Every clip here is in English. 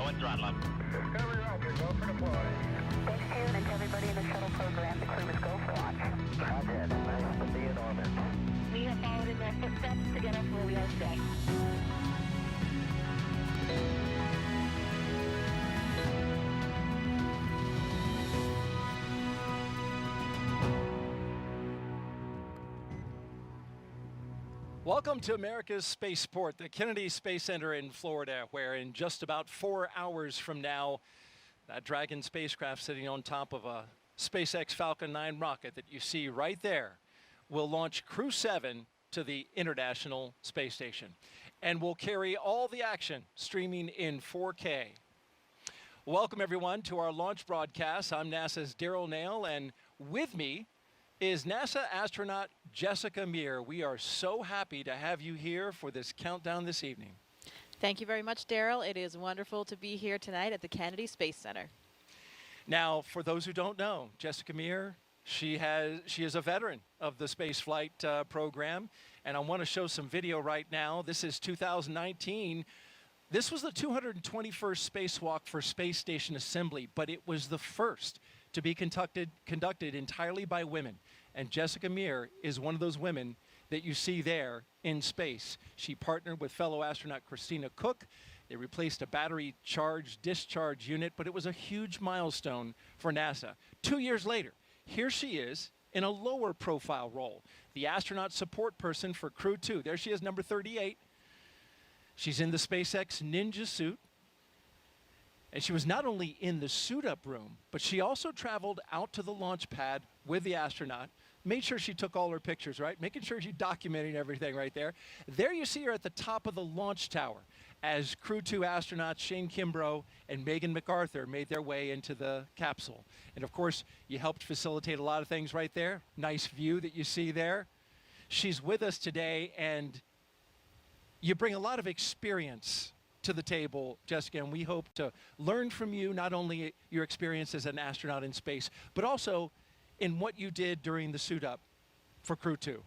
Go and throttle up. Discovery Roger, go for deploy. Thanks to you and to everybody in the shuttle program. The crew is go for launch. Roger, nice to be in orbit. We have followed in their footsteps to get us where we are today. Welcome to America's Spaceport, the Kennedy Space Center in Florida, where in just about 4 hours from now, that Dragon spacecraft sitting on top of a SpaceX Falcon 9 rocket that you see right there will launch Crew 7 to the International Space Station and will carry all the action streaming in 4K. Welcome everyone to our launch broadcast. I'm NASA's Daryl Nail, and with me is NASA astronaut Jessica Meir. We are so happy to have you here for this countdown this evening. Thank you very much, Daryl. It is wonderful to be here tonight at the Kennedy Space Center. Now, for those who don't know, Jessica Meir, she is a veteran of the spaceflight program, and I want to show some video right now. This is 2019. This was the 221st spacewalk for Space Station Assembly, but it was the first to be conducted entirely by women. And Jessica Meir is one of those women that you see there in space. She partnered with fellow astronaut Christina Cook. They replaced a battery charge discharge unit, but it was a huge milestone for NASA. 2 years later, here she is in a lower profile role, the astronaut support person for Crew 2. There she is, number 38. She's in the SpaceX Ninja suit. And she was not only in the suit-up room, but she also traveled out to the launch pad with the astronaut, made sure she took all her pictures, right? Making sure she's documenting everything right there. There you see her at the top of the launch tower as Crew 2 astronauts Shane Kimbrough and Megan MacArthur made their way into the capsule. And of course, you helped facilitate a lot of things right there. Nice view that you see there. She's with us today, and you bring a lot of experience to the table, Jessica, and we hope to learn from you, not only your experience as an astronaut in space, but also in what you did during the suit up for Crew 2.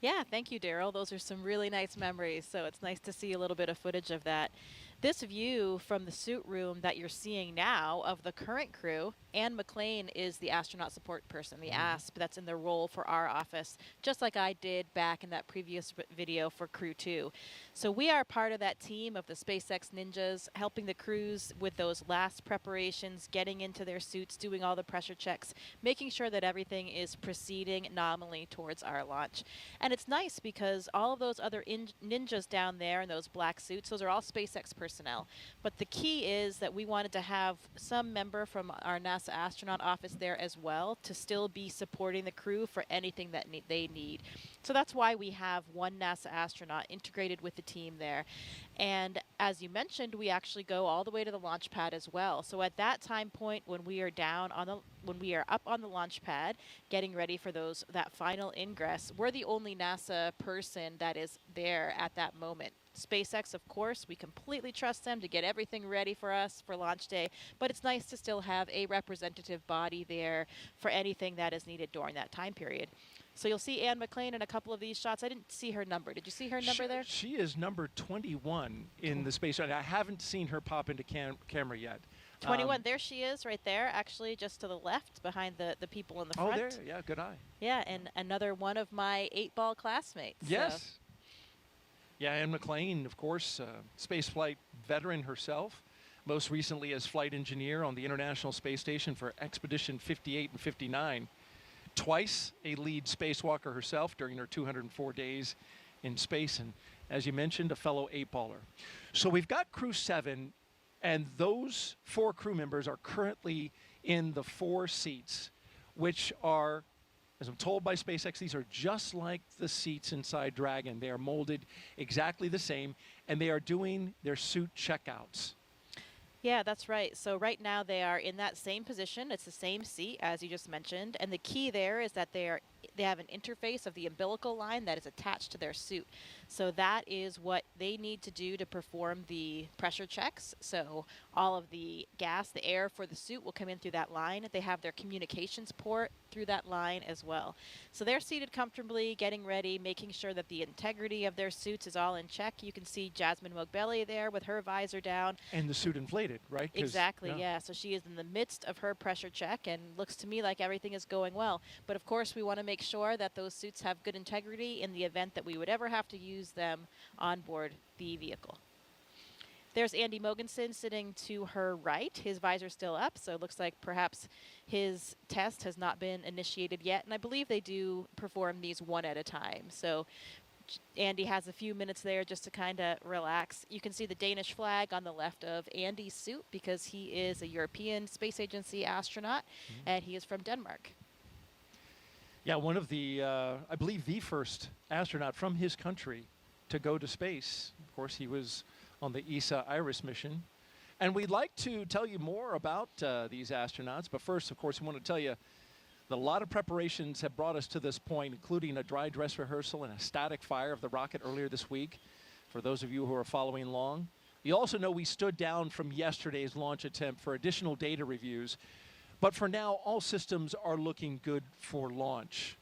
Yeah, thank you, Daryl. Those are some really nice memories, so it's nice to see a little bit of footage of that. This view from the suit room that you're seeing now of the current crew, Anne McLean is the astronaut support person, the ASP, that's in the role for our office, just like I did back in that previous video for Crew 2. So we are part of that team of the SpaceX Ninjas, helping the crews with those last preparations, getting into their suits, doing all the pressure checks, making sure that everything is proceeding nominally towards our launch. And it's nice because all of those other ninjas down there in those black suits, those are all SpaceX personnel. But the key is that we wanted to have some member from our NASA astronaut office there as well to still be supporting the crew for anything that they need. So that's why we have one NASA astronaut integrated with the team there. And as you mentioned, we actually go all the way to the launch pad as well. So at that time point when we are up on the launch pad getting ready for that final ingress, we're the only NASA person that is there at that moment. SpaceX, of course, we completely trust them to get everything ready for us for launch day, but it's nice to still have a representative body there for anything that is needed during that time period. So you'll see Anne McLean in a couple of these shots. I didn't see her number. Did you see her number there? She is number 21 in the space. I haven't seen her pop into camera yet. 21, there she is right there, actually just to the left behind the people in the front. Oh, there, yeah, good eye. Yeah, and another one of my 8-ball classmates. Yes. So. Yeah, Anne McLean, of course, spaceflight veteran herself, most recently as flight engineer on the International Space Station for Expedition 58 and 59. Twice a lead spacewalker herself during her 204 days in space, and as you mentioned, a fellow 8-baller. So we've got Crew 7, and those 4 crew members are currently in the 4 seats, which are, as I'm told by SpaceX, these are just like the seats inside Dragon. They are molded exactly the same, and they are doing their suit checkouts. Yeah, that's right. So right now they are in that same position. It's the same seat as you just mentioned. And the key there is that they are they have an interface of the umbilical line that is attached to their suit. So that is what they need to do to perform the pressure checks. So all of the gas, the air for the suit will come in through that line. They have their communications port through that line as well. So they're seated comfortably, getting ready, making sure that the integrity of their suits is all in check. You can see Jasmin Moghbeli there with her visor down. And the suit inflated, right? Exactly, yeah. So she is in the midst of her pressure check, and looks to me like everything is going well. But of course, we want to make sure that those suits have good integrity in the event that we would ever have to use them on board the vehicle. There's Andy Mogensen sitting to her right. His visor's still up, so it looks like perhaps his test has not been initiated yet. And I believe they do perform these one at a time. So Andy has a few minutes there just to kind of relax. You can see the Danish flag on the left of Andy's suit because he is a European Space Agency astronaut, and he is from Denmark. Yeah, one of the, I believe the first astronaut from his country to go to space. Of course, he was on the ESA Iris mission. And we'd like to tell you more about these astronauts. But first, of course, we want to tell you that a lot of preparations have brought us to this point, including a dry dress rehearsal and a static fire of the rocket earlier this week, for those of you who are following along. You also know we stood down from yesterday's launch attempt for additional data reviews. But for now, all systems are looking good for launch.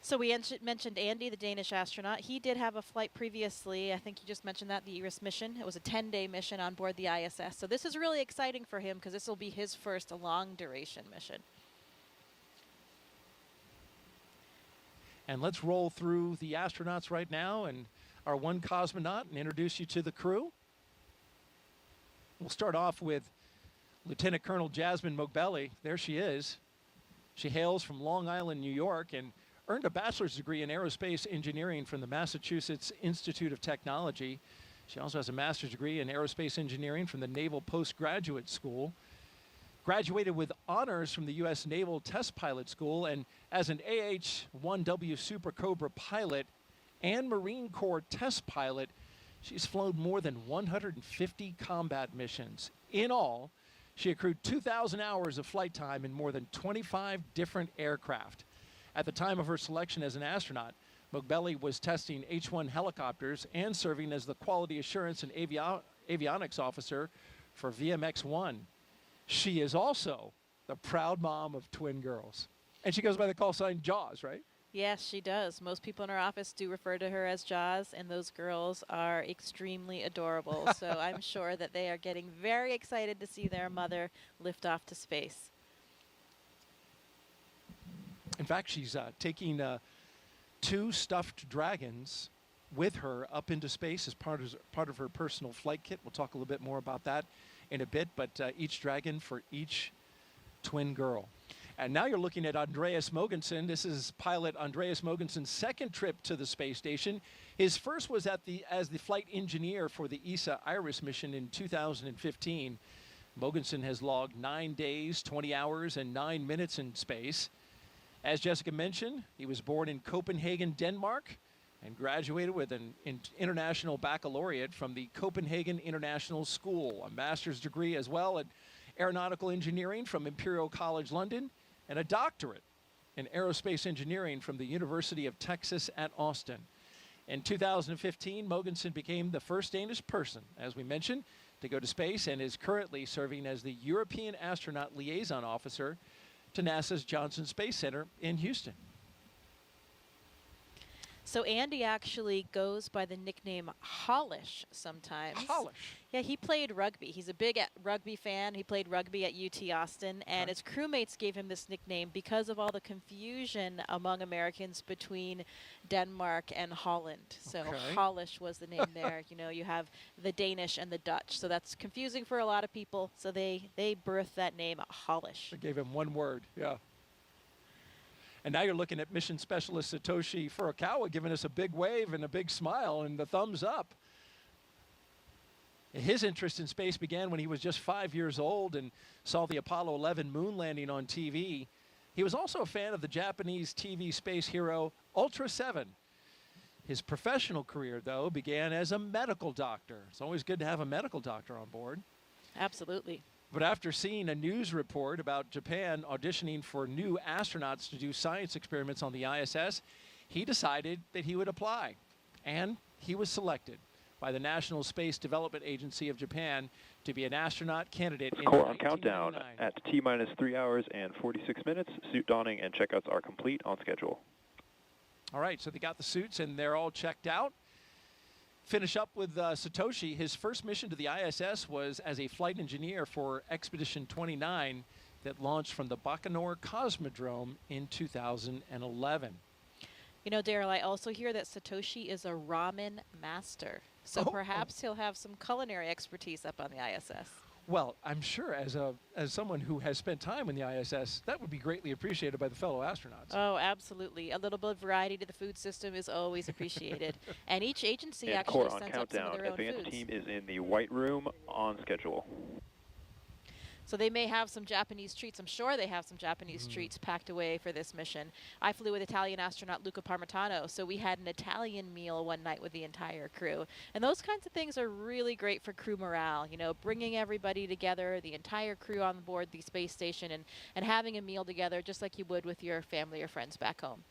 So we mentioned Andy, the Danish astronaut. He did have a flight previously. I think you just mentioned that, the Iris mission. It was a 10-day mission on board the ISS. So this is really exciting for him because this will be his first long-duration mission. And let's roll through the astronauts right now and our one cosmonaut and introduce you to the crew. We'll start off with Lieutenant Colonel Jasmin Moghbeli. There she is. She hails from Long Island, New York, and earned a bachelor's degree in aerospace engineering from the Massachusetts Institute of Technology. She also has a master's degree in aerospace engineering from the Naval Postgraduate School. Graduated with honors from the U.S. Naval Test Pilot School, and as an AH-1W Super Cobra pilot and Marine Corps test pilot, she's flown more than 150 combat missions. In all, she accrued 2,000 hours of flight time in more than 25 different aircraft. At the time of her selection as an astronaut, Moghbeli was testing H-1 helicopters and serving as the quality assurance and avionics officer for VMX-1. She is also the proud mom of twin girls. And she goes by the call sign Jaws, right? Yes, she does. Most people in her office do refer to her as Jaws, and those girls are extremely adorable. So I'm sure that they are getting very excited to see their mother lift off to space. In fact, she's taking 2 stuffed dragons with her up into space as part of her personal flight kit. We'll talk a little bit more about that in a bit, but each dragon for each twin girl. And now you're looking at Andreas Mogensen. This is pilot Andreas Mogensen's second trip to the space station. His first was as the flight engineer for the ESA Iris mission in 2015. Mogensen has logged 9 days, 20 hours, and 9 minutes in space. As Jessica mentioned, he was born in Copenhagen, Denmark, and graduated with an international baccalaureate from the Copenhagen International School, a master's degree as well in aeronautical engineering from Imperial College London, and a doctorate in aerospace engineering from the University of Texas at Austin. In 2015, Mogensen became the first Danish person, as we mentioned, to go to space and is currently serving as the European Astronaut Liaison Officer to NASA's Johnson Space Center in Houston. So Andy actually goes by the nickname Hollish sometimes. Hollish. Yeah, he played rugby. He's a big rugby fan. He played rugby at UT Austin, and his crewmates gave him this nickname because of all the confusion among Americans between Denmark and Holland. So Hollish was the name there. You know, you have the Danish and the Dutch, so that's confusing for a lot of people. So they birthed that name Hollish. They gave him one word, yeah. And now you're looking at mission specialist Satoshi Furukawa giving us a big wave and a big smile and the thumbs up. His interest in space began when he was just 5 years old and saw the Apollo 11 moon landing on TV. He was also a fan of the Japanese TV space hero Ultra 7. His professional career, though, began as a medical doctor. It's always good to have a medical doctor on board. Absolutely. But after seeing a news report about Japan auditioning for new astronauts to do science experiments on the ISS, he decided that he would apply. And he was selected by the National Space Development Agency of Japan to be an astronaut candidate in Core on countdown 1999. at T-minus 3 hours and 46 minutes. Suit donning and checkouts are complete on schedule. All right, so they got the suits and they're all checked out. Finish up with Satoshi. His first mission to the ISS was as a flight engineer for Expedition 29 that launched from the Baikonur Cosmodrome in 2011. You know, Daryl, I also hear that Satoshi is a ramen master. So perhaps he'll have some culinary expertise up on the ISS. Well, I'm sure as someone who has spent time in the ISS, that would be greatly appreciated by the fellow astronauts. Oh, absolutely. A little bit of variety to the food system is always appreciated. And each agency And actually core on sends up some of countdown. their own Advanced foods. team is in the white room on schedule. So they may have some Japanese treats. I'm sure they have some Japanese treats packed away for this mission. I flew with Italian astronaut Luca Parmitano, so we had an Italian meal one night with the entire crew. And those kinds of things are really great for crew morale, you know, bringing everybody together, the entire crew on board the space station, and having a meal together just like you would with your family or friends back home.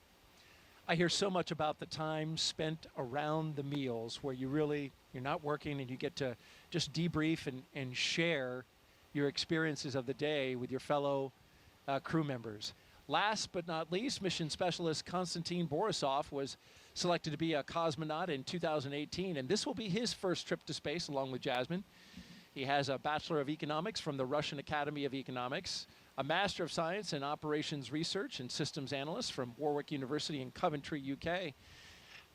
I hear so much about the time spent around the meals where you're not working and you get to just debrief and share your experiences of the day with your fellow crew members. Last but not least, mission specialist Konstantin Borisov was selected to be a cosmonaut in 2018, and this will be his first trip to space along with Jasmin. He has a Bachelor of Economics from the Russian Academy of Economics, a Master of Science in Operations Research and Systems Analyst from Warwick University in Coventry, UK,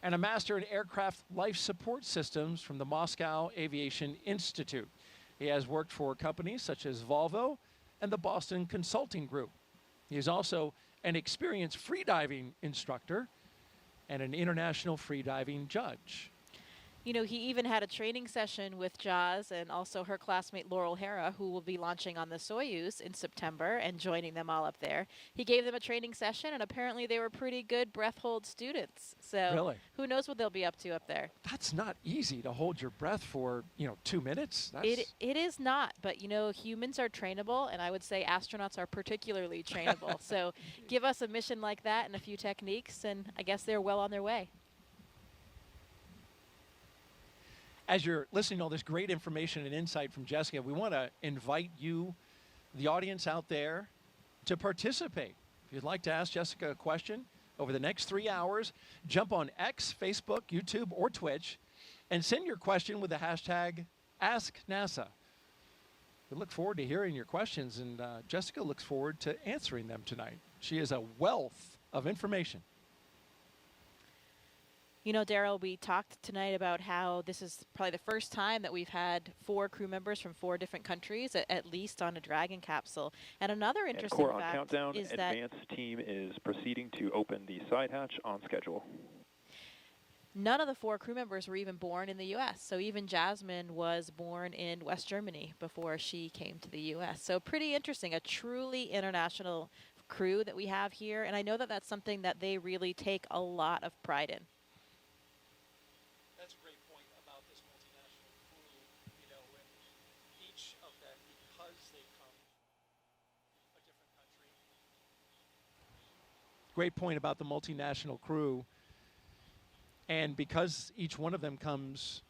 and a Master in Aircraft Life Support Systems from the Moscow Aviation Institute. He has worked for companies such as Volvo and the Boston Consulting Group. He is also an experienced freediving instructor and an international freediving judge. You know, he even had a training session with Jas and also her classmate Laurel Hera, who will be launching on the Soyuz in September and joining them all up there. He gave them a training session, and apparently they were pretty good breath hold students. So Really? who knows what they'll be up to up there. That's not easy to hold your breath for, 2 minutes. It is not, but you know, humans are trainable, and I would say astronauts are particularly trainable. So give us a mission like that and a few techniques, and I guess they're well on their way. As you're listening to all this great information and insight from Jessica, we want to invite you, the audience out there, to participate. If you'd like to ask Jessica a question over the next 3 hours, jump on X, Facebook, YouTube, or Twitch, and send your question with the hashtag AskNASA. We look forward to hearing your questions, and Jessica looks forward to answering them tonight. She is a wealth of information. You know, Daryl, we talked tonight about how this is probably the first time that we've had 4 crew members from 4 different countries, at least on a Dragon capsule. And another interesting Core on fact countdown. is that Advanced team is proceeding to open the side hatch on schedule. none of the 4 crew members were even born in the U.S. So even Jasmin was born in West Germany before she came to the U.S. So pretty interesting, a truly international crew that we have here. And I know that that's something that they really take a lot of pride in. That's a great point about this multinational crew, and each of them, because they come from a different country. Great point about the multinational crew. And because each one of them comes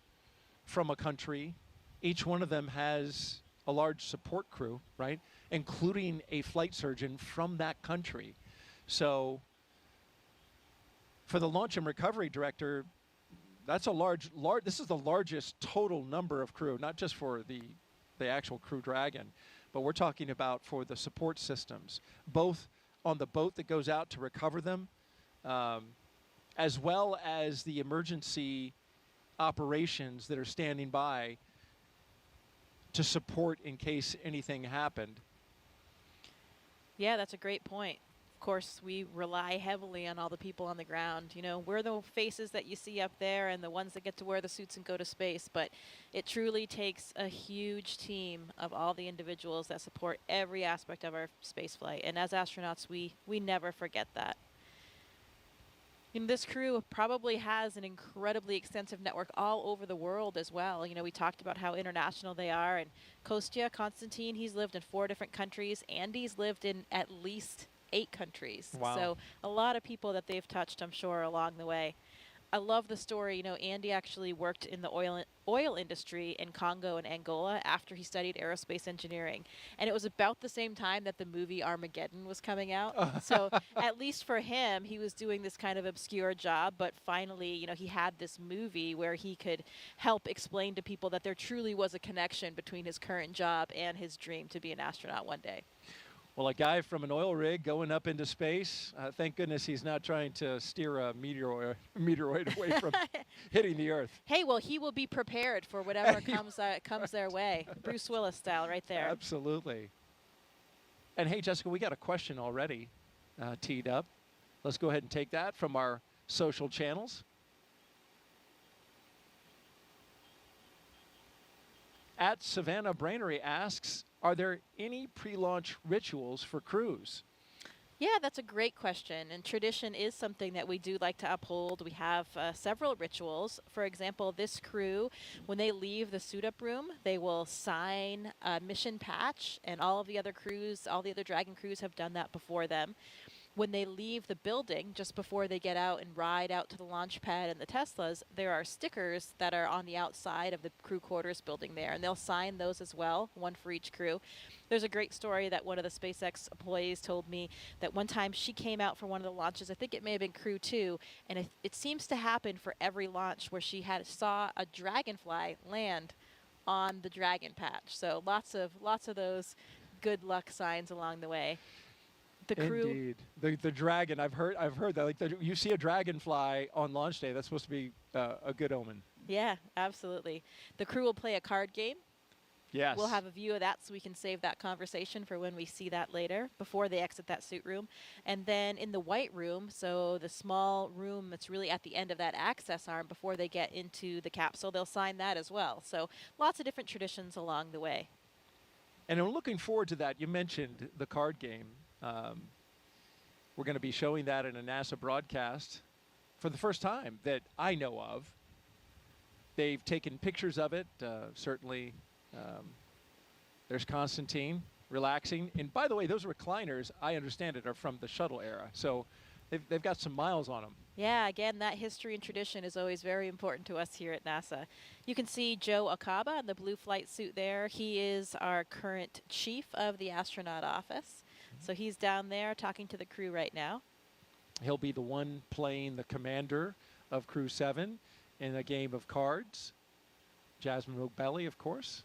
from a country, each one of them has a large support crew, right? Including a flight surgeon from that country. So for the launch and recovery director, that's a this is the largest total number of crew, not just for the actual Crew Dragon, but we're talking about for the support systems, both on the boat that goes out to recover them, as well as the emergency operations that are standing by to support in case anything happened. Yeah, that's a great point. Of course, we rely heavily on all the people on the ground. You know, we're the faces that you see up there and the ones that get to wear the suits and go to space, but it truly takes a huge team of all the individuals that support every aspect of our space flight. And as astronauts, we never forget that. And this crew probably has an incredibly extensive network all over the world as well. You know, we talked about how international they are. And Kostya, Konstantin, he's lived in 4 different countries. Andy's lived in at least 8 countries. Wow. So a lot of people that they've touched, I'm sure, along the way. I love the story. You know, Andy actually worked in the oil industry in Congo and Angola after he studied aerospace engineering. And it was about the same time that the movie Armageddon was coming out. So at least for him, he was doing this kind of obscure job. But finally, you know, he had this movie where he could help explain to people that there truly was a connection between his current job and his dream to be an astronaut one day. Well, a guy from an oil rig going up into space, thank goodness he's not trying to steer a meteoroid away from hitting the Earth. Hey, well, he will be prepared for whatever comes their way. Bruce Willis style right there. Absolutely. And hey, Jessica, we got a question already teed up. Let's go ahead and take that from our social channels. At Savannah Brainery asks, are there any pre-launch rituals for crews? Yeah, that's a great question. And tradition is something that we do like to uphold. We have several rituals. For example, this crew, when they leave the suit-up room, they will sign a mission patch, and all of the other crews, all the other Dragon crews have done that before them. When they leave the building, just before they get out and ride out to the launch pad and the Teslas, there are stickers that are on the outside of the crew quarters building there, and they'll sign those as well, one for each crew. There's a great story that one of the SpaceX employees told me that one time she came out for one of the launches, I think it may have been Crew 2, and it seems to happen for every launch where she saw a dragonfly land on the Dragon patch. So lots of those good luck signs along the way. The crew. Indeed, the dragon. I've heard that. Like you see a dragonfly on launch day, that's supposed to be a good omen. Yeah, absolutely. The crew will play a card game. Yes. We'll have a view of that so we can save that conversation for when we see that later, before they exit that suit room. And then in the white room, so the small room that's really at the end of that access arm before they get into the capsule, they'll sign that as well. So lots of different traditions along the way. And I'm looking forward to that. You mentioned the card game. We're going to be showing that in a NASA broadcast for the first time that I know of. They've taken pictures of it, certainly. There's Konstantin relaxing. And by the way, those recliners, I understand it, are from the shuttle era. So they've got some miles on them. Yeah, again, that history and tradition is always very important to us here at NASA. You can see Joe Akaba in the blue flight suit there. He is our current chief of the astronaut office. So he's down there talking to the crew right now. He'll be the one playing the commander of Crew 7 in a game of cards. Jasmin Moghbeli, of course.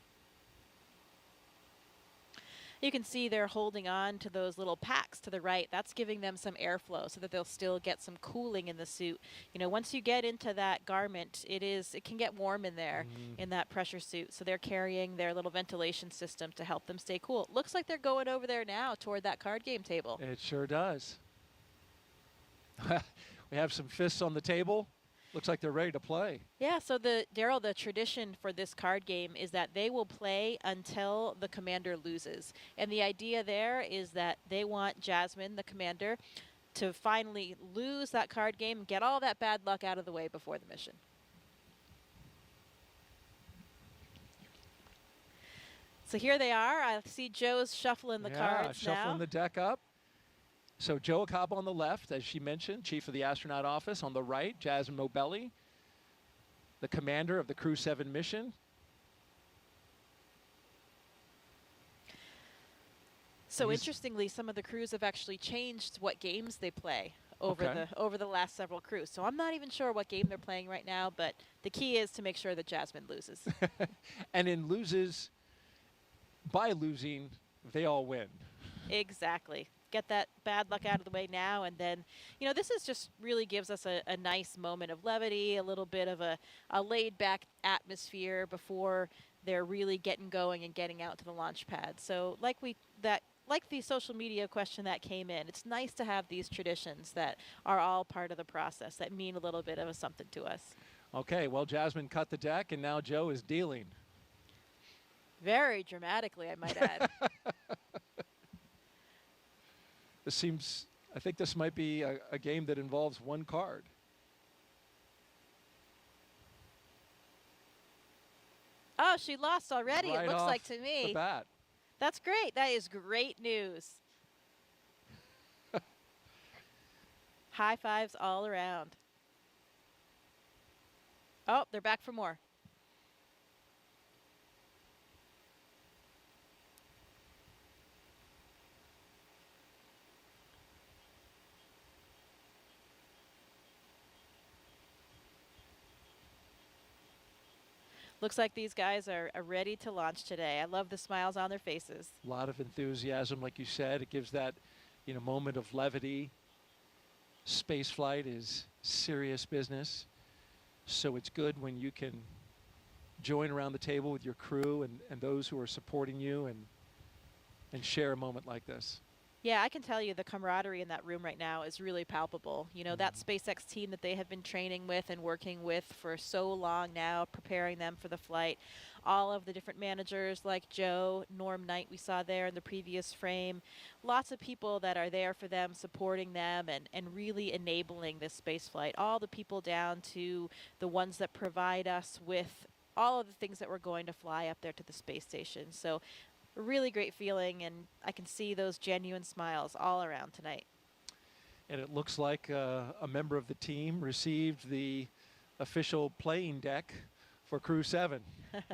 You can see they're holding on to those little packs to the right. That's giving them some airflow so that they'll still get some cooling in the suit. You know, once you get into that garment, it can get warm in there in that pressure suit. So they're carrying their little ventilation system to help them stay cool. It looks like they're going over there now toward that card game table. It sure does. We have some fists on the table. Looks like they're ready to play. Yeah, so Daryl, the tradition for this card game is that they will play until the commander loses. And the idea there is that they want Jasmin, the commander, to finally lose that card game and get all that bad luck out of the way before the mission. So here they are. I see Joe's shuffling the cards now. Shuffling the deck up. So Joe Akaba on the left, as she mentioned, chief of the astronaut office. On the right, Jasmin Moghbeli, the commander of the Crew 7 mission. So interestingly, some of the crews have actually changed what games they play over the last several crews. So I'm not even sure what game they're playing right now, but the key is to make sure that Jasmin loses. And by losing, they all win. Exactly. Get that bad luck out of the way now, and then, you know, this is just really gives us a nice moment of levity, a little bit of a laid-back atmosphere before they're really getting going and getting out to the launch pad. So like the social media question that came in, it's nice to have these traditions that are all part of the process that mean a little bit of a something to us. Okay, well, Jasmin cut the deck, and now Joe is dealing. Very dramatically, I might add. I think this might be a game that involves one card. Oh, she lost already, Right it looks off like to the me. bat. That's great. That is great news. High fives all around. Oh, they're back for more. Looks like these guys are ready to launch today. I love the smiles on their faces. A lot of enthusiasm, like you said. It gives that, moment of levity. Space flight is serious business, so it's good when you can join around the table with your crew and those who are supporting you and share a moment like this. Yeah, I can tell you the camaraderie in that room right now is really palpable. You know, that SpaceX team that they have been training with and working with for so long now, preparing them for the flight. All of the different managers like Joe, Norm Knight we saw there in the previous frame. Lots of people that are there for them, supporting them and really enabling this space flight. All the people down to the ones that provide us with all of the things that we're going to fly up there to the space station. So a really great feeling, and I can see those genuine smiles all around tonight. And it looks like a member of the team received the official playing deck for Crew 7,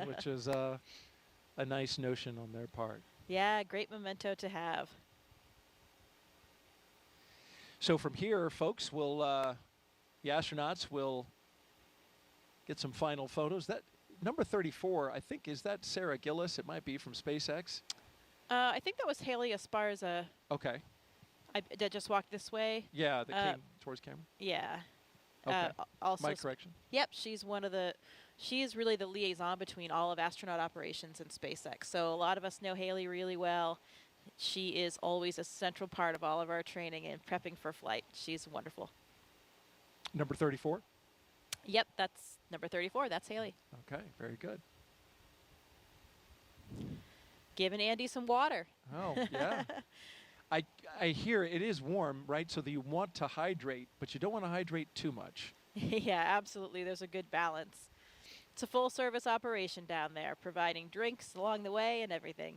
which is a nice notion on their part. Yeah, great memento to have. So from here, folks, the astronauts will get some final photos. That number 34, I think, is that Sarah Gillis? It might be from SpaceX. I think that was Haley Esparza. Okay. That just walked this way. Yeah, that came towards camera. Yeah. Okay. Also, My correction. Yep, she's she is really the liaison between all of astronaut operations and SpaceX. So a lot of us know Haley really well. She is always a central part of all of our training and prepping for flight. She's wonderful. Number 34? Yep, that's number 34. That's Haley. Okay, very good. Giving Andy some water. Oh, yeah. I hear it is warm, right? So that you want to hydrate, but you don't want to hydrate too much. Yeah, absolutely. There's a good balance. It's a full-service operation down there, providing drinks along the way and everything.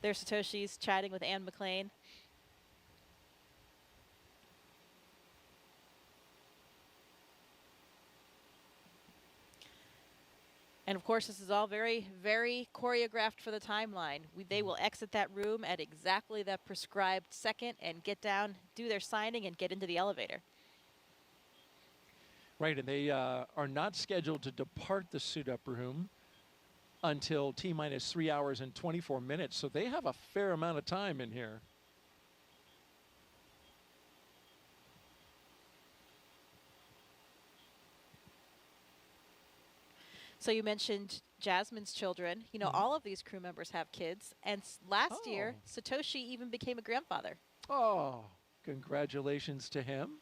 There's Satoshi's chatting with Anne McLean. And of course, this is all very, very choreographed for the timeline. They will exit that room at exactly that prescribed second and get down, do their signing, and get into the elevator. Right, and they are not scheduled to depart the suit-up room until T-minus 3 hours and 24 minutes, so they have a fair amount of time in here. So you mentioned Jasmine's children. You know, all of these crew members have kids. And last year, Satoshi even became a grandfather. Oh, congratulations to him.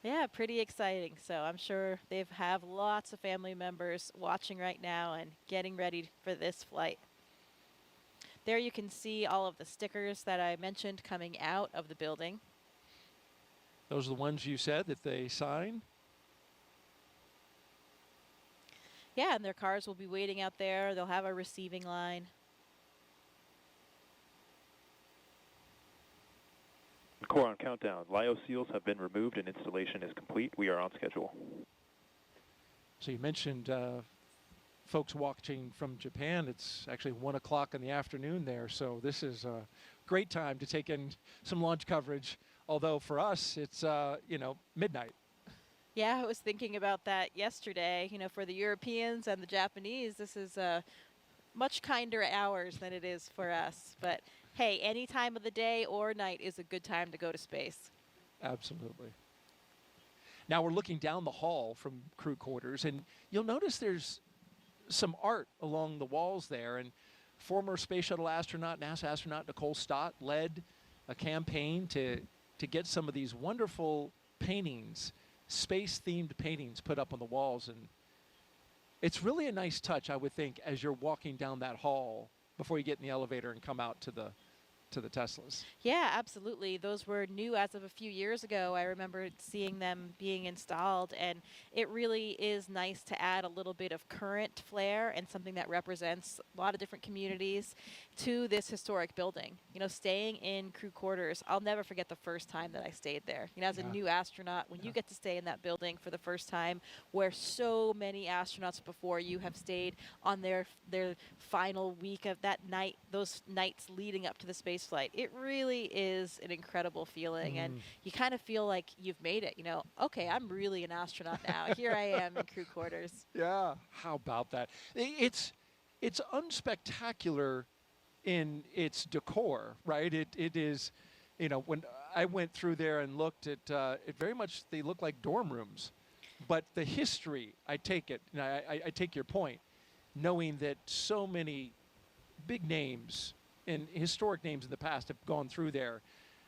Yeah, pretty exciting. So I'm sure they have lots of family members watching right now and getting ready for this flight. There you can see all of the stickers that I mentioned coming out of the building. Those are the ones you said that they sign? Yeah, and their cars will be waiting out there. They'll have a receiving line. Core on countdown. Lyo seals have been removed and installation is complete. We are on schedule. So you mentioned folks watching from Japan. It's actually 1 o'clock in the afternoon there, so this is a great time to take in some launch coverage. Although for us, it's midnight. Yeah, I was thinking about that yesterday. You know, for the Europeans and the Japanese, this is much kinder hours than it is for us. But hey, any time of the day or night is a good time to go to space. Absolutely. Now we're looking down the hall from crew quarters, and you'll notice there's some art along the walls there. And former space shuttle astronaut, NASA astronaut Nicole Stott led a campaign to get some of these wonderful paintings, space-themed paintings, put up on the walls. And it's really a nice touch, I would think, as you're walking down that hall before you get in the elevator and come out to to the Teslas. Yeah, absolutely. Those were new as of a few years ago. I remember seeing them being installed, and it really is nice to add a little bit of current flair and something that represents a lot of different communities to this historic building. You know, staying in crew quarters, I'll never forget the first time that I stayed there. You know, as a new astronaut, when you get to stay in that building for the first time, where so many astronauts before you have stayed on their final week of that night, those nights leading up to the space flight, it really is an incredible feeling, and you kind of feel like you've made it. You know, okay, I'm really an astronaut now. Here I am in crew quarters. Yeah, how about that? It's unspectacular in its decor, right? It is, you know, when I went through there and looked at it, very much they look like dorm rooms, but the history, I take it, and I take your point, knowing that so many big names and historic names in the past have gone through there.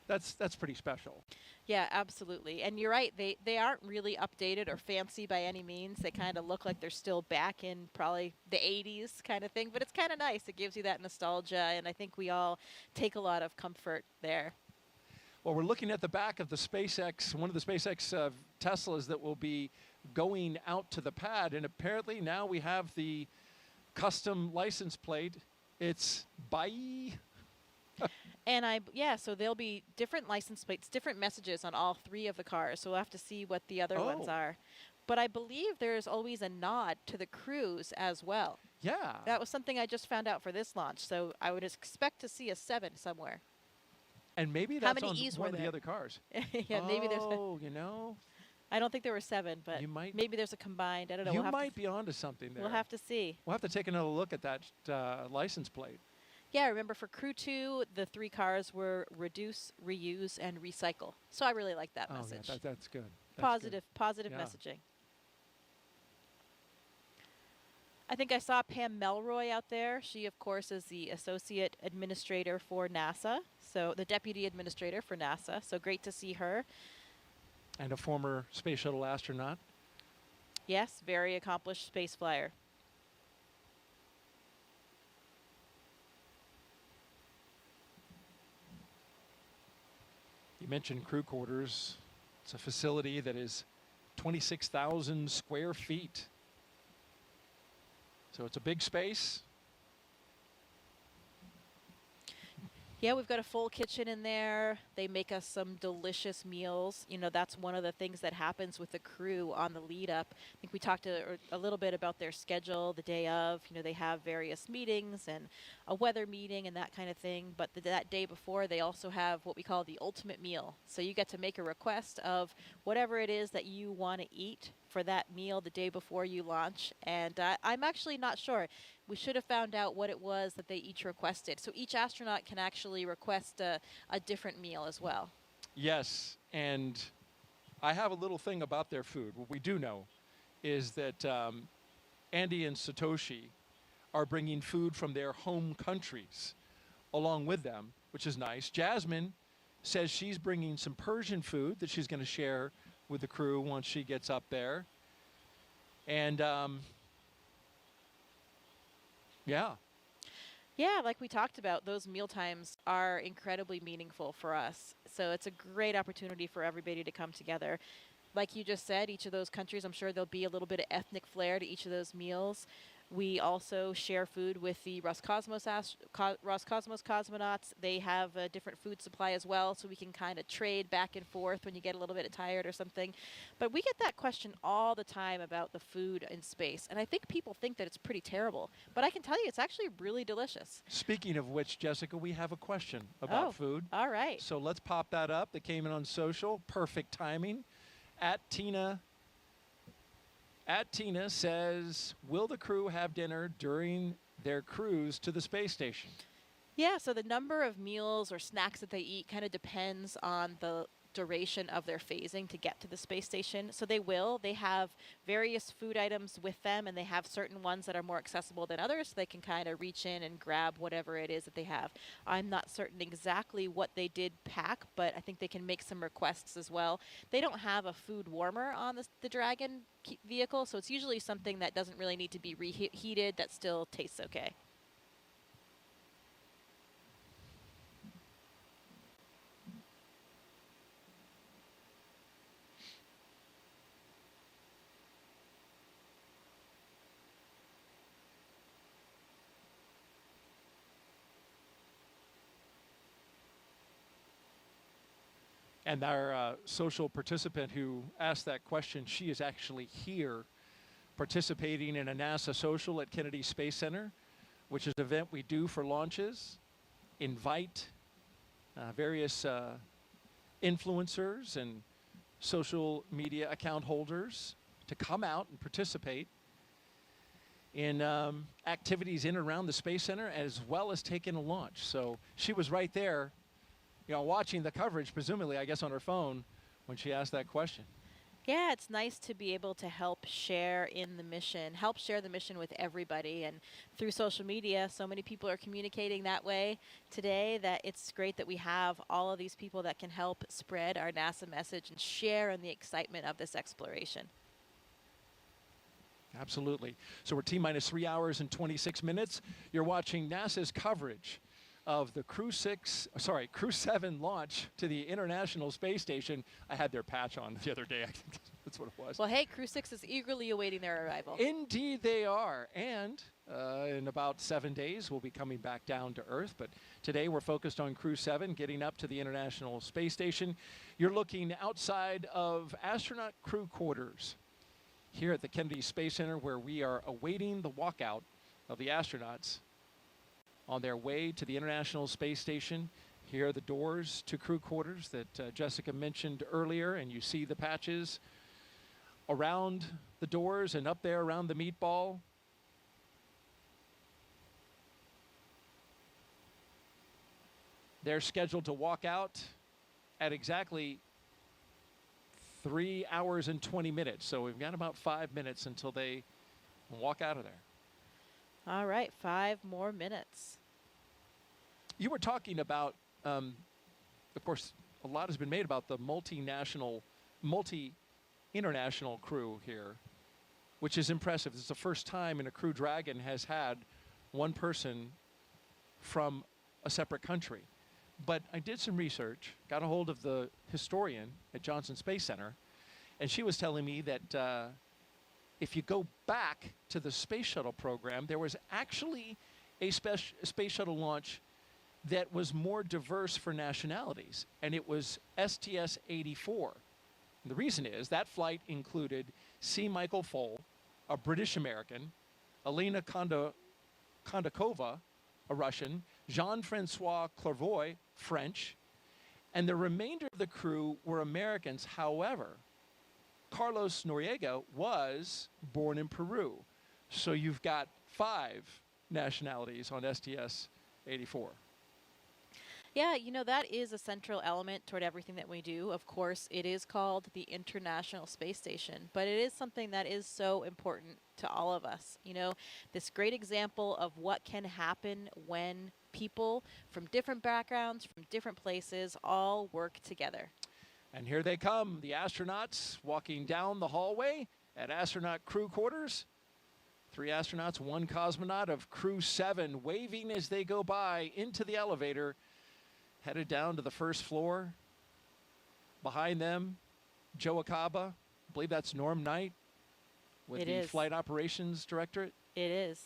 That's pretty special. Yeah, absolutely. And you're right, they aren't really updated or fancy by any means. They kind of look like they're still back in probably the 80s kind of thing, but it's kind of nice. It gives you that nostalgia, and I think we all take a lot of comfort there. Well, we're looking at the back of the SpaceX, one of the SpaceX Teslas that will be going out to the pad, and apparently now we have the custom license plate. It's bye. And so there'll be different license plates, different messages on all three of the cars. So we'll have to see what the other ones are. But I believe there's always a nod to the crews as well. Yeah. That was something I just found out for this launch. So I would expect to see a 7 somewhere. And maybe How that's many on E's one were of the there? other cars. Yeah, maybe there's. Oh, you know. I don't think there were 7, but maybe there's a combined. I don't know. You might be onto something there. We'll have to see. We'll have to take another look at that license plate. Yeah, remember for Crew 2, the 3 cars were reduce, reuse, and recycle. So I really like that message. Yeah, that's good. Positive Yeah. messaging. I think I saw Pam Melroy out there. She, of course, is the Associate Administrator for NASA, so the Deputy Administrator for NASA. So great to see her. And a former space shuttle astronaut. Yes, very accomplished space flyer. You mentioned crew quarters. It's a facility that is 26,000 square feet. So it's a big space. Yeah, we've got a full kitchen in there. They make us some delicious meals. You know, that's one of the things that happens with the crew on the lead up. I think we talked a little bit about their schedule the day of. You know, they have various meetings and a weather meeting and that kind of thing. But that day before, they also have what we call the ultimate meal. So you get to make a request of whatever it is that you want to eat for that meal the day before you launch. And I'm actually not sure. We should have found out what it was that they each requested. So each astronaut can actually request a different meal as well. Yes, and I have a little thing about their food. What we do know is that Andy and Satoshi are bringing food from their home countries along with them, which is nice. Jasmin says she's bringing some Persian food that she's going to share with the crew once she gets up there. And Yeah, like we talked about, those meal times are incredibly meaningful for us. So it's a great opportunity for everybody to come together. Like you just said, each of those countries, I'm sure there'll be a little bit of ethnic flair to each of those meals. We also share food with the Roscosmos cosmonauts. They have a different food supply as well, so we can kind of trade back and forth when you get a little bit tired or something. But we get that question all the time about the food in space, and I think people think that it's pretty terrible. But I can tell you, it's actually really delicious. Speaking of which, Jessica, we have a question about food. All right. So let's pop that up. That came in on social. Perfect timing. At Tina says, will the crew have dinner during their cruise to the space station? Yeah, so the number of meals or snacks that they eat kind of depends on the duration of their phasing to get to the space station. So they have various food items with them, and they have certain ones that are more accessible than others, so they can kind of reach in and grab whatever it is that they have. I'm not certain exactly what they did pack, but I think they can make some requests as well. They don't have a food warmer on the Dragon vehicle, so it's usually something that doesn't really need to be reheated that still tastes okay. And our social participant who asked that question, she is actually here participating in a NASA social at Kennedy Space Center, which is an event we do for launches, invite various influencers and social media account holders to come out and participate in activities in and around the Space Center, as well as take in a launch. So she was right there, watching the coverage, presumably, I guess, on her phone when she asked that question. Yeah, it's nice to be able to help share in the mission, help share the mission with everybody. And through social media, so many people are communicating that way today that it's great that we have all of these people that can help spread our NASA message and share in the excitement of this exploration. Absolutely. So we're T-minus 3 hours and 26 minutes. You're watching NASA's coverage of the Crew 7 launch to the International Space Station. I had their patch on the other day. I think that's what it was. Well, hey, Crew 6 is eagerly awaiting their arrival. Indeed they are. And in about 7 days, we'll be coming back down to Earth. But today we're focused on Crew 7, getting up to the International Space Station. You're looking outside of astronaut crew quarters here at the Kennedy Space Center, where we are awaiting the walkout of the astronauts on their way to the International Space Station. Here are the doors to crew quarters that Jessica mentioned earlier, and you see the patches around the doors and up there around the meatball. They're scheduled to walk out at exactly 3 hours and 20 minutes. So we've got about 5 minutes until they walk out of there. All right, 5 more minutes. You were talking about, of course, a lot has been made about the multi-international crew here, which is impressive. This is the first time in a Crew Dragon has had one person from a separate country. But I did some research, got a hold of the historian at Johnson Space Center, and she was telling me that if you go back to the space shuttle program, there was actually a space shuttle launch that was more diverse for nationalities, and it was STS-84. And the reason is that flight included C. Michael Foale, a British American, Elena Kondakova, a Russian, Jean-Francois Clairvoy, French, and the remainder of the crew were Americans. However, Carlos Noriega was born in Peru. So you've got 5 nationalities on STS-84. Yeah, that is a central element toward everything that we do. Of course, it is called the International Space Station, but it is something that is so important to all of us. This great example of what can happen when people from different backgrounds, from different places, all work together. And here they come, the astronauts walking down the hallway at astronaut crew quarters. 3 astronauts, 1 cosmonaut of Crew 7 waving as they go by into the elevator, headed down to the first floor. Behind them, Joe Acaba, I believe that's Norm Knight with the Flight Operations Directorate. It is.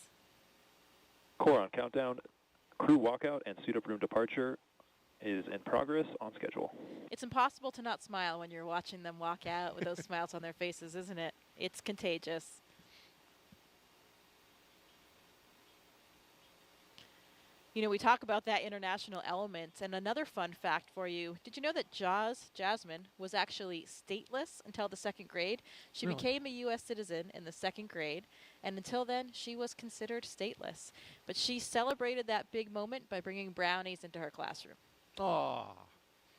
Core on countdown. Crew walkout and suit up room departure is in progress, on schedule. It's impossible to not smile when you're watching them walk out with those smiles on their faces, isn't it? It's contagious. We talk about that international element, and another fun fact for you. Did you know that Jasmin was actually stateless until the 2nd grade? She Really? became a U.S. citizen in the 2nd grade, and until then, she was considered stateless. But she celebrated that big moment by bringing brownies into her classroom. Oh,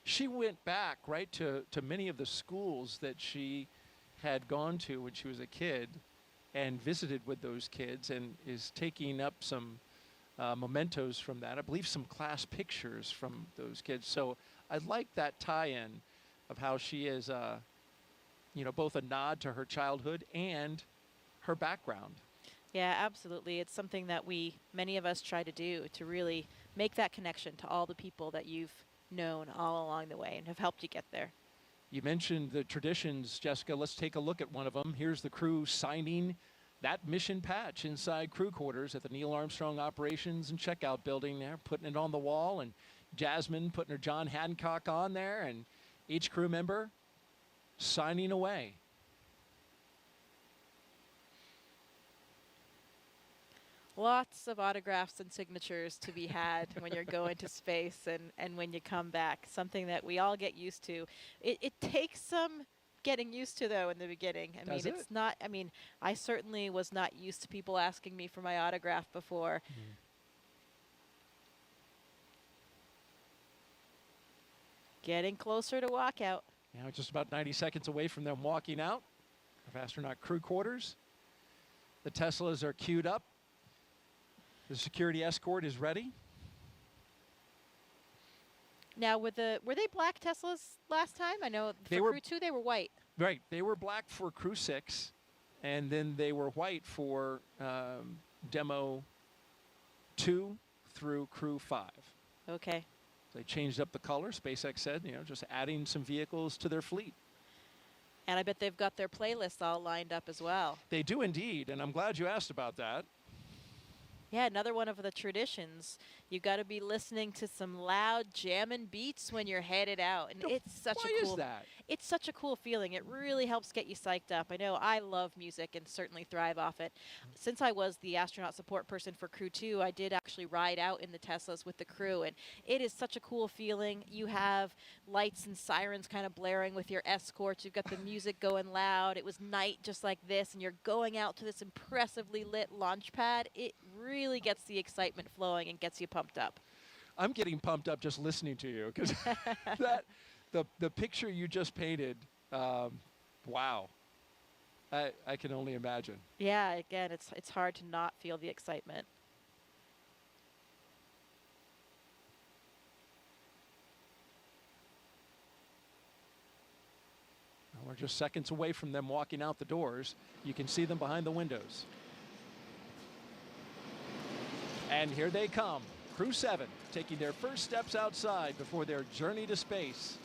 she went back, right, to many of the schools that she had gone to when she was a kid and visited with those kids, and is taking up some mementos from that. I believe some class pictures from those kids. So I like that tie-in of how she is, both a nod to her childhood and her background. Yeah, absolutely. It's something that many of us try to do, to really make that connection to all the people that you've known all along the way and have helped you get there. You mentioned the traditions, Jessica. Let's take a look at one of them. Here's the crew signing that mission patch inside crew quarters at the Neil Armstrong Operations and Checkout Building there, putting it on the wall, and Jasmin putting her John Hancock on there, and Each crew member signing away. Lots of autographs and signatures to be had when you're going to space and when you come back. Something that we all get used to. It takes some getting used to, though, in the beginning. I Does mean, it? it's not, I mean, I certainly was not used to people asking me for my autograph before. Getting closer to walkout. Now just about 90 seconds away from them walking out of astronaut crew quarters. The Teslas are queued up. The security escort is ready. Now, were they black Teslas last time? I know They for were- crew 2 they were white. Right. They were black for crew 6, and then they were white for demo 2 through crew 5. Okay. They changed up the color. SpaceX said, just adding some vehicles to their fleet. And I bet they've got their playlists all lined up as well. They do indeed, and I'm glad you asked about that. Yeah, another one of the traditions. You got to be listening to some loud jamming beats when you're headed out, and it's such Why a cool. is that? It's such a cool feeling. It really helps get you psyched up. I know I love music and certainly thrive off it. Since I was the astronaut support person for Crew 2, I did actually ride out in the Teslas with the crew, and it is such a cool feeling. You have lights and sirens kind of blaring with your escorts. You've got the music going loud. It was night just like this, and you're going out to this impressively lit launch pad. It really gets the excitement flowing and gets you pumped up. I'm getting pumped up just listening to you because the picture you just painted, wow. I can only imagine. Yeah, again, it's hard to not feel the excitement. Well, we're just seconds away from them walking out the doors. You can see them behind the windows. And here they come. Crew 7 taking their first steps outside before their journey to space.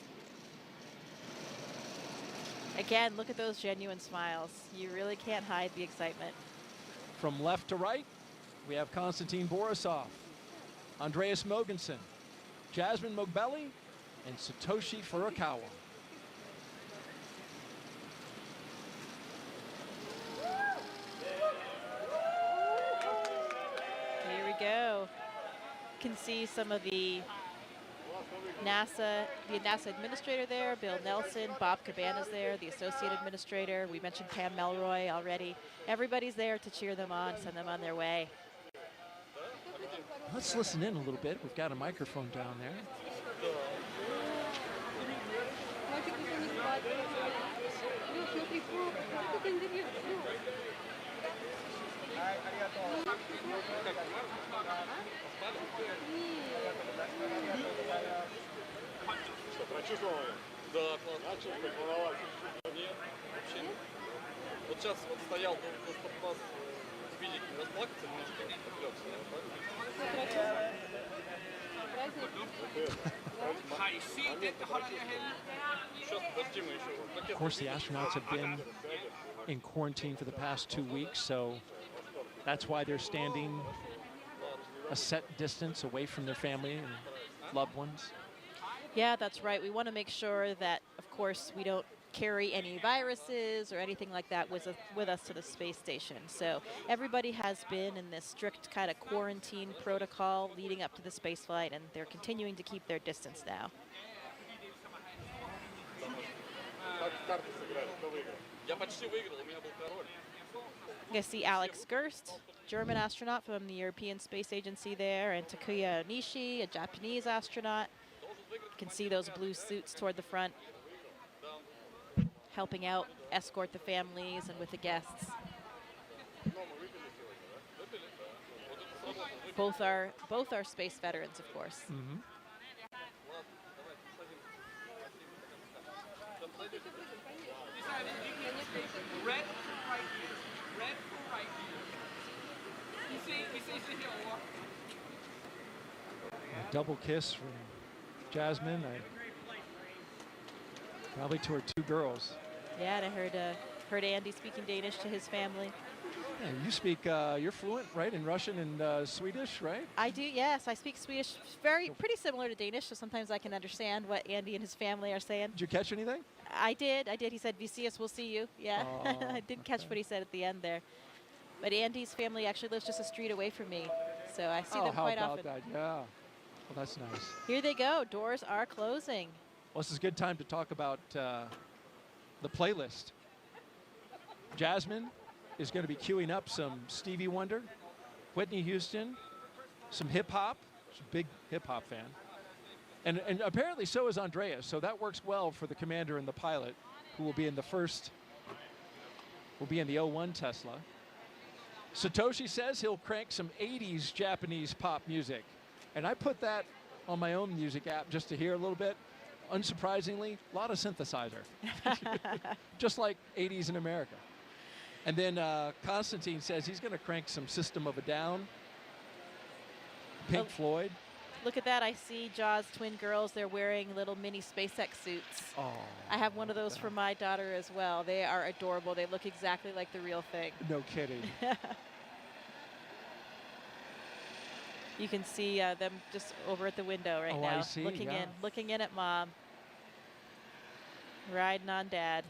Again, look at those genuine smiles. You really can't hide the excitement. From left to right, we have Konstantin Borisov, Andreas Mogensen, Jasmin Moghbeli, and Satoshi Furukawa. Here we go. You can see some of the NASA administrator there, Bill Nelson, Bob Cabana's there, the associate administrator. We mentioned Pam Melroy already. Everybody's there to cheer them on, send them on their way. Let's listen in a little bit. We've got a microphone down there. Прочувствовал? Да, начал кайфовать. Нет, вообще нет. Вот сейчас вот стоял, чтобы вас видеть, расплакаться немножко, отвлекся. Сейчас подожди, мы еще. Of course, the astronauts have been in quarantine for the past 2 weeks, so that's why they're standing a set distance away from their family and loved ones. Yeah, that's right. We want to make sure that, of course, we don't carry any viruses or anything like that with us to the space station. So everybody has been in this strict kind of quarantine protocol leading up to the space flight, and they're continuing to keep their distance now. Я почти выиграл, у меня был король. You guys see Alex Gerst, German astronaut from the European Space Agency there, and Takuya Onishi, a Japanese astronaut. You can see those blue suits toward the front, helping out, escort the families and with the guests. Both are space veterans, of course. Mm-hmm. Red for right here. Red for right here. You see here. A double kiss from Jasmine, probably to her 2 girls. Yeah, and I heard Andy speaking Danish to his family. Yeah, you speak, you're fluent, right, in Russian and Swedish, right? I do, yes. I speak Swedish, pretty similar to Danish, so sometimes I can understand what Andy and his family are saying. Did you catch anything? I did. He said, "We see us, we'll see you." Yeah, Oh, I did catch okay. what he said at the end there. But Andy's family actually lives just a street away from me, so I see Oh, them how quite about often. that? Yeah. Well, that's nice. Here they go. Doors are closing. Well, this is a good time to talk about the playlist. Jasmine is going to be queuing up some Stevie Wonder, Whitney Houston, some hip hop. She's a big hip hop fan. And apparently so is Andreas, so that works well for the commander and the pilot, who will be in the O1 Tesla. Satoshi says he'll crank some 80s Japanese pop music. And I put that on my own music app just to hear a little bit. Unsurprisingly, a lot of synthesizer, just like 80s in America. And then Konstantin says he's going to crank some System of a Down, Pink Floyd. Look at that. I see Jaws twin girls. They're wearing little mini SpaceX suits. Oh, I have one of those for my daughter as well. They are adorable. They look exactly like the real thing. no kidding. You can see them just over at the window right Oh, now, I see, looking in at Mom, riding on Dad.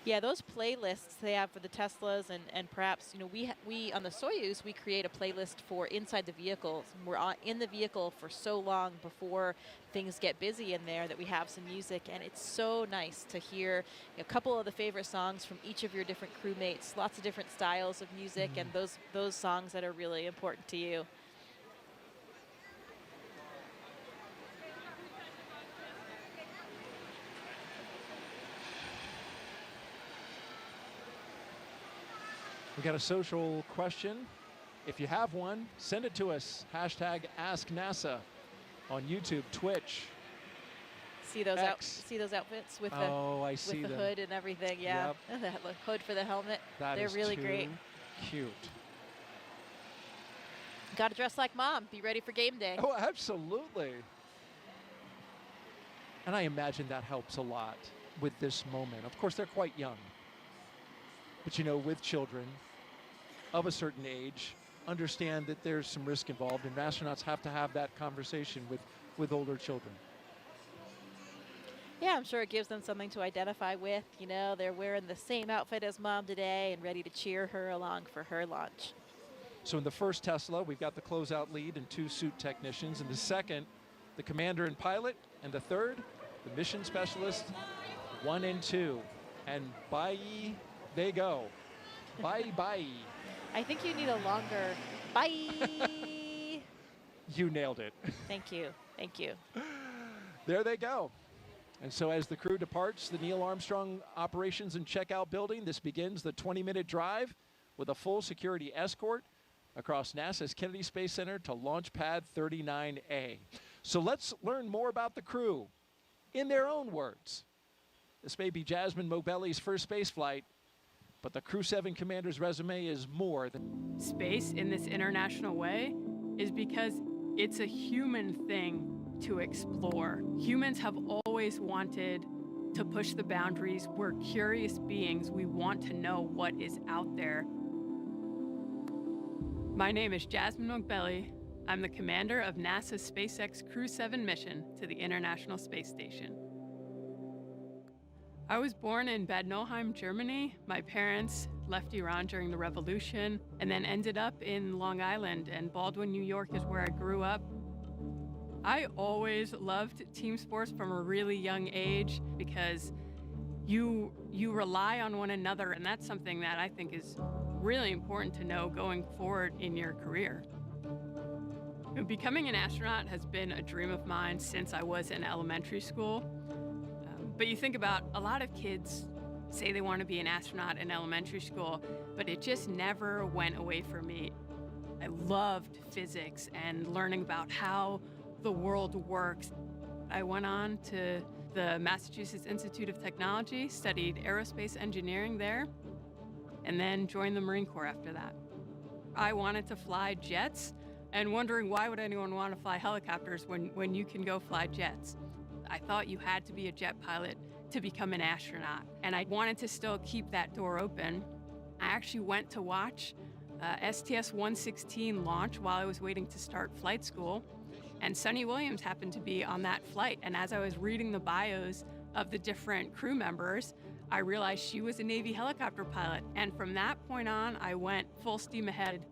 Yeah, those playlists they have for the Teslas and perhaps, you know, we on the Soyuz, we create a playlist for inside the vehicles. We're in the vehicle for so long before things get busy in there that we have some music, and it's so nice to hear a couple of the favorite songs from each of your different crewmates, lots of different styles of music, and those songs that are really important to you. We got a social question. If you have one, send it to us. Hashtag AskNASA on YouTube, Twitch. See those X. see those outfits with Oh, I the see them. hood and everything. Yeah, and the hood for the helmet. That They're is really too great. cute. Got to dress like Mom. Be ready for game day. Oh, absolutely. And I imagine that helps a lot with this moment. Of course, they're quite young. But, you know, with children of a certain age, understand that there's some risk involved, and astronauts have to have that conversation with older children. Yeah, I'm sure it gives them something to identify with. You know, they're wearing the same outfit as Mom today and ready to cheer her along for her launch. So in the first Tesla, we've got the closeout lead and 2 suit technicians. In the second, the commander and pilot. And the third, the mission specialist, 1 and 2. And bye, they go. Bye, bye. I think you need a longer bye. You nailed it. Thank you. Thank you. There they go. And so as the crew departs the Neil Armstrong Operations and Checkout Building, this begins the 20-minute drive with a full security escort across NASA's Kennedy Space Center to Launch Pad 39A. So let's learn more about the crew in their own words. This may be Jasmin Moghbeli's first space flight, but the Crew 7 commander's resume is more than... Space in this international way is because it's a human thing to explore. Humans have always wanted to push the boundaries. We're curious beings. We want to know what is out there. My name is Jasmin Moghbeli. I'm the commander of NASA's SpaceX Crew 7 mission to the International Space Station. I was born in Bad Nauheim, Germany. My parents left Iran during the revolution and then ended up in Long Island, and Baldwin, New York is where I grew up. I always loved team sports from a really young age because you rely on one another, and that's something that I think is really important to know going forward in your career. Becoming an astronaut has been a dream of mine since I was in elementary school. But you think about a lot of kids say they want to be an astronaut in elementary school, but it just never went away from me. I loved physics and learning about how the world works. I went on to the Massachusetts Institute of Technology, studied aerospace engineering there, and then joined the Marine Corps after that. I wanted to fly jets, and wondering why would anyone want to fly helicopters when you can go fly jets? I thought you had to be a jet pilot to become an astronaut. And I wanted to still keep that door open. I actually went to watch STS-116 launch while I was waiting to start flight school. And Sunny Williams happened to be on that flight. And as I was reading the bios of the different crew members, I realized she was a Navy helicopter pilot. And from that point on, I went full steam ahead.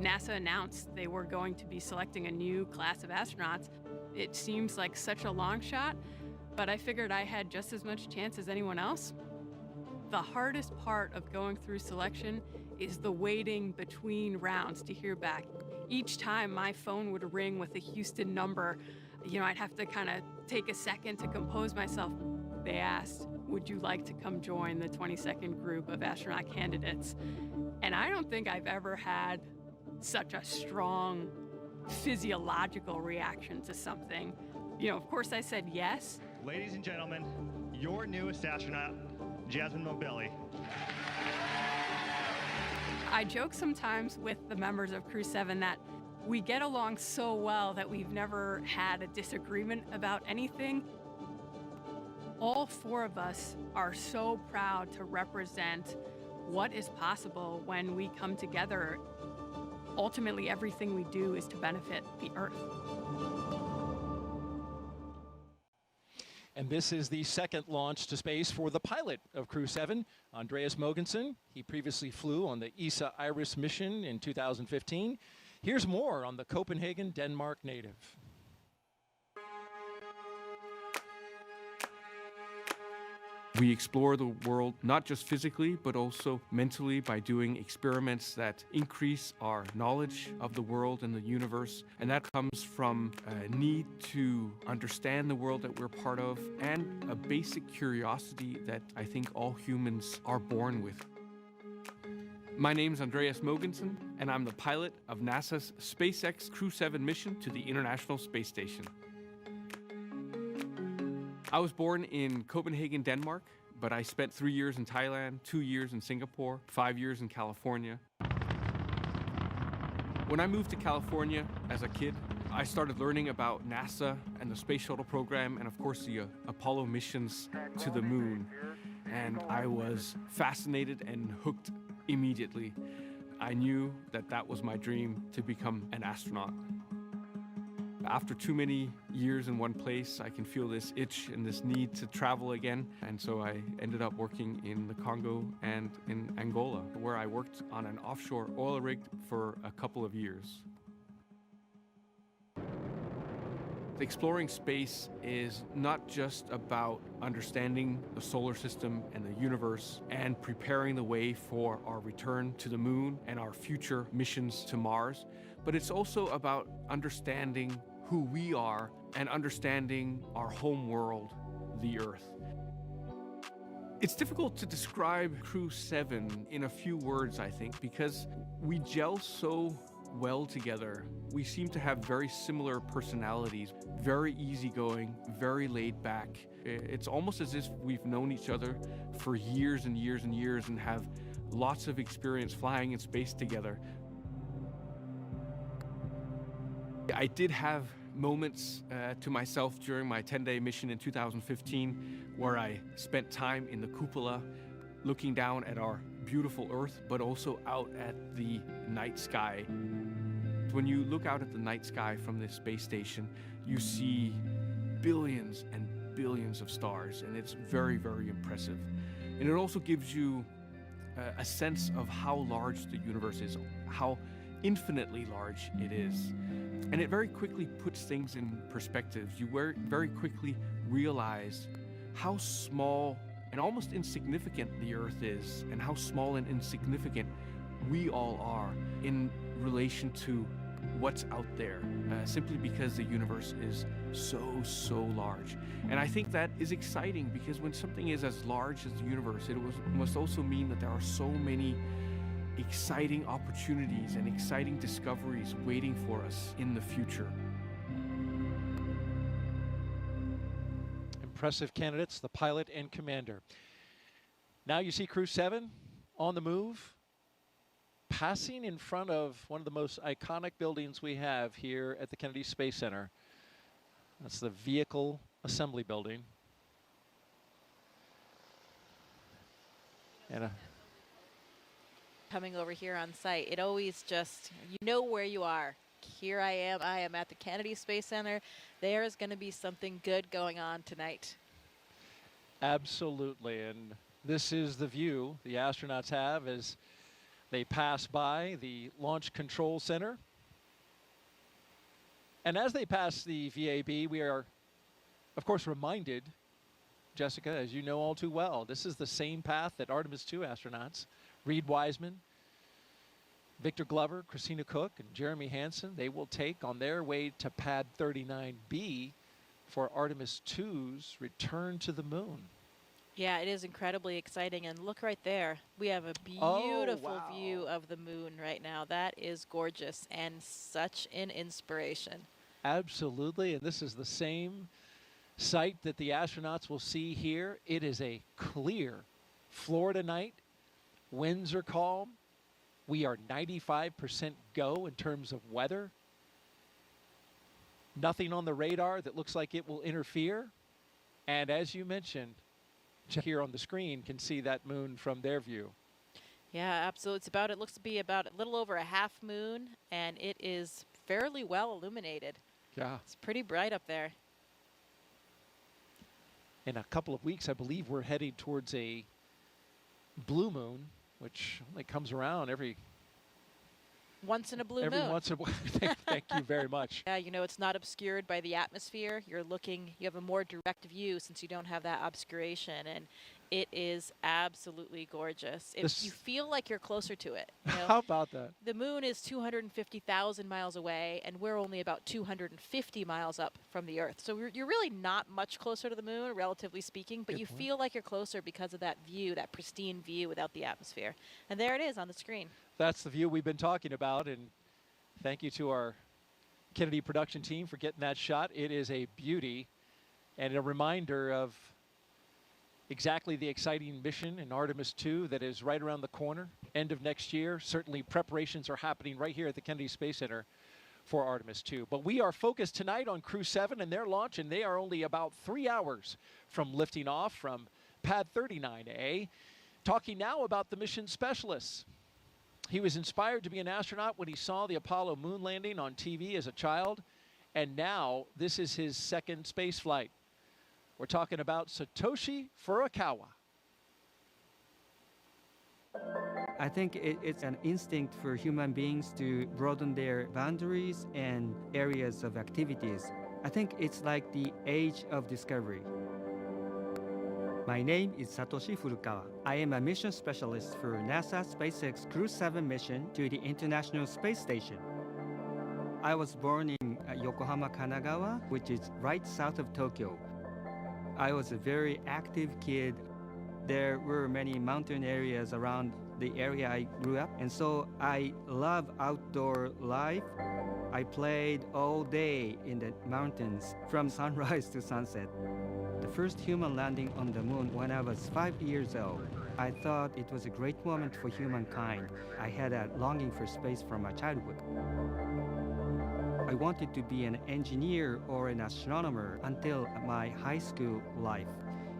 NASA announced they were going to be selecting a new class of astronauts. It seems like such a long shot, but I figured I had just as much chance as anyone else. The hardest part of going through selection is the waiting between rounds to hear back. Each time my phone would ring with a Houston number, I'd have to kind of take a second to compose myself. They asked, would you like to come join the 22nd group of astronaut candidates? And I don't think I've ever had such a strong physiological reaction to something. Of course I said yes. Ladies and gentlemen, your newest astronaut, Jasmin Moghbeli. I joke sometimes with the members of Crew 7 that we get along so well that we've never had a disagreement about anything. All four of us are so proud to represent what is possible when we come together. Ultimately, everything we do is to benefit the Earth. And this is the second launch to space for the pilot of Crew 7, Andreas Mogensen. He previously flew on the ESA Iris mission in 2015. Here's more on the Copenhagen, Denmark native. We explore the world not just physically, but also mentally by doing experiments that increase our knowledge of the world and the universe. And that comes from a need to understand the world that we're part of and a basic curiosity that I think all humans are born with. My name's Andreas Mogensen, and I'm the pilot of NASA's SpaceX Crew 7 mission to the International Space Station. I was born in Copenhagen, Denmark, but I spent 3 years in Thailand, 2 years in Singapore, 5 years in California. When I moved to California as a kid, I started learning about NASA and the space shuttle program and of course the Apollo missions to the moon. And I was fascinated and hooked immediately. I knew that that was my dream, to become an astronaut. After too many years in one place, I can feel this itch and this need to travel again. And so I ended up working in the Congo and in Angola, where I worked on an offshore oil rig for a couple of years. Exploring space is not just about understanding the solar system and the universe and preparing the way for our return to the moon and our future missions to Mars, but it's also about understanding who we are and understanding our home world, the Earth. It's difficult to describe Crew 7 in a few words, I think, because we gel so well together. We seem to have very similar personalities, very easygoing, very laid back. It's almost as if we've known each other for years and years and years and have lots of experience flying in space together. I did have moments to myself during my 10-day mission in 2015 where I spent time in the cupola looking down at our beautiful Earth, but also out at the night sky. When you look out at the night sky from this space station, you see billions and billions of stars, and it's very, very impressive. And it also gives you a sense of how large the universe is, how infinitely large it is. And it very quickly puts things in perspective. You very quickly realize how small and almost insignificant the Earth is, and how small and insignificant we all are in relation to what's out there, simply because the universe is so large. And I think that is exciting, because when something is as large as the universe, it must also mean that there are so many exciting opportunities and exciting discoveries waiting for us in the future. Impressive candidates, the pilot and commander. Now you see Crew 7 on the move, passing in front of one of the most iconic buildings we have here at the Kennedy Space Center. That's the vehicle assembly building. And Coming over here on site, it always just, you know where you are. Here I am at the Kennedy Space Center. There is going to be something good going on tonight. absolutely, and this is the view the astronauts have as they pass by the Launch Control Center. And as they pass the VAB, we are, of course, reminded, Jessica, as you know all too well, this is the same path that Artemis II astronauts, Reed Wiseman, Victor Glover, Christina Cook, and Jeremy Hansen, they will take on their way to Pad 39B for Artemis II's return to the moon. Yeah, it is incredibly exciting. And look right there. We have a beautiful view of the moon right now. That is gorgeous and such an inspiration. Absolutely, and this is the same site that the astronauts will see here. It is a clear Florida night. Winds are calm. We are 95% go in terms of weather. Nothing on the radar that looks like it will interfere. And as you mentioned, here on the screen can see that moon from their view. Yeah, absolutely. It looks to be about a little over a half moon, and it is fairly well illuminated. Yeah. It's pretty bright up there. In a couple of weeks, I believe we're heading towards a blue moon, which only comes around every Once in a blue every moon. once in a while. Thank you very much. Yeah, you know, it's not obscured by the atmosphere. You have a more direct view since you don't have that obscuration, and it is absolutely gorgeous. You feel like you're closer to it. You know? How about that? The moon is 250,000 miles away, and we're only about 250 miles up from the Earth. So you're really not much closer to the moon, relatively speaking, but Good you point. feel like you're closer because of that view, that pristine view without the atmosphere. And there it is on the screen. That's the view we've been talking about, and thank you to our Kennedy production team for getting that shot. It is a beauty and a reminder of exactly the exciting mission in Artemis II that is right around the corner, end of next year. Certainly preparations are happening right here at the Kennedy Space Center for Artemis II. But we are focused tonight on Crew 7 and their launch, and they are only about 3 hours from lifting off from Pad 39A. Talking now about the mission specialists. He was inspired to be an astronaut when he saw the Apollo moon landing on TV as a child, and now this is his second space flight. We're talking about Satoshi Furukawa. I think it's an instinct for human beings to broaden their boundaries and areas of activities. I think it's like the age of discovery. My name is Satoshi Furukawa. I am a mission specialist for NASA SpaceX Crew 7 mission to the International Space Station. I was born in Yokohama, Kanagawa, which is right south of Tokyo. I was a very active kid. There were many mountain areas around the area I grew up, and so I love outdoor life. I played all day in the mountains from sunrise to sunset. The first human landing on the moon when I was 5 years old. I thought it was a great moment for humankind. I had a longing for space from my childhood. I wanted to be an engineer or an astronomer until my high school life.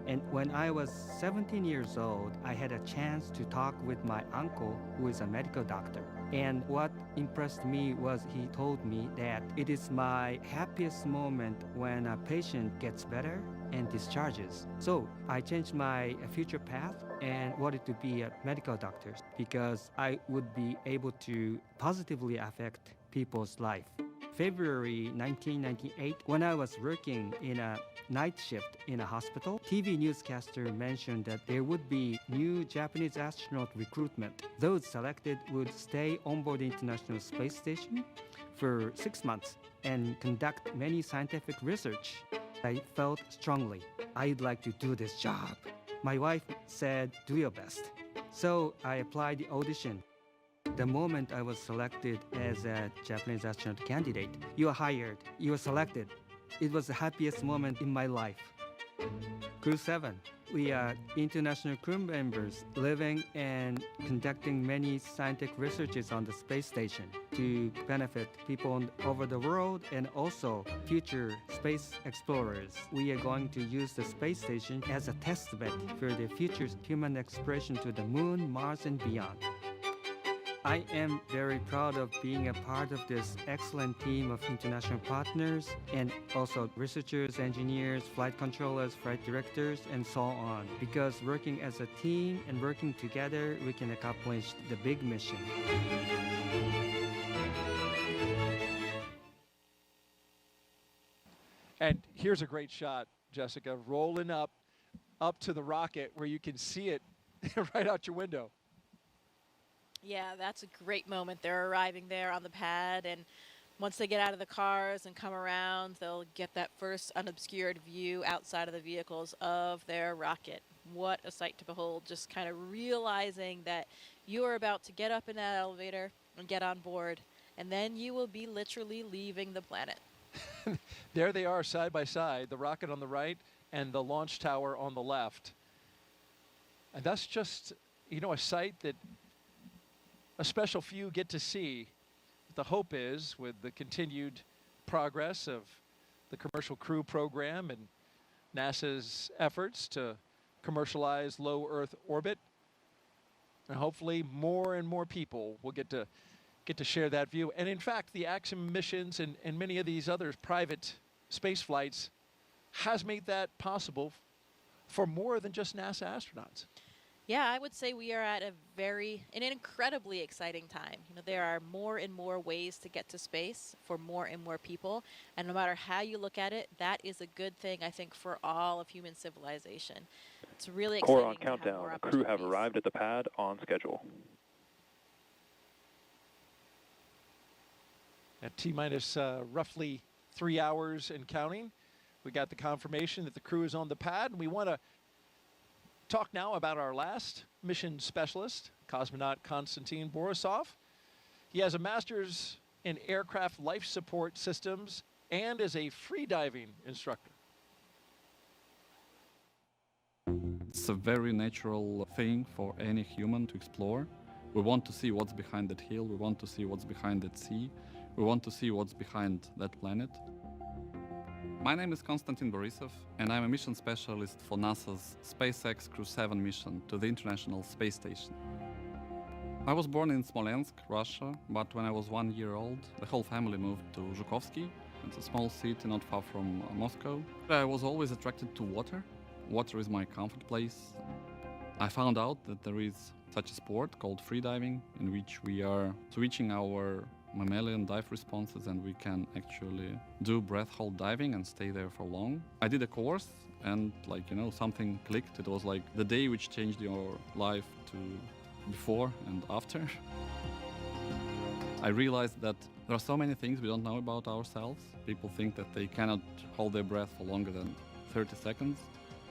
And when I was 17 years old, I had a chance to talk with my uncle, who is a medical doctor. And what impressed me was he told me that it is my happiest moment when a patient gets better and discharges. So I changed my future path and wanted to be a medical doctor because I would be able to positively affect people's life. February 1998, when I was working in a night shift in a hospital, TV newscaster mentioned that there would be new Japanese astronaut recruitment. Those selected would stay on board the International Space Station for 6 months and conduct many scientific research. I felt strongly, I'd like to do this job. My wife said, do your best. So I applied the audition. The moment I was selected as a Japanese astronaut candidate, you are hired, you are selected. It was the happiest moment in my life. Crew 7. We are international crew members living and conducting many scientific researches on the space station to benefit people over the world and also future space explorers. We are going to use the space station as a test bed for the future human exploration to the moon, Mars, and beyond. I am very proud of being a part of this excellent team of international partners and also researchers, engineers, flight controllers, flight directors, and so on. Because working as a team and working together, we can accomplish the big mission. And here's a great shot, Jessica, rolling up to the rocket where you can see it right out your window. Yeah, that's a great moment. They're arriving there on the pad, and once they get out of the cars and come around, they'll get that first unobscured view outside of the vehicles of their rocket. What a sight to behold, just kind of realizing that you are about to get up in that elevator and get on board, and then you will be literally leaving the planet. There they are side by side, the rocket on the right and the launch tower on the left. And that's just, you know, a sight that a special few get to see. The hope is, with the continued progress of the Commercial Crew program and NASA's efforts to commercialize low Earth orbit, and hopefully more and more people will get to share that view. And in fact, the Axiom missions and many of these other private space flights has made that possible for more than just NASA astronauts. Yeah, I would say we are at an incredibly exciting time. You know, there are more and more ways to get to space for more and more people, and no matter how you look at it, that is a good thing, I think, for all of human civilization. It's really exciting. Core on countdown. The crew have arrived at the pad on schedule. At T-minus roughly 3 hours and counting, we got the confirmation that the crew is on the pad, and we want to talk now about our last mission specialist, cosmonaut Konstantin Borisov. He has a master's in aircraft life support systems and is a freediving instructor. It's a very natural thing for any human to explore. We want to see what's behind that hill, we want to see what's behind that sea, we want to see what's behind that planet. My name is Konstantin Borisov, and I'm a mission specialist for NASA's SpaceX Crew 7 mission to the International Space Station. I was born in Smolensk, Russia, but when I was 1 year old, the whole family moved to Zhukovsky. It's a small city not far from Moscow. I was always attracted to water. Water is my comfort place. I found out that there is such a sport called freediving, in which we are switching our mammalian dive responses and we can actually do breath hold diving and stay there for long. I did a course and something clicked. It was like the day which changed your life to before and after. I realized that there are so many things we don't know about ourselves. People think that they cannot hold their breath for longer than 30 seconds.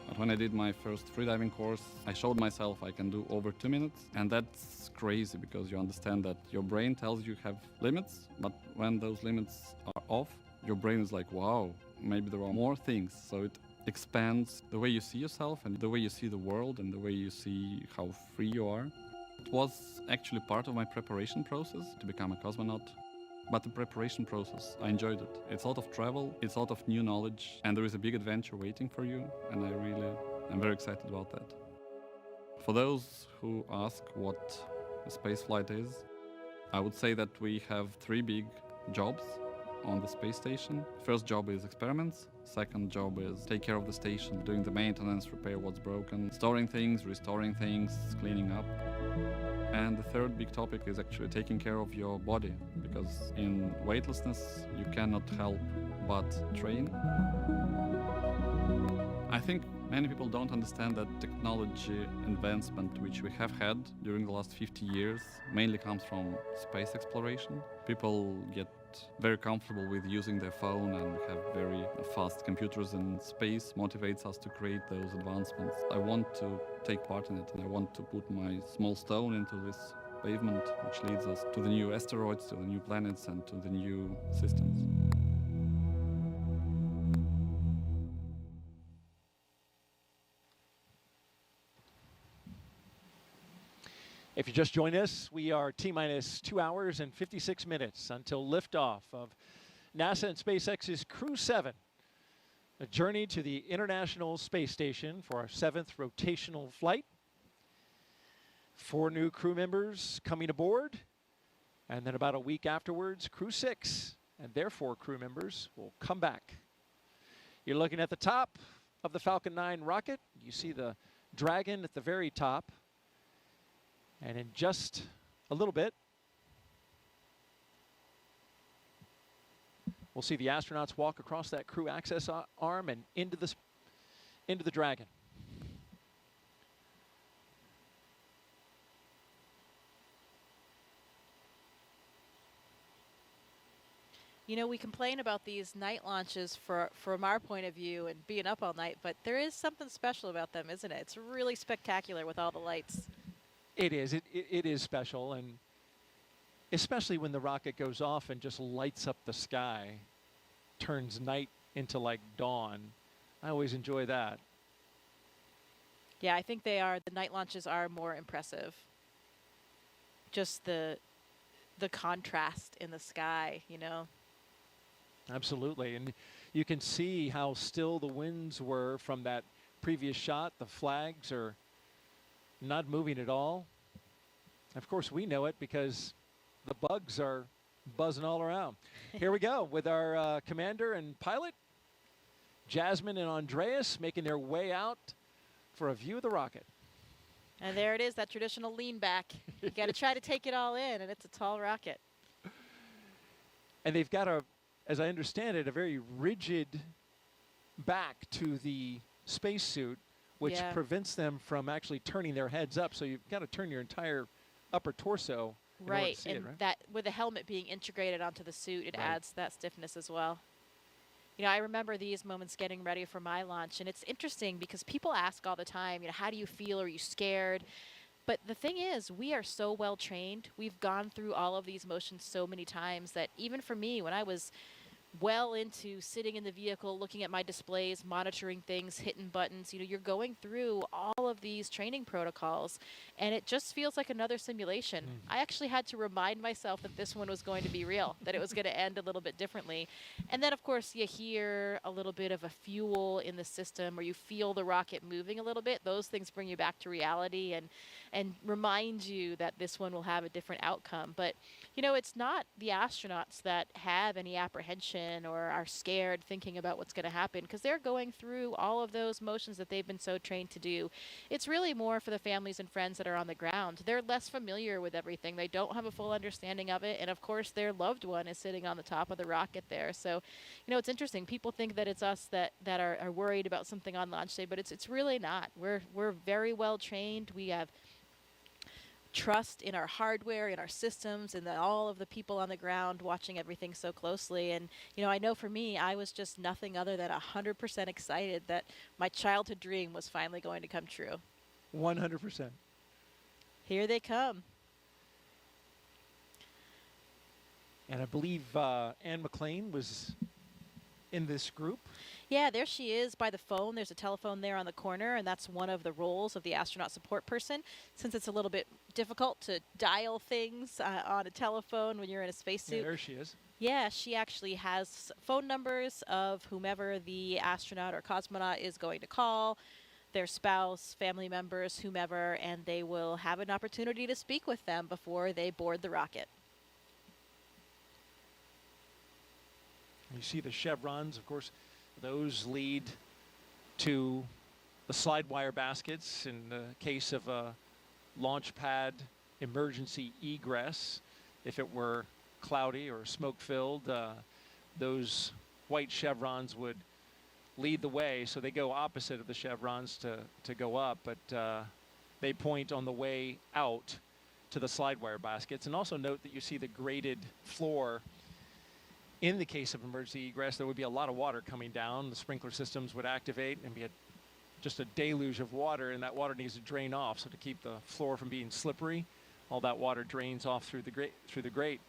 But when I did my first freediving course, I showed myself I can do over 2 minutes. And that's crazy because you understand that your brain tells you have limits, but when those limits are off, your brain is like, wow, maybe there are more things. So it expands the way you see yourself and the way you see the world and the way you see how free you are. It was actually part of my preparation process to become a cosmonaut. But the preparation process, I enjoyed it. It's a lot of travel, it's a lot of new knowledge, and there is a big adventure waiting for you, and I'm very excited about that. For those who ask what a spaceflight is, I would say that we have 3 big jobs on the space station. First job is experiments. Second job is take care of the station, doing the maintenance, repair what's broken, storing things, restoring things, cleaning up. And the third big topic is actually taking care of your body, because in weightlessness you cannot help but train. I think many people don't understand that technology advancement which we have had during the last 50 years mainly comes from space exploration. People get very comfortable with using their phone and have very fast computers, and space motivates us to create those advancements. I want to take part in it, and I want to put my small stone into this pavement which leads us to the new asteroids, to the new planets, and to the new systems. If you just joined us, we are T-minus 2 hours and 56 minutes until liftoff of NASA and SpaceX's Crew 7, a journey to the International Space Station for our 7th rotational flight. 4 new crew members coming aboard, and then about a week afterwards, Crew 6 and their 4 crew members will come back. You're looking at the top of the Falcon 9 rocket. You see the Dragon at the very top. And in just a little bit, we'll see the astronauts walk across that crew access arm and into the Dragon. You know, we complain about these night launches from our point of view and being up all night, but there is something special about them, isn't it? It's really spectacular with all the lights. It is. It is special, and especially when the rocket goes off and just lights up the sky, turns night into like dawn. I always enjoy that. Yeah, I think they are. The night launches are more impressive. Just the contrast in the sky, you know. Absolutely, and you can see how still the winds were from that previous shot. The flags are not moving at all. Of course, we know it because the bugs are buzzing all around. Here we go with our commander and pilot, Jasmin and Andreas, making their way out for a view of the rocket. And there it is, that traditional lean back. You got to try to take it all in, and it's a tall rocket. And they've got as I understand it, a very rigid back to the spacesuit, which prevents them from actually turning their heads up. So you've got to turn your entire upper torso in order to see and it, right? that with the helmet being integrated onto the suit, it adds that stiffness as well. You know, I remember these moments getting ready for my launch, and it's interesting because people ask all the time, you know, how do you feel? Are you scared? But the thing is, we are so well trained. We've gone through all of these motions so many times that even for me, when I was well into sitting in the vehicle, looking at my displays, monitoring things, hitting buttons, you know, you're going through all of these training protocols, and it just feels like another simulation. I actually had to remind myself that this one was going to be real, that it was going to end a little bit differently. And then, of course, you hear a little bit of a fuel in the system, or you feel the rocket moving a little bit. Those things bring you back to reality and remind you that this one will have a different outcome. But, you know, it's not the astronauts that have any apprehension or are scared thinking about what's going to happen, because they're going through all of those motions that they've been so trained to do. It's really more for the families and friends that are on the ground. They're less familiar with everything. They don't have a full understanding of it. And of course, their loved one is sitting on the top of the rocket there. So, you know, it's interesting. People think that it's us that are worried about something on launch day, but it's really not. We're very well trained. We have trust in our hardware, in our systems, and all of the people on the ground watching everything so closely. And, you know, I know for me, I was just nothing other than 100% excited that my childhood dream was finally going to come true. 100%. Here they come. And I believe Anne McLean was in this group. Yeah, there she is by the phone. There's a telephone there on the corner, and that's one of the roles of the astronaut support person, since it's a little bit difficult to dial things on a telephone when you're in a spacesuit. Yeah, there she is. Yeah, she actually has phone numbers of whomever the astronaut or cosmonaut is going to call, their spouse, family members, whomever, and they will have an opportunity to speak with them before they board the rocket. You see the chevrons, of course. Those lead to the slide wire baskets in the case of a launch pad emergency egress. If it were cloudy or smoke-filled, those white chevrons would lead the way. So they go opposite of the chevrons to go up, but they point on the way out to the slide wire baskets. And also note that you see the graded floor. In the case of emergency egress, there would be a lot of water coming down. The sprinkler systems would activate and be just a deluge of water, and that water needs to drain off. So to keep the floor from being slippery, all that water drains off through the grate.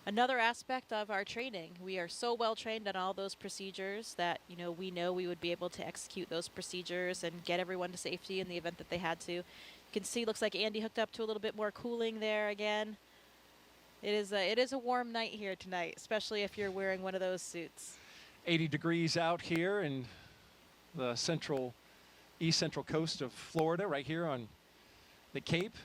Another aspect of our training, we are so well trained on all those procedures that, you know we would be able to execute those procedures and get everyone to safety in the event that they had to. You can see, looks like Andy hooked up to a little bit more cooling there again. It is a warm night here tonight, especially if you're wearing one of those suits. 80 degrees out here in the east central coast of Florida, right here on the Cape.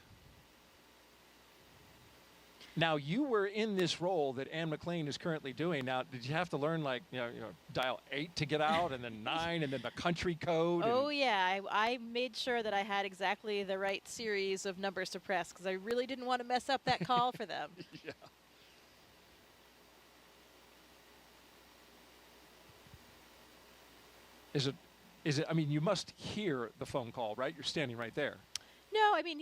Now, you were in this role that Anne McLean is currently doing. Now, did you have to learn, like, dial 8 to get out, and then 9, and then the country code? Oh, yeah. I made sure that I had exactly the right series of numbers to press, because I really didn't want to mess up that call for them. Yeah. Is it, I mean, you must hear the phone call, right? You're standing right there. No, I mean,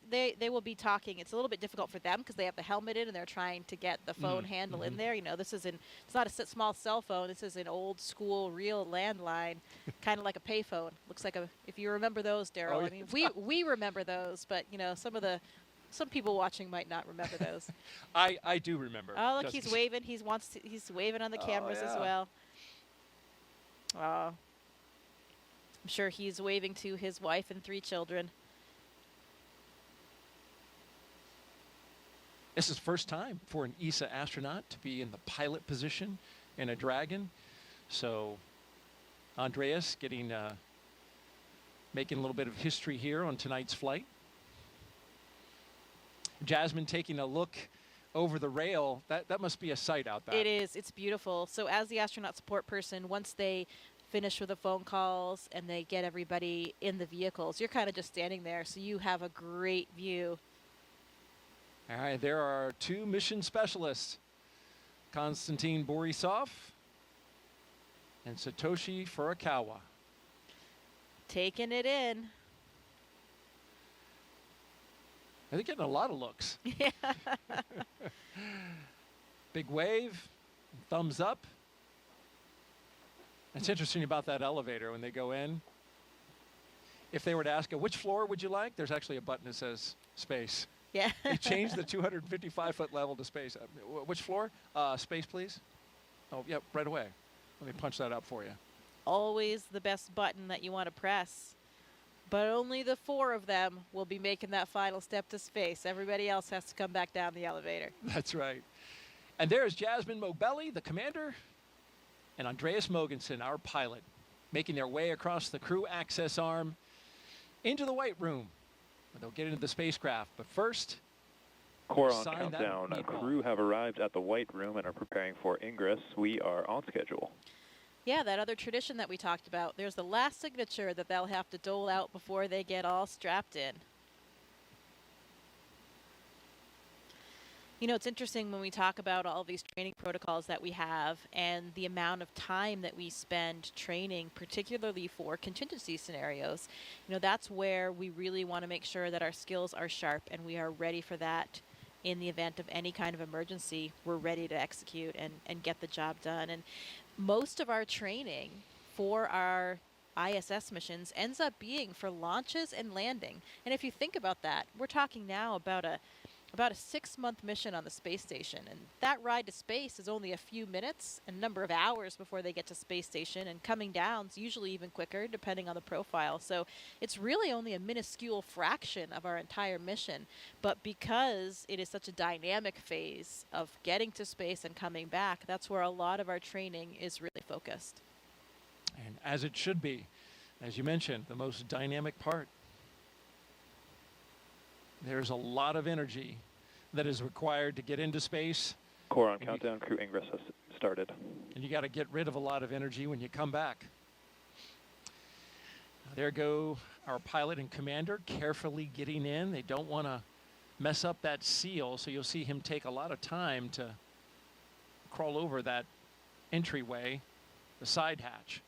they will be talking. It's a little bit difficult for them because they have the helmet in and they're trying to get the phone handle in there. It's not a small cell phone. This is an old school real landline, kind of like a payphone. Looks like if you remember those, Daryl. Oh, I mean, we remember those, but some people watching might not remember those. I do remember. Oh, look, he's waving. He's waving on the cameras as well. I'm sure he's waving to his wife and 3 children. This is the first time for an ESA astronaut to be in the pilot position in a Dragon. So Andreas making a little bit of history here on tonight's flight. Jasmin taking a look over the rail. That must be a sight out there. It is. It's beautiful. So as the astronaut support person, once they finish with the phone calls and they get everybody in the vehicles, you're kind of just standing there. So you have a great view. All right, there are 2 mission specialists, Konstantin Borisov and Satoshi Furukawa. Taking it in. They're getting a lot of looks. Yeah. Big wave, thumbs up. It's interesting about that elevator when they go in. If they were to ask, which floor would you like? There's actually a button that says space. Yeah. They changed the 255-foot level to space. Which floor? Space, please. Oh, yep, right away. Let me punch that up for you. Always the best button that you want to press. But only the 4 of them will be making that final step to space. Everybody else has to come back down the elevator. That's right. And there's Jasmin Moghbeli, the commander, and Andreas Mogensen, our pilot, making their way across the crew access arm into the White Room. They'll get into the spacecraft, but first, Core on countdown. Crew have arrived at the White Room and are preparing for ingress. We are on schedule. Yeah, that other tradition that we talked about. There's the last signature that they'll have to dole out before they get all strapped in. It's interesting when we talk about all these training protocols that we have and the amount of time that we spend training, particularly for contingency scenarios. That's where we really want to make sure that our skills are sharp and we are ready for that in the event of any kind of emergency. We're ready to execute and get the job done. And most of our training for our ISS missions ends up being for launches and landing. And if you think about that, we're talking now about a 6-month mission on the space station, and that ride to space is only a few minutes and a number of hours before they get to space station, and coming down is usually even quicker depending on the profile. So it's really only a minuscule fraction of our entire mission, but because it is such a dynamic phase of getting to space and coming back, that's where a lot of our training is really focused. And as it should be, as you mentioned, the most dynamic part. There's a lot of energy that is required to get into space. Core on countdown. Crew ingress has started. And you got to get rid of a lot of energy when you come back. There go our pilot and commander carefully getting in. They don't want to mess up that seal, so you'll see him take a lot of time to crawl over that entryway, the side hatch.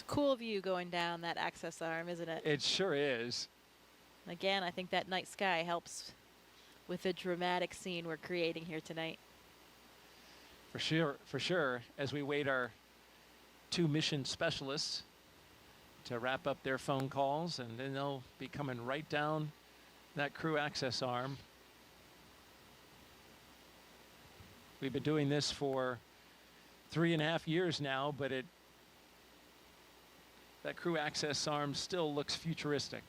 Cool view going down that access arm, isn't it? It sure is. Again, I think that night sky helps with the dramatic scene we're creating here tonight. For sure, as we wait our 2 mission specialists to wrap up their phone calls, and then they'll be coming right down that crew access arm. We've been doing this for 3.5 years now, but that crew access arm still looks futuristic.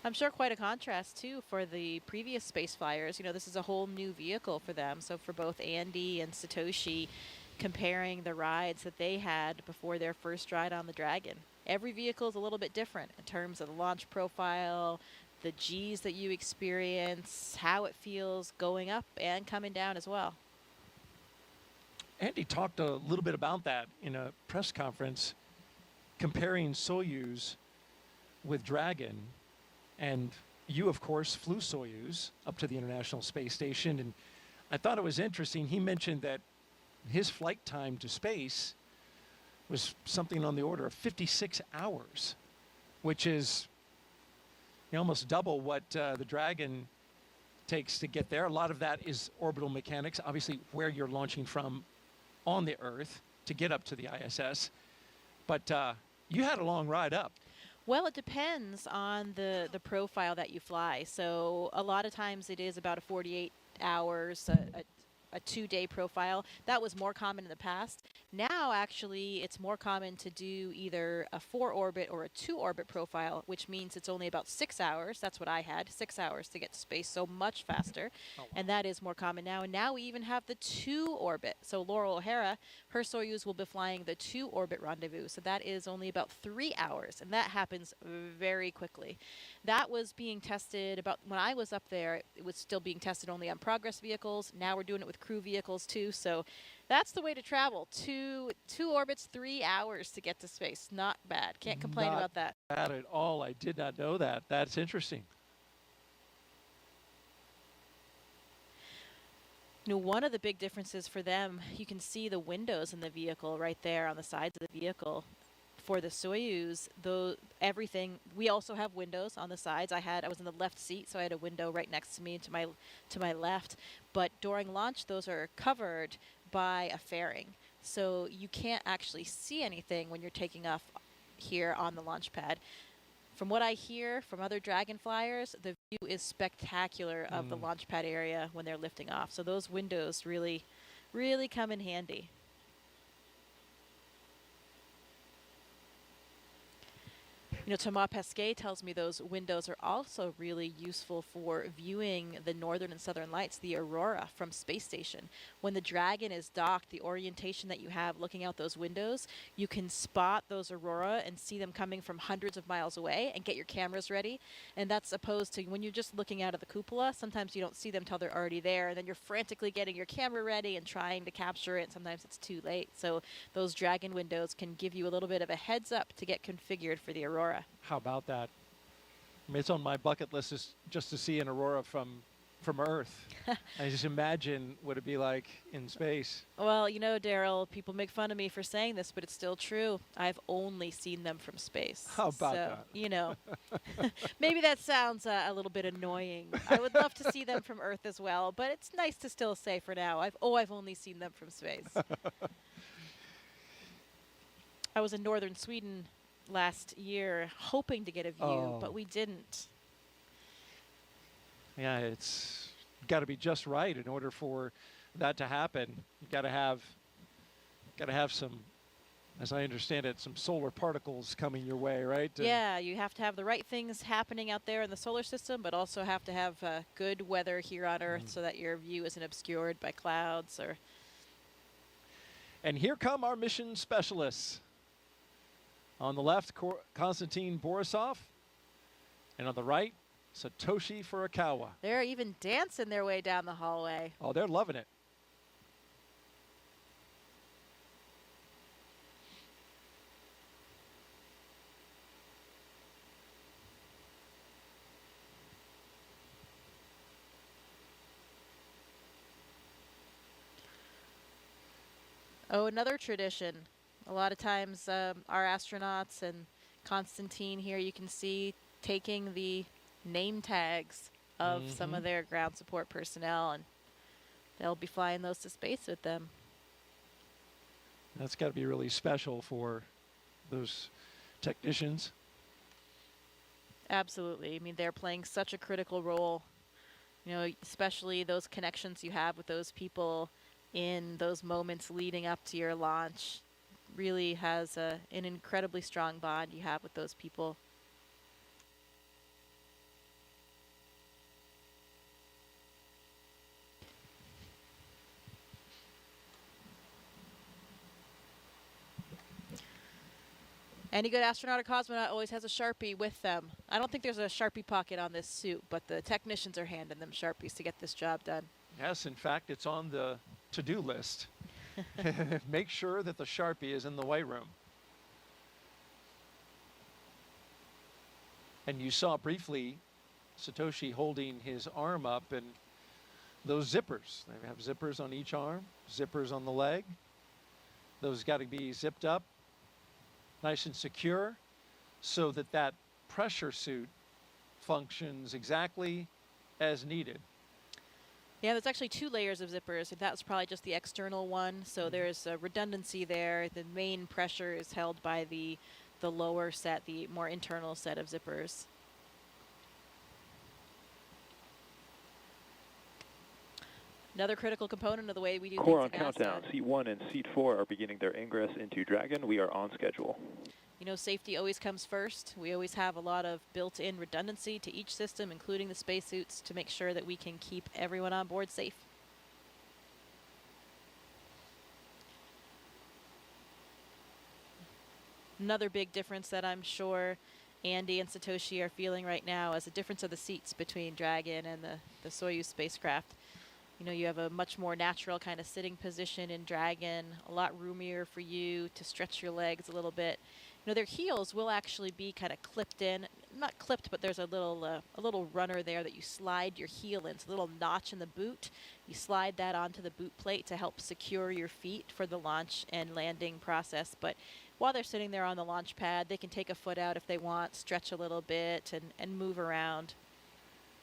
I'm sure quite a contrast, too, for the previous space flyers. You know, this is a whole new vehicle for them. So for both Andy and Satoshi, comparing the rides that they had before their first ride on the Dragon. Every vehicle is a little bit different in terms of the launch profile, the Gs that you experience, how it feels going up and coming down as well. Andy talked a little bit about that in a press conference, comparing Soyuz with Dragon. And you, of course, flew Soyuz up to the International Space Station. And I thought it was interesting. He mentioned that his flight time to space was something on the order of 56 hours, which is almost double what the Dragon takes to get there. A lot of that is orbital mechanics, obviously where you're launching from on the Earth to get up to the ISS. But you had a long ride up. Well, it depends on the profile that you fly. So a lot of times it is about a 48 hours, a 2-day profile. That was more common in the past. Now, actually, it's more common to do either a 4-orbit or a 2-orbit profile, which means it's only about 6 hours. That's what I had, 6 hours to get to space, so much faster. Oh, wow. And that is more common now. And now we even have the 2-orbit. So Laurel O'Hara, her Soyuz will be flying the 2-orbit rendezvous. So that is only about 3 hours, and that happens very quickly. That was being tested about when I was up there. It was still being tested only on Progress vehicles. Now we're doing it with crew vehicles too. So that's the way to travel. Two orbits, 3 hours to get to space. Not bad. Can't complain about that. Not bad at all. I did not know that. That's interesting. You know, one of the big differences for them, you can see the windows in the vehicle right there on the sides of the vehicle. For the Soyuz, though, everything, we also have windows on the sides. I was in the left seat, so I had a window right next to me to my left. But during launch, those are covered by a fairing. So you can't actually see anything when you're taking off here on the launch pad. From what I hear from other Dragon flyers, the view is spectacular of the launch pad area when they're lifting off. So those windows really, really come in handy. You know, Thomas Pesquet tells me those windows are also really useful for viewing the northern and southern lights, the aurora from space station. When the Dragon is docked, the orientation that you have looking out those windows, you can spot those aurora and see them coming from hundreds of miles away and get your cameras ready. And that's opposed to when you're just looking out of the cupola, sometimes you don't see them till they're already there, and then you're frantically getting your camera ready and trying to capture it. Sometimes it's too late. So those Dragon windows can give you a little bit of a heads up to get configured for the aurora. How about that? I mean, it's on my bucket list just to see an aurora from Earth. I just imagine what it'd be like in space. Well, you know, Daryl, people make fun of me for saying this, but it's still true. I've only seen them from space. How about that? You know, maybe that sounds a little bit annoying. I would love to see them from Earth as well, but it's nice to still say for now, I've only seen them from space. I was in northern Sweden last year hoping to get a view, but we didn't. Yeah, it's got to be just right in order for that to happen. You got to have some, as I understand it, some solar particles coming your way, right? Yeah, you have to have the right things happening out there in the solar system, but also have to have good weather here on Earth so that your view isn't obscured by clouds or. And here come our mission specialists. On the left, Konstantin Borisov, and on the right, Satoshi Furukawa. They're even dancing their way down the hallway. Oh, they're loving it. Oh, another tradition. A lot of times our astronauts and Konstantin here, you can see taking the name tags of some of their ground support personnel, and they'll be flying those to space with them. That's got to be really special for those technicians. Absolutely. I mean, they're playing such a critical role, you know, especially those connections you have with those people in those moments leading up to your launch. Really has an incredibly strong bond you have with those people. Any good astronaut or cosmonaut always has a Sharpie with them. I don't think there's a Sharpie pocket on this suit, but the technicians are handing them Sharpies to get this job done. Yes, in fact, it's on the to-do list. Make sure that the Sharpie is in the white room. And you saw briefly Satoshi holding his arm up, and those zippers. They have zippers on each arm, zippers on the leg. Those got to be zipped up, nice and secure, so that that pressure suit functions exactly as needed. Yeah, there's actually 2 layers of zippers. That was probably just the external one, so there's a redundancy there. The main pressure is held by the lower set, the more internal set of zippers. Another critical component of the way we do Core on things at NASA. countdown. Seat 1 and Seat 4 are beginning their ingress into Dragon. We are on schedule. You know, safety always comes first. We always have a lot of built-in redundancy to each system, including the spacesuits, to make sure that we can keep everyone on board safe. Another big difference that I'm sure Andy and Satoshi are feeling right now is the difference of the seats between Dragon and the Soyuz spacecraft. You know, you have a much more natural kind of sitting position in Dragon, a lot roomier for you to stretch your legs a little bit. You know, their heels will actually be kind of clipped in, not clipped, but there's a little runner there that you slide your heel in. It's a little notch in the boot. You slide that onto the boot plate to help secure your feet for the launch and landing process. But while they're sitting there on the launch pad, they can take a foot out if they want, stretch a little bit, and move around.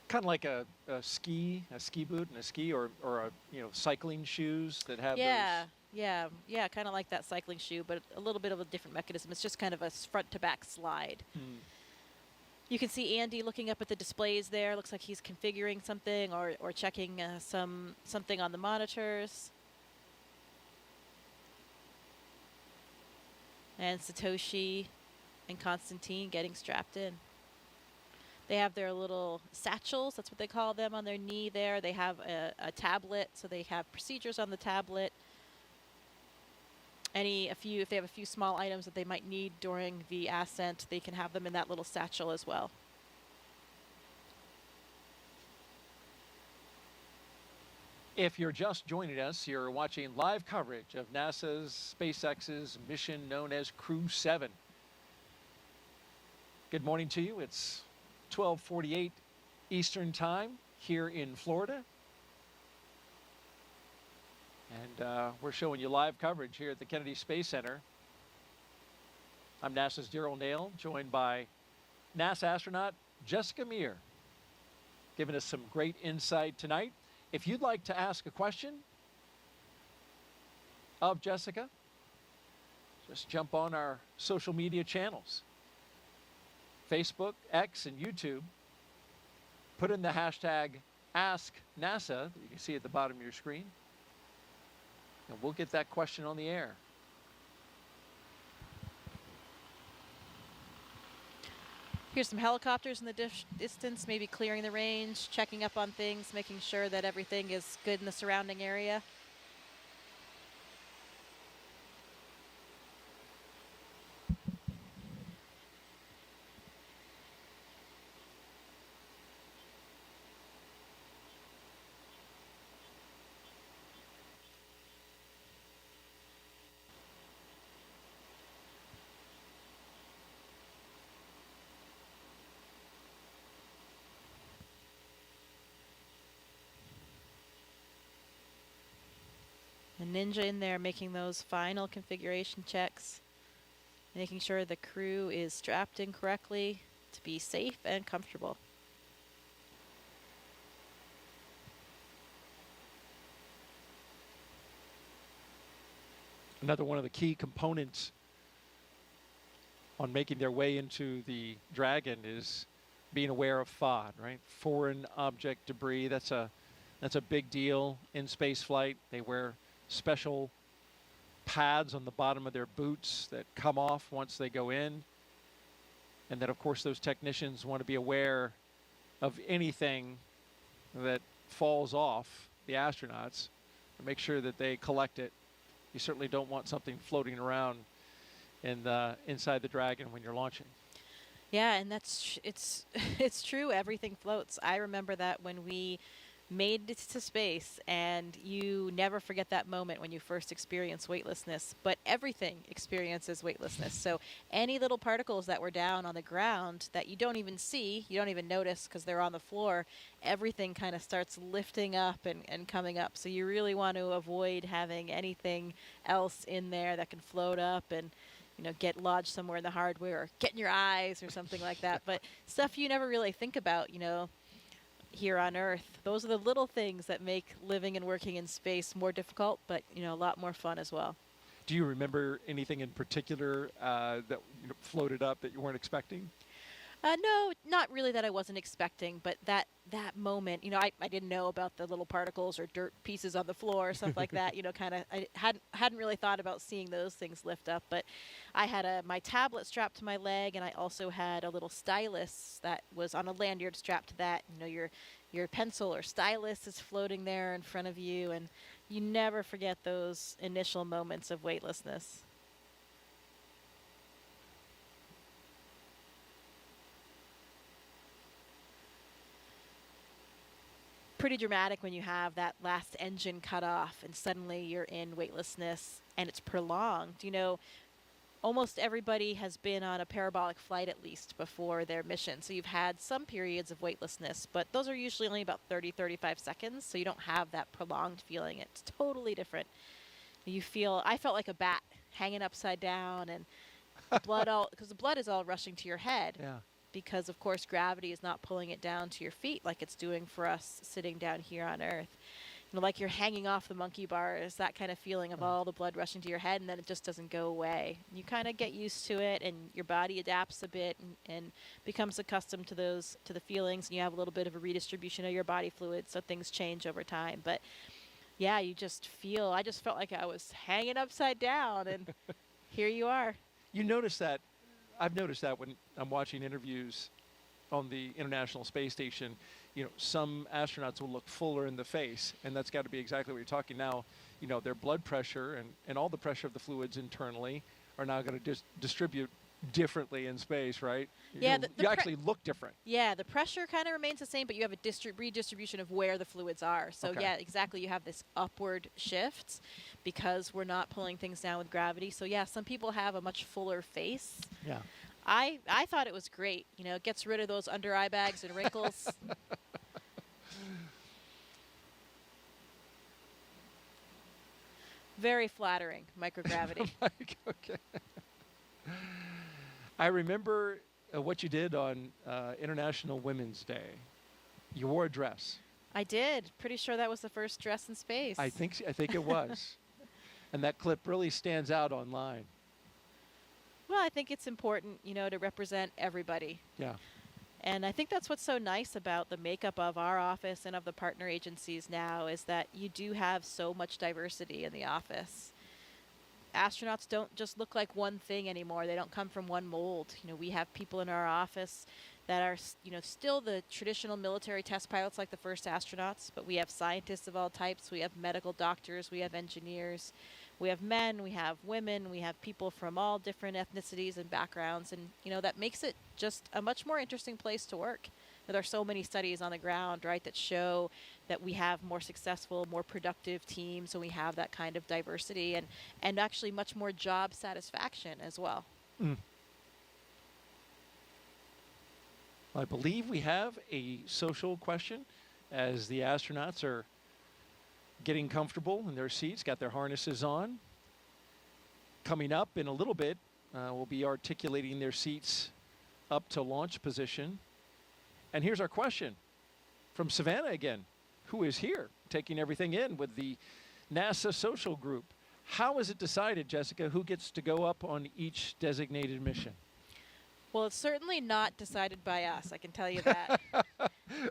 Kind of like a ski boot and a ski, or a, you know, cycling shoes that have those. Yeah, kind of like that cycling shoe, but a little bit of a different mechanism. It's just kind of a front to back slide. You can see Andy looking up at the displays there. Looks like he's configuring something or checking something on the monitors. And Satoshi and Konstantin getting strapped in. They have their little satchels, that's what they call them, on their knee there. They have a tablet, so they have procedures on the tablet. If they have a few small items that they might need during the ascent, they can have them in that little satchel as well. If you're just joining us, you're watching live coverage of NASA's SpaceX's mission known as Crew 7. Good morning to you. It's 12:48 Eastern Time here in Florida. And we're showing you live coverage here at the Kennedy Space Center. I'm NASA's Daryl Nail, joined by NASA astronaut Jessica Meir, giving us some great insight tonight. If you'd like to ask a question of Jessica, just jump on our social media channels, Facebook, X, and YouTube. Put in the hashtag #AskNASA that you can see at the bottom of your screen, and we'll get that question on the air. Here's some helicopters in the distance, maybe clearing the range, checking up on things, making sure that everything is good in the surrounding area. The Ninja in there making those final configuration checks, making sure the crew is strapped in correctly to be safe and comfortable. Another one of the key components on making their way into the Dragon is being aware of FOD, right? Foreign object debris. That's a big deal in space flight. They wear special pads on the bottom of their boots that come off once they go in. And then, of course, those technicians want to be aware of anything that falls off the astronauts and make sure that they collect it. You certainly don't want something floating around in inside the Dragon when you're launching. Yeah, and it's true. Everything floats. I remember that when we made it to space, and you never forget that moment when you first experience weightlessness. But everything experiences weightlessness. So any little particles that were down on the ground that you don't even see, you don't even notice because they're on the floor, everything kind of starts lifting up and coming up. So you really want to avoid having anything else in there that can float up and get lodged somewhere in the hardware or get in your eyes or something like that. But stuff you never really think about, here on Earth. Those are the little things that make living and working in space more difficult, but, a lot more fun as well. Do you remember anything in particular that floated up that you weren't expecting? No, not really that I wasn't expecting, but that moment, I didn't know about the little particles or dirt pieces on the floor or stuff like that. I hadn't really thought about seeing those things lift up. But I had my tablet strapped to my leg, and I also had a little stylus that was on a lanyard strapped to that. Your pencil or stylus is floating there in front of you, and you never forget those initial moments of weightlessness. Pretty dramatic when you have that last engine cut off and suddenly you're in weightlessness and it's prolonged. Almost everybody has been on a parabolic flight at least before their mission. So you've had some periods of weightlessness, but those are usually only about 30-35 seconds. So you don't have that prolonged feeling. It's totally different. I felt like a bat hanging upside down, and because the blood is all rushing to your head. Yeah. Because, of course, gravity is not pulling it down to your feet like it's doing for us sitting down here on Earth. Like you're hanging off the monkey bars, that kind of feeling of all the blood rushing to your head, and then it just doesn't go away. You kind of get used to it, and your body adapts a bit and becomes accustomed to the feelings, and you have a little bit of a redistribution of your body fluid, so things change over time. But, yeah, I just felt like I was hanging upside down, and here you are. You notice that. I've noticed that when I'm watching interviews on the International Space Station, some astronauts will look fuller in the face, and that's got to be exactly what you're talking now. Their blood pressure and all the pressure of the fluids internally are now going to distribute differently in space, right? Yeah, you actually look different. Yeah, the pressure kind of remains the same, but you have a redistribution of where the fluids are. So Okay. yeah, exactly. You have this upward shift because we're not pulling things down with gravity. So yeah, some people have a much fuller face. Yeah. I thought it was great. It gets rid of those under eye bags and wrinkles. Very flattering, microgravity. Okay. I remember what you did on International Women's Day. You wore a dress. I did. Pretty sure that was the first dress in space. I think it was. And that clip really stands out online. Well, I think it's important, to represent everybody. Yeah. And I think that's what's so nice about the makeup of our office and of the partner agencies now is that you do have so much diversity in the office. Astronauts don't just look like one thing anymore. They don't come from one mold. We have people in our office that are, still the traditional military test pilots like the first astronauts, but we have scientists of all types. We have medical doctors. We have engineers. We have men. We have women. We have people from all different ethnicities and backgrounds. And, that makes it just a much more interesting place to work. There are so many studies on the ground, right, that show that we have more successful, more productive teams, and we have that kind of diversity and actually much more job satisfaction as well. Mm. I believe we have a social question as the astronauts are getting comfortable in their seats, got their harnesses on. Coming up in a little bit, we'll be articulating their seats up to launch position. And here's our question from Savannah again, who is here taking everything in with the NASA social group. How is it decided, Jessica, who gets to go up on each designated mission? Well, it's certainly not decided by us, I can tell you that.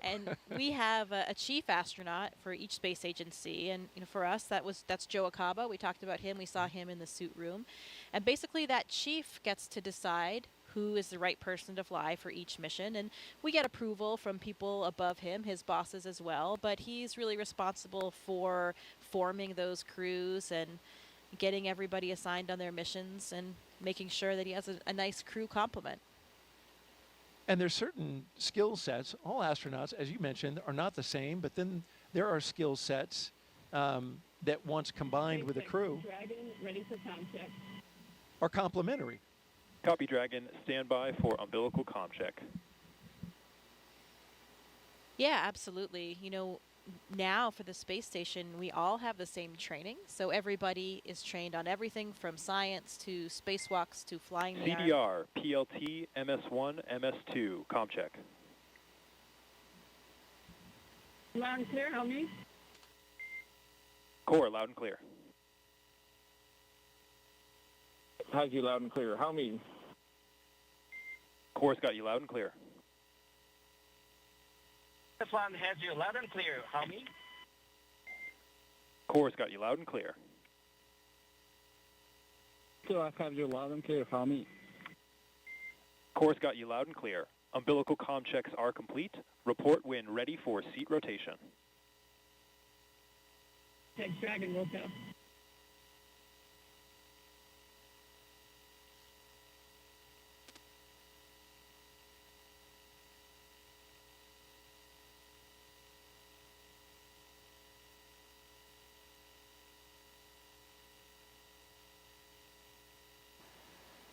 And we have a chief astronaut for each space agency, and for us that's Joe Acaba. We talked about him. We saw him in the suit room, and basically that chief gets to decide who is the right person to fly for each mission, and we get approval from people above him, his bosses as well. But he's really responsible for forming those crews and getting everybody assigned on their missions and making sure that he has a nice crew complement. And there's certain skill sets. All astronauts, as you mentioned, are not the same, but then there are skill sets that once combined with a crew Dragon, ready for comm check. are complementary. Copy, Dragon. Stand by for umbilical comm check. Yeah, absolutely. Now for the space station, we all have the same training. So everybody is trained on everything from science to spacewalks to flying the arm. CDR, PLT, MS1, MS2, comm check. Loud and clear, help me. Core, loud and clear. How's you loud and clear? How me? Core's got you loud and clear. This one has you loud and clear, homie. Core's got you loud and clear. So I have you loud and clear, homie. Core's got you loud and clear. Umbilical comm checks are complete. Report when ready for seat rotation. SpaceX Dragon, roll go.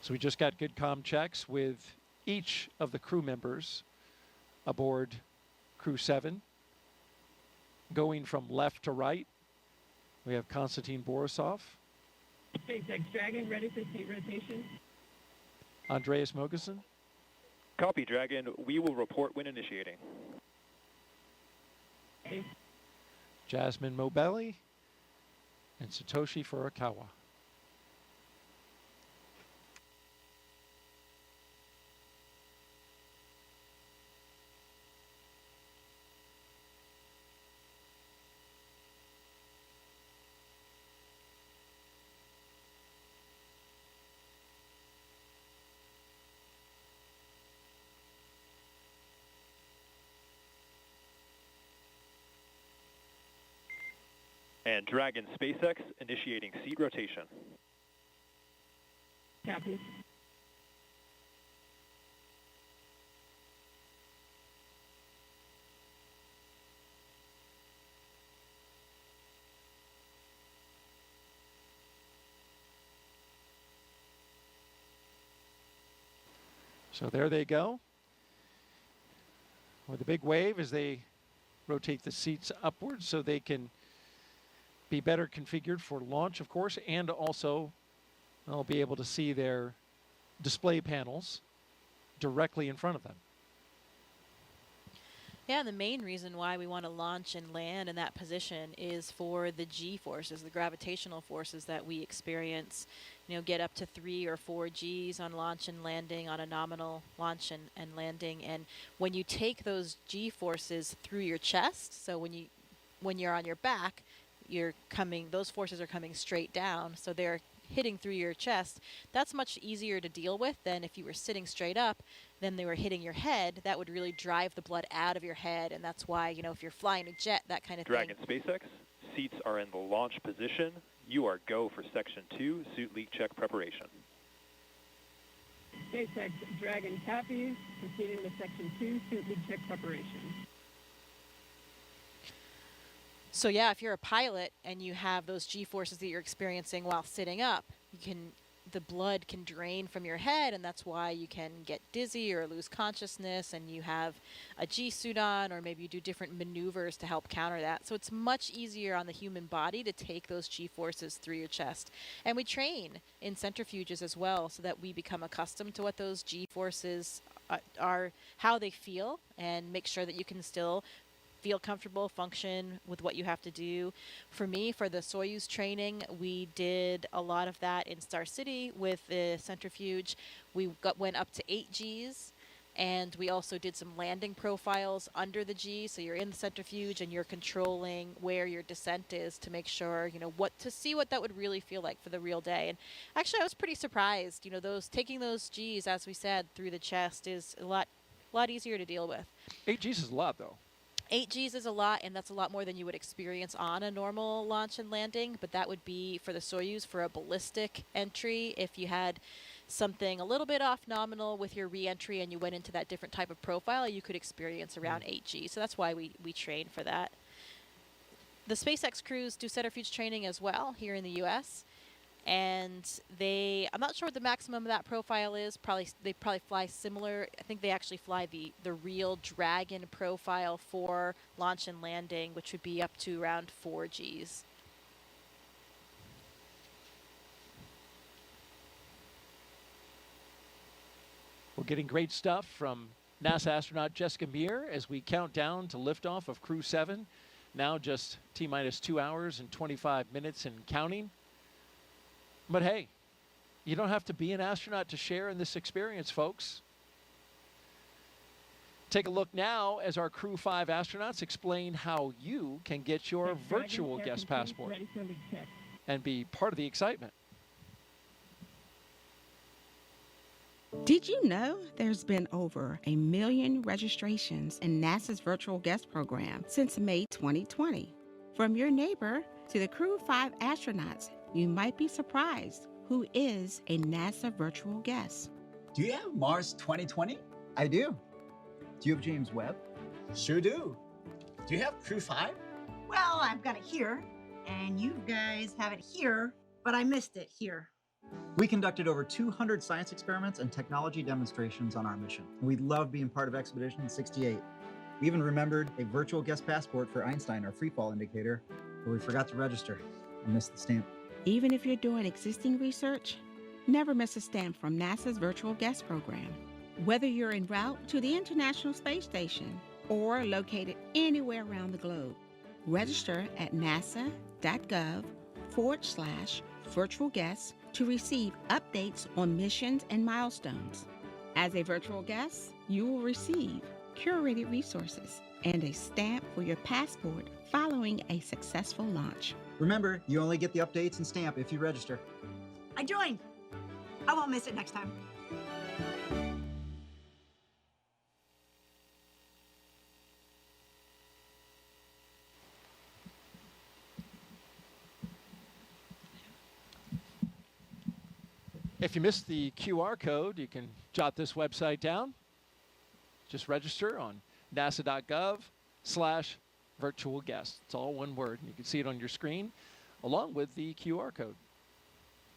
So we just got good comm checks with each of the crew members aboard Crew 7. Going from left to right, we have Konstantin Borisov, SpaceX Dragon, ready for seat rotation. Andreas Mogensen, Copy, Dragon. We will report when initiating. Okay. Jasmin Moghbeli, and Satoshi Furukawa. And Dragon SpaceX initiating seat rotation. Copy. So there they go. With a big wave as they rotate the seats upwards so they can be better configured for launch, of course, and also they'll be able to see their display panels directly in front of them. Yeah, and the main reason why we want to launch and land in that position is for the G forces, the gravitational forces that we experience. Get up to 3 or 4 Gs on launch and landing, on a nominal launch and landing. And when you take those G forces through your chest, so when you're on your back, those forces are coming straight down, so they're hitting through your chest. That's much easier to deal with than if you were sitting straight up, then they were hitting your head. That would really drive the blood out of your head, and that's why, if you're flying a jet, that kind of Dragon thing. SpaceX, seats are in the launch position. You are go for Section 2, suit leak check preparation. SpaceX Dragon copies, proceeding to Section 2, suit leak check preparation. So yeah, if you're a pilot and you have those G-forces that you're experiencing while sitting up, the blood can drain from your head, and that's why you can get dizzy or lose consciousness, and you have a G-suit on, or maybe you do different maneuvers to help counter that. So it's much easier on the human body to take those G-forces through your chest. And we train in centrifuges as well so that we become accustomed to what those G-forces are, how they feel, and make sure that you can still feel comfortable, function with what you have to do. For me, for the Soyuz training, we did a lot of that in Star City with the centrifuge. We went up to 8 Gs. And we also did some landing profiles under the G, so you're in the centrifuge and you're controlling where your descent is to make sure, to see what that would really feel like for the real day. And actually, I was pretty surprised. Taking those Gs, as we said, through the chest is a lot easier to deal with. 8 Gs is a lot, though. 8 Gs is a lot, and that's a lot more than you would experience on a normal launch and landing, but that would be for the Soyuz for a ballistic entry. If you had something a little bit off nominal with your re-entry and you went into that different type of profile, you could experience around 8 Gs. So that's why we train for that. The SpaceX crews do centrifuge training as well here in the U.S., and I'm not sure what the maximum of that profile is. They probably fly similar. I think they actually fly the real Dragon profile for launch and landing, which would be up to around 4 Gs. We're getting great stuff from NASA astronaut Jessica Meir as we count down to liftoff of Crew 7. Now just T-minus 2 hours and 25 minutes and counting. But hey, you don't have to be an astronaut to share in this experience, folks. Take a look now as our Crew 5 astronauts explain how you can get your virtual guest passport and be part of the excitement. Did you know there's been over 1 million registrations in NASA's virtual guest program since May 2020? From your neighbor to the Crew 5 astronauts, you might be surprised who is a NASA virtual guest. Do you have Mars 2020? I do. Do you have James Webb? Sure do. Do you have Crew 5? Well, I've got it here, and you guys have it here, but I missed it here. We conducted over 200 science experiments and technology demonstrations on our mission. We love being part of Expedition 68. We even remembered a virtual guest passport for Einstein, our freefall indicator, but we forgot to register and missed the stamp. Even if you're doing existing research, never miss a stamp from NASA's virtual guest program. Whether you're en route to the International Space Station or located anywhere around the globe, register at nasa.gov/virtual guests to receive updates on missions and milestones. As a virtual guest, you will receive curated resources and a stamp for your passport following a successful launch. Remember, you only get the updates and stamp if you register. I joined. I won't miss it next time. If you missed the QR code, you can jot this website down. Just register on nasa.gov/virtual guest. It's all one word. You can see it on your screen along with the QR code.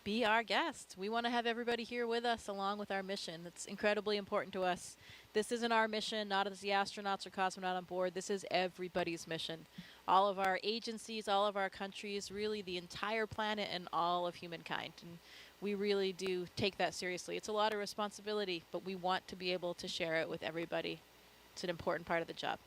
Be our guest. We want to have everybody here with us along with our mission. It's incredibly important to us. This isn't our mission, not as the astronauts or cosmonaut on board. This is everybody's mission. All of our agencies, all of our countries, really the entire planet and all of humankind. And we really do take that seriously. It's a lot of responsibility, but we want to be able to share it with everybody. It's an important part of the job.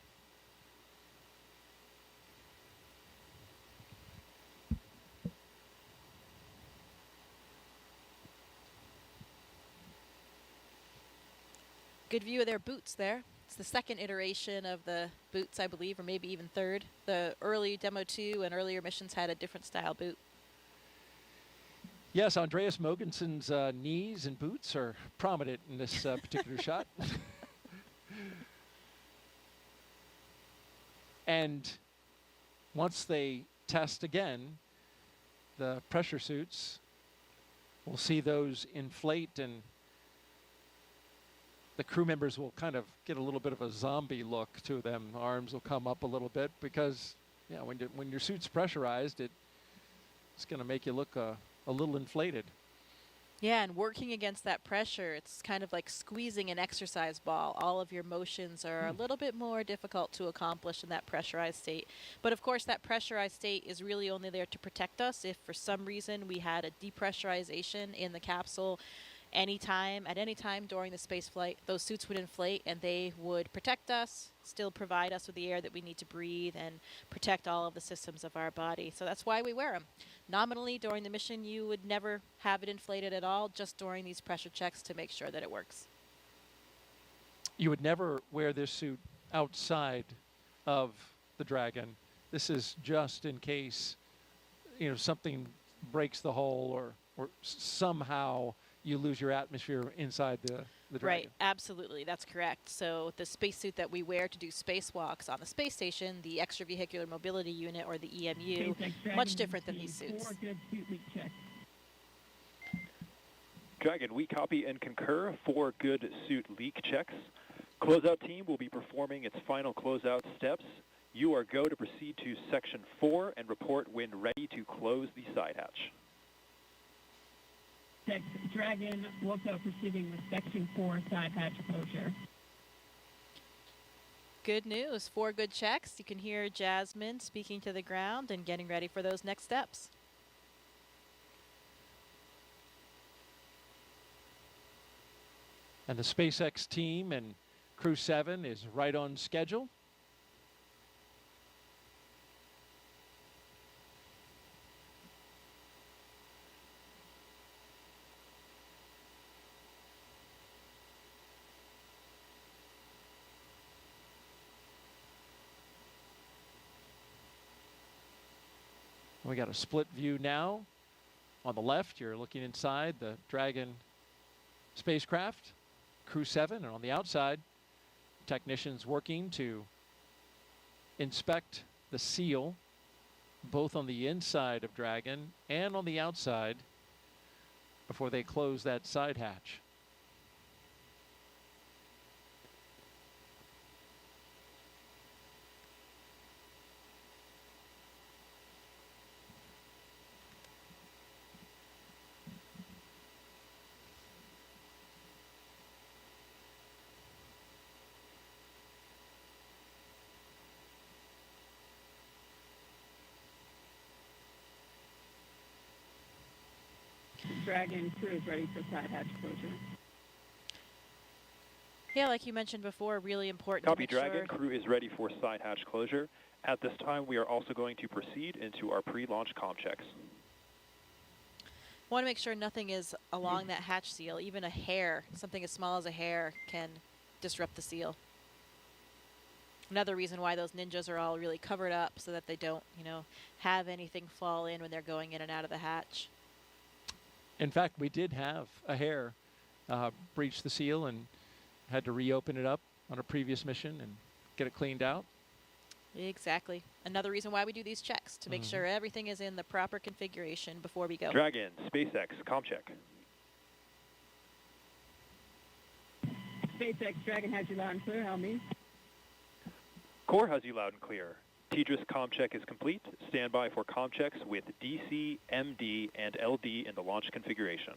Good view of their boots there. It's the second iteration of the boots, I believe, or maybe even third. The early Demo 2 and earlier missions had a different style boot. Yes, Andreas Mogensen's knees and boots are prominent in this particular shot. And once they test again, the pressure suits, we'll see those inflate and the crew members will kind of get a little bit of a zombie look to them. Arms will come up a little bit because, yeah, when your suit's pressurized, it's going to make you look a little inflated. Yeah, and working against that pressure, it's kind of like squeezing an exercise ball. All of your motions are a little bit more difficult to accomplish in that pressurized state. But of course, that pressurized state is really only there to protect us. If for some reason we had a depressurization in the capsule, At any time during the space flight, those suits would inflate and they would protect us, still provide us with the air that we need to breathe and protect all of the systems of our body. So that's why we wear them. Nominally, during the mission, you would never have it inflated at all, just during these pressure checks to make sure that it works. You would never wear this suit outside of the Dragon. This is just in case, something breaks the hull or somehow you lose your atmosphere inside the Dragon. Right, absolutely, that's correct. So the spacesuit that we wear to do spacewalks on the space station, the Extravehicular Mobility Unit, or the EMU, much different than these suits. Dragon, we copy and concur 4 good suit leak checks. Closeout team will be performing its final closeout steps. You are go to proceed to Section 4 and report when ready to close the side hatch. Dragon, also proceeding with Section 4 side hatch closure. Good news, 4 good checks. You can hear Jasmin speaking to the ground and getting ready for those next steps. And the SpaceX team and Crew 7 is right on schedule. We got a split view now. On the left, you're looking inside the Dragon spacecraft, Crew 7, and on the outside, technicians working to inspect the seal, both on the inside of Dragon and on the outside, before they close that side hatch. Dragon crew is ready for side hatch closure. Yeah, like you mentioned before, really important. Copy, Dragon. Crew is ready for side hatch closure. At this time, we are also going to proceed into our pre-launch comm checks. Want to make sure nothing is along that hatch seal. Even a hair, something as small as a hair, can disrupt the seal. Another reason why those ninjas are all really covered up so that they don't, have anything fall in when they're going in and out of the hatch. In fact, we did have a hair breach the seal and had to reopen it up on a previous mission and get it cleaned out. Exactly. Another reason why we do these checks, to make sure everything is in the proper configuration before we go. Dragon, SpaceX, comm check. SpaceX Dragon has you loud and clear. How me? Core has you loud and clear. TDRS comm check is complete. Stand by for comm checks with DC, MD, and LD in the launch configuration.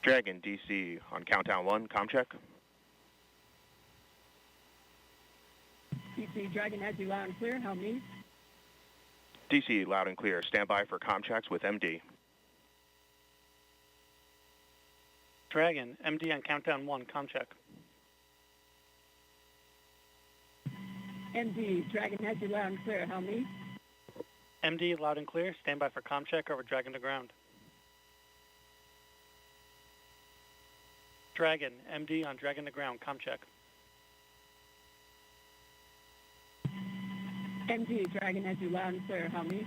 Dragon, DC, on countdown 1, comm check. DC Dragon has you loud and clear. How me? DC, loud and clear. Stand by for comm checks with MD. Dragon, MD on countdown 1, comm check. MD, Dragon has you loud and clear. How me? MD, loud and clear. Stand by for comm check over Dragon to ground. Dragon, MD on Dragon to ground, comm check. MD, Dragon has you loud and clear. How me?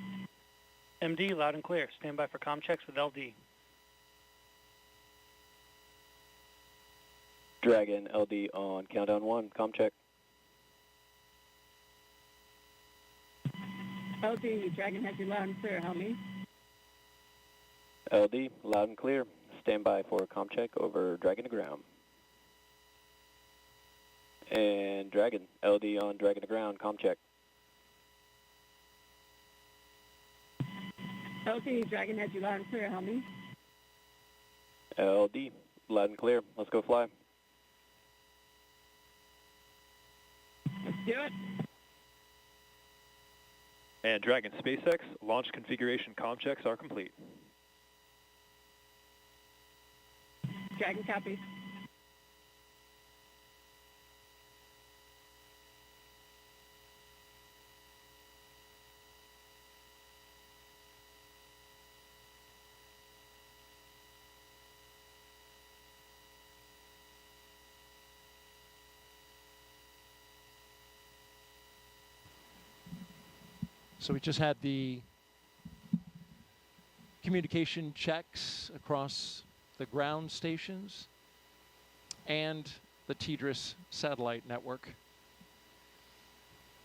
MD, loud and clear. Stand by for comm checks with LD. Dragon, LD on countdown 1, comm check. LD, Dragon has you loud and clear. How me? LD, loud and clear. Stand by for comm check over Dragon to ground. And Dragon, LD on Dragon to ground, comm check. LD, Dragon has you loud and clear. How me? LD, loud and clear. Let's go fly. Let's do it. And Dragon SpaceX, launch configuration comm checks are complete. Dragon copies. So we just had the communication checks across the ground stations and the TDRS satellite network.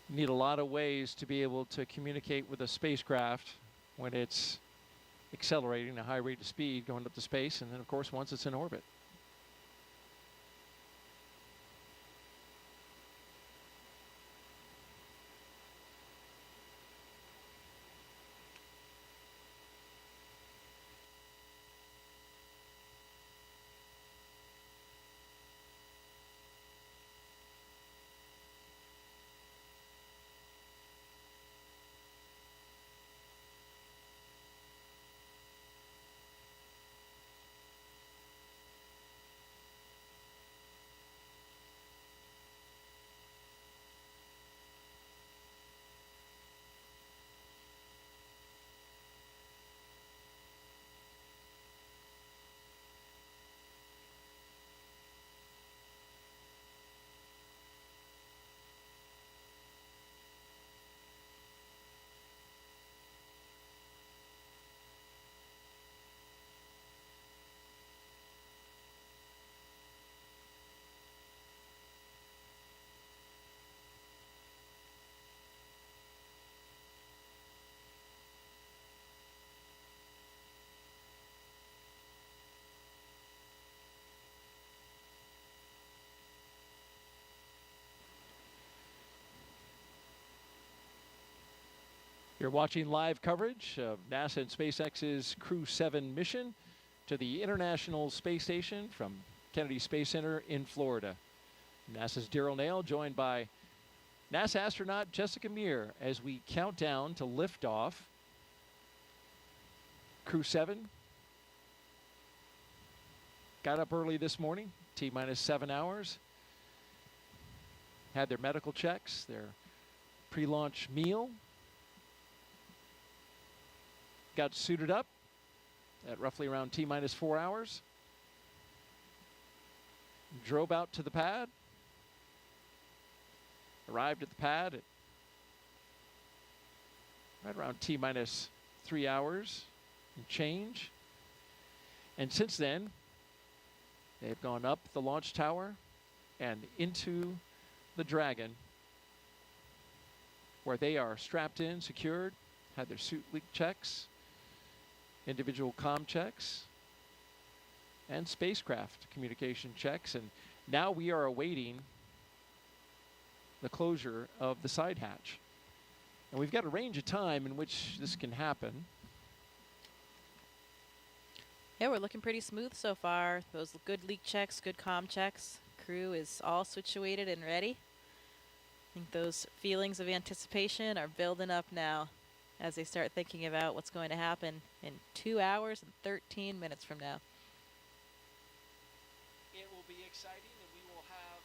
You need a lot of ways to be able to communicate with a spacecraft when it's accelerating at a high rate of speed going up to space, and then of course once it's in orbit. You're watching live coverage of NASA and SpaceX's Crew 7 mission to the International Space Station from Kennedy Space Center in Florida. NASA's Daryl Nail joined by NASA astronaut Jessica Meir as we count down to liftoff. Crew 7 got up early this morning, T-minus 7 hours. Had their medical checks, their pre-launch meal. Got suited up at roughly around T-minus 4 hours. Drove out to the pad. Arrived at the pad at right around T-minus 3 hours and change. And since then, they've gone up the launch tower and into the Dragon, where they are strapped in, secured, had their suit leak checks, individual comm checks, and spacecraft communication checks. And now we are awaiting the closure of the side hatch. And we've got a range of time in which this can happen. Yeah, we're looking pretty smooth so far. Those good leak checks, good comm checks. Crew is all situated and ready. I think those feelings of anticipation are building up now as they start thinking about what's going to happen in 2 hours and 13 minutes from now. It will be exciting, and we will have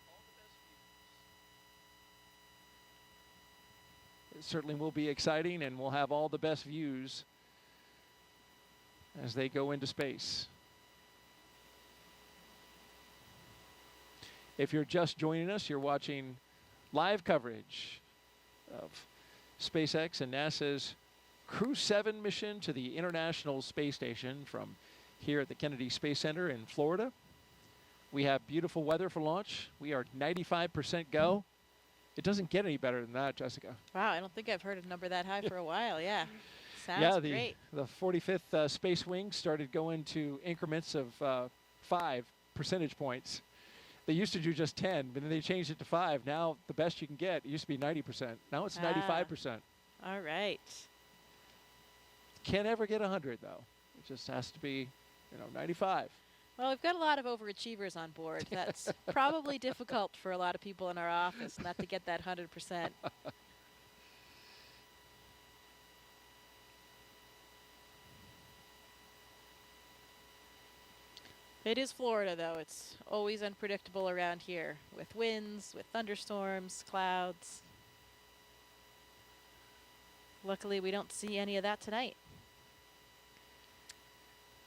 all the best views. It certainly will be exciting, and we'll have all the best views as they go into space. If you're just joining us, you're watching live coverage of SpaceX and NASA's Crew 7 mission to the International Space Station from here at the Kennedy Space Center in Florida. We have beautiful weather for launch. We are 95% go. It doesn't get any better than that, Jessica. Wow, I don't think I've heard a number that high for a while. Yeah, sounds great. The 45th Space Wing started going to increments of 5 percentage points. They used to do just 10, but then they changed it to 5. Now the best you can get, it used to be 90%. Now it's 95%. All right. Can't ever get 100, though. It just has to be, 95. Well, we've got a lot of overachievers on board. That's probably difficult for a lot of people in our office not to get that 100%. It is Florida, though. It's always unpredictable around here with winds, with thunderstorms, clouds. Luckily, we don't see any of that tonight.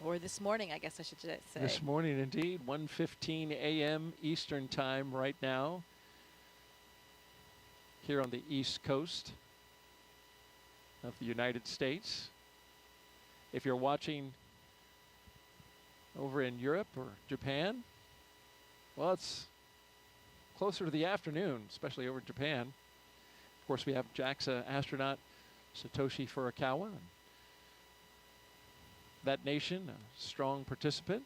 Or this morning, I guess I should say. This morning, indeed. 1:15 a.m. Eastern Time right now here on the East Coast of the United States. If you're watching over in Europe or Japan, well, it's closer to the afternoon, especially over in Japan. Of course, we have JAXA astronaut Satoshi Furukawa. That nation, a strong participant.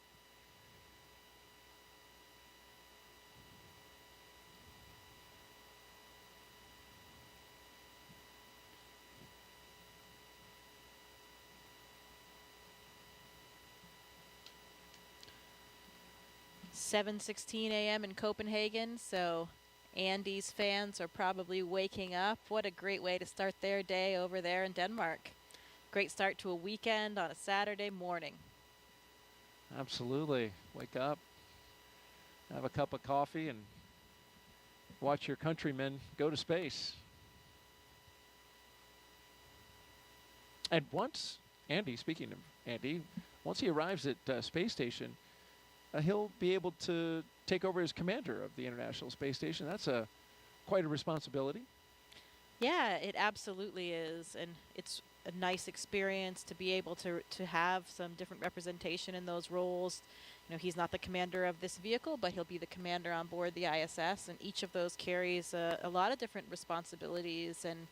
"7:16 a.m. in Copenhagen, so Andy's fans are probably waking up. What a great way to start their day over there in Denmark. Great start to a weekend on a Saturday morning. Absolutely. Wake up, have a cup of coffee, and watch your countrymen go to space. And once Andy, speaking of Andy, once he arrives at Space Station, he'll be able to take over as commander of the International Space Station. That's quite a responsibility. Yeah, it absolutely is, and it's a nice experience to be able to have some different representation in those roles. You know, he's not the commander of this vehicle, but he'll be the commander on board the ISS, and each of those carries a lot of different responsibilities. And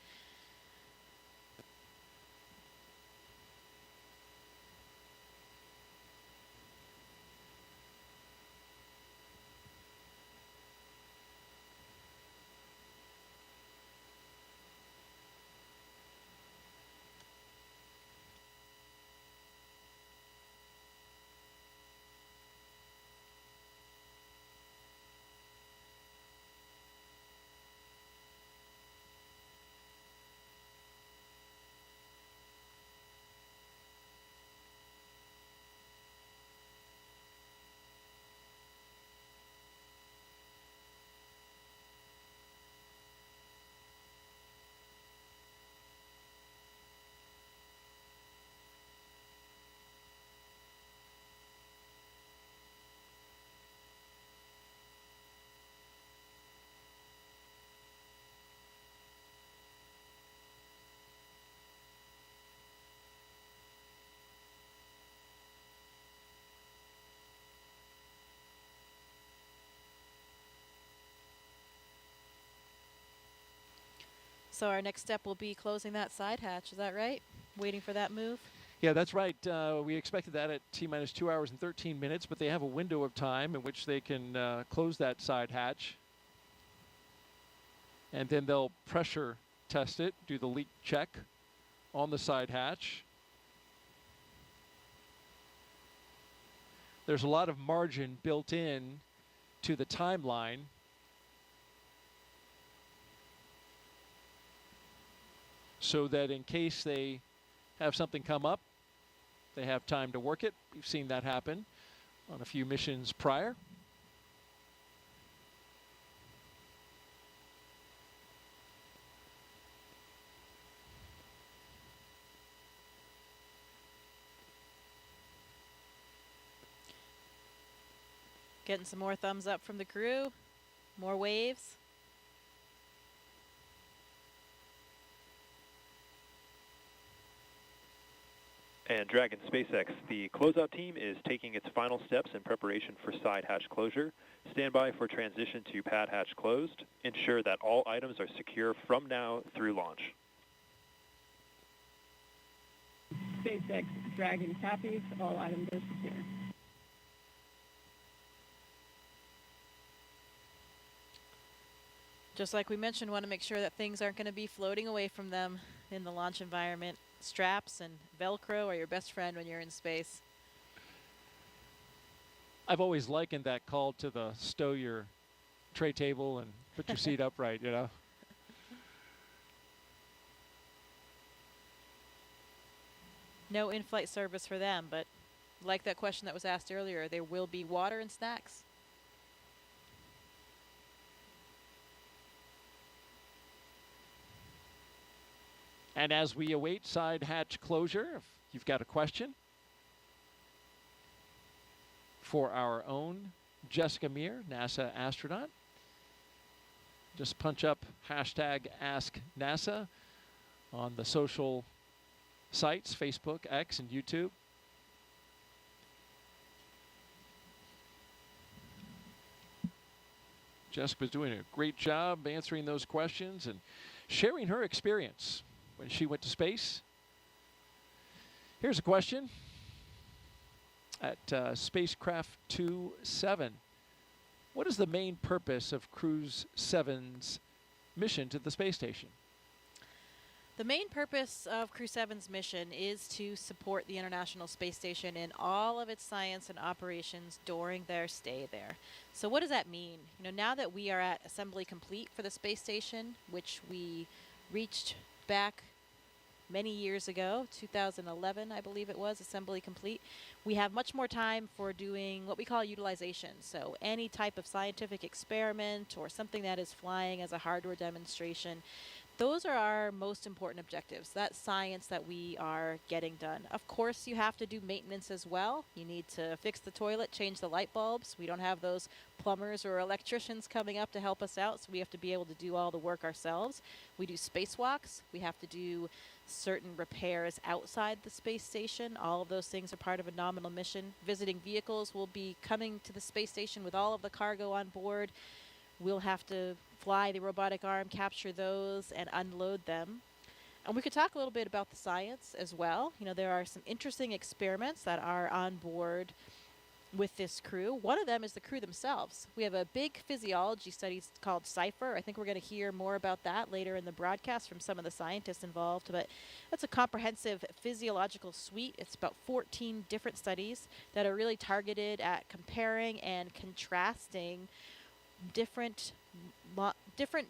so our next step will be closing that side hatch. Is that right? Waiting for that move? Yeah, that's right. We expected that at T-minus 2 hours and 13 minutes, but they have a window of time in which they can close that side hatch. And then they'll pressure test it, do the leak check on the side hatch. There's a lot of margin built in to the timeline. So that in case they have something come up, they have time to work it. We've seen that happen on a few missions prior. Getting some more thumbs up from the crew. More waves. And Dragon SpaceX, the closeout team is taking its final steps in preparation for side hatch closure. Stand by for transition to pad hatch closed. Ensure that all items are secure from now through launch. SpaceX Dragon copies. All items are secure. Just like we mentioned, want to make sure that things aren't going to be floating away from them in the launch environment. Straps and Velcro are your best friend when you're in space. I've always likened that call to the stow your tray table and put your seat upright, you know. No in-flight service for them, but Like that question that was asked earlier, there will be water and snacks. And as we await side hatch closure, if you've got a question for our own Jessica Meir, NASA astronaut, just punch up hashtag #AskNASA on the social sites, Facebook, X, and YouTube. Jessica's doing a great job answering those questions and sharing her experience when she went to space. Here's a question at Spacecraft 2-7. What is the main purpose of Cruise 7's mission to the space station? The main purpose of Crew 7's mission is to support the International Space Station in all of its science and operations during their stay there. So what does that mean? You know, now that we are at assembly complete for the space station, which we reached back many years ago, 2011, I believe it was, assembly complete, we have much more time for doing what we call utilization. So any type of scientific experiment or something that is flying as a hardware demonstration, those are our most important objectives, that science that we are getting done. Of course, you have to do maintenance as well. You need to fix the toilet, change the light bulbs. We don't have those plumbers or electricians coming up to help us out, so we have to be able to do all the work ourselves. We do spacewalks. We have to do certain repairs outside the space station. All of those things are part of a nominal mission. Visiting vehicles will be coming to the space station with all of the cargo on board. We'll have to fly the robotic arm, capture those, and unload them. And we could talk a little bit about the science as well. You know, there are some interesting experiments that are on board with this crew. One of them is the crew themselves. We have a big physiology study called CIPHER. I think we're going to hear more about that later in the broadcast from some of the scientists involved, but that's a comprehensive physiological suite. It's about 14 different studies that are really targeted at comparing and contrasting different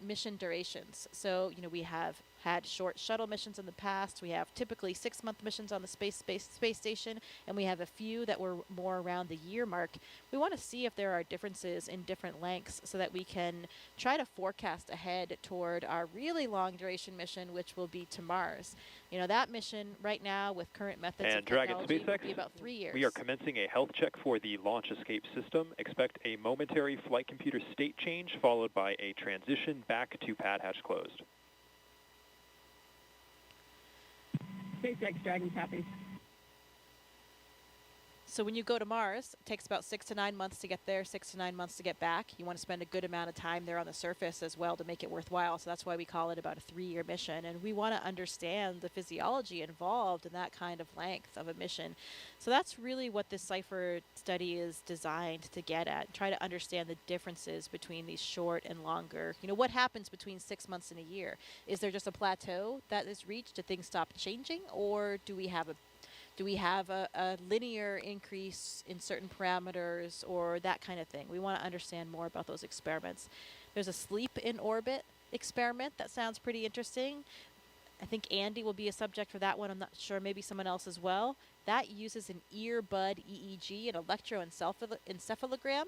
mission durations. So, you know, we have had short shuttle missions in the past. We have typically 6-month missions on the space station, and we have a few that were more around the year mark. We want to see if there are differences in different lengths so that we can try to forecast ahead toward our really long duration mission, which will be to Mars. You know, that mission right now with current methods and of Dragon technology will SpaceX, be about 3 years. we are commencing a health check for the launch escape system. Expect a momentary flight computer state change followed by a transition back to pad hatch closed. SpaceX Dragon copies. So when you go to Mars, it takes about 6 to 9 months to get there, 6 to 9 months to get back. You want to spend a good amount of time there on the surface as well to make it worthwhile. So that's why we call it about a 3-year mission. And we want to understand the physiology involved in that kind of length of a mission. So that's really what this CIPHER study is designed to get at. Try to understand the differences between these short and longer. You know, what happens between 6 months and a year? Is there just a plateau that is reached? Do things stop changing? Or do we have a linear increase in certain parameters or that kind of thing? We want to understand more about those experiments. There's a sleep in orbit experiment that sounds pretty interesting. I think Andy will be a subject for that one. I'm not sure, maybe someone else as well. That uses an earbud EEG, an electroencephalogram,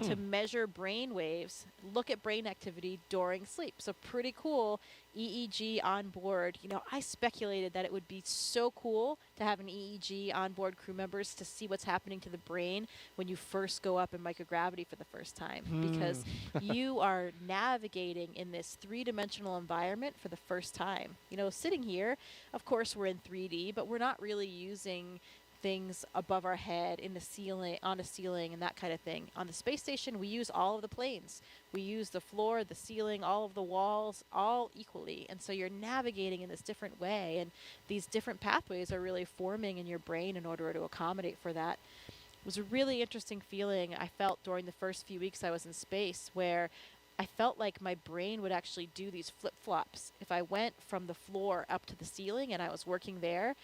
to measure brain waves, look at brain activity during sleep. So pretty cool EEG on board. You know, I speculated that it would be so cool to have an EEG on board crew members to see what's happening to the brain when you first go up in microgravity for the first time, because you are navigating in this 3-dimensional environment for the first time. You know, sitting here, of course we're in 3D, but we're not really using things above our head, in the ceiling, on a ceiling, and that kind of thing. On the space station, we use all of the planes. We use the floor, the ceiling, all of the walls, all equally. And so you're navigating in this different way, and these different pathways are really forming in your brain in order to accommodate for that. It was a really interesting feeling I felt during the first few weeks I was in space, where I felt like my brain would actually do these flip-flops. If I went from the floor up to the ceiling and I was working there,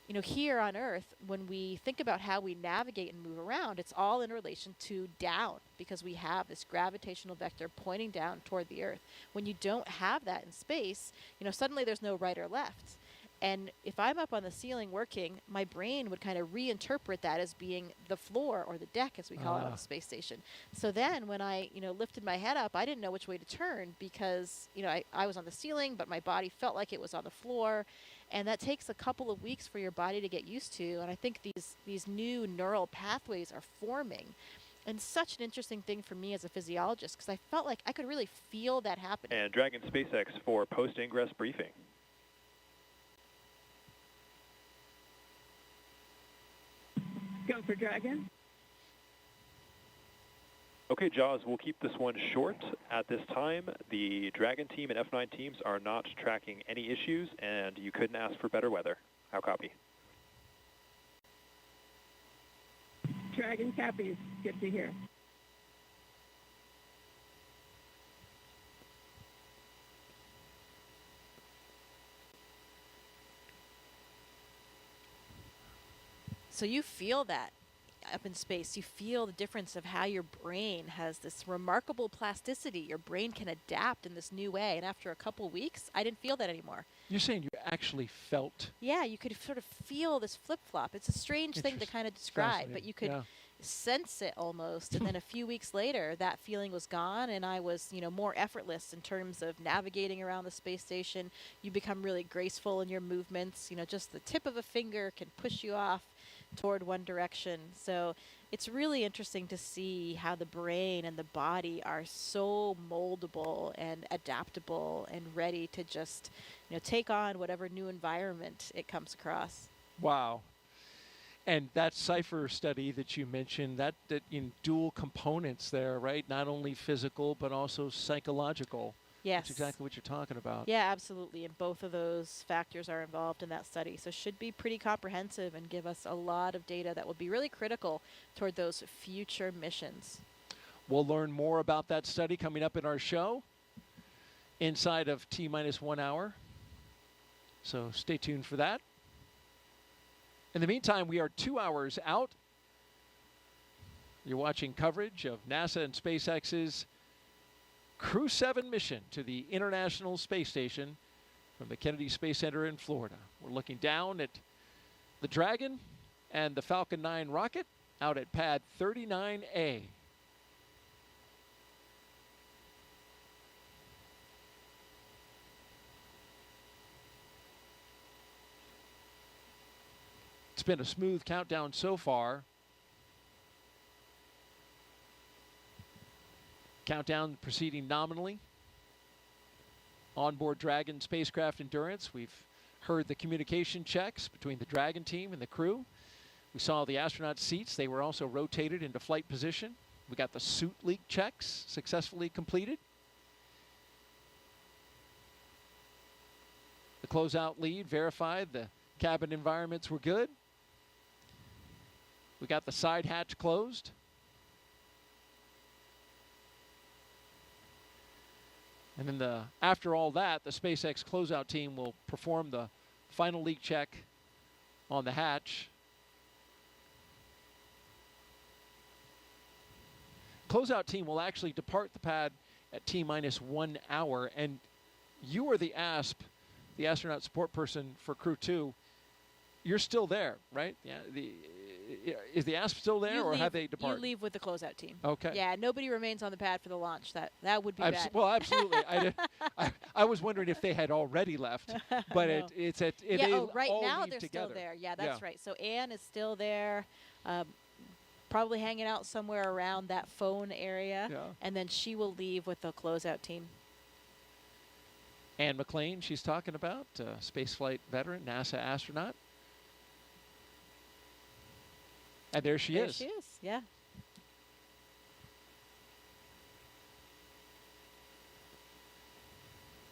you know, here on Earth, when we think about how we navigate and move around, it's all in relation to down, because we have this gravitational vector pointing down toward the Earth. When you don't have that in space, you know, suddenly there's no right or left. And if I'm up on the ceiling working, my brain would kind of reinterpret that as being the floor or the deck, as we call it on the space station. So then when I, lifted my head up, I didn't know which way to turn because, I was on the ceiling, but my body felt like it was on the floor. And that takes a couple of weeks for your body to get used to. And I think these new neural pathways are forming. And such an interesting thing for me as a physiologist because I felt like I could really feel that happening. And Dragon SpaceX for post-ingress briefing. Go for Dragon. Okay, Jaws, we'll keep this one short. At this time, the Dragon team and F9 teams are not tracking any issues, and you couldn't ask for better weather. How copy? Dragon copies. Good to hear. So you feel that up in space. You feel the difference of how your brain has this remarkable plasticity. Your brain can adapt in this new way. And after a couple weeks, I didn't feel that anymore. You're saying you actually felt? Yeah, you could sort of feel this flip-flop. It's a strange thing to kind of describe, but you could sense it almost. And then a few weeks later, that feeling was gone, and I was, more effortless in terms of navigating around the space station. You become really graceful in your movements. Just the tip of a finger can push you off toward one direction. So it's really interesting to see how the brain and the body are so moldable and adaptable and ready to just, take on whatever new environment it comes across. Wow. And that Cypher study that you mentioned, that in dual components there, right? Not only physical, but also psychological. Yes. That's exactly what you're talking about. Yeah, absolutely. And both of those factors are involved in that study. So should be pretty comprehensive and give us a lot of data that will be really critical toward those future missions. We'll learn more about that study coming up in our show inside of T-minus 1 hour. So stay tuned for that. In the meantime, we are 2 hours out. You're watching coverage of NASA and SpaceX's Crew 7 mission to the International Space Station from the Kennedy Space Center in Florida. We're looking down at the Dragon and the Falcon 9 rocket out at pad 39A. It's been a smooth countdown so far. Countdown proceeding nominally. Onboard Dragon spacecraft endurance. We've heard the communication checks between the Dragon team and the crew. We saw the astronaut seats. They were also rotated into flight position. We got the suit leak checks successfully completed. The closeout lead verified the cabin environments were good. We got the side hatch closed. And then after all that, the SpaceX closeout team will perform the final leak check on the hatch. Closeout team will actually depart the pad at T-minus 1 hour. And you are the ASP, the astronaut support person for Crew 2. You're still there, right? Yeah. Is the ASP still there, or have they departed? You leave with the closeout team. Okay. Yeah, nobody remains on the pad for the launch. That would be bad. Well, absolutely. I was wondering if they had already left, but no. it's at right all now leave they're together. still there. Yeah, that's right. So Anne is still there, probably hanging out somewhere around that phone area, and then she will leave with the closeout team. Anne McLean, she's talking about, spaceflight veteran, NASA astronaut. And there she is. There she is, yeah.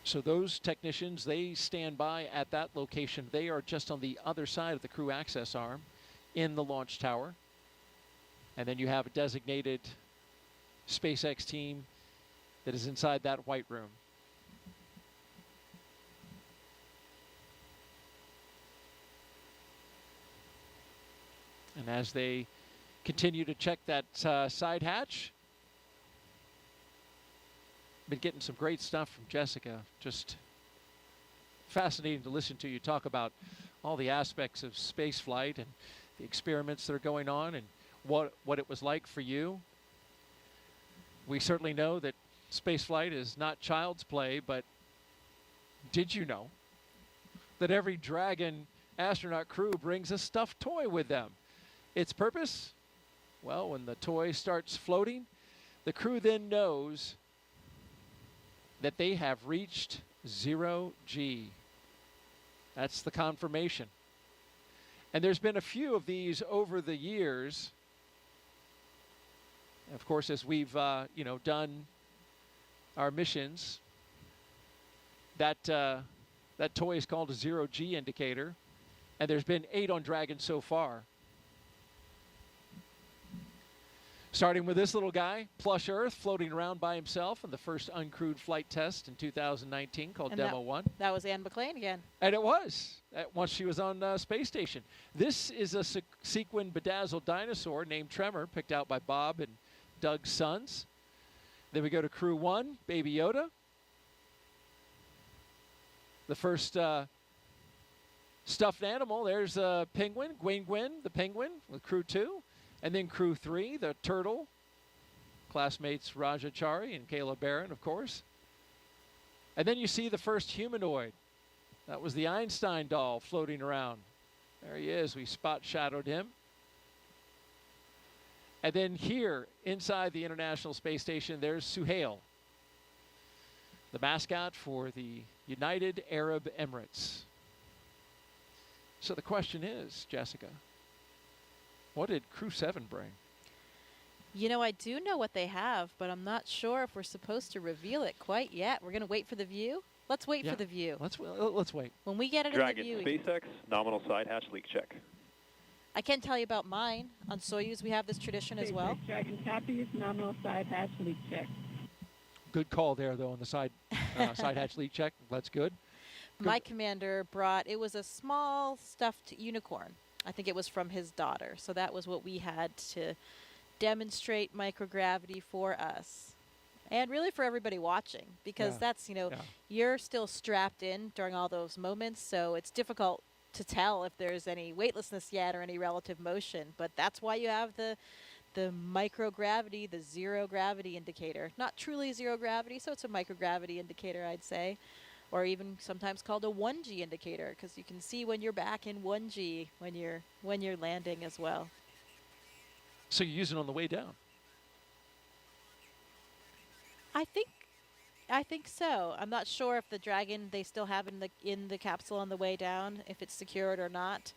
So those technicians, they stand by at that location. They are just on the other side of the crew access arm in the launch tower. And then you have a designated SpaceX team that is inside that white room. And as they continue to check that side hatch, been getting some great stuff from Jessica. Just fascinating to listen to you talk about all the aspects of space flight and the experiments that are going on and what it was like for you. We certainly know that space flight is not child's play, but did you know that every Dragon astronaut crew brings a stuffed toy with them? Its purpose? Well, when the toy starts floating, the crew then knows that they have reached 0 G. That's the confirmation. And there's been a few of these over the years. Of course, as we've done our missions, that toy is called a 0 G indicator, and there's been 8 on Dragon so far. Starting with this little guy, Plush Earth, floating around by himself in the first uncrewed flight test in 2019 called And Demo 1. That was Anne McLean again. And it was, once she was on space station. This is a sequin bedazzled dinosaur named Tremor, picked out by Bob and Doug's sons. Then we go to Crew 1, Baby Yoda. The first stuffed animal, there's a penguin, Gwyn, the penguin, with Crew 2. And then Crew 3, the turtle, classmates Raja Chari and Kayla Barron, of course. And then you see the first humanoid. That was the Einstein doll floating around. There he is. We spot shadowed him. And then here, inside the International Space Station, there's Suhail, the mascot for the United Arab Emirates. So the question is, Jessica, what did Crew 7 bring? You know, I do know what they have, but I'm not sure if we're supposed to reveal it quite yet. We're going to wait for the view. Let's wait for the view. Let's wait. When we get it Dragon, in the view. SpaceX, nominal side hatch leak check. I can't tell you about mine. On Soyuz, we have this tradition as well. SpaceX Dragon copies, nominal side hatch leak check. Good call there, though, on the side hatch leak check. That's good. My commander brought, it was a small stuffed unicorn. I think it was from his daughter. So that was what we had to demonstrate microgravity for us. And really for everybody watching, because that's, you're still strapped in during all those moments. So it's difficult to tell if there's any weightlessness yet or any relative motion. But that's why you have the microgravity, the 0 gravity indicator. Not truly 0 gravity, so it's a microgravity indicator, I'd say. Or even sometimes called a 1G indicator, because you can see when you're back in 1G when you're landing as well. So you use it on the way down? I think so. I'm not sure if the Dragon they still have in the capsule on the way down, if it's secured or not.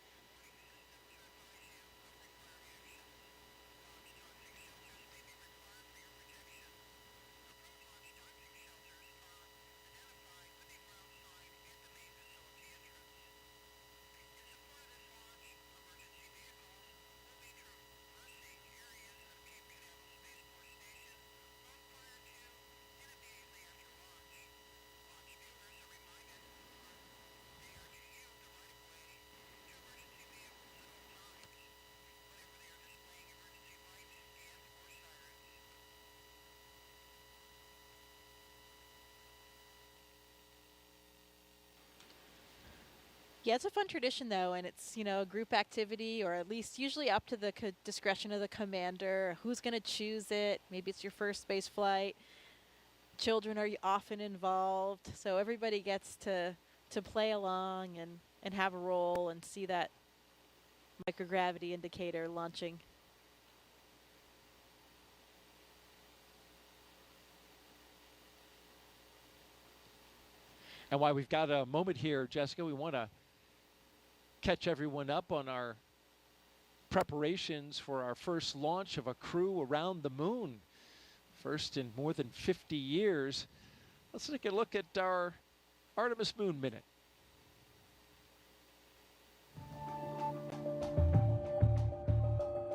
Yeah, it's a fun tradition, though, and it's, a group activity, or at least usually up to the discretion of the commander. Who's going to choose it? Maybe it's your first space flight. Children are often involved, so everybody gets to play along and have a role and see that microgravity indicator launching. And while we've got a moment here, Jessica, we want to catch everyone up on our preparations for our first launch of a crew around the moon. First in more than 50 years. Let's take a look at our Artemis Moon Minute.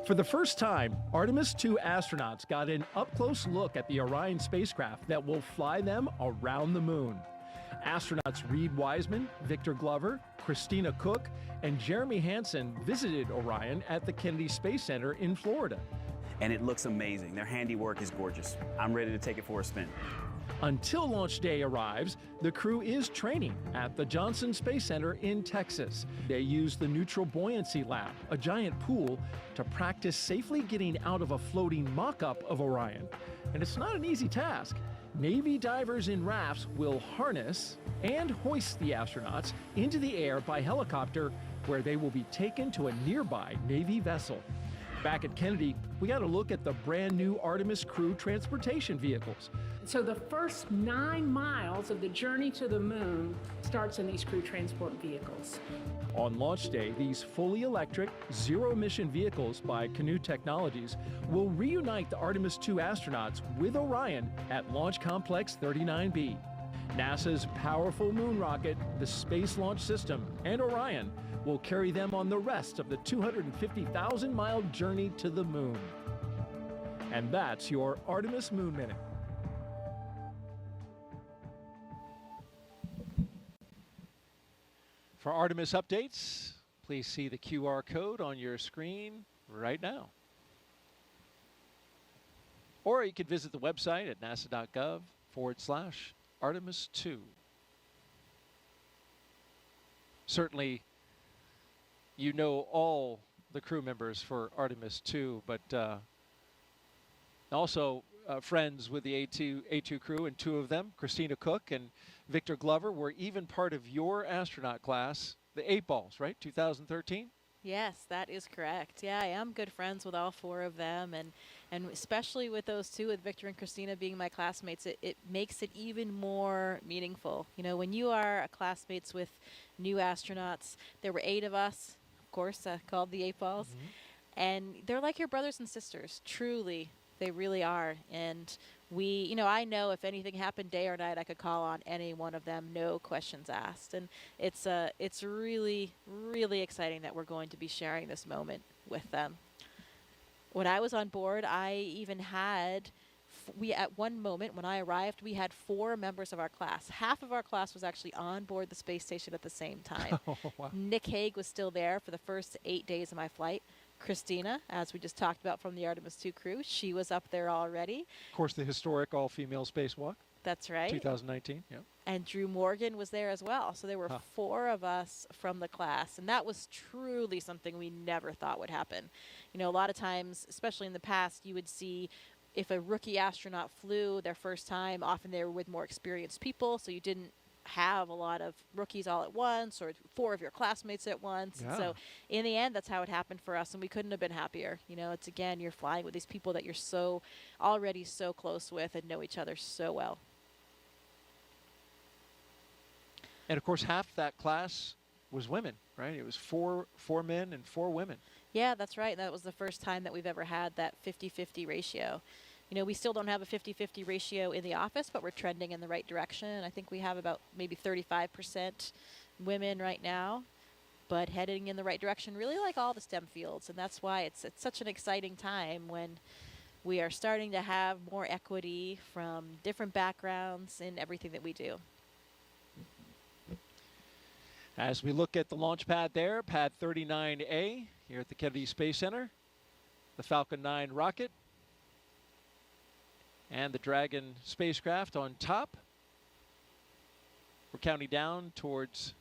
For the first time, Artemis 2 astronauts got an up-close look at the Orion spacecraft that will fly them around the moon. Astronauts Reed Wiseman, Victor Glover, Christina Cook, and Jeremy Hansen visited Orion at the Kennedy Space Center in Florida. and it looks amazing. Their handiwork is gorgeous. I'm ready to take it for a spin. Until launch day arrives, the crew is training at the Johnson Space Center in Texas. They use the Neutral Buoyancy Lab, a giant pool, to practice safely getting out of a floating mock-up of Orion. And it's not an easy task. Navy divers in rafts will harness and hoist the astronauts into the air by helicopter, where they will be taken to a nearby Navy vessel. Back at Kennedy, we got a look at the brand new Artemis crew transportation vehicles. So the first 9 miles of the journey to the moon starts in these crew transport vehicles. On launch day, these fully electric, zero-emission vehicles by Canoe Technologies will reunite the Artemis II astronauts with Orion at Launch Complex 39B. NASA's powerful moon rocket, the Space Launch System, and Orion will carry them on the rest of the 250,000-mile journey to the moon. And that's your Artemis Moon Minute. For Artemis updates, please see the QR code on your screen right now. Or you can visit the website at nasa.gov/Artemis 2. Certainly, you know all the crew members for Artemis 2, but also friends with the A2 crew, and 2 of them, Christina Cook and Victor Glover, were even part of your astronaut class, the 8 Balls, right? 2013? Yes, that is correct. Yeah, I am good friends with all 4 of them, and especially with those 2, with Victor and Christina being my classmates, it makes it even more meaningful. You know, when you are classmates with new astronauts, there were 8 of us, of course, called the 8 Balls, and they're like your brothers and sisters, truly. They really are. And I know if anything happened day or night, I could call on any one of them, no questions asked. And it's really, really exciting that we're going to be sharing this moment with them. When I was on board, I even had, at one moment when I arrived, we had 4 members of our class. Half of our class was actually on board the space station at the same time. Oh, wow. Nick Hague was still there for the first 8 days of my flight. Christina, as we just talked about from the Artemis II crew, she was up there already. Of course, the historic all-female spacewalk. That's right. 2019, yeah. And Drew Morgan was there as well. So there were 4 of us from the class, and that was truly something we never thought would happen. You know, a lot of times, especially in the past, you would see if a rookie astronaut flew their first time, often they were with more experienced people, so you didn't have a lot of rookies all at once, or 4 of your classmates at once. Yeah. And so in the end, that's how it happened for us, and we couldn't have been happier. You know, it's, again, you're flying with these people that you're already so close with and know each other so well. And of course, half that class was women, right? It was four men and 4 women. Yeah, that's right. That was the first time that we've ever had that 50-50 ratio. You know, we still don't have a 50-50 ratio in the office, but we're trending in the right direction. I think we have about maybe 35% women right now, but heading in the right direction, really like all the STEM fields. And that's why it's such an exciting time when we are starting to have more equity from different backgrounds in everything that we do. As we look at the launch pad there, pad 39A here at the Kennedy Space Center, the Falcon 9 rocket, and the Dragon spacecraft on top. We're counting down towards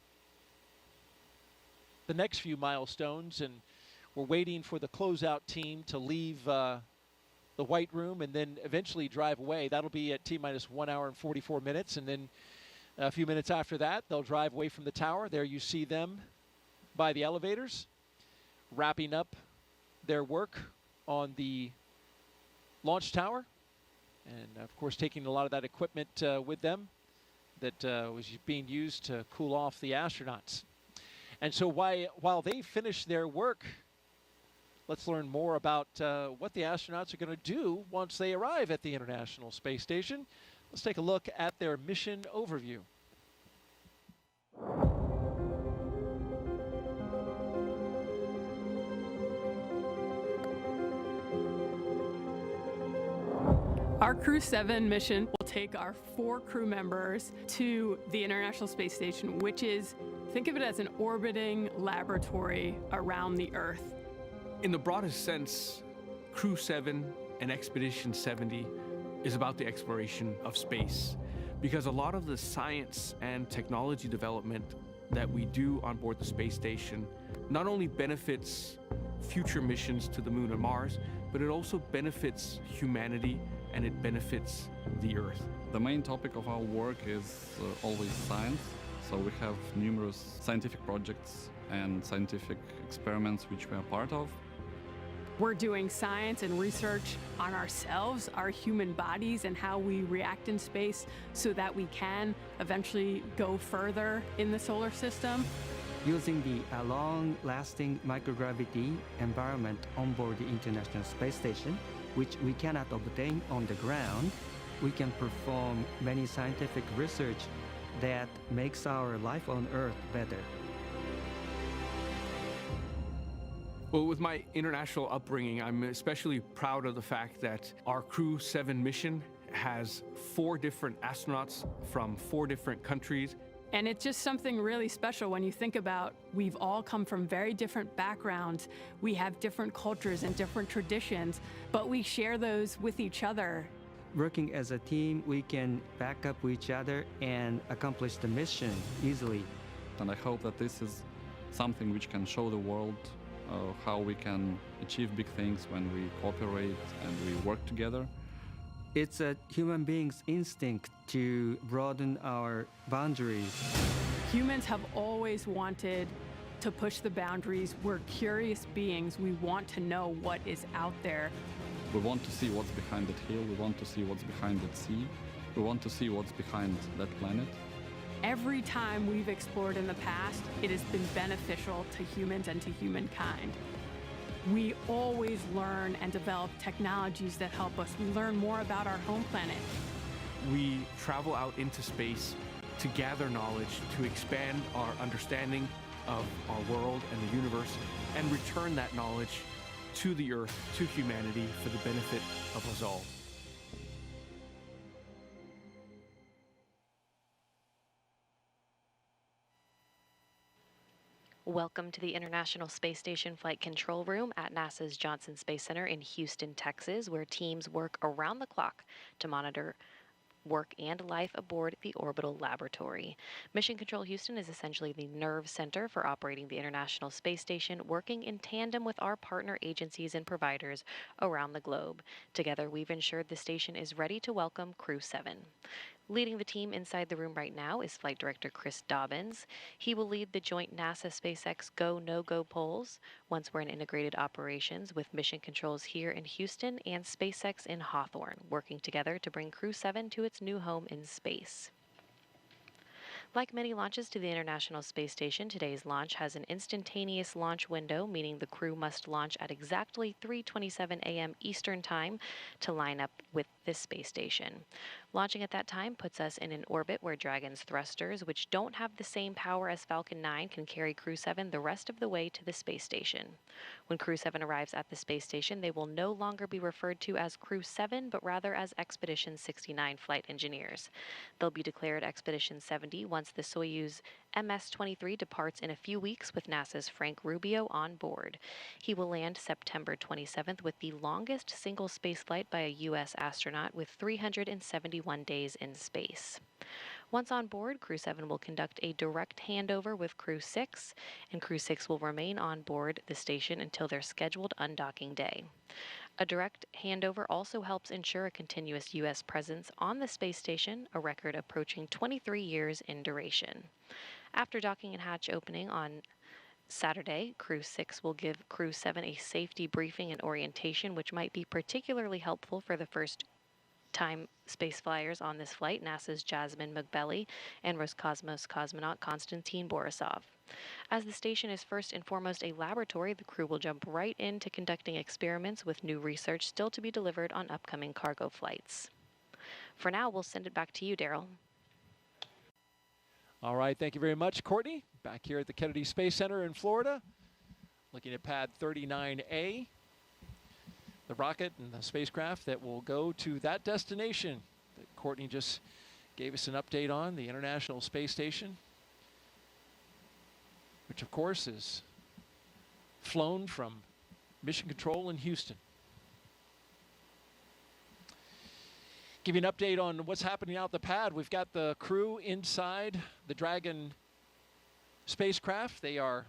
the next few milestones, and we're waiting for the closeout team to leave the White Room and then eventually drive away. That'll be at T-minus 1 hour and 44 minutes, and then a few minutes after that, they'll drive away from the tower. There you see them by the elevators, wrapping up their work on the launch tower. And of course, taking a lot of that equipment with them that was being used to cool off the astronauts. And so while they finish their work, let's learn more about what the astronauts are going to do once they arrive at the International Space Station. Let's take a look at their mission overview. Our Crew 7 mission will take our 4 crew members to the International Space Station, which is, think of it as an orbiting laboratory around the Earth. In the broadest sense, Crew 7 and Expedition 70 is about the exploration of space, because a lot of the science and technology development that we do on board the space station not only benefits future missions to the Moon and Mars, but it also benefits humanity and it benefits the Earth. The main topic of our work is always science, so we have numerous scientific projects and scientific experiments which we are part of. We're doing science and research on ourselves, our human bodies, and how we react in space so that we can eventually go further in the solar system. Using the long-lasting microgravity environment on board the International Space Station, which we cannot obtain on the ground, we can perform many scientific research that makes our life on Earth better. Well, with my international upbringing, I'm especially proud of the fact that our Crew 7 mission has 4 different astronauts from 4 different countries. And it's just something really special when you think about we've all come from very different backgrounds. We have different cultures and different traditions, but we share those with each other. Working as a team, we can back up each other and accomplish the mission easily. And I hope that this is something which can show the world how we can achieve big things when we cooperate and we work together. It's a human being's instinct to broaden our boundaries. Humans have always wanted to push the boundaries. We're curious beings. We want to know what is out there. We want to see what's behind that hill. We want to see what's behind that sea. We want to see what's behind that planet. Every time we've explored in the past, it has been beneficial to humans and to humankind. We always learn and develop technologies that help us. We learn more about our home planet. We travel out into space to gather knowledge, to expand our understanding of our world and the universe, and return that knowledge to the Earth, to humanity, for the benefit of us all. Welcome to the International Space Station Flight Control Room at NASA's Johnson Space Center in Houston, Texas, where teams work around the clock to monitor work and life aboard the orbital laboratory. Mission Control Houston is essentially the nerve center for operating the International Space Station, working in tandem with our partner agencies and providers around the globe. Together, we've ensured the station is ready to welcome Crew 7. Leading the team inside the room right now is Flight Director Chris Dobbins. He will lead the joint NASA-SpaceX Go, No-Go polls once we're in integrated operations with mission controls here in Houston and SpaceX in Hawthorne, working together to bring Crew 7 to its new home in space. Like many launches to the International Space Station, today's launch has an instantaneous launch window, meaning the crew must launch at exactly 3:27 a.m. Eastern Time to line up with this space station. Launching at that time puts us in an orbit where Dragon's thrusters, which don't have the same power as Falcon 9, can carry Crew 7 the rest of the way to the space station. When Crew 7 arrives at the space station, they will no longer be referred to as Crew 7, but rather as Expedition 69 flight engineers. They'll be declared Expedition 70 once the Soyuz MS-23 departs in a few weeks with NASA's Frank Rubio on board. He will land September 27th with the longest single spaceflight by a U.S. astronaut with 371 days in space. Once on board, Crew 7 will conduct a direct handover with Crew 6, and Crew 6 will remain on board the station until their scheduled undocking day. A direct handover also helps ensure a continuous U.S. presence on the space station, a record approaching 23 years in duration. After docking and hatch opening on Saturday, Crew 6 will give Crew 7 a safety briefing and orientation, which might be particularly helpful for the first-time space flyers on this flight, NASA's Jasmin Moghbeli and Roscosmos cosmonaut Konstantin Borisov. As the station is first and foremost a laboratory, the crew will jump right into conducting experiments with new research still to be delivered on upcoming cargo flights. For now, we'll send it back to you, Daryl. All right, thank you very much, Courtney. Back here at the Kennedy Space Center in Florida, looking at pad 39A, the rocket and the spacecraft that will go to that destination that Courtney just gave us an update on, the International Space Station, which of course is flown from Mission Control in Houston. Give you an update on what's happening out the pad. We've got the crew inside the Dragon spacecraft. They are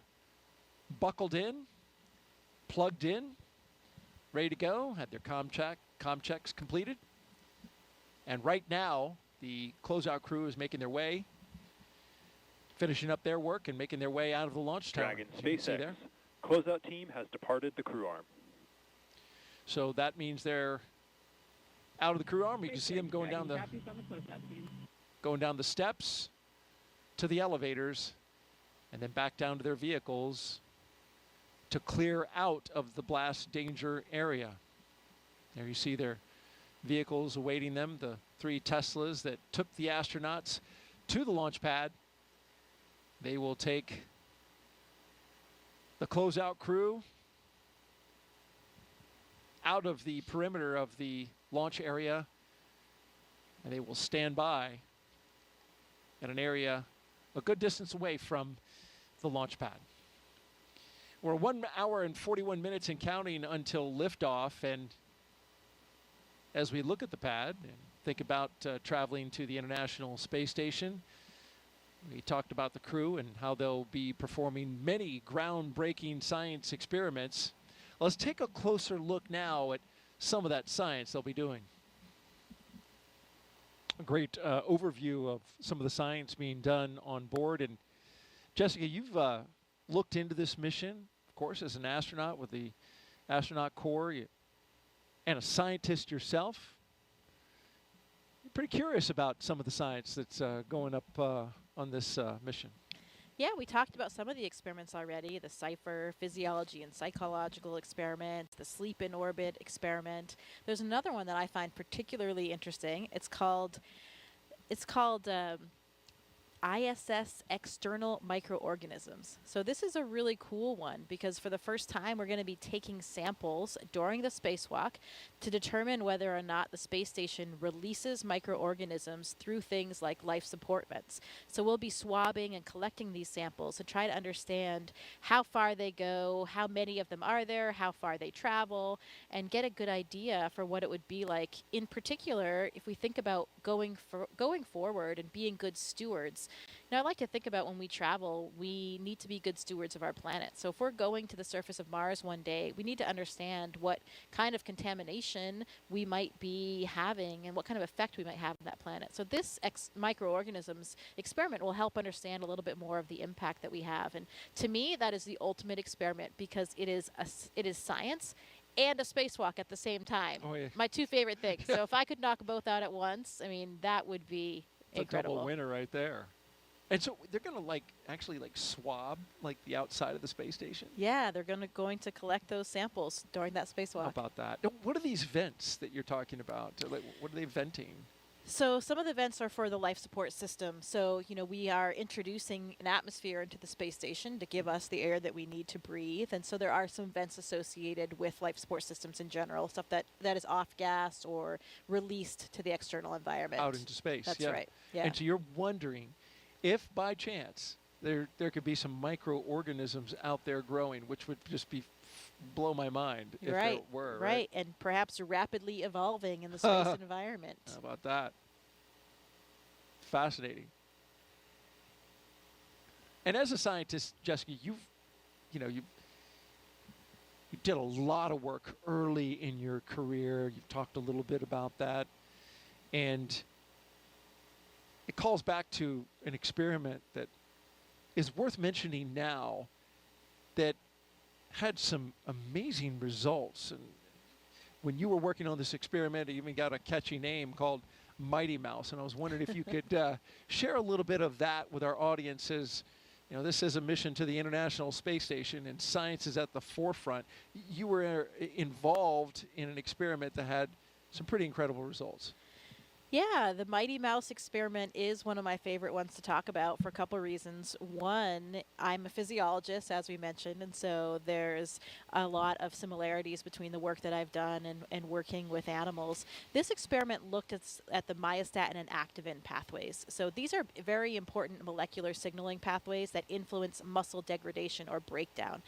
buckled in, plugged in, ready to go, had their comm checks completed. And right now, the closeout crew is making their way, finishing up their work and making their way out of the launch tower. Dragon SpaceX closeout team has departed the crew arm. So that means they're out of the crew arm. You can see them going down the steps to the elevators and then back down to their vehicles to clear out of the blast danger area. There you see their vehicles awaiting them, the 3 Teslas that took the astronauts to the launch pad. They will take the closeout crew out of the perimeter of the launch area, and they will stand by at an area a good distance away from the launch pad. We're 1 hour and 41 minutes and counting until liftoff, and as we look at the pad and think about traveling to the International Space Station, we talked about the crew and how they'll be performing many groundbreaking science experiments. Let's take a closer look now at some of that science they'll be doing. A great overview of some of the science being done on board. And Jessica, you've looked into this mission, of course, as an astronaut with the astronaut corps and a scientist yourself. You're pretty curious about some of the science that's going up on this mission. Yeah, we talked about some of the experiments already, the CIPHER, physiology and psychological experiment, the sleep in orbit experiment. There's another one that I find particularly interesting. It's called ISS external microorganisms. So this is a really cool one because for the first time we're going to be taking samples during the spacewalk to determine whether or not the space station releases microorganisms through things like life support vents. So we'll be swabbing and collecting these samples to try to understand how far they go, how many of them are there, how far they travel, and get a good idea for what it would be like. In particular, if we think about going forward and being good stewards. Now, I like to think about when we travel, we need to be good stewards of our planet. So if we're going to the surface of Mars one day, we need to understand what kind of contamination we might be having and what kind of effect we might have on that planet. So this microorganisms experiment will help understand a little bit more of the impact that we have. And to me, that is the ultimate experiment because it is science and a spacewalk at the same time. Oh, yeah. My 2 favorite things. So if I could knock both out at once, I mean, that would be incredible. A double winner right there. And so they're going to actually swab the outside of the space station? Yeah, they're going to collect those samples during that spacewalk. How about that? Now, what are these vents that you're talking about? What are they venting? So some of the vents are for the life support system. So, we are introducing an atmosphere into the space station to give us the air that we need to breathe. And so there are some vents associated with life support systems in general, stuff that is off-gassed or released to the external environment. Out into space. That's right. Yeah. And so you're wondering if by chance there could be some microorganisms out there growing, which would just blow my mind if there were. Right, and perhaps rapidly evolving in the space environment. How about that? Fascinating. And as a scientist, Jessica, you did a lot of work early in your career. You've talked a little bit about that, and it calls back to an experiment that is worth mentioning now that had some amazing results. And when you were working on this experiment, it even got a catchy name called Mighty Mouse. And I was wondering if you could share a little bit of that with our audiences. This is a mission to the International Space Station, and science is at the forefront. You were involved in an experiment that had some pretty incredible results. Yeah, the Mighty Mouse experiment is one of my favorite ones to talk about for a couple of reasons. One, I'm a physiologist, as we mentioned, and so there's a lot of similarities between the work that I've done and working with animals. This experiment looked at the myostatin and activin pathways. So these are very important molecular signaling pathways that influence muscle degradation or breakdown.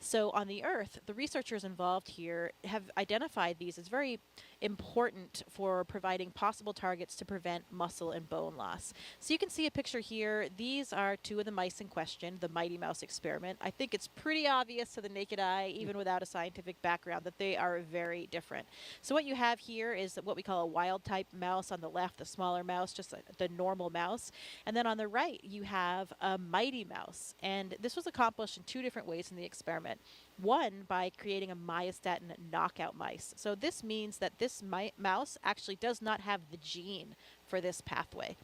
So on the Earth, the researchers involved here have identified these as very important for providing possible targets to prevent muscle and bone loss. So you can see a picture here. These are two of the mice in question, the Mighty Mouse experiment. I think it's pretty obvious to the naked eye, even without a scientific background, that they are very different. So what you have here is what we call a wild type mouse on the left, the smaller mouse, just the normal mouse. And then on the right, you have a Mighty Mouse. And this was accomplished in two different ways in the experiment. One, by creating a myostatin knockout mice. So this means that this mouse actually does not have the gene for this pathway.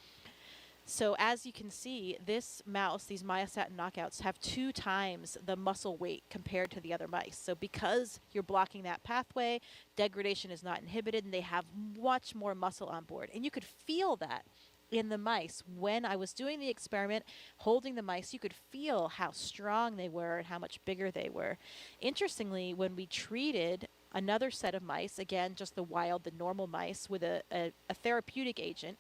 So as you can see, this mouse, these myostatin knockouts, have 2 times the muscle weight compared to the other mice. So because you're blocking that pathway, degradation is not inhibited, and they have much more muscle on board. And you could feel that in the mice. When I was doing the experiment, holding the mice, you could feel how strong they were and how much bigger they were. Interestingly, when we treated another set of mice, again, just the normal mice, with a therapeutic agent,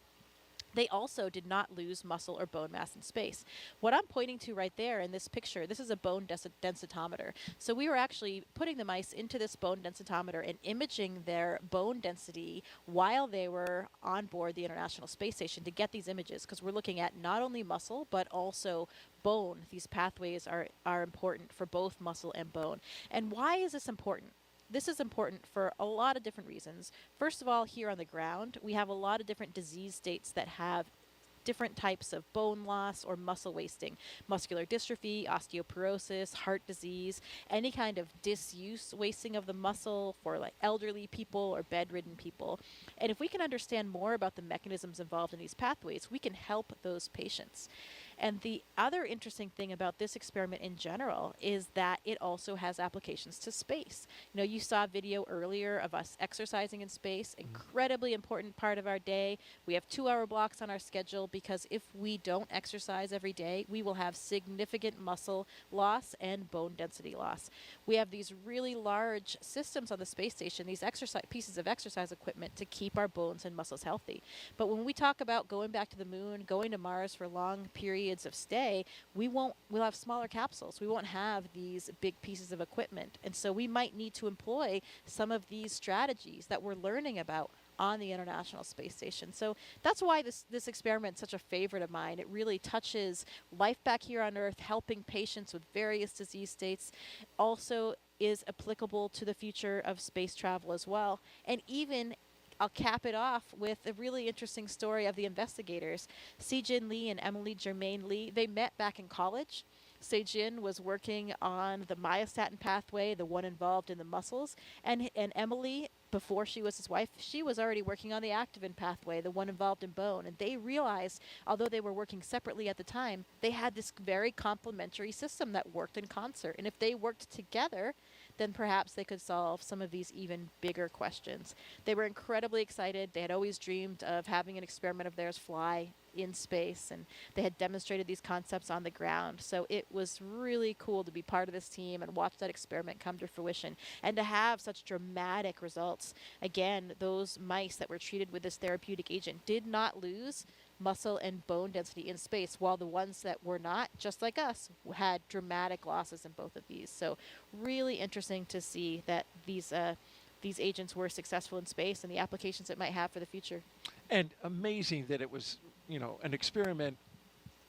they also did not lose muscle or bone mass in space. What I'm pointing to right there in this picture, this is a bone densitometer. So we were actually putting the mice into this bone densitometer and imaging their bone density while they were on board the International Space Station to get these images, because we're looking at not only muscle but also bone. These pathways are important for both muscle and bone. And why is this important? This is important for a lot of different reasons. First of all, here on the ground, we have a lot of different disease states that have different types of bone loss or muscle wasting. Muscular dystrophy, osteoporosis, heart disease, any kind of disuse wasting of the muscle for like elderly people or bedridden people. And if we can understand more about the mechanisms involved in these pathways, we can help those patients. And the other interesting thing about this experiment in general is that it also has applications to space. You know, you saw a video earlier of us exercising in space, incredibly important part of our day. We have 2-hour blocks on our schedule because if we don't exercise every day, we will have significant muscle loss and bone density loss. We have these really large systems on the space station, these pieces of exercise equipment to keep our bones and muscles healthy. But when we talk about going back to the moon, going to Mars for long periods of stay, we'll have smaller capsules. We won't have these big pieces of equipment. And so we might need to employ some of these strategies that we're learning about on the International Space Station. So that's why this experiment is such a favorite of mine. It really touches life back here on Earth, helping patients with various disease states. Also is applicable to the future of space travel as well. And even I'll cap it off with a really interesting story of the investigators. Se-Jin Lee and Emily Germain Lee, they met back in college. Se-Jin was working on the myostatin pathway, the one involved in the muscles, and Emily, before she was his wife, she was already working on the activin pathway, the one involved in bone. And they realized, although they were working separately at the time, they had this very complementary system that worked in concert. And if they worked together, then perhaps they could solve some of these even bigger questions. They were incredibly excited. They had always dreamed of having an experiment of theirs fly in space, and they had demonstrated these concepts on the ground. So it was really cool to be part of this team and watch that experiment come to fruition and to have such dramatic results. Again, those mice that were treated with this therapeutic agent did not lose muscle and bone density in space, while the ones that were not, just like us, had dramatic losses in both of these. So really interesting to see that these agents were successful in space and the applications it might have for the future. And amazing that it was, you know, an experiment.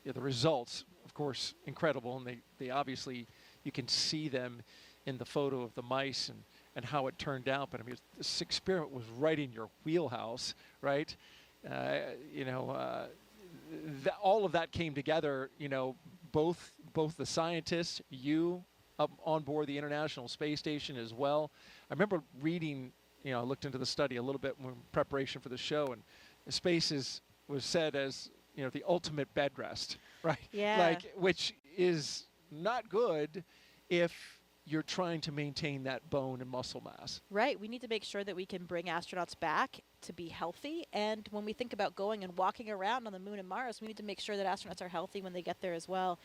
Yeah, the results, of course, incredible, and they obviously, you can see them in the photo of the mice and how it turned out. But I mean, this experiment was right in your wheelhouse, right? All of that came together, you know, both the scientists, you up on board the International Space Station as well. I remember reading, you know, I looked into the study a little bit in preparation for the show, and space was said as, you know, the ultimate bed rest, right? Yeah. Like, which is not good if you're trying to maintain that bone and muscle mass. Right. We need to make sure that we can bring astronauts back to be healthy. And when we think about going and walking around on the moon and Mars, we need to make sure that astronauts are healthy when they get there as well.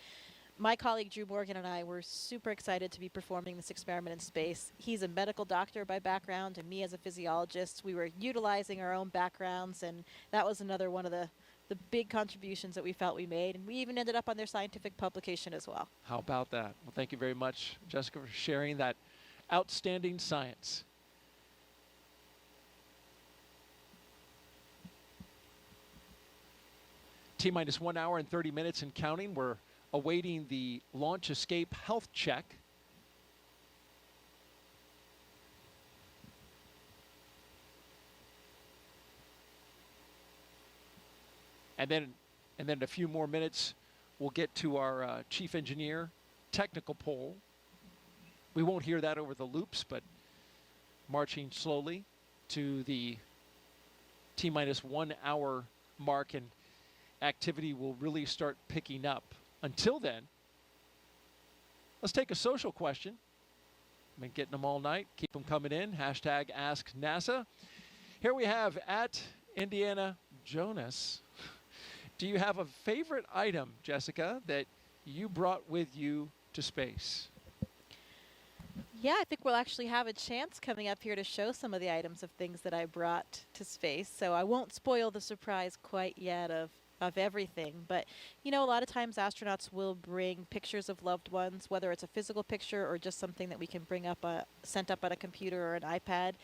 My colleague Drew Morgan and I were super excited to be performing this experiment in space. He's a medical doctor by background, and me as a physiologist. We were utilizing our own backgrounds, and that was another one of the big contributions that we felt we made. And we even ended up on their scientific publication as well. How about that? Well, thank you very much, Jessica, for sharing that outstanding science. T-minus 1 hour and 30 minutes and counting. We're awaiting the launch escape health check. And then in a few more minutes, we'll get to our chief engineer technical poll. We won't hear that over the loops, but marching slowly to the T-minus 1 hour mark, and activity will really start picking up. Until then, let's take a social question. I've been getting them all night. Keep them coming in. Hashtag Ask NASA. Here we have at Indiana Jonas. Do you have a favorite item, Jessica, that you brought with you to space? Yeah, I think we'll actually have a chance coming up here to show some of the items of things that I brought to space. So I won't spoil the surprise quite yet of everything. But, you know, a lot of times astronauts will bring pictures of loved ones, whether it's a physical picture or just something that we can bring up, sent up on a computer or an iPad.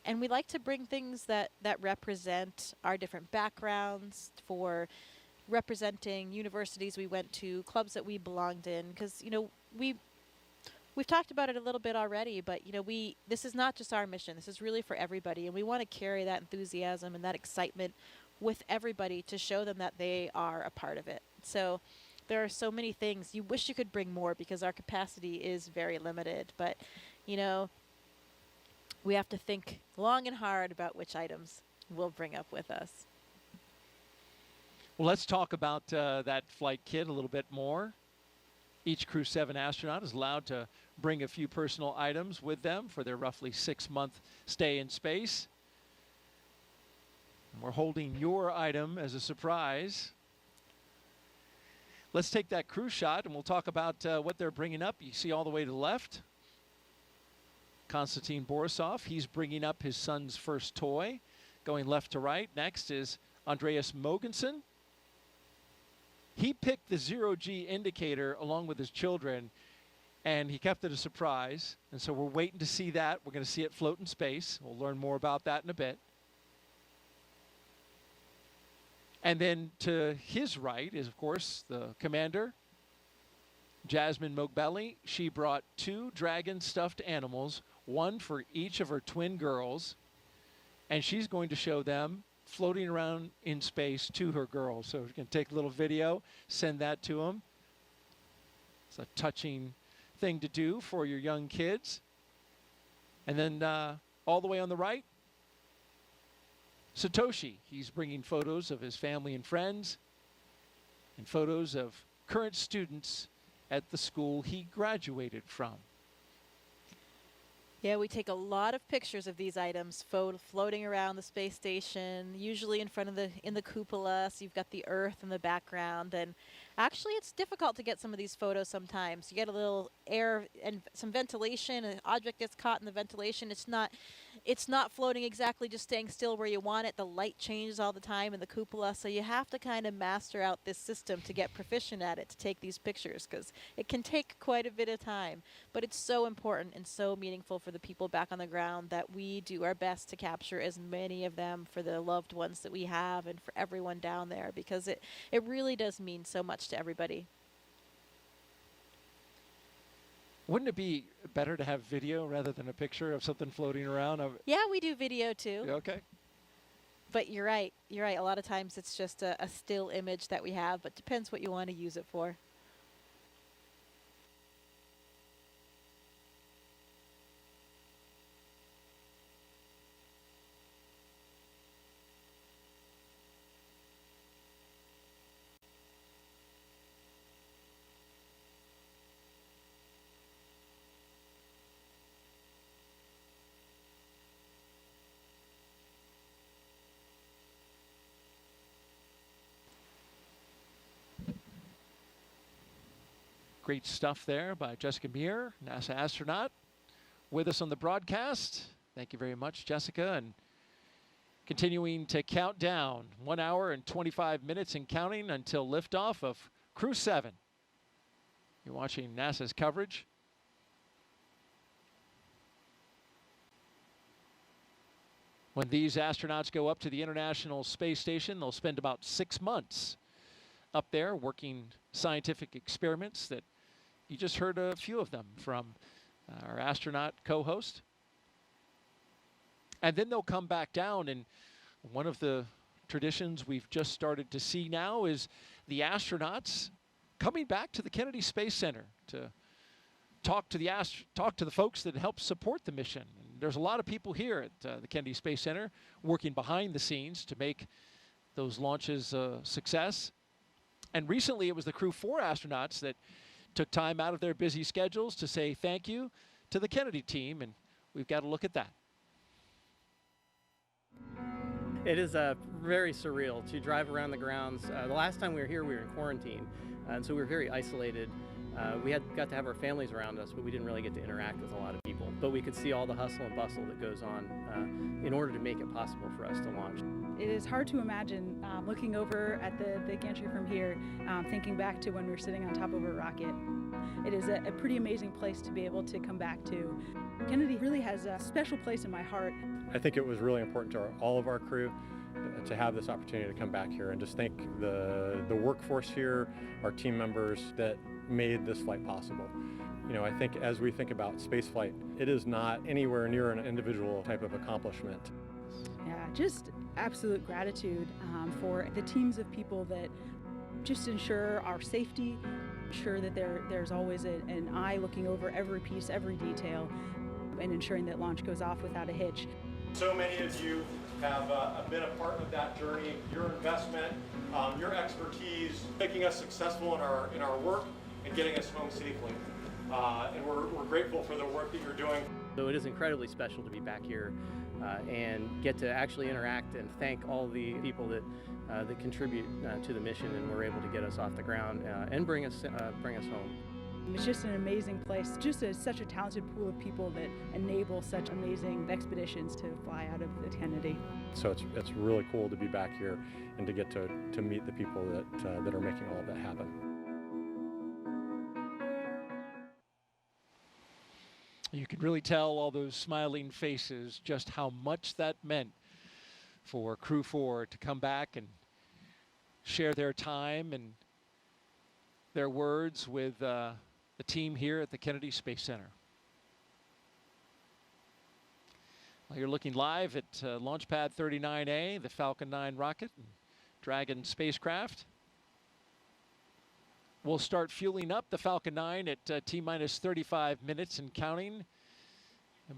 And we like to bring things that represent our different backgrounds, for representing universities we went to, clubs that we belonged in, because, you know, we've talked about it a little bit already, but, you know, this is not just our mission. This is really for everybody, and we want to carry that enthusiasm and that excitement with everybody to show them that they are a part of it. So there are so many things. You wish you could bring more because our capacity is very limited, but, you know, we have to think long and hard about which items we'll bring up with us. Well, let's talk about that flight kit a little bit more. Each Crew 7 astronaut is allowed to bring a few personal items with them for their roughly 6-month stay in space. And we're holding your item as a surprise. Let's take that crew shot and we'll talk about what they're bringing up. You see all the way to the left, Konstantin Borisov. He's bringing up his son's first toy. Going left to right, next is Andreas Mogensen. He picked the 0G indicator along with his children, and he kept it a surprise. And so we're waiting to see that. We're going to see it float in space. We'll learn more about that in a bit. And then to his right is, of course, the commander, Jasmin Moghbeli. She brought 2 Dragon stuffed animals, one for each of her twin girls, and she's going to show them floating around in space to her girls. So we can take a little video, send that to them. It's a touching thing to do for your young kids. And then all the way on the right, Satoshi. He's bringing photos of his family and friends and photos of current students at the school he graduated from. Yeah, we take a lot of pictures of these items floating around the space station, usually in front of in the cupola, so you've got the Earth in the background. And actually, it's difficult to get some of these photos sometimes. You get a little air and some ventilation, an object gets caught in the ventilation. It's not floating exactly, just staying still where you want it. The light changes all the time in the cupola, so you have to kind of master out this system to get proficient at it, to take these pictures, because it can take quite a bit of time. But it's so important and so meaningful for the people back on the ground that we do our best to capture as many of them for the loved ones that we have and for everyone down there, because it really does mean so much to everybody. Wouldn't it be better to have video rather than a picture of something floating around? Yeah, we do video too. Okay. But you're right. You're right. A lot of times it's just a still image that we have, but depends what you want to use it for. Great stuff there by Jessica Meir, NASA astronaut, with us on the broadcast. Thank you very much, Jessica. And continuing to count down 1 hour and 25 minutes and counting until liftoff of Crew 7. You're watching NASA's coverage. When these astronauts go up to the International Space Station, they'll spend about 6 months up there working scientific experiments that you just heard a few of them from our astronaut co-host. And then they'll come back down, and one of the traditions we've just started to see now is the astronauts coming back to the Kennedy Space Center to talk to the folks that help support the mission. And there's a lot of people here at the Kennedy Space Center working behind the scenes to make those launches a success. And recently it was the Crew 4 astronauts that took time out of their busy schedules to say thank you to the Kennedy team, and we've got to look at that. It is very surreal to drive around the grounds. The last time we were here, we were in quarantine, and so we were very isolated. We got to have our families around us, but we didn't really get to interact with a lot of people. But we could see all the hustle and bustle that goes on in order to make it possible for us to launch. It is hard to imagine looking over at the gantry from here, thinking back to when we were sitting on top of a rocket. It is a pretty amazing place to be able to come back to. Kennedy really has a special place in my heart. I think it was really important to all of our crew to have this opportunity to come back here and just thank the workforce here, our team members that made this flight possible. You know, I think as we think about spaceflight, it is not anywhere near an individual type of accomplishment. Yeah, just absolute gratitude for the teams of people that just ensure our safety, ensure that there's always an eye looking over every piece, every detail, and ensuring that launch goes off without a hitch. So many of you have been a part of that journey, your investment, your expertise, making us successful in our work and getting us home safely. And we're grateful for the work that you're doing. So it is incredibly special to be back here and get to actually interact and thank all the people that contribute to the mission and were able to get us off the ground and bring us home. It's just an amazing place, just such a talented pool of people that enable such amazing expeditions to fly out of the Kennedy. So it's really cool to be back here and to get to meet the people that are making all of that happen. You can really tell all those smiling faces just how much that meant for Crew 4 to come back and share their time and their words with the team here at the Kennedy Space Center. Well, you're looking live at Launch Pad 39A, the Falcon 9 rocket, and Dragon spacecraft. We'll start fueling up the Falcon 9 at T-minus 35 minutes and counting.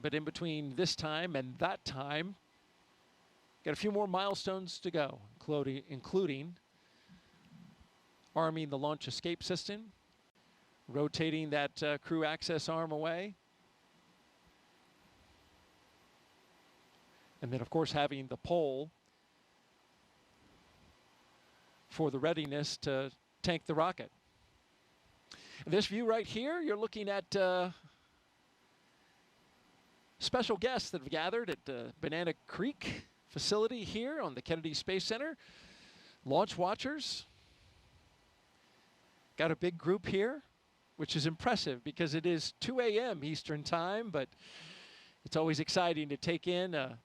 But in between this time and that time, got a few more milestones to go, including arming the launch escape system, rotating that crew access arm away, and then, of course, having the pole for the readiness to tank the rocket. This view right here, you're looking at special guests that have gathered at the Banana Creek facility here on the Kennedy Space Center. Launch watchers. Got a big group here, which is impressive because it is 2 a.m. Eastern time, but it's always exciting to take in a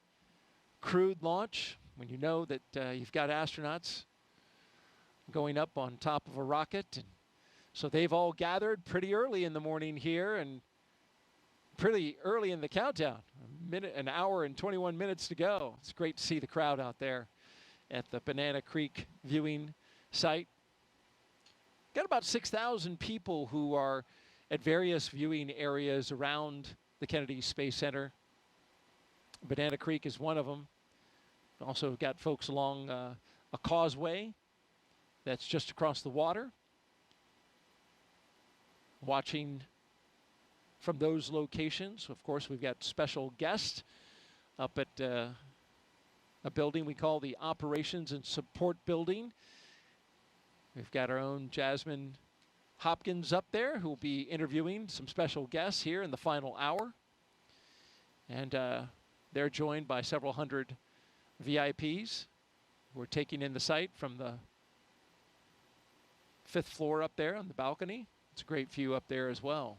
crewed launch when you know that you've got astronauts going up on top of a rocket. And so they've all gathered pretty early in the morning here and pretty early in the countdown. An hour and 21 minutes to go. It's great to see the crowd out there at the Banana Creek viewing site. Got about 6,000 people who are at various viewing areas around the Kennedy Space Center. Banana Creek is one of them. Also got folks along a causeway that's just across the water, watching from those locations. Of course, we've got special guests up at a building we call the Operations and Support Building. We've got our own Jasmin Hopkins up there, who will be interviewing some special guests here in the final hour. And they're joined by several hundred VIPs who are taking in the site from the 5th floor up there on the balcony. It's a great view up there as well.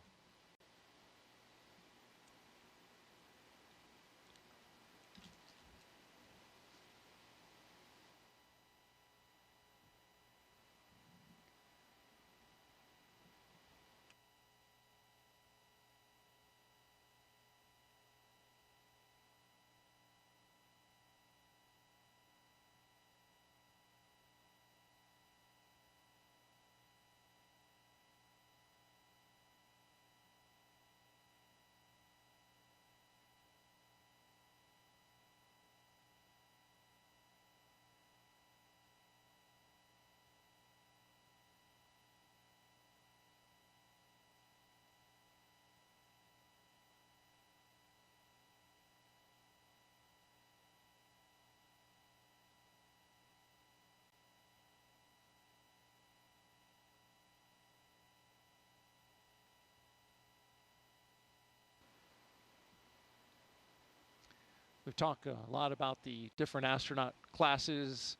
We've talked a lot about the different astronaut classes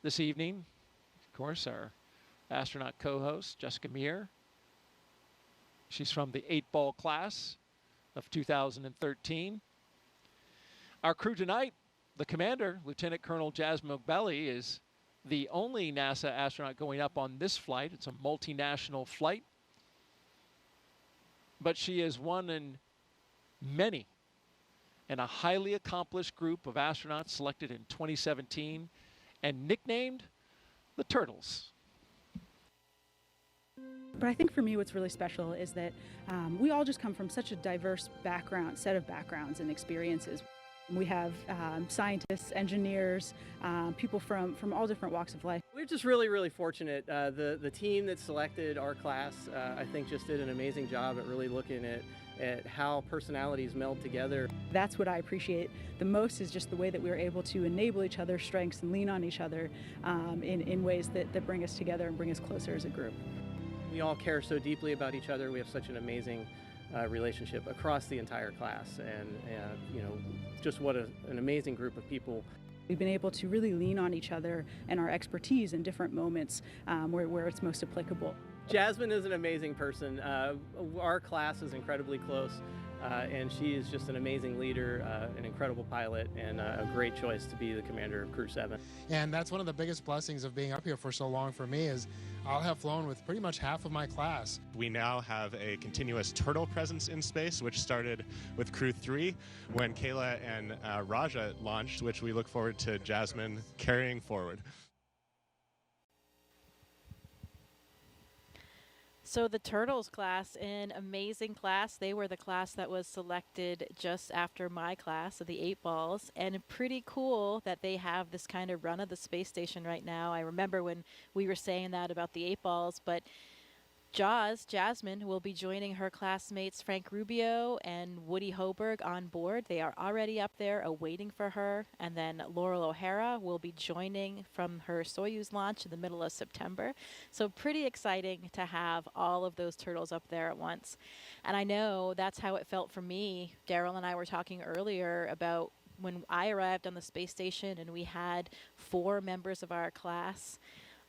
this evening. Of course, our astronaut co-host, Jessica Meir. She's from the 8-ball class of 2013. Our crew tonight, the commander, Lieutenant Colonel Jasmin Moghbeli, is the only NASA astronaut going up on this flight. It's a multinational flight. But she is one in many and a highly accomplished group of astronauts selected in 2017 and nicknamed the Turtles. But I think for me what's really special is that we all just come from such a diverse set of backgrounds and experiences. We have scientists, engineers, people from all different walks of life. We're just really, really fortunate. The team that selected our class, I think, just did an amazing job at really looking at how personalities meld together. That's what I appreciate the most, is just the way that we're able to enable each other's strengths and lean on each other in ways that bring us together and bring us closer as a group. We all care so deeply about each other. We have such an amazing relationship across the entire class, and you know, just what an amazing group of people. We've been able to really lean on each other and our expertise in different moments where it's most applicable. Jasmin is an amazing person. Our class is incredibly close, and she is just an amazing leader, an incredible pilot, and a great choice to be the commander of Crew 7. And that's one of the biggest blessings of being up here for so long for me, is I'll have flown with pretty much half of my class. We now have a continuous turtle presence in space, which started with Crew 3 when Kayla and Raja launched, which we look forward to Jasmin carrying forward. So the Turtles class, an amazing class. They were the class that was selected just after my class of the 8 balls, and pretty cool that they have this kind of run of the space station right now. I remember when we were saying that about the 8 balls, but Jasmin will be joining her classmates Frank Rubio and Woody Hoberg on board. They are already up there awaiting for her. And then Laurel O'Hara will be joining from her Soyuz launch in the middle of September. So pretty exciting to have all of those turtles up there at once. And I know that's how it felt for me. Daryl and I were talking earlier about when I arrived on the space station and we had 4 members of our class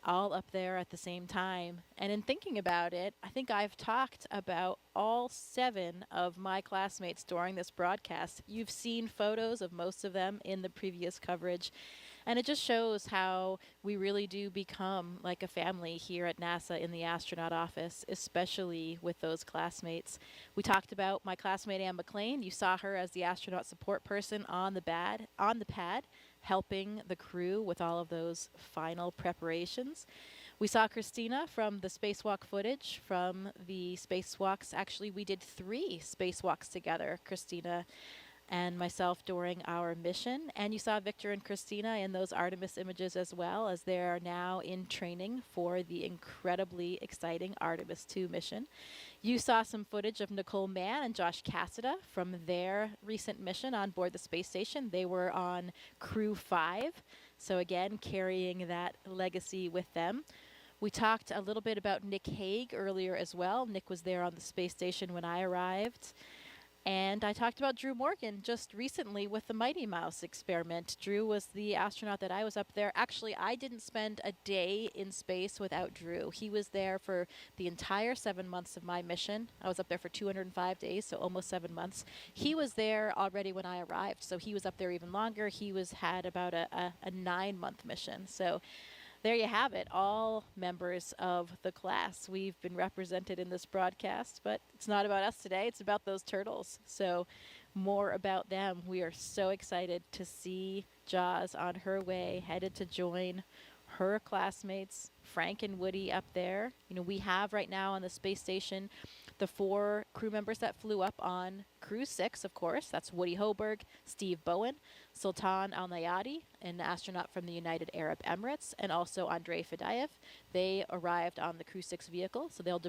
all up there at the same time. And in thinking about it, I think I've talked about all 7 of my classmates during this broadcast. You've seen photos of most of them in the previous coverage. And it just shows how we really do become like a family here at NASA in the astronaut office, especially with those classmates. We talked about my classmate Anne McLean. You saw her as the astronaut support person on the pad, helping the crew with all of those final preparations. We saw Christina from the spacewalk footage from the spacewalks. Actually, we did 3 spacewalks together, Christina and myself, during our mission. And you saw Victor and Christina in those Artemis images as well, as they are now in training for the incredibly exciting Artemis 2 mission. You saw some footage of Nicole Mann and Josh Cassida from their recent mission on board the space station. They were on Crew 5, so again, carrying that legacy with them. We talked a little bit about Nick Hague earlier as well. Nick was there on the space station when I arrived. And I talked about Drew Morgan just recently with the Mighty Mouse experiment. Drew was the astronaut that I was up there. Actually, I didn't spend a day in space without Drew. He was there for the entire 7 months of my mission. I was up there for 205 days, so almost 7 months. He was there already when I arrived, so he was up there even longer. He had about a 9-month mission. So there you have it, all members of the class. We've been represented in this broadcast, but it's not about us today. It's about those turtles. So more about them. We are so excited to see Jaws on her way, headed to join her classmates, Frank and Woody, up there. You know, we have right now on the space station the 4 crew members that flew up on Crew 6, of course. That's Woody Hoberg, Steve Bowen, Sultan Al-Nayati, an astronaut from the United Arab Emirates, and also Andrei Fadayev. They arrived on the Crew 6 vehicle, so they'll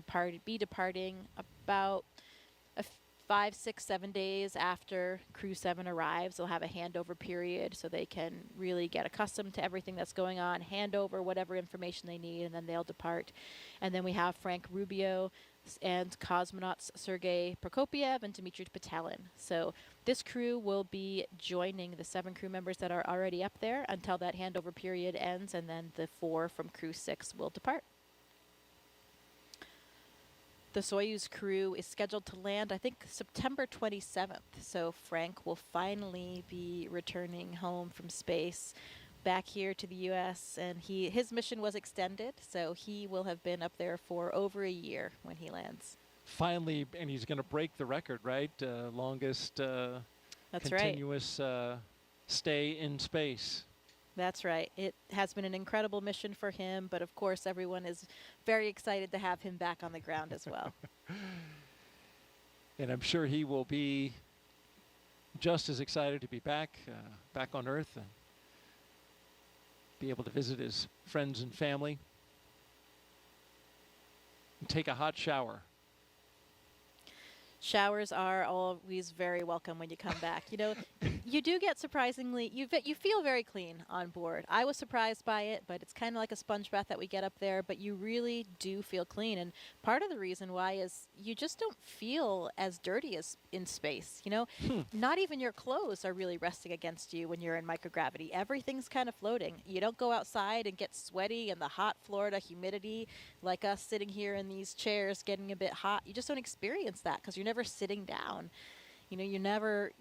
be departing about 5, 6, 7 days after Crew 7 arrives. They'll have a handover period so they can really get accustomed to everything that's going on, hand over whatever information they need, and then they'll depart. And then we have Frank Rubio and cosmonauts Sergei Prokopiev and Dmitry Petelin. So this crew will be joining the 7 crew members that are already up there until that handover period ends, and then the 4 from Crew 6 will depart. The Soyuz crew is scheduled to land, I think, September 27th. So Frank will finally be returning home from space back here to the U.S. And his mission was extended, so he will have been up there for over a year when he lands. Finally, and he's going to break the record, right? Longest That's continuous stay in space. That's right. It has been an incredible mission for him, but of course everyone is very excited to have him back on the ground as well. And I'm sure he will be just as excited to be back on Earth and be able to visit his friends and family and take a hot shower. Showers are always very welcome when you come back. You know, you do get surprisingly, you feel very clean on board. I was surprised by it, but it's kind of like a sponge bath that we get up there, but you really do feel clean. And part of the reason why is you just don't feel as dirty as in space. You know, not even your clothes are really resting against you when you're in microgravity. Everything's kind of floating. You don't go outside and get sweaty in the hot Florida humidity like us sitting here in these chairs getting a bit hot. You just don't experience that because you're never sitting down. You know, you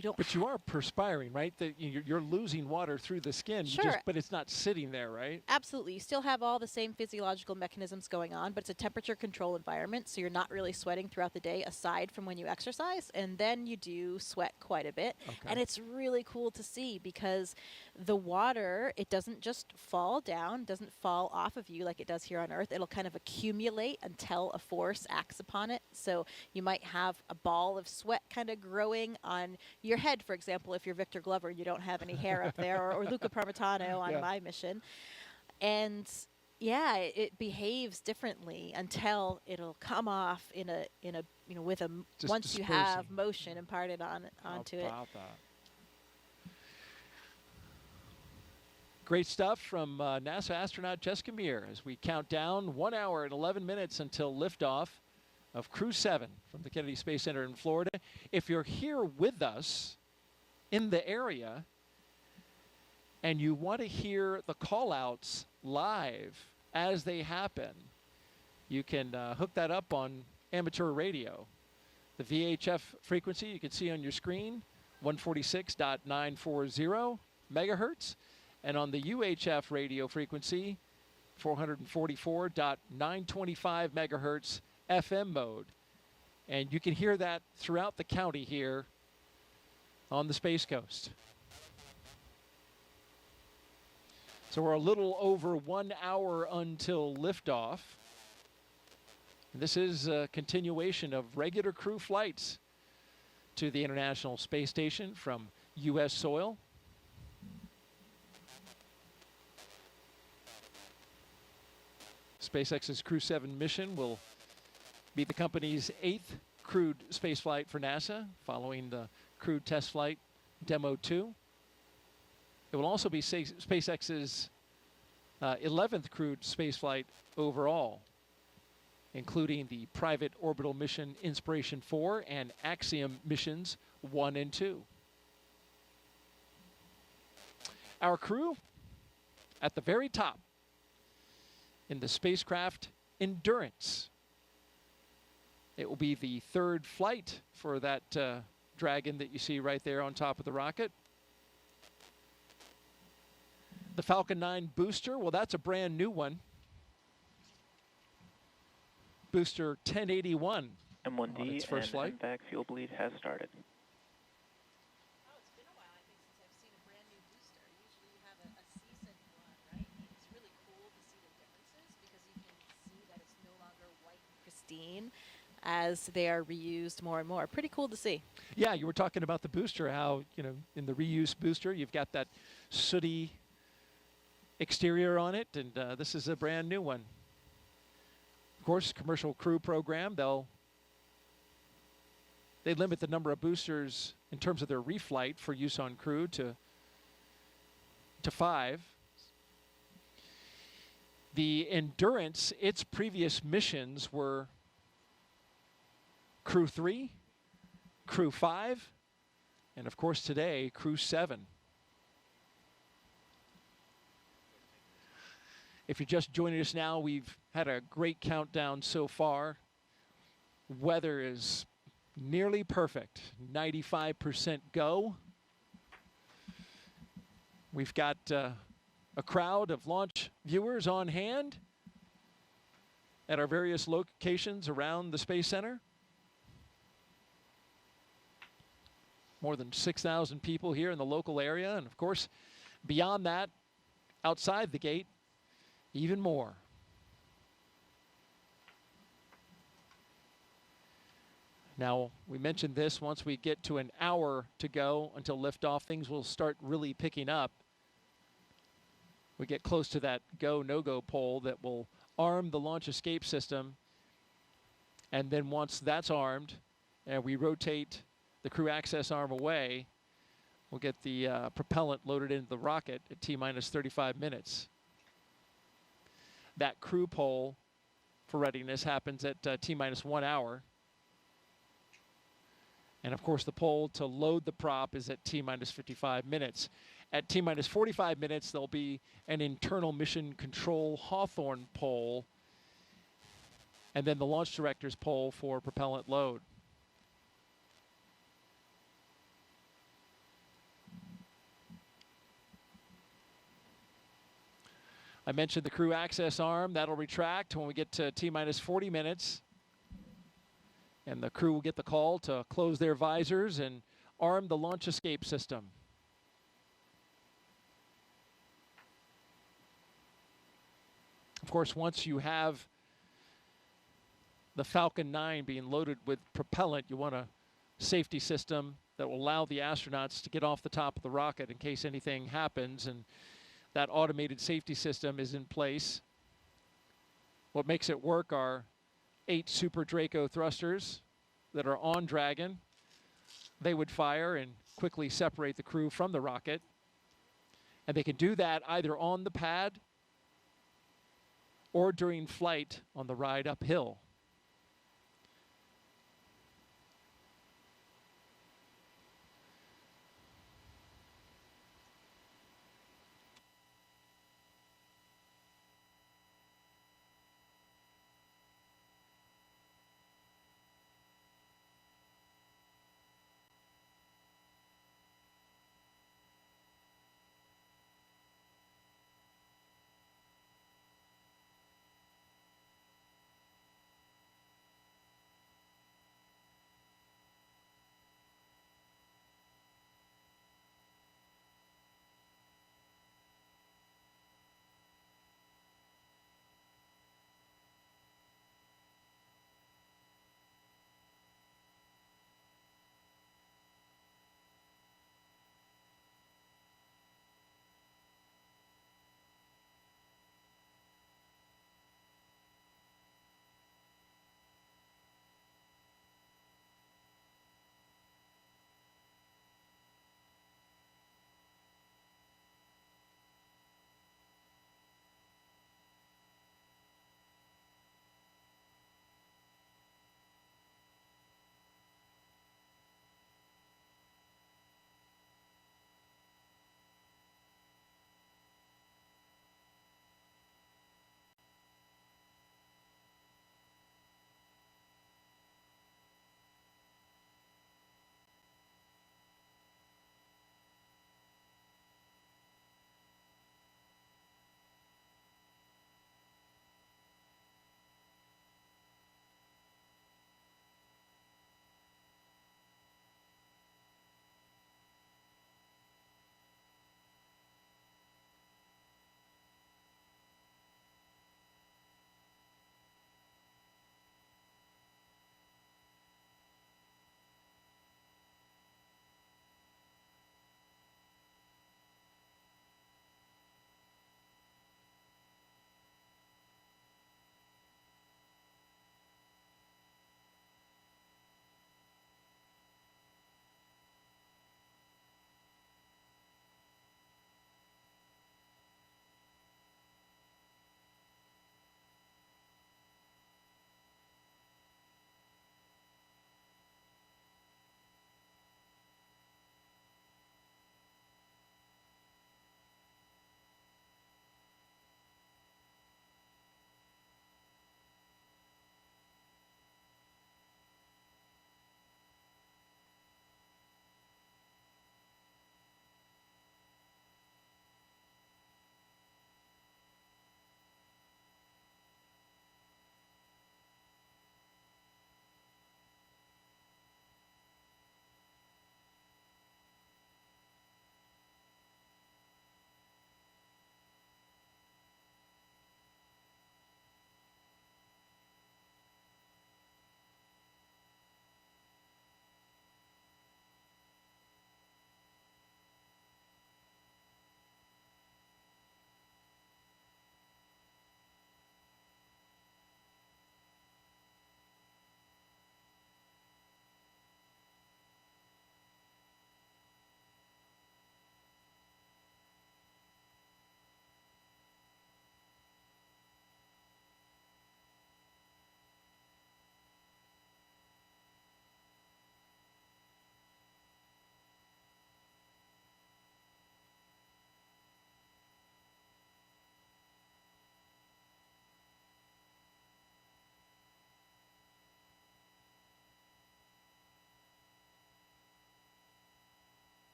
don't. But you are perspiring, right? That you're losing water through the skin. Sure. But it's not sitting there, right? Absolutely. You still have all the same physiological mechanisms going on, but it's a temperature control environment, so you're not really sweating throughout the day aside from when you exercise, and then you do sweat quite a bit. Okay. And it's really cool to see because the water, it doesn't just fall down, doesn't fall off of you like it does here on Earth. It'll kind of accumulate until a force acts upon it. So you might have a ball of sweat kind of growing on your head, for example, if you're Victor Glover, you don't have any hair up there, or Luca Parmitano on my mission. And yeah, it behaves differently until it'll come off in a with a once you have motion imparted onto it. Great stuff from NASA astronaut Jessica Meir as we count down 1 hour and 11 minutes until liftoff of Crew 7 from the Kennedy Space Center in Florida. If you're here with us in the area and you want to hear the call-outs live as they happen, you can hook that up on amateur radio. The VHF frequency you can see on your screen, 146.940 megahertz, and on the UHF radio frequency, 444.925 megahertz FM mode. And you can hear that throughout the county here on the Space Coast. So we're a little over 1 hour until liftoff. And this is a continuation of regular crew flights to the International Space Station from U.S. soil. SpaceX's Crew 7 mission will be the company's 8th crewed spaceflight for NASA, following the crewed test flight Demo 2. It will also be SpaceX's 11th crewed spaceflight overall, including the private orbital mission Inspiration 4 and Axiom missions 1 and 2. Our crew at the very top in the spacecraft Endurance. It will be the third flight for that Dragon that you see right there on top of the rocket. The Falcon 9 booster, well, that's a brand new one. Booster 1081 M1D on its first flight. MVAC fuel bleed has started. As they are reused more and more. Pretty cool to see. Yeah, you were talking about the booster, how, you know, in the reuse booster, you've got that sooty exterior on it, and this is a brand new one. Of course, commercial crew program, they limit the number of boosters in terms of their reflight for use on crew to 5. The Endurance, its previous missions were Crew 3, Crew 5, and of course today, Crew 7. If you're just joining us now, we've had a great countdown so far. Weather is nearly perfect, 95% go. We've got a crowd of launch viewers on hand at our various locations around the Space Center. More than 6,000 people here in the local area, and of course, beyond that, outside the gate, even more. Now, we mentioned this, once we get to an hour to go until liftoff, things will start really picking up. We get close to that go, no-go pole that will arm the launch escape system. And then once that's armed, and we rotate the crew access arm away, we'll get the propellant loaded into the rocket at T-minus 35 minutes. That crew pole for readiness happens at T-minus 1 hour. And of course, the pole to load the prop is at T-minus 55 minutes. At T-minus 45 minutes, there'll be an internal mission control Hawthorne pole, and then the launch director's pole for propellant load. I mentioned the crew access arm. That'll retract when we get to T-minus 40 minutes. And the crew will get the call to close their visors and arm the launch escape system. Of course, once you have the Falcon 9 being loaded with propellant, you want a safety system that will allow the astronauts to get off the top of the rocket in case anything happens, and that automated safety system is in place. What makes it work are 8 Super Draco thrusters that are on Dragon. They would fire and quickly separate the crew from the rocket. And they can do that either on the pad or during flight on the ride uphill.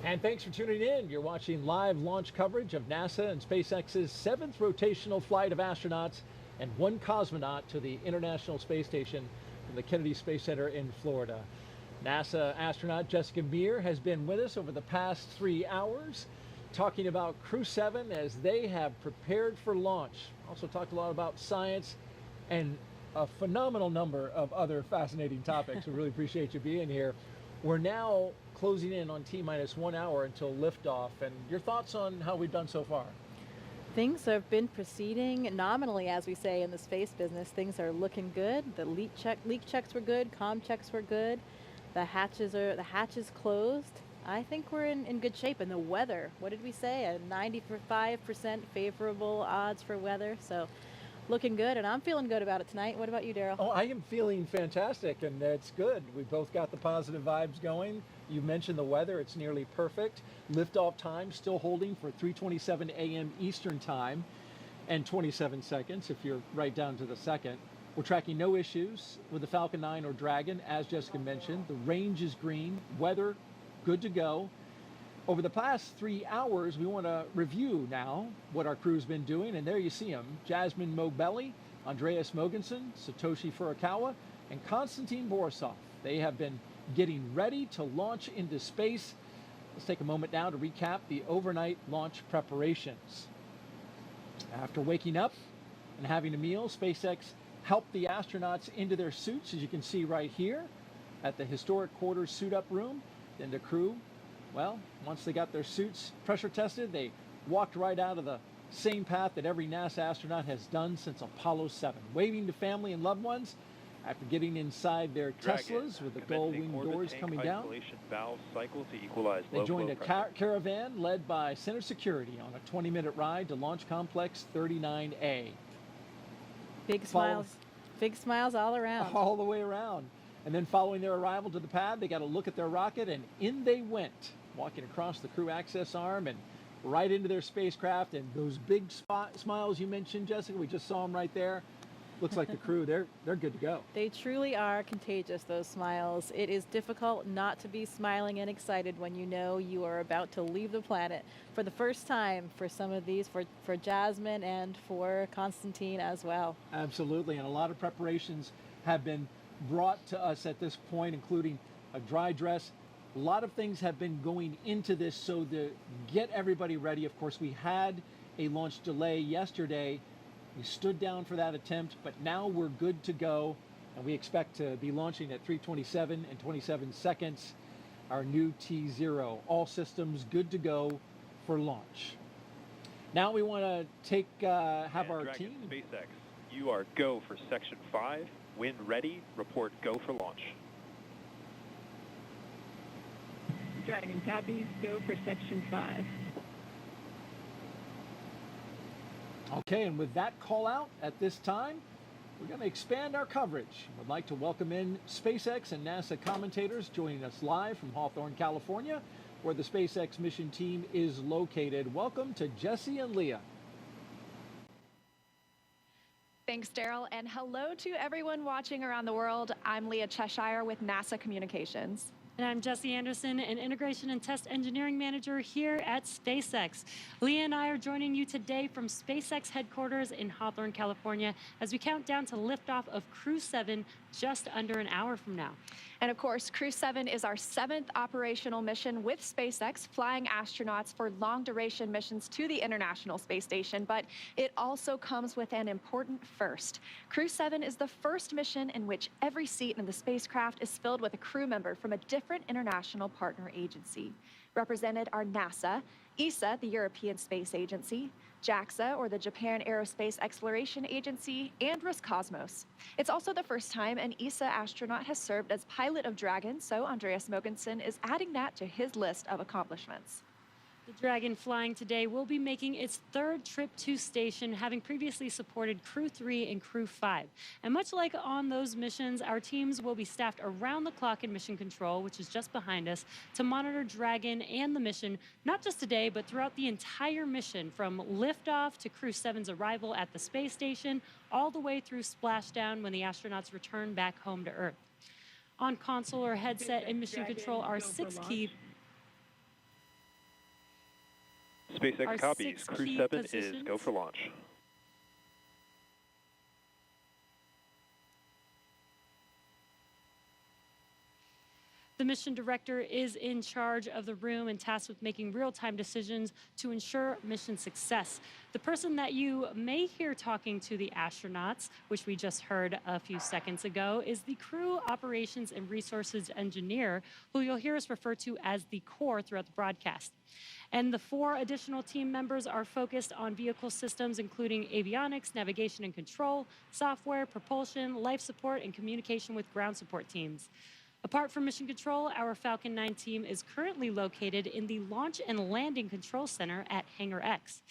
And thanks for tuning in. You're watching live launch coverage of NASA and SpaceX's 7th rotational flight of astronauts and 1 cosmonaut to the International Space Station from the Kennedy Space Center in Florida. NASA astronaut Jessica Meir has been with us over the past 3 hours, talking about Crew 7 as they have prepared for launch. Also talked a lot about science and a phenomenal number of other fascinating topics. We really appreciate you being here. We're now closing in on T-minus 1 hour until liftoff, and your thoughts on how we've done so far? Things have been proceeding nominally, as we say in the space business. Things are looking good. The leak checks were good. Comm checks were good. The hatches closed. I think we're in good shape. And the weather, what did we say? A 95% favorable odds for weather. So looking good, and I'm feeling good about it tonight. What about you, Daryl? Oh, I am feeling fantastic, and it's good. We both got the positive vibes going. You mentioned the weather. It's nearly perfect. Liftoff time still holding for 3:27 a.m. Eastern time and 27 seconds if you're right down to the second. We're tracking no issues with the Falcon 9 or Dragon, as Jessica mentioned. The range is green. Weather, good to go. Over the past 3 hours, we want to review now what our crew's been doing, and there you see them. Jasmin Moghbeli, Andreas Mogensen, Satoshi Furukawa, and Konstantin Borisov. They have been getting ready to launch into space. Let's take a moment now to recap the overnight launch preparations. After waking up and having a meal, SpaceX helped the astronauts into their suits, as you can see right here at the historic quarters suit-up room. Then the crew, well, once they got their suits pressure tested, they walked right out of the same path that every NASA astronaut has done since Apollo 7, waving to family and loved ones after getting inside their Teslas with the gull-wing doors coming down. Valve cycle to equalize They joined a caravan led by Center Security on a 20-minute ride to Launch Complex 39A. Big smiles all around. All the way around. And then following their arrival to the pad, they got a look at their rocket, and in they went, walking across the crew access arm and right into their spacecraft. And those big smiles you mentioned, Jessica, we just saw them right there. Looks like the crew, they're good to go. They truly are contagious, those smiles. It is difficult not to be smiling and excited when you know you are about to leave the planet for the first time for some of these, for Jasmin and for Konstantin as well. Absolutely, and a lot of preparations have been brought to us at this point, including a dry dress. A lot of things have been going into this so to get everybody ready. Of course, we had a launch delay yesterday. We stood down for that attempt, but now we're good to go, and we expect to be launching at 3:27 and 27 seconds, our new T0. All systems good to go for launch. Now we want to have our Dragon, team. SpaceX, you are go for Section 5. When ready, report go for launch. Dragon copies, go for Section 5. Okay, and with that call out at this time, we're going to expand our coverage. We'd like to welcome in SpaceX and NASA commentators joining us live from Hawthorne, California, where the SpaceX mission team is located. Welcome to Jesse and Leah. Thanks, Daryl, and hello to everyone watching around the world. I'm Leah Cheshire with NASA Communications. And I'm Jesse Anderson, an Integration and Test Engineering Manager here at SpaceX. Leah and I are joining you today from SpaceX headquarters in Hawthorne, California, as we count down to liftoff of Crew 7 just under an hour from now. And of course, Crew 7 is our 7th operational mission with SpaceX, flying astronauts for long-duration missions to the International Space Station, but it also comes with an important first. Crew 7 is the first mission in which every seat in the spacecraft is filled with a crew member from a different international partner agency. Represented are NASA, ESA, the European Space Agency, JAXA, or the Japan Aerospace Exploration Agency, and Roscosmos. It's also the first time an ESA astronaut has served as pilot of Dragon, so Andreas Mogensen is adding that to his list of accomplishments. The Dragon flying today will be making its 3rd trip to station, having previously supported Crew 3 and Crew 5. And much like on those missions, our teams will be staffed around the clock in mission control, which is just behind us, to monitor Dragon and the mission, not just today, but throughout the entire mission, from liftoff to Crew 7's arrival at the space station, all the way through splashdown when the astronauts return back home to Earth. On console or headset and mission control are 6 key SpaceX Our copies. 6 Crew key 7 is positions. go for launch. The mission director is in charge of the room and tasked with making real-time decisions to ensure mission success. The person that you may hear talking to the astronauts, which we just heard a few seconds ago, is the crew operations and resources engineer, who you'll hear us refer to as the core throughout the broadcast. And the 4 additional team members are focused on vehicle systems, including avionics, navigation and control, software, propulsion, life support, and communication with ground support teams. Apart from Mission Control, our Falcon 9 team is currently located in the Launch and Landing Control Center at Hangar X.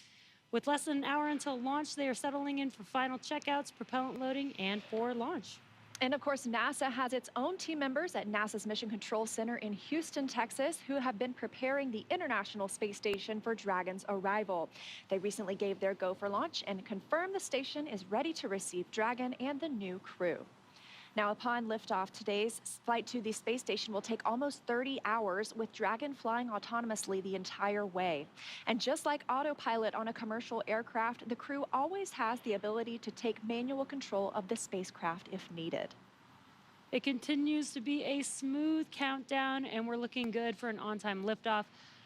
With less than an hour until launch, they are settling in for final checkouts, propellant loading, and for launch. And of course, NASA has its own team members at NASA's Mission Control Center in Houston, Texas, who have been preparing the International Space Station for Dragon's arrival. They recently gave their go for launch and confirmed the station is ready to receive Dragon and the new crew. Now, upon liftoff, today's flight to the space station will take almost 30 hours, with Dragon flying autonomously the entire way. And just like autopilot on a commercial aircraft, the crew always has the ability to take manual control of the spacecraft if needed. It continues to be a smooth countdown, and we're looking good for an on-time liftoff.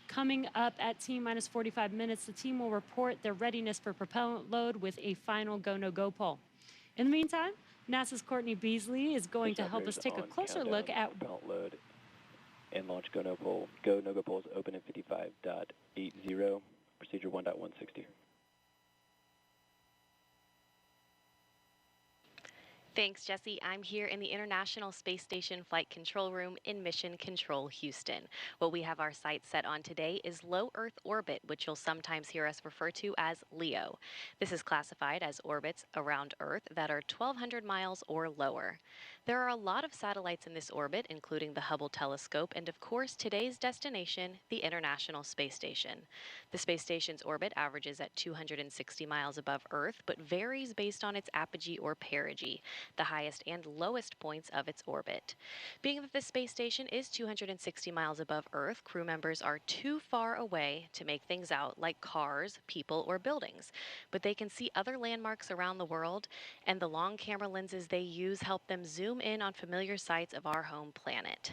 Coming up at T-minus 45 minutes, the team will report their readiness for propellant load with a final go-no-go poll. In the meantime, NASA's Courtney Beasley is going to help us take a closer look at propellant load and launch go-no poll. Go-no-go polls open at 55.80, procedure 1.160. Thanks, Jesse. I'm here in the International Space Station Flight Control Room in Mission Control, Houston. What we have our sights set on today is low Earth orbit, which you'll sometimes hear us refer to as LEO. This is classified as orbits around Earth that are 1,200 miles or lower. There are a lot of satellites in this orbit, including the Hubble telescope, and of course today's destination, the International Space Station. The space station's orbit averages at 260 miles above Earth, but varies based on its apogee or perigee, the highest and lowest points of its orbit. Being that the space station is 260 miles above Earth, crew members are too far away to make things out like cars, people, or buildings, but they can see other landmarks around the world, and the long camera lenses they use help them zoom in on familiar sights of our home planet.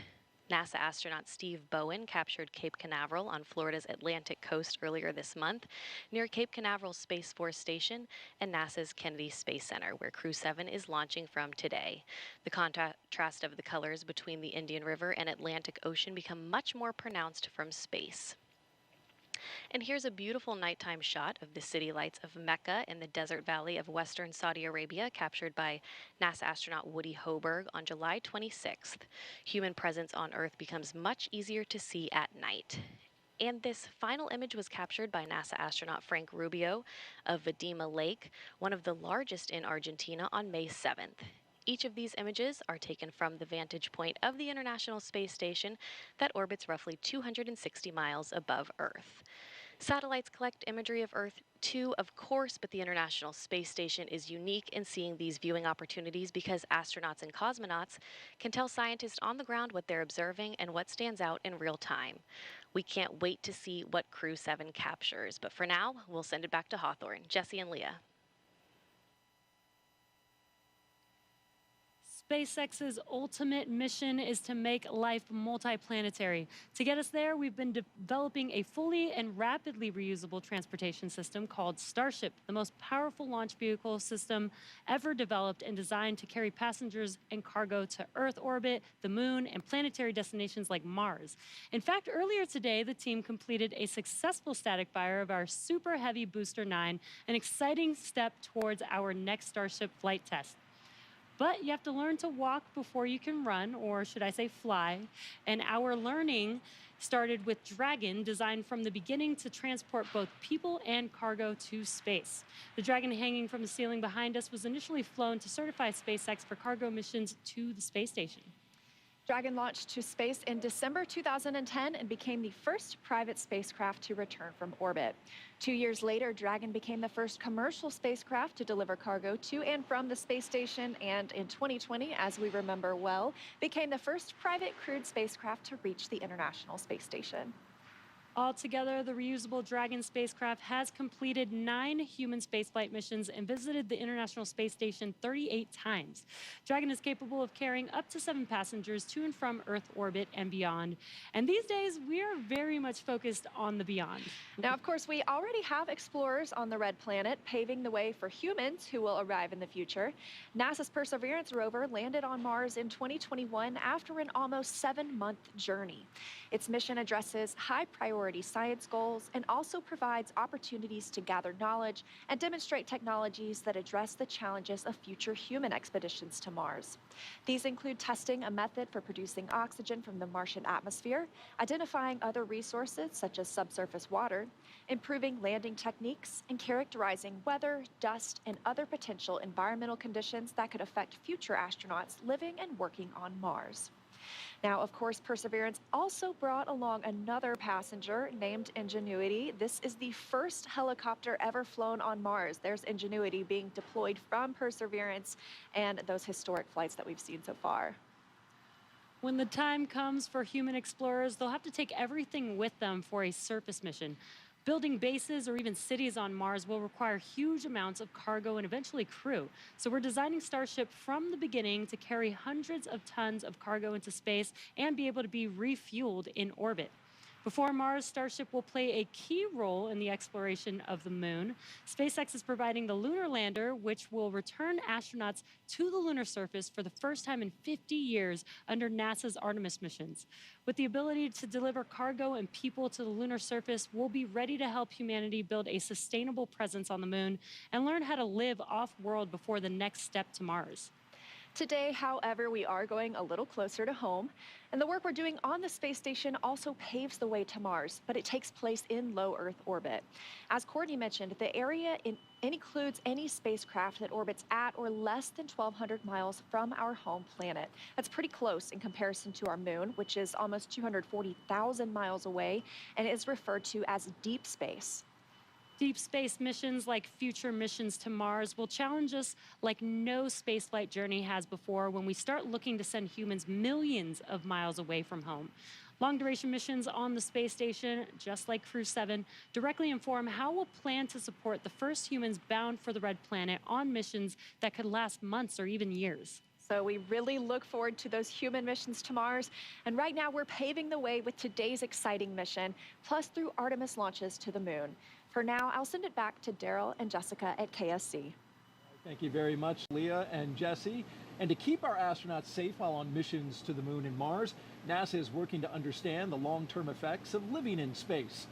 NASA astronaut Steve Bowen captured Cape Canaveral on Florida's Atlantic coast earlier this month, near Cape Canaveral Space Force Station and NASA's Kennedy Space Center, where Crew 7 is launching from today. The contrast of the colors between the Indian River and Atlantic Ocean become much more pronounced from space. And here's a beautiful nighttime shot of the city lights of Mecca in the desert valley of western Saudi Arabia, captured by NASA astronaut Woody Hoberg on July 26th. Human presence on Earth becomes much easier to see at night. And this final image was captured by NASA astronaut Frank Rubio of Vedima Lake, one of the largest in Argentina, on May 7th. Each of these images are taken from the vantage point of the International Space Station that orbits roughly 260 miles above Earth. Satellites collect imagery of Earth too, of course, but the International Space Station is unique in seeing these viewing opportunities because astronauts and cosmonauts can tell scientists on the ground what they're observing and what stands out in real time. We can't wait to see what Crew 7 captures, but for now, we'll send it back to Hawthorne. Jesse and Leah. SpaceX's ultimate mission is to make life multiplanetary. To get us there, we've been developing a fully and rapidly reusable transportation system called Starship, the most powerful launch vehicle system ever developed and designed to carry passengers and cargo to Earth orbit, the moon, and planetary destinations like Mars. In fact, earlier today, the team completed a successful static fire of our Super Heavy Booster 9, an exciting step towards our next Starship flight test. But you have to learn to walk before you can run, or should I say fly. And our learning started with Dragon, designed from the beginning to transport both people and cargo to space. The Dragon hanging from the ceiling behind us was initially flown to certify SpaceX for cargo missions to the space station. Dragon launched to space in December 2010 and became the first private spacecraft to return from orbit. 2 years later, Dragon became the first commercial spacecraft to deliver cargo to and from the space station, and in 2020, as we remember well, became the first private crewed spacecraft to reach the International Space Station. Altogether, the reusable Dragon spacecraft has completed 9 human spaceflight missions and visited the International Space Station 38 times. Dragon is capable of carrying up to 7 passengers to and from Earth orbit and beyond. And these days, we are very much focused on the beyond. Now, of course, we already have explorers on the Red Planet, paving the way for humans who will arrive in the future. NASA's Perseverance rover landed on Mars in 2021 after an almost 7-month journey. Its mission addresses high-priority science goals and also provides opportunities to gather knowledge and demonstrate technologies that address the challenges of future human expeditions to Mars. These include testing a method for producing oxygen from the Martian atmosphere, identifying other resources such as subsurface water, improving landing techniques, and characterizing weather, dust, and other potential environmental conditions that could affect future astronauts living and working on Mars. Now, of course, Perseverance also brought along another passenger named Ingenuity. This is the first helicopter ever flown on Mars. There's Ingenuity being deployed from Perseverance and those historic flights that we've seen so far. When the time comes for human explorers, they'll have to take everything with them for a surface mission. Building bases or even cities on Mars will require huge amounts of cargo and eventually crew. So we're designing Starship from the beginning to carry hundreds of tons of cargo into space and be able to be refueled in orbit. Before Mars, Starship will play a key role in the exploration of the moon. SpaceX is providing the lunar lander, which will return astronauts to the lunar surface for the first time in 50 years under NASA's Artemis missions. With the ability to deliver cargo and people to the lunar surface, we'll be ready to help humanity build a sustainable presence on the moon and learn how to live off-world before the next step to Mars. Today, however, we are going a little closer to home, and the work we're doing on the space station also paves the way to Mars, but it takes place in low Earth orbit. As Courtney mentioned, the area includes any spacecraft that orbits at or less than 1,200 miles from our home planet. That's pretty close in comparison to our moon, which is almost 240,000 miles away and is referred to as deep space. Deep space missions like future missions to Mars will challenge us like no spaceflight journey has before when we start looking to send humans millions of miles away from home. Long-duration missions on the space station, just like Crew 7, directly inform how we'll plan to support the first humans bound for the Red Planet on missions that could last months or even years. So we really look forward to those human missions to Mars. And right now we're paving the way with today's exciting mission, plus through Artemis launches to the moon. For now, I'll send it back to Daryl and Jessica at KSC. Thank you very much, Leah and Jesse. And to keep our astronauts safe while on missions to the moon and Mars, NASA is working to understand the long-term effects of living in space.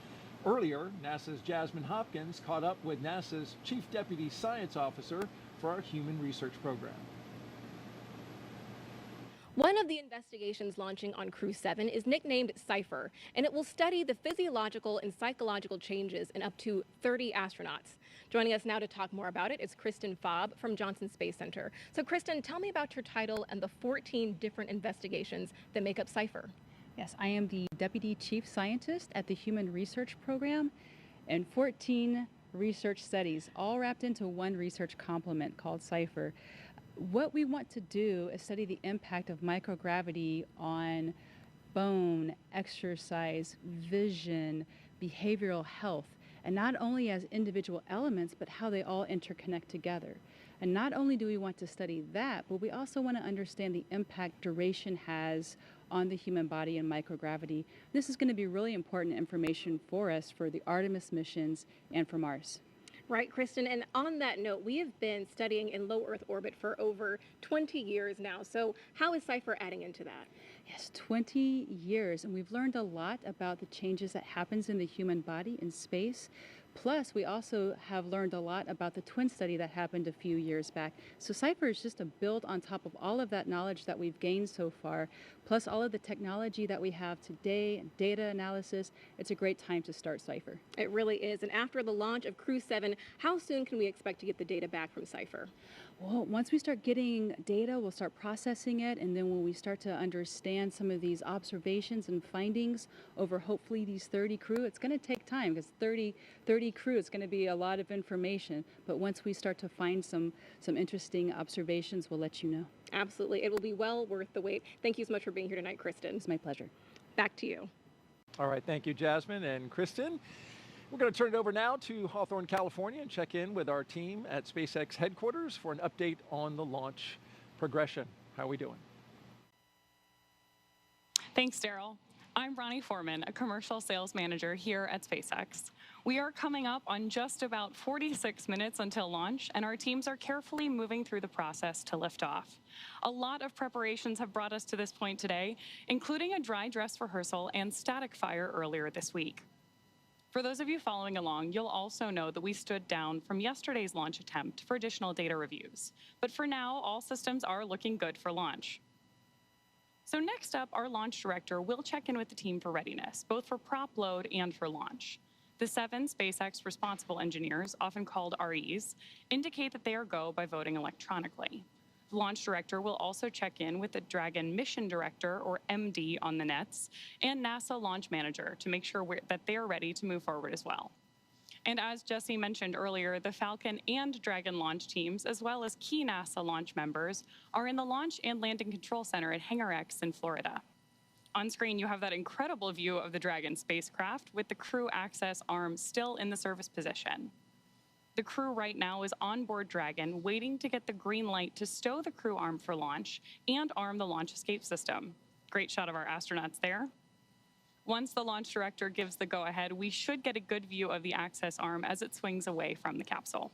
Earlier, NASA's Jasmin Hopkins caught up with NASA's Chief Deputy Science Officer for our Human Research Program. One of the investigations launching on Crew 7 is nicknamed CIPHER, and it will study the physiological and psychological changes in up to 30 astronauts. Joining us now to talk more about it is Kristen Faub from Johnson Space Center. So Kristen, tell me about your title and the 14 different investigations that make up CIPHER. Yes, I am the Deputy Chief Scientist at the Human Research Program, and 14 research studies, all wrapped into one research complement called CIPHER. What we want to do is study the impact of microgravity on bone, exercise, vision, behavioral health, and not only as individual elements, but how they all interconnect together. And not only do we want to study that, but we also want to understand the impact duration has on the human body and microgravity. This is going to be really important information for us for the Artemis missions and for Mars. Right, Kristen, and on that note, we have been studying in low Earth orbit for over 20 years now. So how is CIPHER adding into that? Yes, 20 years, and we've learned a lot about the changes that happens in the human body in space. Plus, we also have learned a lot about the twin study that happened a few years back. So CIPHER is just a build on top of all of that knowledge that we've gained so far, plus all of the technology that we have today and data analysis. It's a great time to start CIPHER. It really is. And after the launch of Crew 7, how soon can we expect to get the data back from CIPHER? Well, once we start getting data, we'll start processing it, and then when we start to understand some of these observations and findings over hopefully these 30 crew, it's going to take time because 30 crew is going to be a lot of information. But once we start to find some interesting observations, we'll let you know. Absolutely. It will be well worth the wait. Thank you so much for being here tonight, Kristen. It's my pleasure. Back to you. All right, thank you, Jasmine and Kristen. We're going to turn it over now to Hawthorne, California, and check in with our team at SpaceX headquarters for an update on the launch progression. How are we doing? Thanks, Daryl. I'm Ronnie Foreman, a commercial sales manager here at SpaceX. We are coming up on just about 46 minutes until launch, and our teams are carefully moving through the process to lift off. A lot of preparations have brought us to this point today, including a dry dress rehearsal and static fire earlier this week. For those of you following along, you'll also know that we stood down from yesterday's launch attempt for additional data reviews. But for now, all systems are looking good for launch. So next up, our launch director will check in with the team for readiness, both for prop load and for launch. The 7 SpaceX responsible engineers, often called REs, indicate that they are go by voting electronically. The launch director will also check in with the Dragon mission director, or MD, on the nets, and NASA launch manager to make sure that they are ready to move forward as well. And as Jesse mentioned earlier, the Falcon and Dragon launch teams, as well as key NASA launch members, are in the Launch and Landing Control Center at Hangar X in Florida. On screen, you have that incredible view of the Dragon spacecraft with the crew access arm still in the service position. The crew right now is on board Dragon, waiting to get the green light to stow the crew arm for launch and arm the launch escape system. Great shot of our astronauts there. Once the launch director gives the go-ahead, we should get a good view of the access arm as it swings away from the capsule.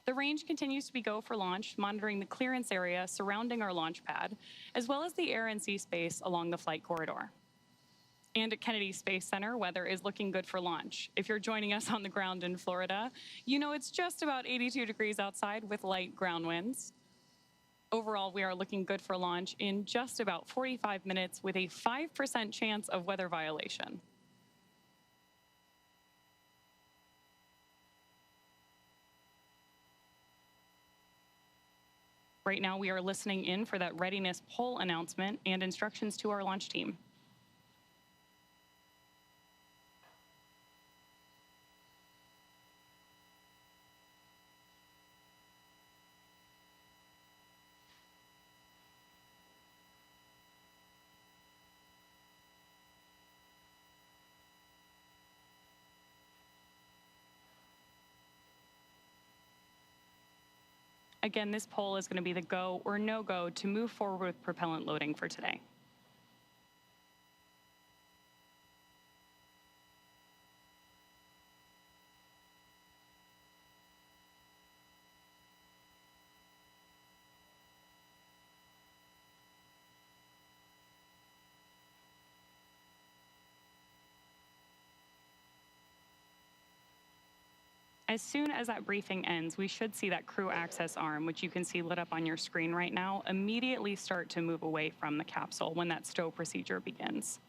The range continues to be go for launch, monitoring the clearance area surrounding our launch pad, as well as the air and sea space along the flight corridor. And at Kennedy Space Center, weather is looking good for launch. If you're joining us on the ground in Florida, you know it's just about 82 degrees outside with light ground winds. Overall, we are looking good for launch in just about 45 minutes with a 5% chance of weather violation. Right now, we are listening in for that readiness poll announcement and instructions to our launch team. Again, this poll is going to be the go or no-go to move forward with propellant loading for today. As soon as that briefing ends, we should see that crew access arm, which you can see lit up on your screen right now, immediately start to move away from the capsule when that stow procedure begins.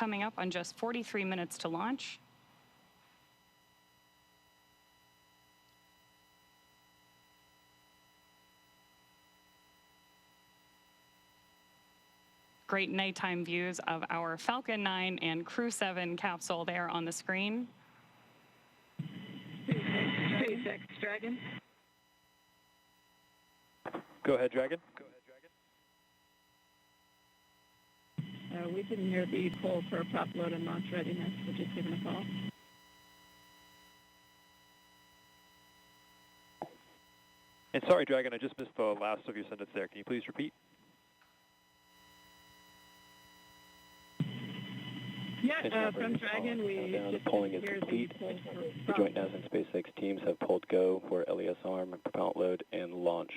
Coming up on just 43 minutes to launch. Great nighttime views of our Falcon 9 and Crew 7 capsule there on the screen. SpaceX Dragon. Go ahead, Dragon. We didn't hear the poll for prop load and launch readiness. We're just giving a call. And sorry, Dragon, I just missed the last of your sentence there. Can you please repeat? Yeah, from Dragon, we just polling is hear complete. the poll for The prop joint NASA and SpaceX teams have polled go for LES arm, propellant load, and launch.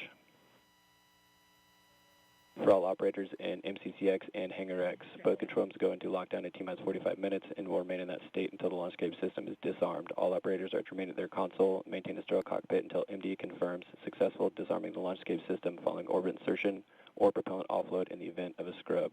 For all operators in MCCX and Hangar X, both control rooms go into lockdown at T-minus 45 minutes and will remain in that state until the launch escape system is disarmed. All operators are to remain at their console, maintain a sterile cockpit until MD confirms successful disarming the launch escape system following orbit insertion or propellant offload in the event of a scrub.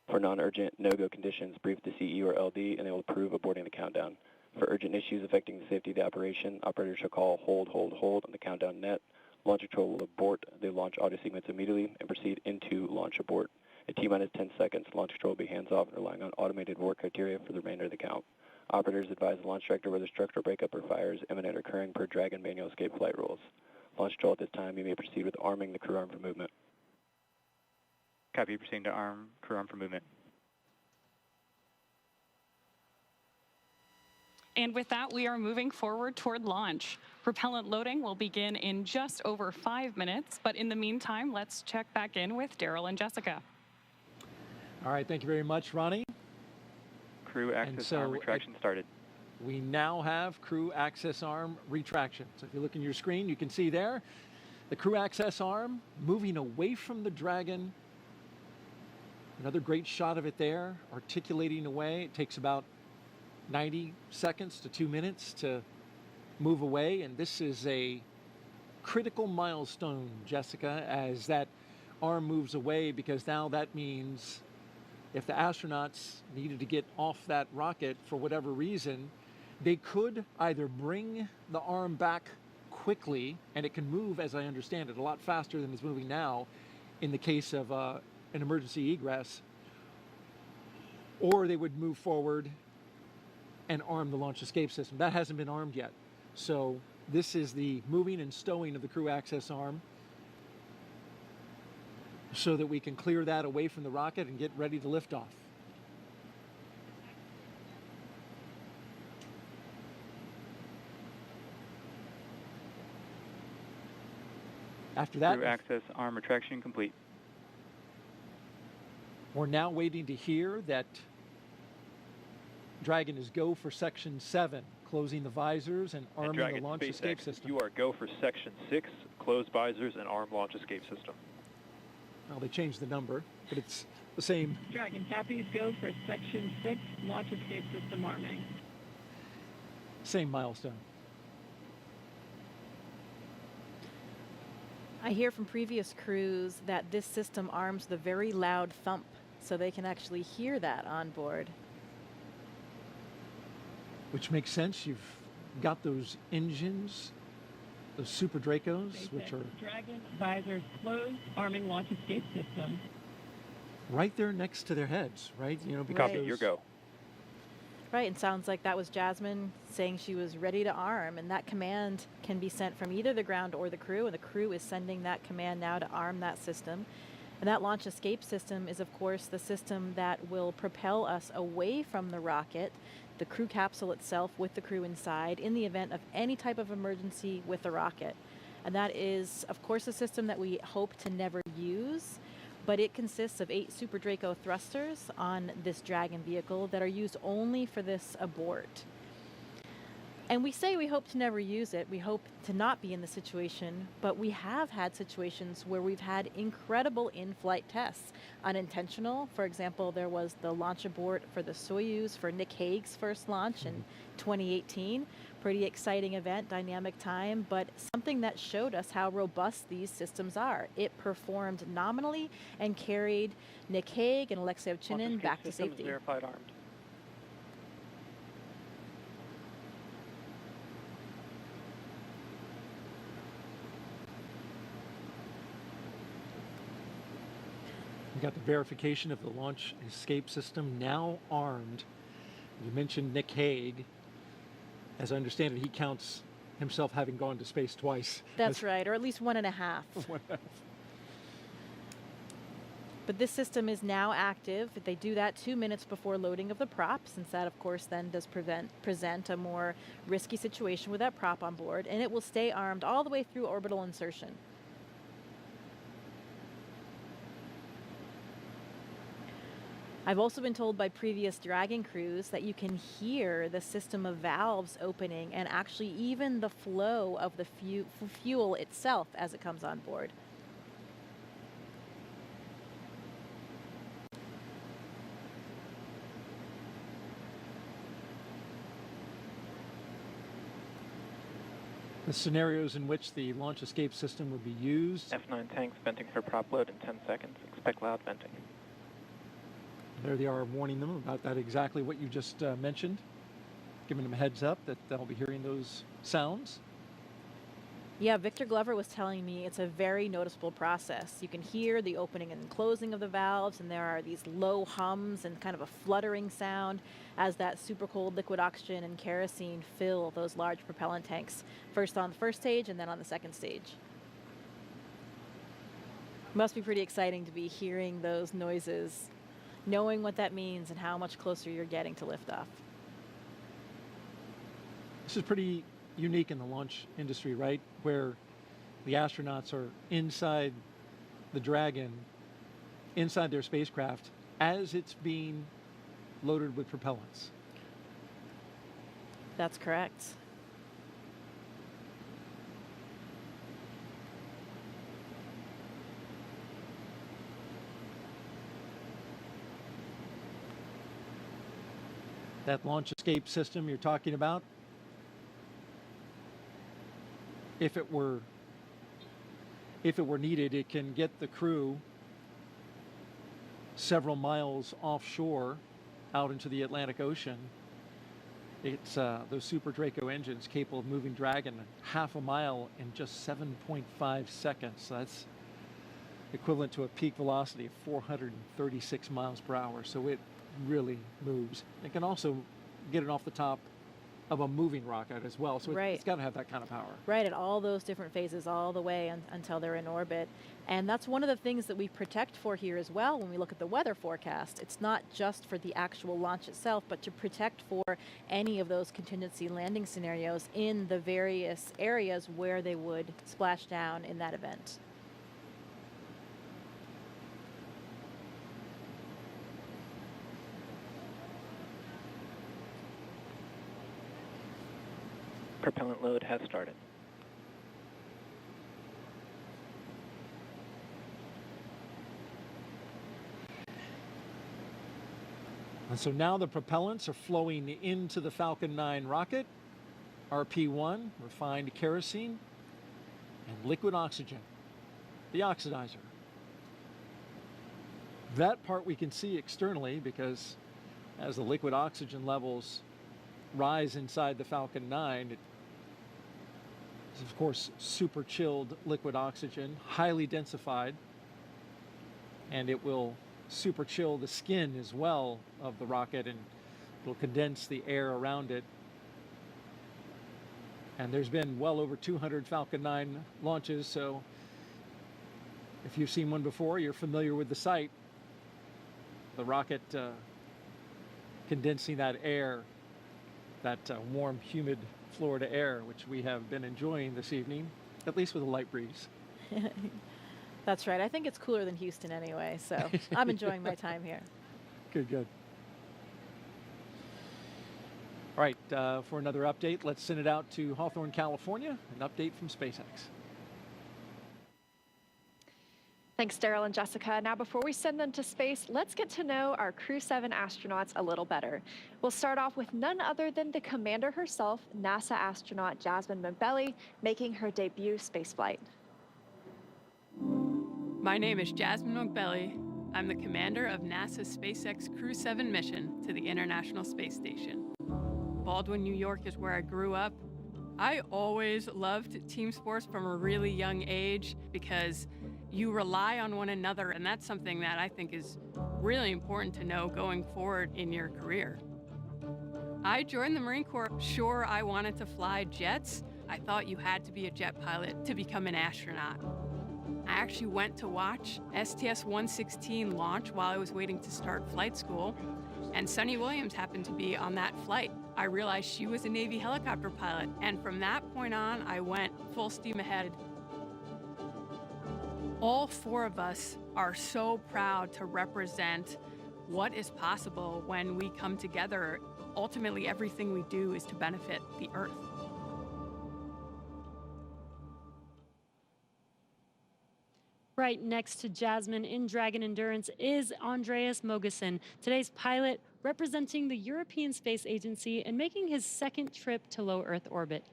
For non-urgent no-go conditions, brief the CE or LD and they will approve aborting the countdown. For urgent issues affecting the safety of the operation, operators shall call hold on the countdown net. Launch control will abort the launch audio sequence immediately and proceed into launch abort. At T-minus 10 seconds, launch control will be hands-off and relying on automated abort criteria for the remainder of the count. Operators advise the launch director whether structural breakup or fire is imminent or occurring per Dragon manual escape flight rules. Launch control at this time, you may proceed with arming the crew arm for movement. Copy, proceeding to arm crew arm for movement. And with that, we are moving forward toward launch. Propellant loading will begin in just over 5 minutes, but in the meantime, let's check back in with Daryl and Jessica. All right, thank you very much, Ronnie. Crew access arm retraction started. We now have crew access arm retraction. So if you look in your screen, you can see there the crew access arm moving away from the Dragon. Another great shot of it there, articulating away. It takes about 90 seconds to 2 minutes to move away, and this is a critical milestone, Jessica, as that arm moves away, because now that means if the astronauts needed to get off that rocket for whatever reason, they could either bring the arm back quickly, and it can move, as I understand it, a lot faster than it's moving now in the case of an emergency egress, or they would move forward and arm the launch escape system. That hasn't been armed yet. So this is the moving and stowing of the crew access arm so that we can clear that away from the rocket and get ready to lift off. After that, crew access arm retraction complete. We're now waiting to hear that Dragon is go for Section 7, closing the visors and arming Dragon, the launch SpaceX, escape system. You are go for Section 6, close visors and arm launch escape system. Well, they changed the number, but it's the same. Dragon, copies, go for Section 6, launch escape system arming. Same milestone. I hear from previous crews that this system arms the very loud thump, so they can actually hear that on board. Which makes sense. You've got those engines, those Super Dracos, which are Dragon visors closed, arming launch escape system. right there next to their heads, right? You know, because Copy, your go. Right, and sounds like that was Jasmin saying she was ready to arm, and that command can be sent from either the ground or the crew, and the crew is sending that command now to arm that system. And that launch escape system is, of course, the system that will propel us away from the rocket, the crew capsule itself with the crew inside, in the event of any type of emergency with the rocket. And that is, of course, a system that we hope to never use, but it consists of 8 Super Draco thrusters on this Dragon vehicle that are used only for this abort. And we say we hope to never use it, we hope to not be in the situation, but we have had situations where we've had incredible in-flight tests. Unintentional, for example, there was the launch abort for the Soyuz for Nick Hague's first launch in 2018. Pretty exciting event, dynamic time, but something that showed us how robust these systems are. It performed nominally and carried Nick Hague and Alexei Ovchinin back to safety. Verified armed. we got the verification of the launch escape system now armed. You mentioned Nick Hague. As I understand it, he counts himself having gone to space twice. That's right, or at least 1.5. But this system is now active. They do that 2 minutes before loading of the prop, since that, of course, then does present a more risky situation with that prop on board, and it will stay armed all the way through orbital insertion. I've also been told by previous Dragon crews that you can hear the system of valves opening and actually even the flow of the fuel itself as it comes on board. The scenarios in which the launch escape system would be used. F9 tanks venting for prop load in 10 seconds. Expect loud venting. There they are warning them about that, exactly what you just mentioned, giving them a heads up that they'll be hearing those sounds. Yeah, Victor Glover was telling me it's a very noticeable process. You can hear the opening and closing of the valves, and there are these low hums and kind of a fluttering sound as that super cold liquid oxygen and kerosene fill those large propellant tanks, first on the first stage and then on the second stage. Must be pretty exciting to be hearing those noises, knowing what that means and how much closer you're getting to liftoff. This is pretty unique in the launch industry, right? Where the astronauts are inside the Dragon, inside their spacecraft, as it's being loaded with propellants. That's correct. That launch escape system you're talking about, if it were needed, it can get the crew several miles offshore out into the Atlantic Ocean. It's those Super Draco engines capable of moving Dragon half a mile in just 7.5 seconds. So that's equivalent to a peak velocity of 436 miles per hour. So it really moves. It can also get it off the top of a moving rocket as well. So Right. it's got to have that kind of power. Right, at all those different phases, all the way until they're in orbit. And that's one of the things that we protect for here as well when we look at the weather forecast. It's not just for the actual launch itself, but to protect for any of those contingency landing scenarios in the various areas where they would splash down in that event. Propellant load has started. And so now the propellants are flowing into the Falcon 9 rocket. RP1, refined kerosene, and liquid oxygen, the oxidizer. That part we can see externally because as the liquid oxygen levels rise inside the Falcon 9, it is of course super chilled liquid oxygen, highly densified, and it will super chill the skin as well of the rocket, and it'll condense the air around it. And there's been well over 200 Falcon 9 launches, so if you've seen one before, you're familiar with the sight. The rocket condensing that air, that warm, humid Florida air, which we have been enjoying this evening, at least with a light breeze. That's right. I think it's cooler than Houston anyway, so I'm enjoying my time here. Good, good. All right, for another update, let's send it out to Hawthorne, California, an update from SpaceX. Thanks, Daryl and Jessica. Now, before we send them to space, let's get to know our Crew 7 astronauts a little better. We'll start off with none other than the commander herself, NASA astronaut Jasmin Moghbeli, making her debut spaceflight. My name is Jasmin Moghbeli. I'm the commander of NASA's SpaceX Crew 7 mission to the International Space Station. Baldwin, New York is where I grew up. I always loved team sports from a really young age because you rely on one another, and that's something that I think is really important to know going forward in your career. I joined the Marine Corps. Sure, I wanted to fly jets. I thought you had to be a jet pilot to become an astronaut. I actually went to watch STS-116 launch while I was waiting to start flight school, and Sunny Williams happened to be on that flight. I realized she was a Navy helicopter pilot, and from that point on, I went full steam ahead. All four of us are so proud to represent what is possible when we come together. Ultimately, everything we do is to benefit the Earth. Right next to Jasmin in Dragon Endurance is Andreas Mogensen, today's pilot representing the European Space Agency and making his second trip to low Earth orbit.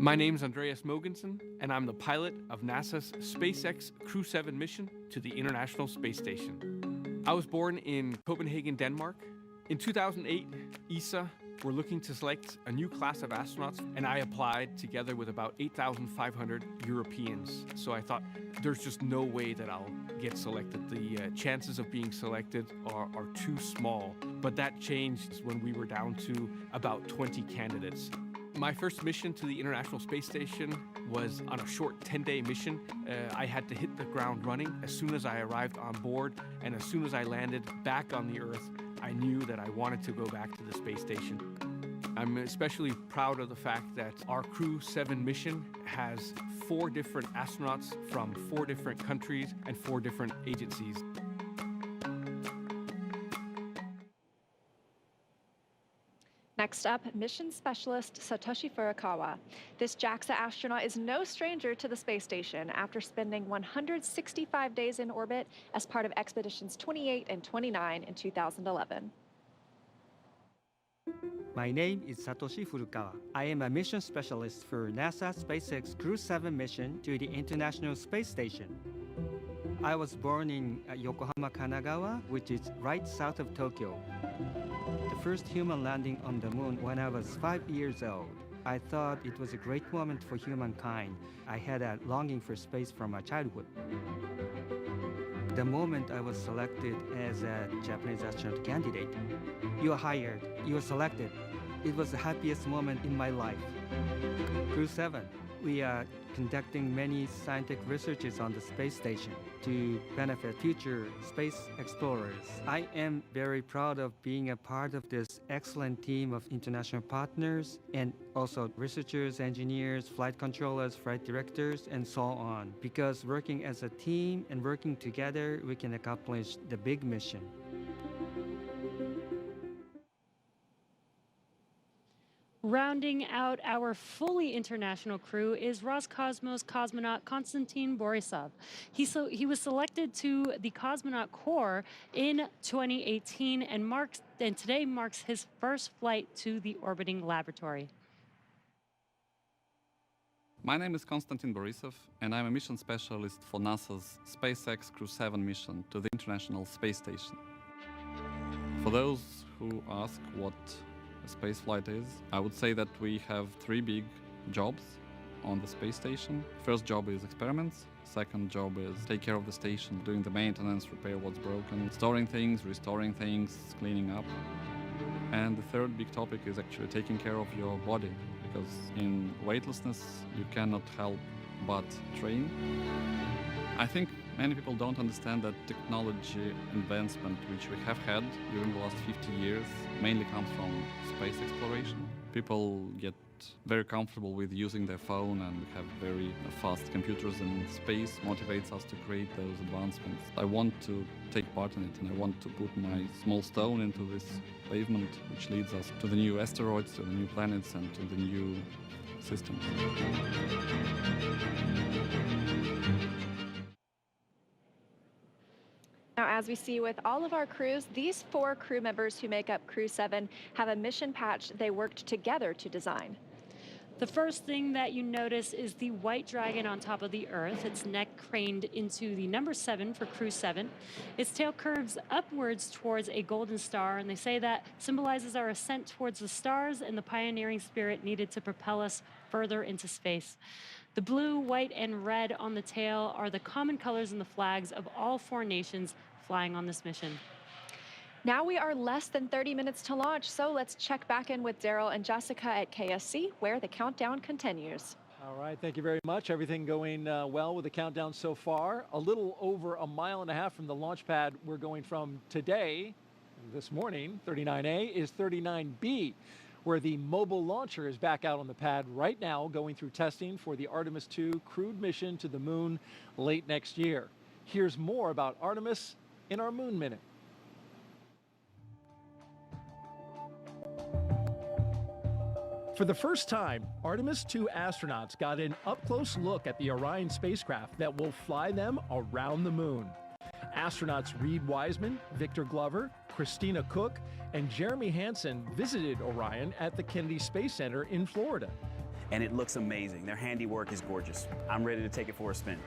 My name's Andreas Mogensen, and I'm the pilot of NASA's SpaceX Crew 7 mission to the International Space Station. I was born in Copenhagen, Denmark. In 2008, ESA were looking to select a new class of astronauts, and I applied together with about 8,500 Europeans. So I thought, there's just no way that I'll get selected. The chances of being selected are too small. But that changed when we were down to about 20 candidates. My first mission to the International Space Station was on a short 10-day mission. I had to hit the ground running as soon as I arrived on board, and as soon as I landed back on the Earth, I knew that I wanted to go back to the space station. I'm especially proud of the fact that our Crew 7 mission has 4 different astronauts from 4 different countries and 4 different agencies. Next up, mission specialist Satoshi Furukawa. This JAXA astronaut is no stranger to the space station after spending 165 days in orbit as part of expeditions 28 and 29 in 2011. My name is Satoshi Furukawa. I am a mission specialist for NASA SpaceX Crew 7 mission to the International Space Station. I was born in Yokohama, Kanagawa, which is right south of Tokyo. The first human landing on the moon when I was 5 years old. I thought it was a great moment for humankind. I had a longing for space from my childhood. The moment I was selected as a Japanese astronaut candidate, you are hired, you are selected. It was the happiest moment in my life. Crew 7, we are conducting many scientific researches on the space station to benefit future space explorers. I am very proud of being a part of this excellent team of international partners and also researchers, engineers, flight controllers, flight directors, and so on. Because working as a team and working together, we can accomplish the big mission. Rounding out our fully international crew is Roscosmos cosmonaut Konstantin Borisov. He was selected to the Cosmonaut Corps in 2018 and today marks his first flight to the orbiting laboratory. My name is Konstantin Borisov, and I'm a mission specialist for NASA's SpaceX Crew 7 mission to the International Space Station. For those who ask what a spaceflight is, I would say that we have 3 big jobs on the space station. First job is experiments. Second job is take care of the station, doing the maintenance, repair what's broken, storing things, restoring things, cleaning up. And the third big topic is actually taking care of your body, because in weightlessness you cannot help but train. I think many people don't understand that technology advancement which we have had during the last 50 years mainly comes from space exploration. People get very comfortable with using their phone and have very fast computers, and space motivates us to create those advancements. I want to take part in it, and I want to put my small stone into this pavement which leads us to the new asteroids, to the new planets, and to the new systems. Now, as we see with all of our crews, these 4 crew members who make up Crew 7 have a mission patch they worked together to design. The first thing that you notice is the white dragon on top of the Earth, its neck craned into the number 7 for Crew 7. Its tail curves upwards towards a golden star, and they say that symbolizes our ascent towards the stars and the pioneering spirit needed to propel us further into space. The blue, white, and red on the tail are the common colors in the flags of all 4 nations flying on this mission. Now we are less than 30 minutes to launch, so let's check back in with Daryl and Jessica at KSC, where the countdown continues. All right, thank you very much. Everything going well with the countdown so far. A little over a mile and a half from the launch pad we're going from today, this morning, 39A, is 39B, where the mobile launcher is back out on the pad right now, going through testing for the Artemis II crewed mission to the moon late next year. Here's more about Artemis in our Moon Minute. For the first time, Artemis II astronauts got an up-close look at the Orion spacecraft that will fly them around the moon. Astronauts Reed Wiseman, Victor Glover, Christina Cook, and Jeremy Hansen visited Orion at the Kennedy Space Center in Florida. and it looks amazing. Their handiwork is gorgeous. I'm ready to take it for a spin.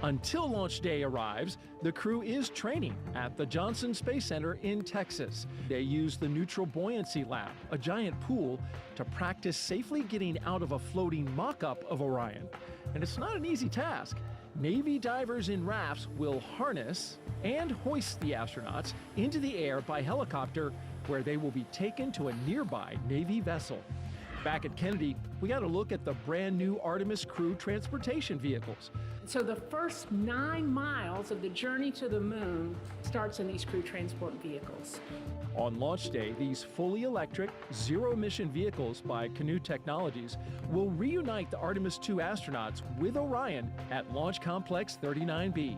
Until launch day arrives, the crew is training at the Johnson Space Center in Texas. They use the Neutral Buoyancy Lab, a giant pool, to practice safely getting out of a floating mock-up of Orion. And it's not an easy task. Navy divers in rafts will harness and hoist the astronauts into the air by helicopter, where they will be taken to a nearby Navy vessel. Back at Kennedy, we got a look at the brand new Artemis crew transportation vehicles. So the first 9 miles of the journey to the moon starts in these crew transport vehicles. On launch day, these fully electric, zero-emission vehicles by Canoe Technologies will reunite the Artemis II astronauts with Orion at Launch Complex 39B.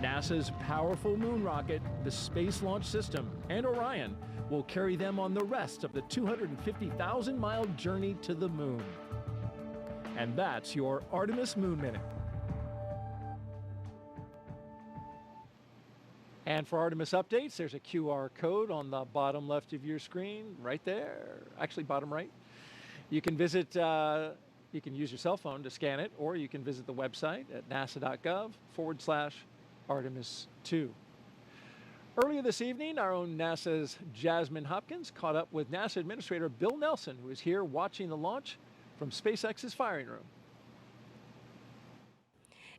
NASA's powerful moon rocket, the Space Launch System, and Orion will carry them on the rest of the 250,000-mile journey to the moon. And that's your Artemis Moon Minute. And for Artemis updates, there's a QR code on the bottom left of your screen, right there, actually bottom right. You can visit, you can use your cell phone to scan it, or you can visit the website at nasa.gov/Artemis2. Earlier this evening, our own NASA's Jasmin Hopkins caught up with NASA Administrator Bill Nelson, who is here watching the launch from SpaceX's firing room.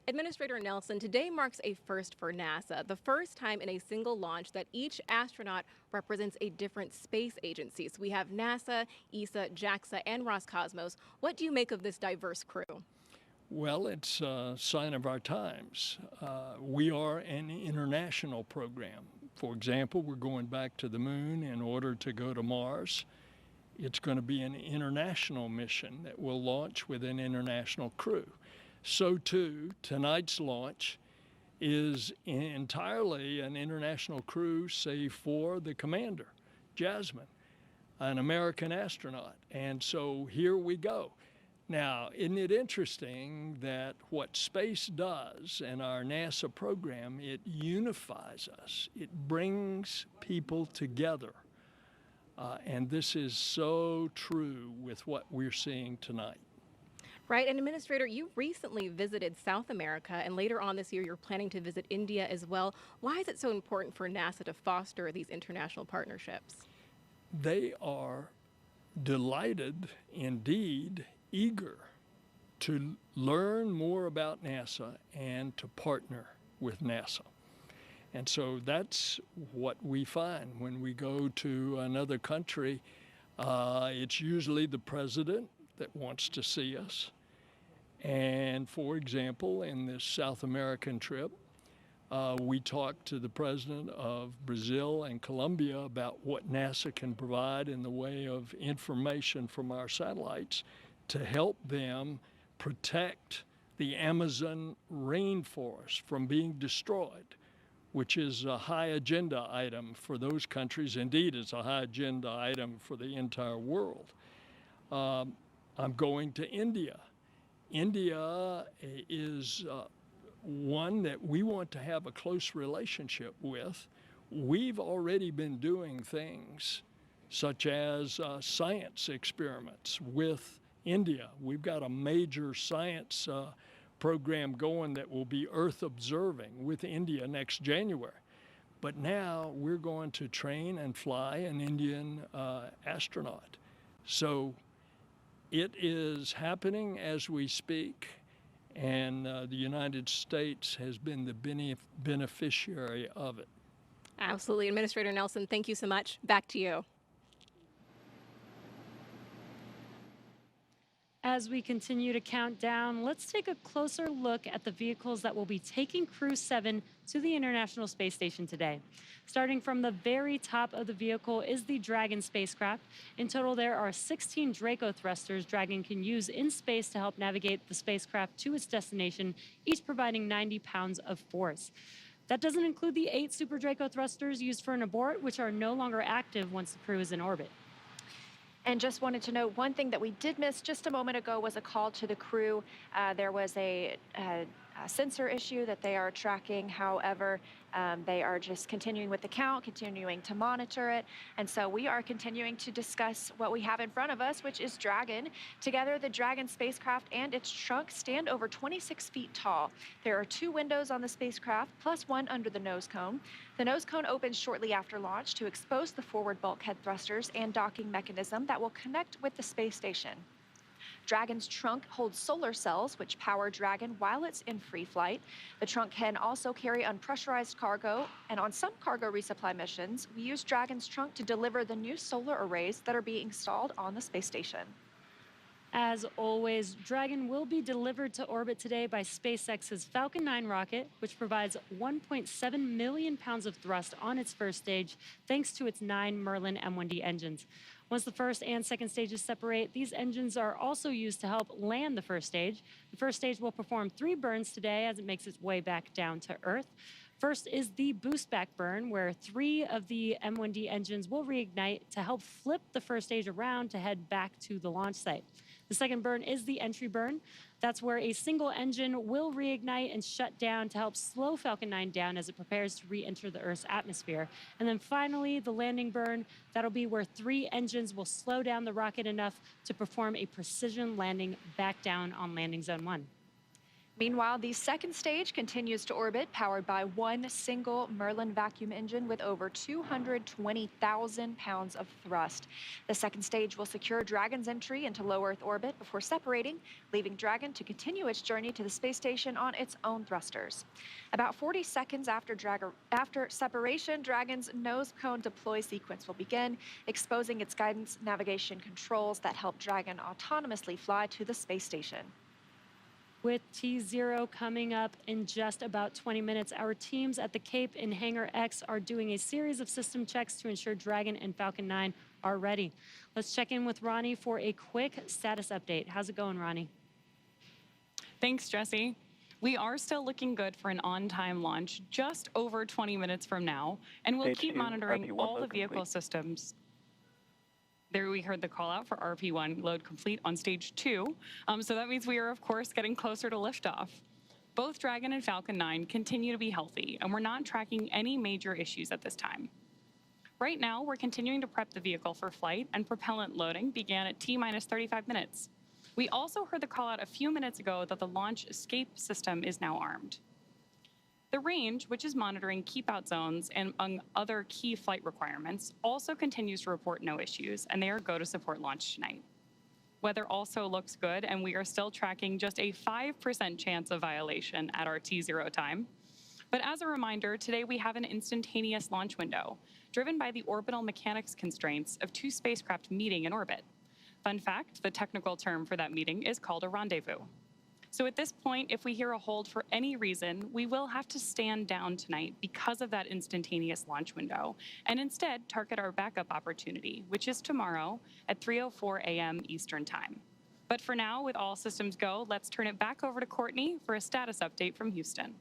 Administrator Nelson, today marks a first for NASA, the first time in a single launch that each astronaut represents a different space agency. So we have NASA, ESA, JAXA, and Roscosmos. What do you make of this diverse crew? Well, it's a sign of our times. We are an international program. For example, we're going back to the moon in order to go to Mars. It's going to be an international mission that will launch with an international crew. So too, tonight's launch is entirely an international crew, save for the commander, Jasmin, an American astronaut. And so here we go. Now, isn't it interesting that what space does in our NASA program, it unifies us. It brings people together. And this is so true with what we're seeing tonight. Right, and Administrator, you recently visited South America, and later on this year you're planning to visit India as well. Why is it so important for NASA to foster these international partnerships? They are delighted, indeed, eager to learn more about NASA and to partner with NASA. And so that's what we find when we go to another country. It's usually the president that wants to see us. And for example, in this South American trip, we talked to the president of Brazil and Colombia about what NASA can provide in the way of information from our satellites to help them protect the Amazon rainforest from being destroyed, which is a high agenda item for those countries. Indeed, it's a high agenda item for the entire world. I'm going to India. India is one that we want to have a close relationship with. We've already been doing things such as science experiments with India. We've got a major science program going that will be Earth observing with India next January. But now we're going to train and fly an Indian astronaut. So it is happening as we speak, and the United States has been the beneficiary of it. Absolutely. Administrator Nelson, thank you so much. Back to you. As we continue to count down, let's take a closer look at the vehicles that will be taking Crew 7 to the International Space Station today. Starting from the very top of the vehicle is the Dragon spacecraft. In total, there are 16 Draco thrusters Dragon can use in space to help navigate the spacecraft to its destination, each providing 90 pounds of force. That doesn't include the 8 Super Draco thrusters used for an abort, which are no longer active once the crew is in orbit. And just wanted to note, one thing that we did miss just a moment ago was a call to the crew. There was a sensor issue that they are tracking. However, they are just continuing with the count, continuing to monitor it. And so we are continuing to discuss what we have in front of us, which is Dragon. Together, the Dragon spacecraft and its trunk stand over 26 feet tall. There are 2 windows on the spacecraft, plus 1 under the nose cone. The nose cone opens shortly after launch to expose the forward bulkhead thrusters and docking mechanism that will connect with the space station. Dragon's trunk holds solar cells, which power Dragon while it's in free flight. The trunk can also carry unpressurized cargo, and on some cargo resupply missions, we use Dragon's trunk to deliver the new solar arrays that are being installed on the space station. As always, Dragon will be delivered to orbit today by SpaceX's Falcon 9 rocket, which provides 1.7 million pounds of thrust on its first stage, thanks to its 9 Merlin M1D engines. Once the first and second stages separate, these engines are also used to help land the first stage. The first stage will perform 3 burns today as it makes its way back down to Earth. First is the boost back burn, where 3 of the M1D engines will reignite to help flip the first stage around to head back to the launch site. The second burn is the entry burn. That's where a single engine will reignite and shut down to help slow Falcon 9 down as it prepares to re-enter the Earth's atmosphere. And then finally, the landing burn. That'll be where 3 engines will slow down the rocket enough to perform a precision landing back down on landing zone 1. Meanwhile, the second stage continues to orbit, powered by 1 single Merlin vacuum engine with over 220,000 pounds of thrust. The second stage will secure Dragon's entry into low Earth orbit before separating, leaving Dragon to continue its journey to the space station on its own thrusters. About 40 seconds after separation, Dragon's nose cone deploy sequence will begin, exposing its guidance navigation controls that help Dragon autonomously fly to the space station. With T0 coming up in just about 20 minutes, our teams at the Cape in Hangar X are doing a series of system checks to ensure Dragon and Falcon 9 are ready. Let's check in with Ronnie for a quick status update. How's it going, Ronnie? Thanks, Jesse. We are still looking good for an on-time launch just over 20 minutes from now, and we'll keep monitoring all the vehicle systems. There we heard the call out for RP1 load complete on stage 2. So that means we are, of course, getting closer to liftoff. Both Dragon and Falcon 9 continue to be healthy, and we're not tracking any major issues at this time. Right now, we're continuing to prep the vehicle for flight, and propellant loading began at T-minus 35 minutes. We also heard the call out a few minutes ago that the launch escape system is now armed. The range, which is monitoring keep-out zones and among other key flight requirements, also continues to report no issues, and they are go to support launch tonight. Weather also looks good, and we are still tracking just a 5% chance of violation at our T0 time. But as a reminder, today we have an instantaneous launch window, driven by the orbital mechanics constraints of 2 spacecraft meeting in orbit. Fun fact, the technical term for that meeting is called a rendezvous. So at this point, if we hear a hold for any reason, we will have to stand down tonight because of that instantaneous launch window, and instead target our backup opportunity, which is tomorrow at 3:04 a.m. Eastern Time. But for now, with all systems go, let's turn it back over to Courtney for a status update from Houston.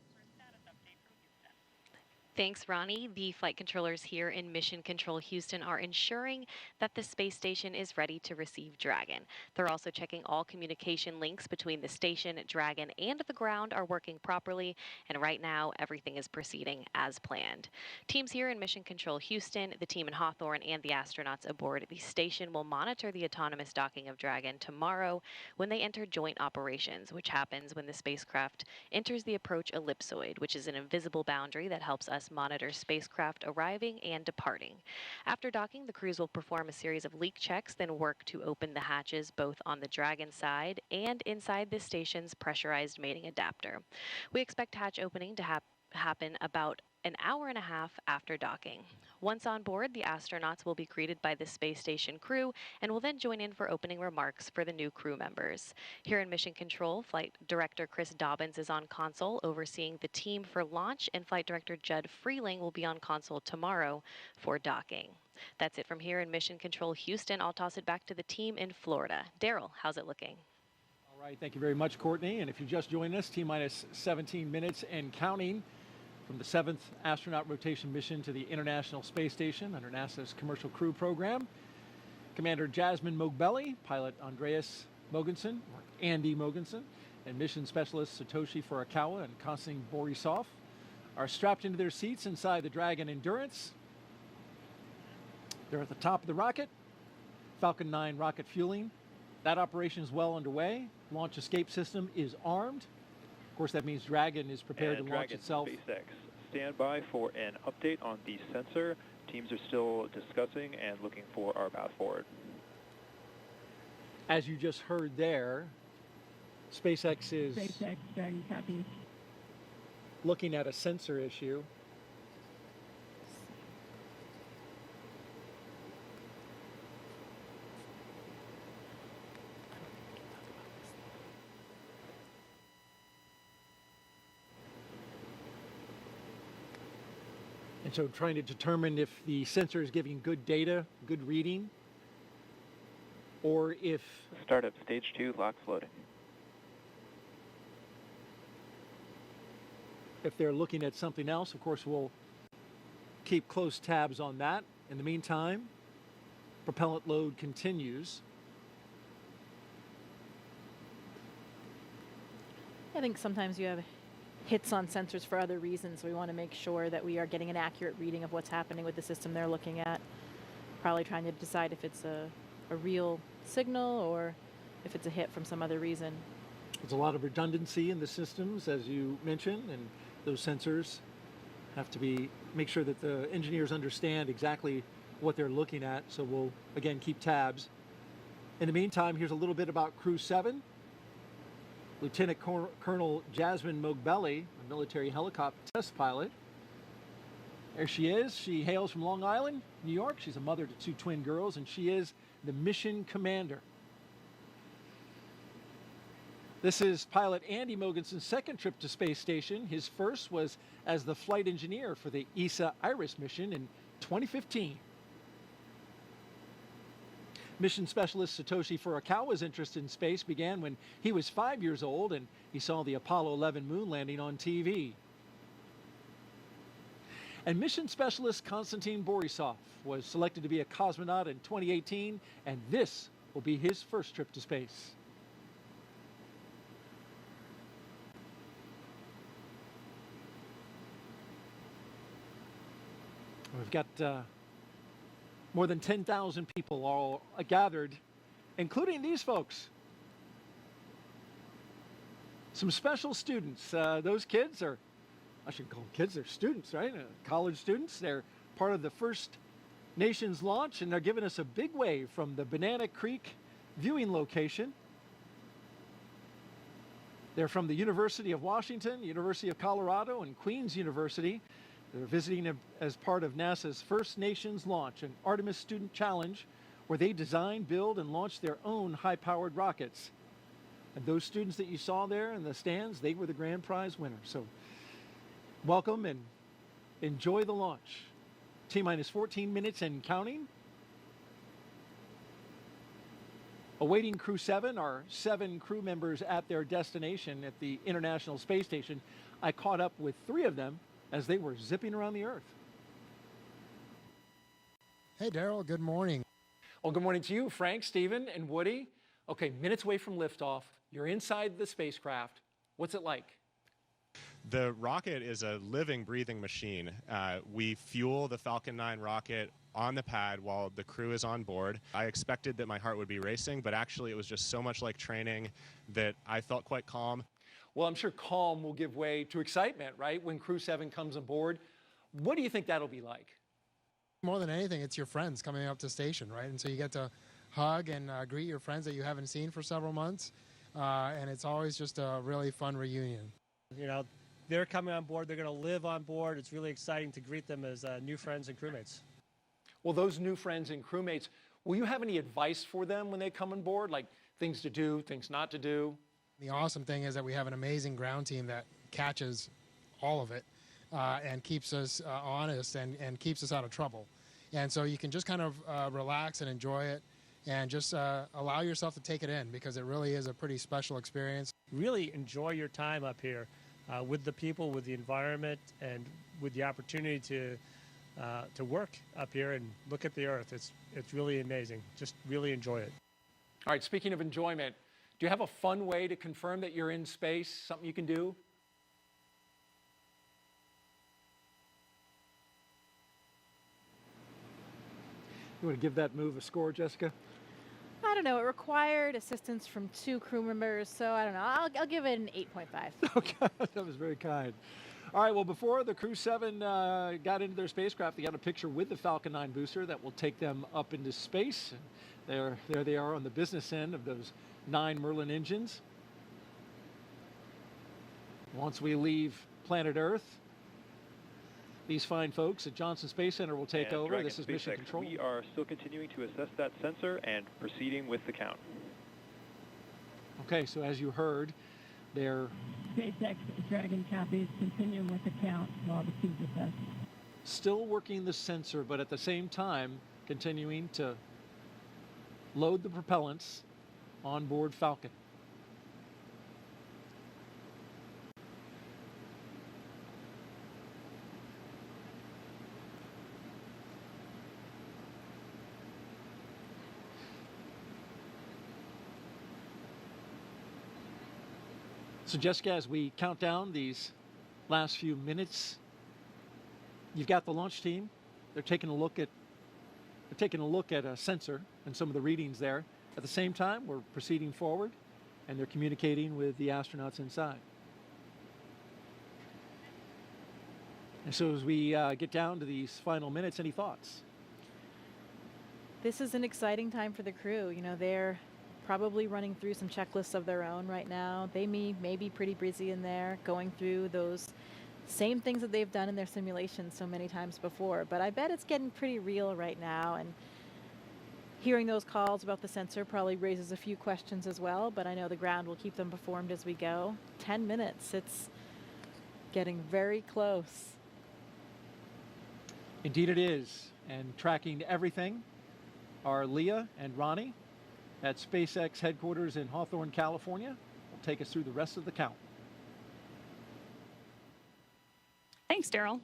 Thanks, Ronnie. The flight controllers here in Mission Control Houston are ensuring that the space station is ready to receive Dragon. They're also checking all communication links between the station, Dragon, and the ground are working properly, and right now everything is proceeding as planned. Teams here in Mission Control Houston, the team in Hawthorne, and the astronauts aboard the station will monitor the autonomous docking of Dragon tomorrow when they enter joint operations, which happens when the spacecraft enters the approach ellipsoid, which is an invisible boundary that helps us monitor spacecraft arriving and departing. After docking, the crews will perform a series of leak checks, then work to open the hatches both on the Dragon side and inside the station's pressurized mating adapter. We expect hatch opening to happen about an hour and a half after docking. Once on board, the astronauts will be greeted by the space station crew and will then join in for opening remarks for the new crew members. Here in Mission Control, Flight Director Chris Dobbins is on console overseeing the team for launch, and Flight Director Judd Freeling will be on console tomorrow for docking. That's it from here in Mission Control Houston. I'll toss it back to the team in Florida. Daryl, how's it looking? All right, thank you very much, Courtney. And if you just joined us, T-minus 17 minutes and counting from the 7th astronaut rotation mission to the International Space Station under NASA's Commercial Crew Program. Commander Jasmin Moghbeli, pilot Andreas Mogensen, or Andy Mogensen, and mission specialist Satoshi Furukawa and Konstantin Borisov are strapped into their seats inside the Dragon Endurance. They're at the top of the rocket. Falcon 9 rocket fueling. That operation is well underway. Launch escape system is armed. Of course, that means Dragon is prepared to launch itself. SpaceX, stand by for an update on the sensor. Teams are still discussing and looking for our path forward. As you just heard there, SpaceX is SpaceX Dragon copy. looking at a sensor issue. And so trying to determine if the sensor is giving good data, good reading, or if... Startup stage 2, locks loading. If they're looking at something else, of course, we'll keep close tabs on that. In the meantime, propellant load continues. I think sometimes you have hits on sensors for other reasons. We want to make sure that we are getting an accurate reading of what's happening with the system they're looking at. Probably trying to decide if it's a real signal or if it's a hit from some other reason. There's a lot of redundancy in the systems, as you mentioned, and those sensors have to make sure that the engineers understand exactly what they're looking at. So we'll, again, keep tabs. In the meantime, here's a little bit about Crew 7. Lieutenant Colonel Jasmin Moghbeli, a military helicopter test pilot. There she is. She hails from Long Island, New York. She's a mother to 2 twin girls, and she is the mission commander. This is pilot Andy Mogensen's second trip to space station. His first was as the flight engineer for the ESA IRIS mission in 2015. Mission specialist Satoshi Furukawa's interest in space began when he was 5 years old and he saw the Apollo 11 moon landing on TV. And mission specialist Konstantin Borisov was selected to be a cosmonaut in 2018, and this will be his first trip to space. We've got more than 10,000 people all gathered, including these folks. Some special students. Those kids are, I shouldn't call them kids, they're students, right? College students. They're part of the First Nations launch, and they're giving us a big wave from the Banana Creek viewing location. They're from the University of Washington, University of Colorado, and Queen's University. They're visiting as part of NASA's First Nations launch, an Artemis Student Challenge, where they design, build, and launch their own high-powered rockets. And those students that you saw there in the stands, they were the grand prize winners. So welcome and enjoy the launch. T-minus 14 minutes and counting. Awaiting Crew 7 are 7 crew members at their destination at the International Space Station. I caught up with 3 of them as they were zipping around the Earth. Hey, Daryl, good morning. Well, good morning to you, Frank, Stephen, and Woody. Okay, minutes away from liftoff. You're inside the spacecraft. What's it like? The rocket is a living, breathing machine. We fuel the Falcon 9 rocket on the pad while the crew is on board. I expected that my heart would be racing, but actually it was just so much like training that I felt quite calm. Well, I'm sure calm will give way to excitement, right, when Crew 7 comes aboard. What do you think that'll be like? More than anything, it's your friends coming up to station, right? And so you get to hug and greet your friends that you haven't seen for several months. And it's always just a really fun reunion. You know, they're coming on board. They're going to live on board. It's really exciting to greet them as new friends and crewmates. Well, those new friends and crewmates, will you have any advice for them when they come on board, like things to do, things not to do? The awesome thing is that we have an amazing ground team that catches all of it and keeps us honest and keeps us out of trouble. And so you can just kind of relax and enjoy it and just allow yourself to take it in, because it really is a pretty special experience. Really enjoy your time up here with the people, with the environment, and with the opportunity to work up here and look at the Earth. It's really amazing. Just really enjoy it. All right, speaking of enjoyment, Do you have a fun way to confirm that you're in space, something you can do? You want to give that move a score, Jessica? I don't know. It required assistance from 2 crew members, so I don't know. I'll give it an 8.5. Okay, that was very kind. All right, well, before the Crew 7 got into their spacecraft, they got a picture with the Falcon 9 booster that will take them up into space. There they are on the business end of those 9 Merlin engines. Once we leave planet Earth, these fine folks at Johnson Space Center will take over. Dragon This is mission SpaceX, control. We are still continuing to assess that sensor and proceeding with the count. Okay, so as you heard, they're SpaceX Dragon copies, continuing with the count while the feeds assessed. still working the sensor, but at the same time continuing to load the propellants on board Falcon. So Jessica, as we count down these last few minutes, you've got the launch team. They're taking a look at a sensor and some of the readings there. At the same time, we're proceeding forward, and they're communicating with the astronauts inside. And so as we get down to these final minutes, any thoughts? This is an exciting time for the crew. You know, they're probably running through some checklists of their own right now. They may be pretty busy in there, going through those same things that they've done in their simulations so many times before. But I bet it's getting pretty real right now, and hearing those calls about the sensor probably raises a few questions as well, but I know the ground will keep them informed as we go. 10 minutes, it's getting very close. Indeed it is. And tracking everything are Leah and Ronnie at SpaceX headquarters in Hawthorne, California. Will take us through the rest of the count. Thanks, Daryl.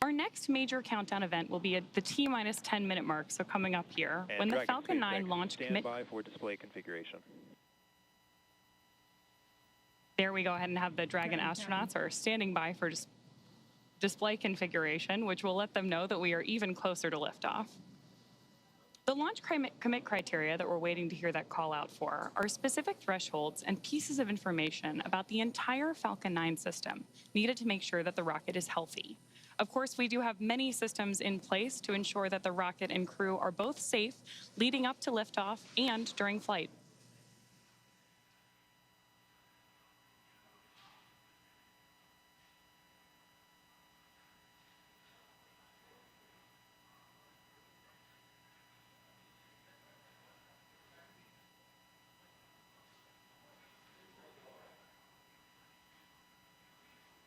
Our next major countdown event will be at the T-minus 10-minute mark, so coming up here, And when the Dragon Falcon 9 SpaceX, launch stand by for display configuration. There we go ahead and have the Dragon astronauts are standing by for display configuration, which will let them know that we are even closer to liftoff. The launch commit criteria that we're waiting to hear that call out for are specific thresholds and pieces of information about the entire Falcon 9 system needed to make sure that the rocket is healthy. Of course, we do have many systems in place to ensure that the rocket and crew are both safe leading up to liftoff and during flight.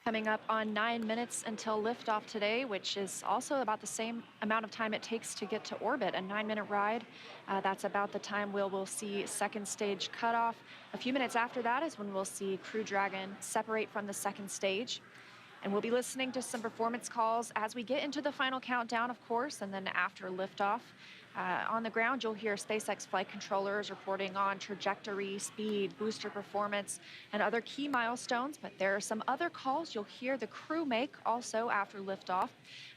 Coming up on 9 minutes until liftoff today, which is also about the same amount of time it takes to get to orbit, a 9-minute ride. That's about the time we'll see second stage cutoff. A few minutes after that is when we'll see Crew Dragon separate from the second stage. And we'll be listening to some performance calls as we get into the final countdown, of course, and then after liftoff. On the ground, you'll hear SpaceX flight controllers reporting on trajectory, speed, booster performance, and other key milestones. But there are some other calls you'll hear the crew make also after liftoff.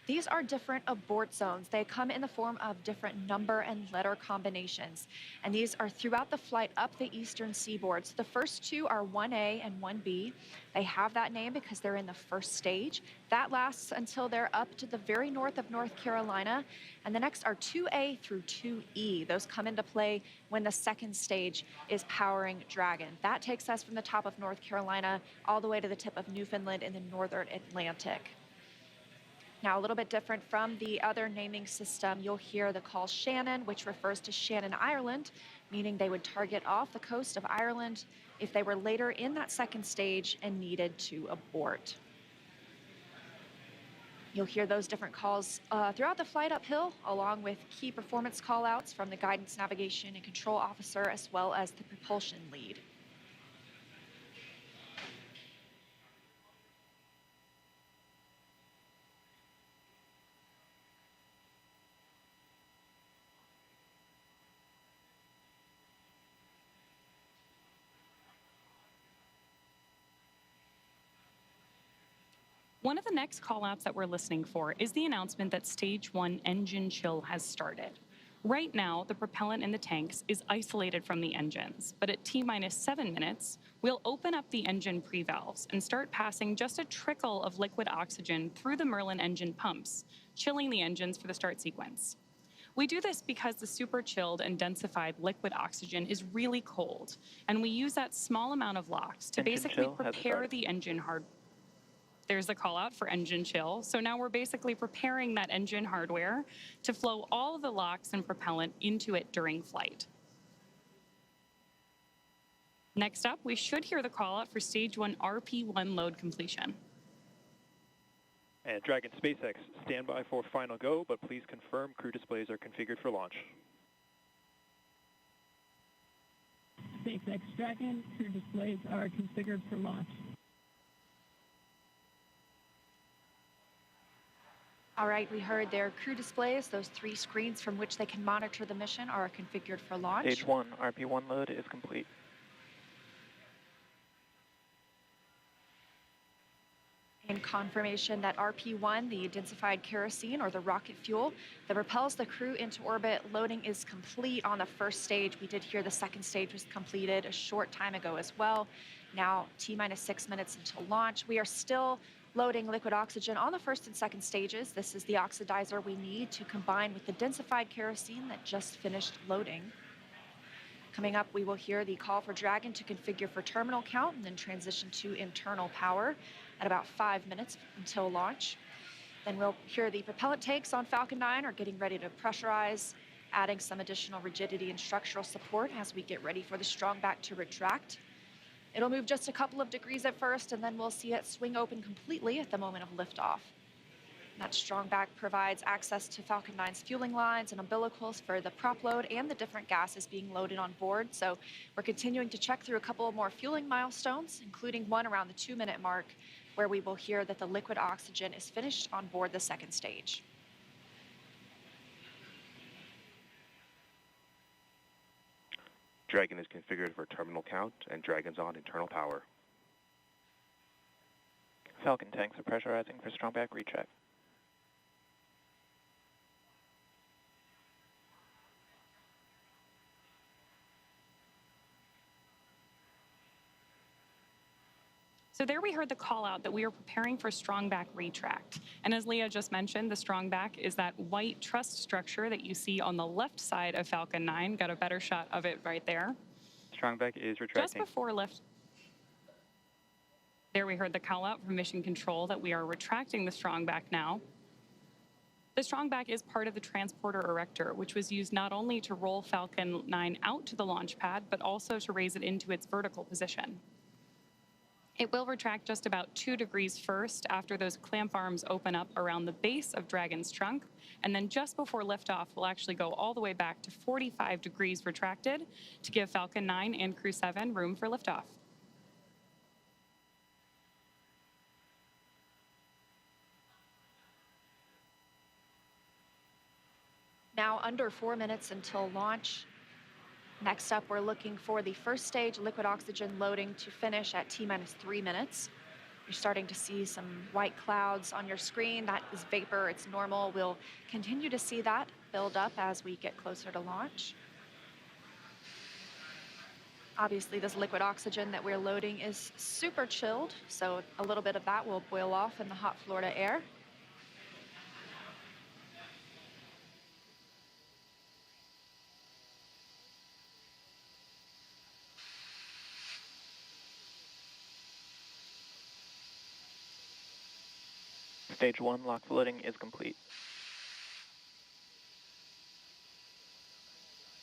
These are different abort zones. They come in the form of different number and letter combinations. And these are throughout the flight up the eastern seaboard. So the first two are 1A and 1B. They have that name because they're in the first stage. That lasts until they're up to the very north of North Carolina. And the next are 2A through 2E. Those come into play when the second stage is powering Dragon. That takes us from the top of North Carolina all the way to the tip of Newfoundland in the northern Atlantic. Now, a little bit different from the other naming system, you'll hear the call Shannon, which refers to Shannon, Ireland, meaning they would target off the coast of Ireland if they were later in that second stage and needed to abort. You'll hear those different calls throughout the flight uphill, along with key performance callouts from the guidance, navigation, and control officer, as well as the propulsion lead. One of the next callouts that we're listening for is the announcement that Stage 1 engine chill has started. Right now, the propellant in the tanks is isolated from the engines, but at T-minus 7 minutes, we'll open up the engine pre-valves and start passing just a trickle of liquid oxygen through the Merlin engine pumps, chilling the engines for the start sequence. We do this because the super chilled and densified liquid oxygen is really cold, and we use that small amount of LOX to basically prepare the engine hardware. There's a call out for engine chill. So now we're basically preparing that engine hardware to flow all of the LOX and propellant into it during flight. Next up, we should hear the call out for Stage 1 RP1 load completion. And Dragon SpaceX, stand by for final go, but please confirm crew displays are configured for launch. SpaceX Dragon, crew displays are configured for launch. All right, we heard their crew displays. Those 3 screens from which they can monitor the mission are configured for launch. Stage 1, RP1 load is complete. And confirmation that RP1, the densified kerosene or the rocket fuel that propels the crew into orbit, loading is complete on the first stage. We did hear the second stage was completed a short time ago as well. Now T-minus 6 minutes until launch. We are still loading liquid oxygen on the first and second stages. This is the oxidizer we need to combine with the densified kerosene that just finished loading. Coming up, we will hear the call for Dragon to configure for terminal count and then transition to internal power at about 5 minutes until launch. Then we'll hear the propellant tanks on Falcon 9 are getting ready to pressurize, adding some additional rigidity and structural support as we get ready for the strong back to retract. It'll move just a couple of degrees at first, and then we'll see it swing open completely at the moment of liftoff. That strong back provides access to Falcon 9's fueling lines and umbilicals for the prop load and the different gases being loaded on board. So we're continuing to check through a couple of more fueling milestones, including one around the 2-minute mark, where we will hear that the liquid oxygen is finished on board the second stage. Dragon is configured for terminal count, and Dragon's on internal power. Falcon tanks are pressurizing for strong back recheck. So there we heard the call out that we are preparing for strong back retract. And as Leah just mentioned, the strong back is that white truss structure that you see on the left side of Falcon 9. Got a better shot of it right there. Strong back is retracting. Just before lift. There we heard the call out from Mission Control that we are retracting the strong back now. The strong back is part of the transporter erector, which was used not only to roll Falcon 9 out to the launch pad, but also to raise it into its vertical position. It will retract just about 2 degrees first after those clamp arms open up around the base of Dragon's trunk, and then just before liftoff, we'll actually go all the way back to 45 degrees retracted to give Falcon 9 and Crew 7 room for liftoff. Now under 4 minutes until launch. Next up, we're looking for the first stage liquid oxygen loading to finish at T-minus 3 minutes. You're starting to see some white clouds on your screen. That is vapor, it's normal. We'll continue to see that build up as we get closer to launch. Obviously, this liquid oxygen that we're loading is super chilled, so a little bit of that will boil off in the hot Florida air. Stage 1 LOX loading is complete.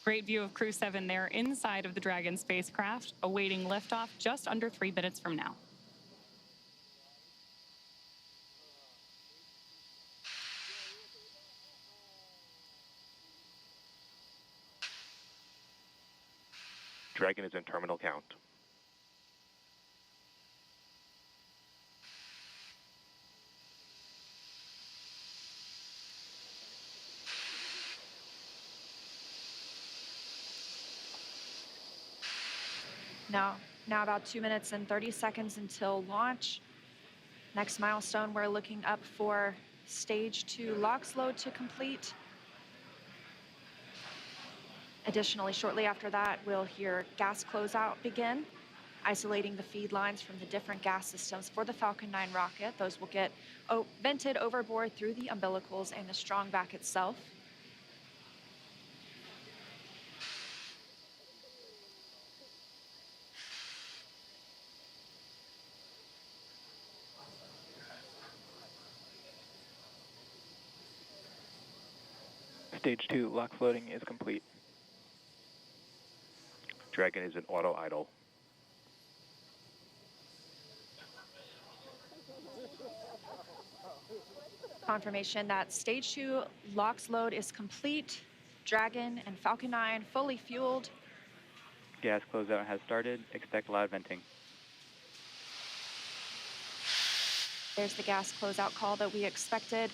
Great view of Crew 7 there inside of the Dragon spacecraft, awaiting liftoff just under 3 minutes from now. Dragon is in terminal count. Now about 2 minutes and 30 seconds until launch. Next milestone, we're looking up for stage 2 LOX load to complete. Additionally, shortly after that, we'll hear gas closeout begin, isolating the feed lines from the different gas systems for the Falcon 9 rocket. Those will get vented overboard through the umbilicals and the strong back itself. Stage 2 LOX loading is complete. Dragon is in auto idle. Confirmation that stage 2 LOX load is complete. Dragon and Falcon 9 fully fueled. Gas closeout has started. Expect loud venting. There's the gas closeout call that we expected.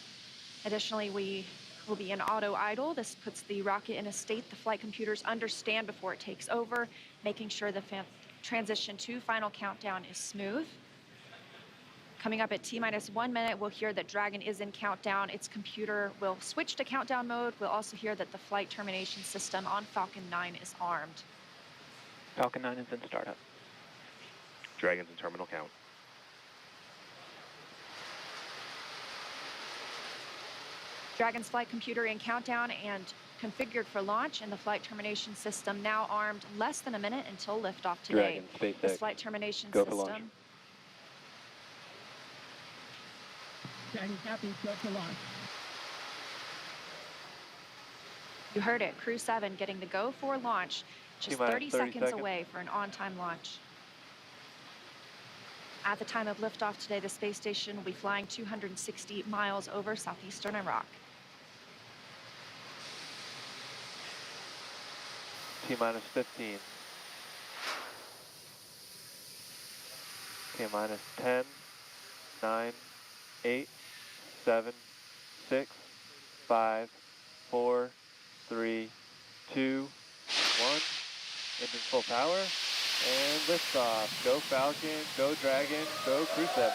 Additionally, we will be in auto idle. This puts the rocket in a state the flight computers understand before it takes over, making sure the transition to final countdown is smooth. Coming up at T-minus 1 minute, we'll hear that Dragon is in countdown. Its computer will switch to countdown mode. We'll also hear that the flight termination system on Falcon 9 is armed. Falcon 9 is in startup. Dragon's in terminal count. Dragon's flight computer in countdown and configured for launch, and the flight termination system now armed. Less than a minute until liftoff today. Dragon, SpaceX. This flight termination Go for system. launch. Dragon copies, go for launch. You heard it, Crew 7 getting the go for launch, just T-minus 30 seconds away for an on-time launch. At the time of liftoff today, the space station will be flying 260 miles over southeastern Iraq. T-minus 15. T-minus 10, 9, 8, 7, 6, 5, 4, 3, 2, 1. Engine full power. And liftoff. Go Falcon, go Dragon, go Crew 7.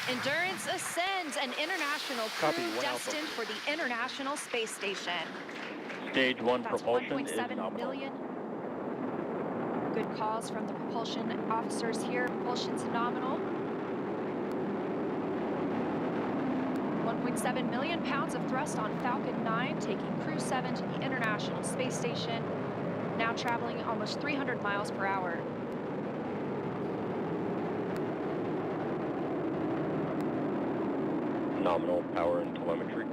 Endurance ascends, an international crew Copy, 1 Alpha. destined for the International Space Station. Stage 1 That's propulsion is 1.7 nominal. million. Good calls from the propulsion officers here. Propulsion's nominal. 1.7 million pounds of thrust on Falcon 9, taking Crew 7 to the International Space Station, now traveling almost 300 miles per hour. Nominal power and telemetry.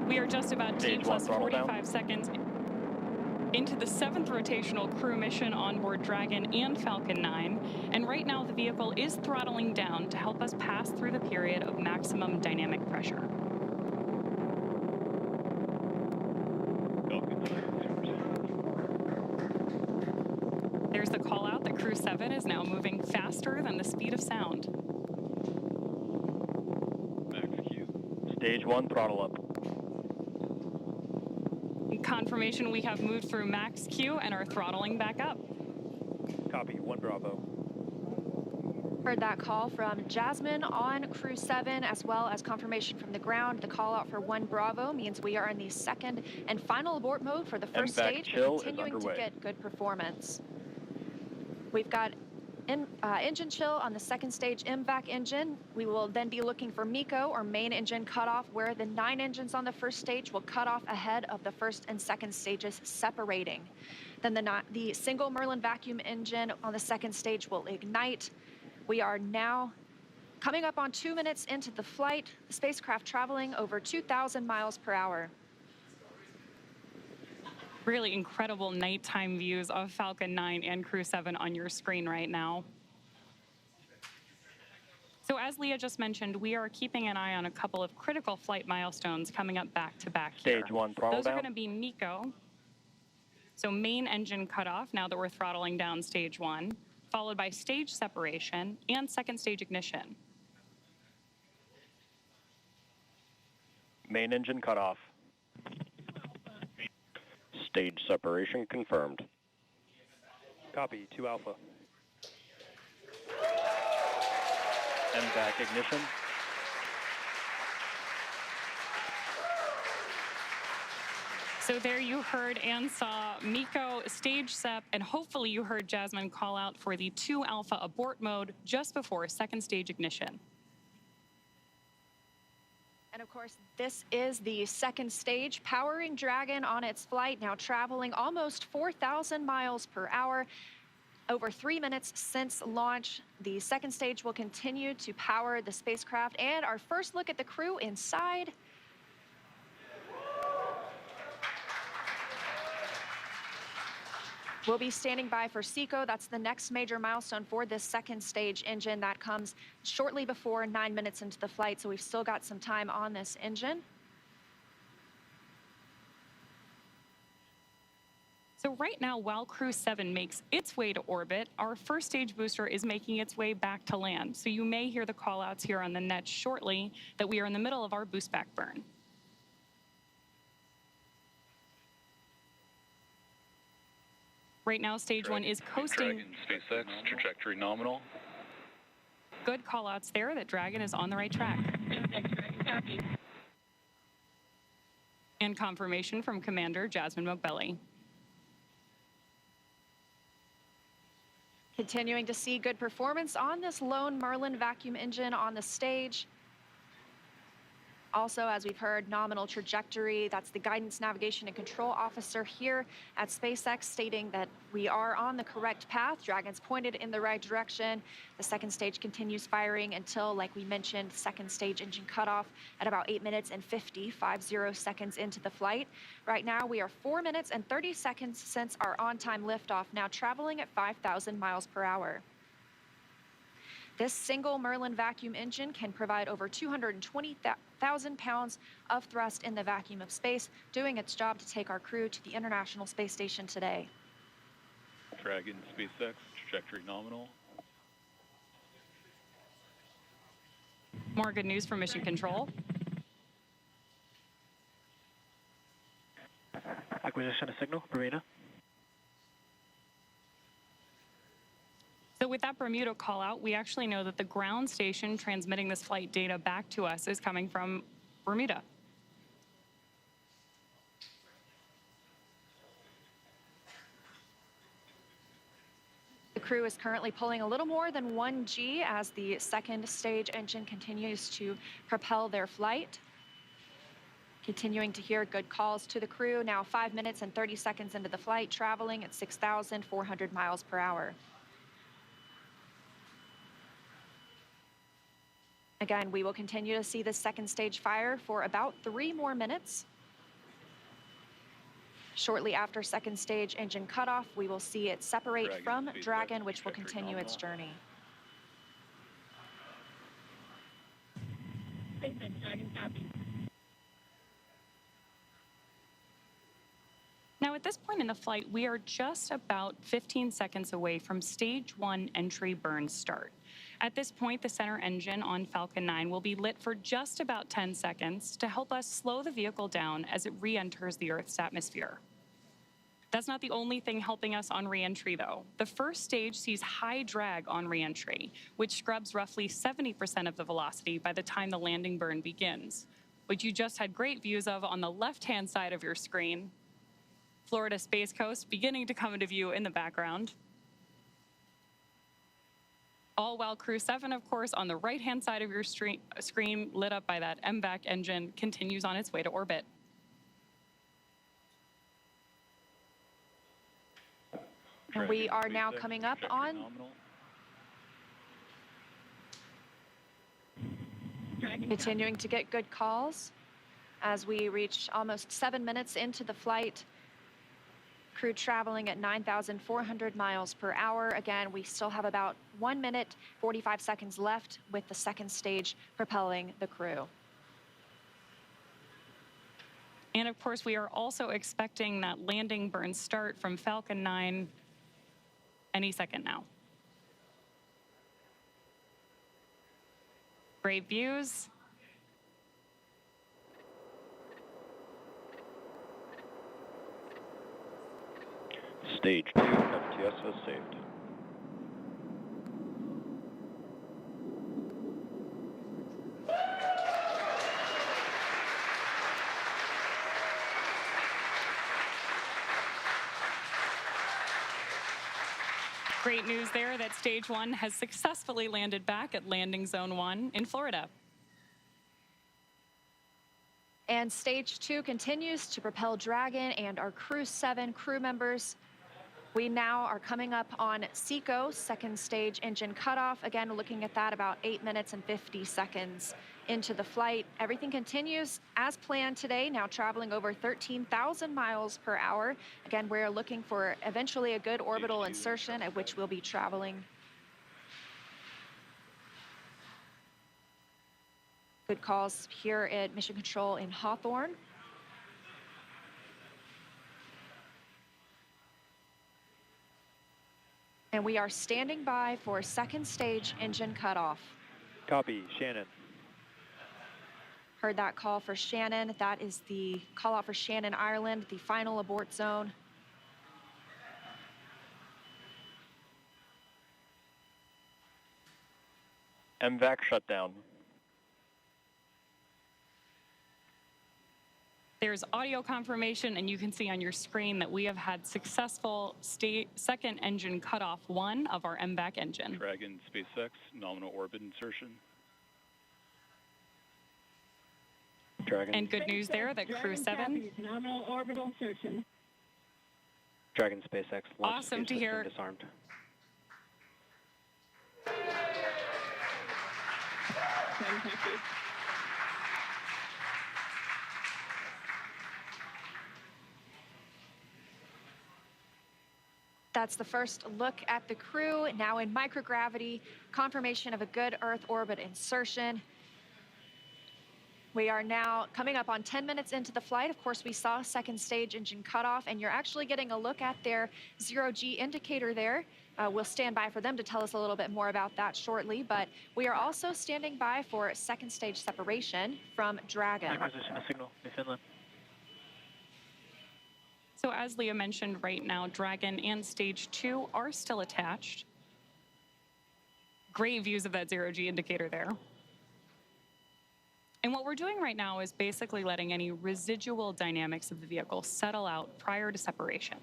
We are just about T Stage plus 1 throttle 45 down. seconds into the 7th rotational crew mission on board Dragon and Falcon 9, and right now the vehicle is throttling down to help us pass through the period of maximum dynamic pressure. There's the call out that Crew 7 is now moving faster than the speed of sound. Max Q. Stage 1 throttle up. Confirmation we have moved through max Q and are throttling back up. Copy, 1 Bravo. Heard that call from Jasmin on Crew 7, as well as confirmation from the ground. The call out for 1 Bravo means we are in the second and final abort mode for the first MVAC stage, chill is continuing to underway. get good performance. We've got engine chill on the second stage MVAC engine. We will then be looking for MECO, or main engine cutoff, where the 9 engines on the first stage will cut off ahead of the first and second stages separating. Then the single Merlin vacuum engine on the second stage will ignite. We are now coming up on 2 minutes into the flight, the spacecraft traveling over 2,000 miles per hour. Really incredible nighttime views of Falcon 9 and Crew 7 on your screen right now. So as Leah just mentioned, we are keeping an eye on a couple of critical flight milestones coming up back to back here. Stage 1 throttle Those down. are going to be MECO, so main engine cutoff now that we're throttling down stage 1, followed by stage separation and second stage ignition. Main engine cutoff. Stage separation confirmed. Copy, 2 Alpha. MVAC ignition. So there you heard and saw Miko stage SEP, and hopefully you heard Jasmin call out for the 2 Alpha abort mode just before second stage ignition. And of course, this is the second stage, powering Dragon on its flight, now traveling almost 4,000 miles per hour. Over 3 minutes since launch, the second stage will continue to power the spacecraft, and our first look at the crew inside. We'll be standing by for SECO. That's the next major milestone for this second stage engine. That comes shortly before 9 minutes into the flight, so we've still got some time on this engine. So right now, while Crew 7 makes its way to orbit, our first stage booster is making its way back to land. So you may hear the call-outs here on the net shortly that we are in the middle of our boost back burn. Right now, stage 1 is coasting. Dragon, SpaceX, trajectory nominal. Good call-outs there that Dragon is on the right track. And confirmation from Commander Jasmin Moghbeli. Continuing to see good performance on this lone Merlin vacuum engine on the stage. Also, as we've heard, nominal trajectory. That's the guidance, navigation, and control officer here at SpaceX stating that we are on the correct path. Dragon's pointed in the right direction. The second stage continues firing until, like we mentioned, second stage engine cutoff at about 8 minutes and 50 seconds into the flight. Right now, we are 4 minutes and 30 seconds since our on-time liftoff, now traveling at 5,000 miles per hour. This single Merlin vacuum engine can provide over 220,000 pounds of thrust in the vacuum of space, doing its job to take our crew to the International Space Station today. Dragon, SpaceX, trajectory nominal. More good news from Mission Control. Acquisition of signal, Bermuda. So with that Bermuda call out, we actually know that the ground station transmitting this flight data back to us is coming from Bermuda. The crew is currently pulling a little more than 1 G as the second stage engine continues to propel their flight. Continuing to hear good calls to the crew, now 5 minutes and 30 seconds into the flight, traveling at 6,400 miles per hour. Again, we will continue to see the second stage fire for about 3 more minutes. Shortly after second stage engine cutoff, we will see it separate from Dragon, which will continue its journey. Now, at this point in the flight, we are just about 15 seconds away from stage 1 entry burn start. At this point, the center engine on Falcon 9 will be lit for just about 10 seconds to help us slow the vehicle down as it re-enters the Earth's atmosphere. That's not the only thing helping us on re-entry, though. The first stage sees high drag on re-entry, which scrubs roughly 70% of the velocity by the time the landing burn begins, which you just had great views of on the left-hand side of your screen. Florida Space Coast beginning to come into view in the background. All while Crew 7, of course, on the right-hand side of your screen, lit up by that MVAC engine, continues on its way to orbit. And we are now coming up on continuing to get good calls as we reach almost 7 minutes into the flight. Crew traveling at 9,400 miles per hour. Again, we still have about 1 minute, 45 seconds left with the second stage propelling the crew. And of course, we are also expecting that landing burn start from Falcon 9 any second now. Great views. Stage 2 FTSO saved. Great news there that Stage 1 has successfully landed back at Landing Zone 1 in Florida. And Stage 2 continues to propel Dragon and our Crew 7 crew members. We now are coming up on SECO, second stage engine cutoff. Again, looking at that about 8 minutes and 50 seconds into the flight. Everything continues as planned today, now traveling over 13,000 miles per hour. Again, we're looking for eventually a good orbital insertion at which we'll be traveling. Good calls here at Mission Control in Hawthorne. And we are standing by for second stage engine cutoff. Copy, Shannon. Heard that call for Shannon. That is the call out for Shannon, Ireland, the final abort zone. MVAC shutdown. There's audio confirmation, and you can see on your screen that we have had successful second engine cutoff 1 of our MVAC engine. Dragon, SpaceX, nominal orbit insertion. Dragon. And good news there that Crew 7. Nominal orbital insertion. Dragon, SpaceX. Awesome to hear. Disarmed. That's the first look at the crew, now in microgravity, confirmation of a good Earth orbit insertion. We are now coming up on 10 minutes into the flight. Of course, we saw second stage engine cutoff, and you're actually getting a look at their zero-G indicator there. We'll stand by for them to tell us a little bit more about that shortly, but we are also standing by for second stage separation from Dragon. Acquisition of signal in Finland. So as Leah mentioned, right now, Dragon and Stage 2 are still attached. Great views of that zero-G indicator there. And what we're doing right now is basically letting any residual dynamics of the vehicle settle out prior to separation.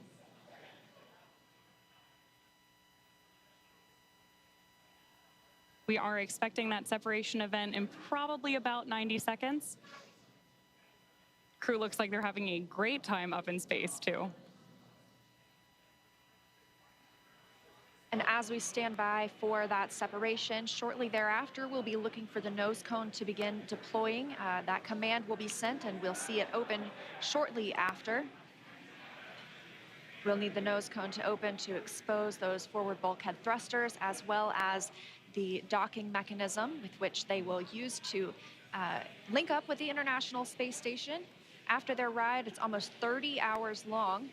We are expecting that separation event in probably about 90 seconds. Crew looks like they're having a great time up in space, too. And as we stand by for that separation, shortly thereafter, we'll be looking for the nose cone to begin deploying. That command will be sent, and we'll see it open shortly after. We'll need the nose cone to open to expose those forward bulkhead thrusters, as well as the docking mechanism with which they will use to link up with the International Space Station. After their ride, it's almost 30 hours long.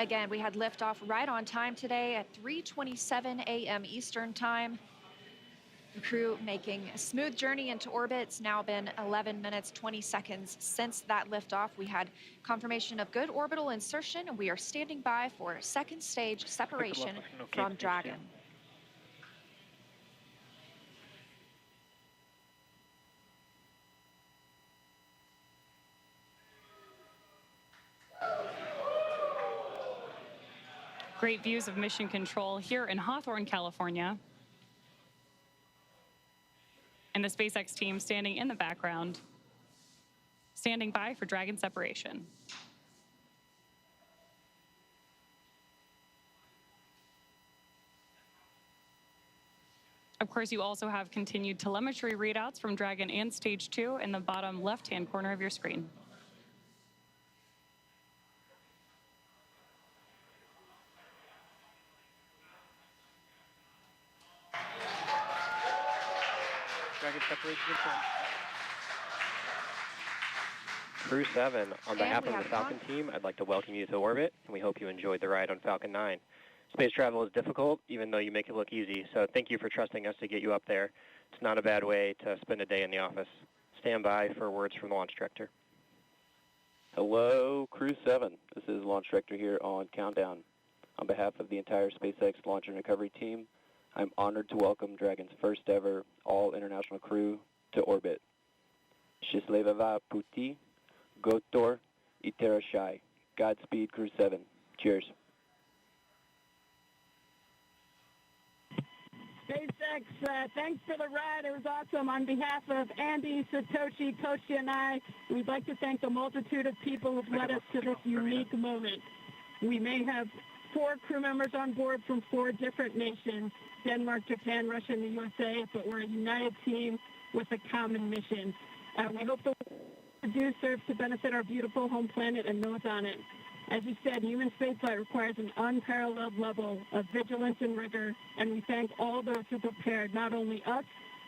Again, we had liftoff right on time today at 3:27 a.m. Eastern Time. The crew making a smooth journey into orbit. It's now been 11 minutes, 20 seconds since that liftoff. We had confirmation of good orbital insertion, and we are standing by for second stage separation from Dragon. Great views of Mission Control here in Hawthorne, California. And the SpaceX team standing in the background, standing by for Dragon separation. Of course, you also have continued telemetry readouts from Dragon and Stage 2 in the bottom left-hand corner of your screen. Dragon separation confirmed. Crew 7, on behalf of the Falcon team, I'd like to welcome you to orbit, and we hope you enjoyed the ride on Falcon 9. Space travel is difficult, even though you make it look easy, so thank you for trusting us to get you up there. It's not a bad way to spend a day in the office. Stand by for words from the launch director. Hello, Crew 7. This is Launch Director here on Countdown. On behalf of the entire SpaceX Launch and Recovery team, I'm honored to welcome Dragon's first ever all-international crew to orbit. Счастливого пути, Gotor, Iterashai. Godspeed, Crew 7. Cheers. SpaceX, thanks for the ride. It was awesome. On behalf of Andy, Satoshi, Koshi, and I, we'd like to thank the multitude of people who've led us to this unique moment. We may have 4 crew members on board from 4 different nations, Denmark, Japan, Russia, and the USA, but we're a united team with a common mission. We hope the work we do serves to benefit our beautiful home planet and those on it. As you said, human spaceflight requires an unparalleled level of vigilance and rigor, and we thank all those who prepared not only us,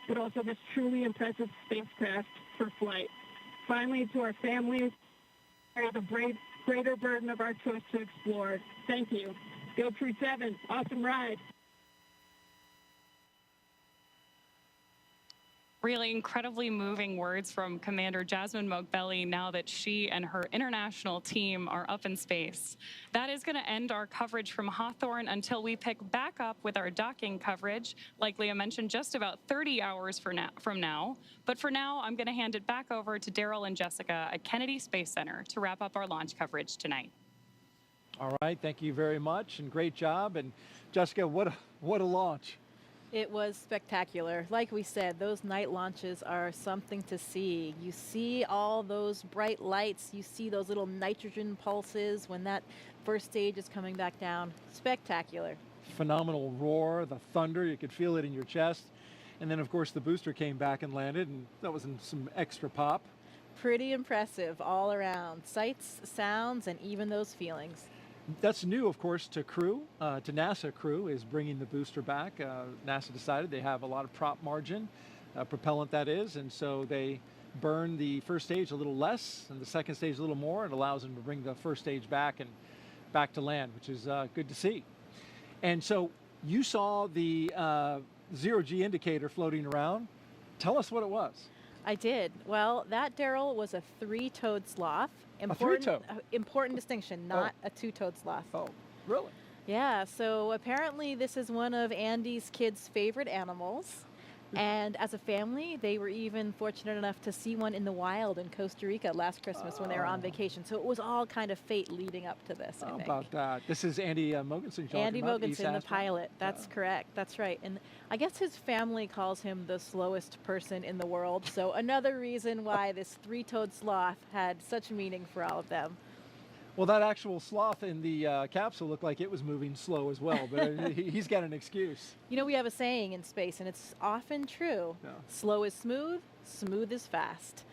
but also this truly impressive spacecraft for flight. Finally, to our families, carry the greater burden of our choice to explore. Thank you. Go Crew 7. Awesome ride. Really incredibly moving words from Commander Jasmin Moghbeli now that she and her international team are up in space. That is going to end our coverage from Hawthorne until we pick back up with our docking coverage, like Leah mentioned, just about 30 hours from now. But for now, I'm going to hand it back over to Daryl and Jessica at Kennedy Space Center to wrap up our launch coverage tonight. All right, thank you very much, and great job. And Jessica, what a launch. It was spectacular. Like we said, those night launches are something to see. You see all those bright lights. You see those little nitrogen pulses when that first stage is coming back down. Spectacular. Phenomenal roar, the thunder, you could feel it in your chest. And then, of course, the booster came back and landed, and that was some extra pop. Pretty impressive all around. Sights, sounds, and even those feelings. That's new, of course, to crew, to NASA crew, is bringing the booster back. NASA decided they have a lot of prop margin, propellant that is, and so they burn the first stage a little less and the second stage a little more. It allows them to bring the first stage back and back to land, which is good to see. And so you saw the zero-G indicator floating around. Tell us what it was. I did. Well, that, Daryl, was a 3-toed sloth. Important distinction, not a 2-toed sloth. Oh, really? Yeah, so apparently this is one of Andy's kids' favorite animals. And as a family, they were even fortunate enough to see one in the wild in Costa Rica last Christmas when they were on vacation. So it was all kind of fate leading up to this, I think. How about that? This is Andy Mogensen. Andy Mogensen, the pilot. That's correct. That's right. And I guess his family calls him the slowest person in the world. So another reason why this 3-toed sloth had such meaning for all of them. Well, that actual sloth in the capsule looked like it was moving slow as well, but he's got an excuse. You know, we have a saying in space, and it's often true. Yeah. Slow is smooth, smooth is fast.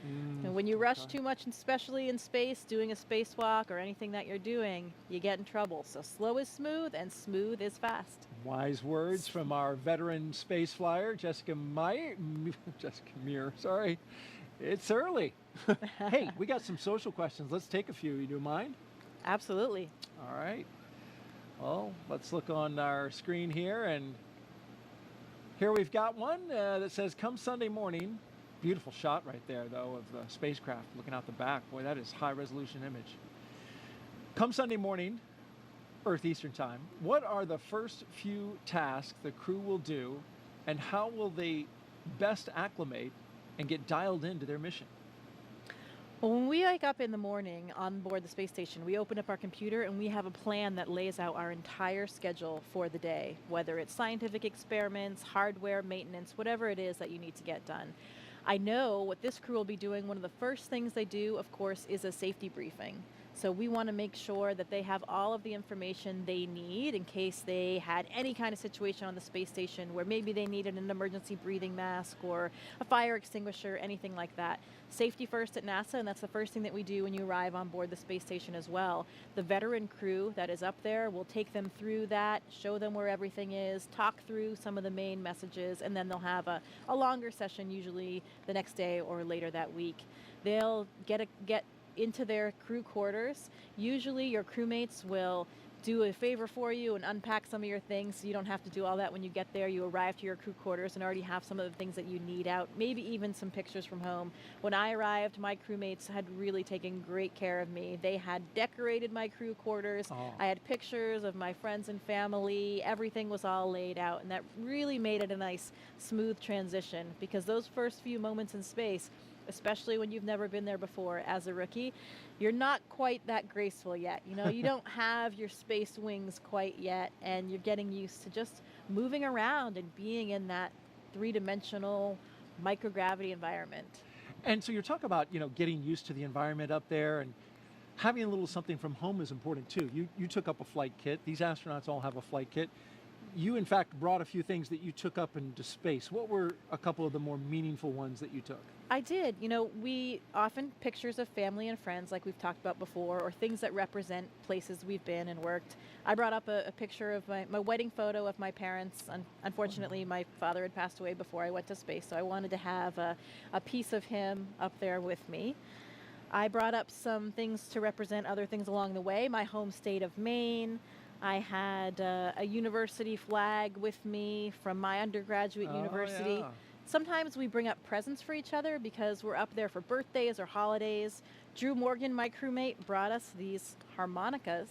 And when you rush too much, especially in space, doing a spacewalk or anything that you're doing, you get in trouble. So slow is smooth, and smooth is fast. Wise words from our veteran space flyer, Jessica Meir, sorry. It's early. Hey, we got some social questions. Let's take a few. You do mind? Absolutely. All right. Well, let's look on our screen here, and here we've got one that says, come Sunday morning. Beautiful shot right there, though, of the spacecraft looking out the back. Boy, that is high-resolution image. Come Sunday morning, Earth Eastern Time, what are the first few tasks the crew will do, and how will they best acclimate and get dialed into their mission? Well, when we wake up in the morning on board the space station, we open up our computer and we have a plan that lays out our entire schedule for the day, whether it's scientific experiments, hardware, maintenance, whatever it is that you need to get done. I know what this crew will be doing. One of the first things they do, of course, is a safety briefing. So we want to make sure that they have all of the information they need in case they had any kind of situation on the space station where maybe they needed an emergency breathing mask or a fire extinguisher, anything like that. Safety first at NASA, and that's the first thing that we do when you arrive on board the space station as well. The veteran crew that is up there will take them through that, show them where everything is, talk through some of the main messages, and then they'll have a longer session, usually the next day or later that week. They'll get into their crew quarters. Usually your crewmates will do a favor for you and unpack some of your things so you don't have to do all that when you get there. You arrive to your crew quarters and already have some of the things that you need out, maybe even some pictures from home. When I arrived, my crewmates had really taken great care of me. They had decorated my crew quarters. I had pictures of my friends and family. Everything was all laid out, and that really made it a nice, smooth transition, because those first few moments in space, especially when you've never been there before as a rookie, you're not quite that graceful yet. You know, you don't have your space wings quite yet, and you're getting used to just moving around and being in that three-dimensional microgravity environment. And so you're talking about, you know, getting used to the environment up there, and having a little something from home is important too. You took up a flight kit. These astronauts all have a flight kit. You, in fact, brought a few things that you took up into space. What were a couple of the more meaningful ones that you took? I did. You know, we often pictures of family and friends, like we've talked about before, or things that represent places we've been and worked. I brought up a picture of my wedding photo of my parents. Unfortunately, my father had passed away before I went to space, so I wanted to have a piece of him up there with me. I brought up some things to represent other things along the way. My home state of Maine. I had a university flag with me from my undergraduate university. Yeah. Sometimes we bring up presents for each other because we're up there for birthdays or holidays. Drew Morgan, my crewmate, brought us these harmonicas.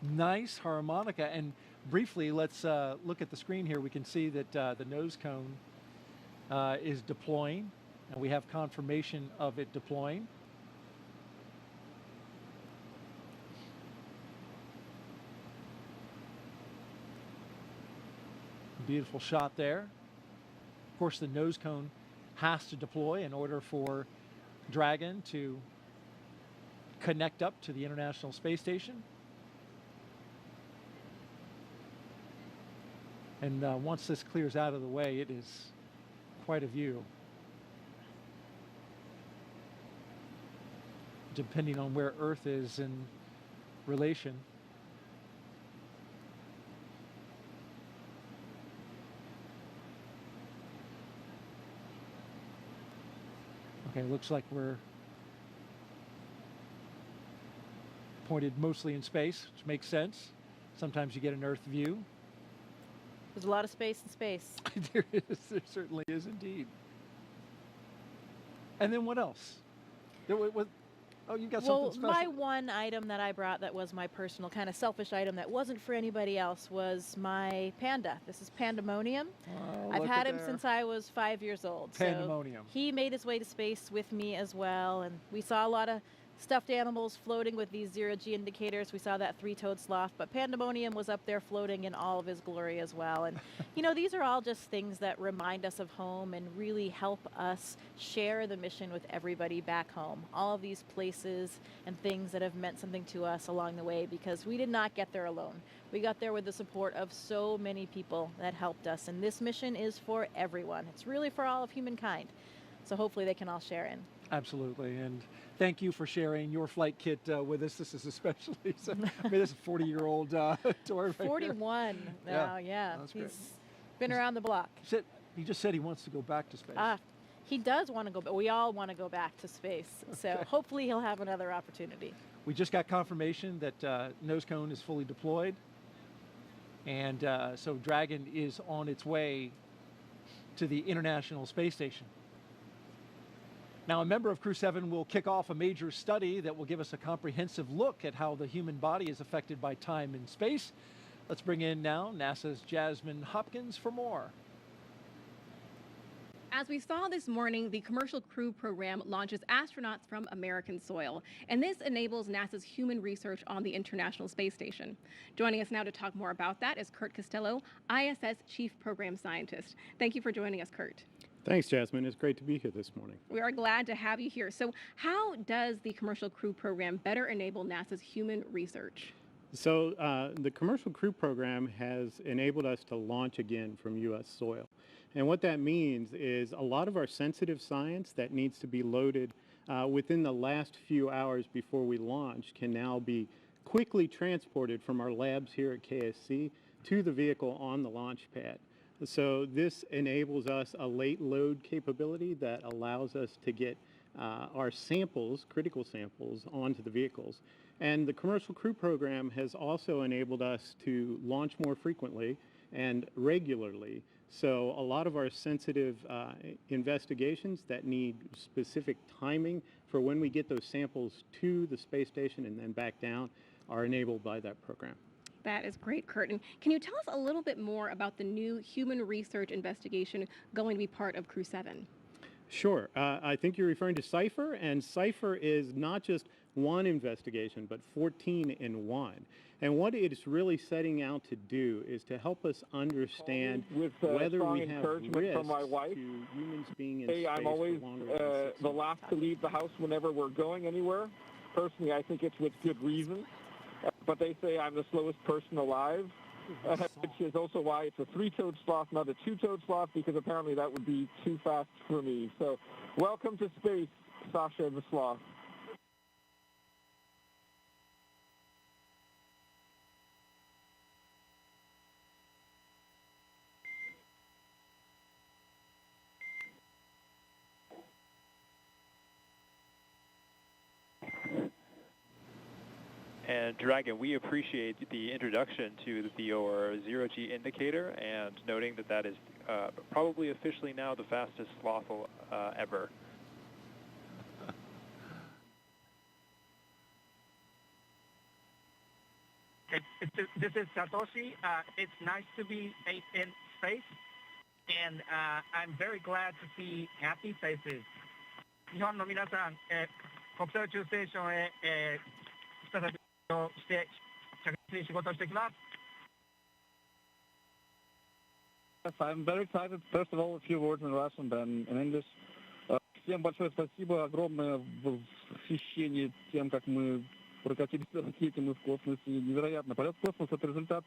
Nice harmonica. And briefly, let's look at the screen here. We can see that the nose cone is deploying, and we have confirmation of it deploying. Beautiful shot there. Of course, the nose cone has to deploy in order for Dragon to connect up to the International Space Station. And once this clears out of the way, it is quite a view. Depending on where Earth is in relation. Okay, looks like we're pointed mostly in space, which makes sense. Sometimes you get an Earth view. There's a lot of space in space. There is. There certainly is indeed. And then what else? Oh, you got something special. Well, my one item that I brought that was my personal kind of selfish item that wasn't for anybody else was my panda. This is Pandemonium. Oh, I've had him since I was 5 years old. Pandemonium. So he made his way to space with me as well, and we saw a lot of stuffed animals floating with these zero-G indicators. We saw that three-toed sloth, but Pandemonium was up there floating in all of his glory as well. And, you know, these are all just things that remind us of home and really help us share the mission with everybody back home. All of these places and things that have meant something to us along the way, because we did not get there alone. We got there with the support of so many people that helped us. And this mission is for everyone. It's really for all of humankind. So hopefully they can all share in. Absolutely, and thank you for sharing your flight kit with us. This is especially, I mean, this is a 40-year-old tour. Right 41 here. now, yeah. That's He's great. been around the block. He just said he wants to go back to space. He does want to go, but we all want to go back to space. So hopefully he'll have another opportunity. We just got confirmation that nose cone is fully deployed, and so Dragon is on its way to the International Space Station. Now, a member of Crew 7 will kick off a major study that will give us a comprehensive look at how the human body is affected by time and space. Let's bring in now NASA's Jasmin Hopkins for more. As we saw this morning, the Commercial Crew Program launches astronauts from American soil, and this enables NASA's human research on the International Space Station. Joining us now to talk more about that is Kurt Costello, ISS Chief Program Scientist. Thank you for joining us, Kurt. Thanks, Jasmine. It's great to be here this morning. We are glad to have you here. So how does the Commercial Crew Program better enable NASA's human research? So the Commercial Crew Program has enabled us to launch again from U.S. soil. And what that means is a lot of our sensitive science that needs to be loaded within the last few hours before we launch can now be quickly transported from our labs here at KSC to the vehicle on the launch pad. So this enables us a late load capability that allows us to get our samples, critical samples, onto the vehicles. And the Commercial Crew Program has also enabled us to launch more frequently and regularly. So a lot of our sensitive investigations that need specific timing for when we get those samples to the space station and then back down are enabled by that program. That is great, Curtin. Can you tell us a little bit more about the new human research investigation going to be part of Crew 7? Sure. I think you're referring to CIPHER, and CIPHER is not just one investigation, but 14 in one. And what it is really setting out to do is to help us understand whether we have risks from my wife. to humans being in Hey, space I'm always for longer than 6 the last to leave the house whenever we're going anywhere. Personally, I think it's with good reason. But they say I'm the slowest person alive, which is also why it's a three-toed sloth, not a two-toed sloth, because apparently that would be too fast for me. So welcome to space, Sasha the sloth. And Dragon, we appreciate the introduction to your zero-G indicator and noting that that is probably officially now the fastest sloth ever. This is Satoshi. It's nice to be in space, and I'm very glad to see happy faces. 日本の皆さん、国際宇宙ステーションへ、再びして着実に仕事をしてきます。 Yes, I'm very excited. First of all, a few words in Russian, then in English. Всем большое спасибо, огромное восхищение тем, как мы прокатились на ракете, мы в космосе. Невероятно. Полет в космос — это результат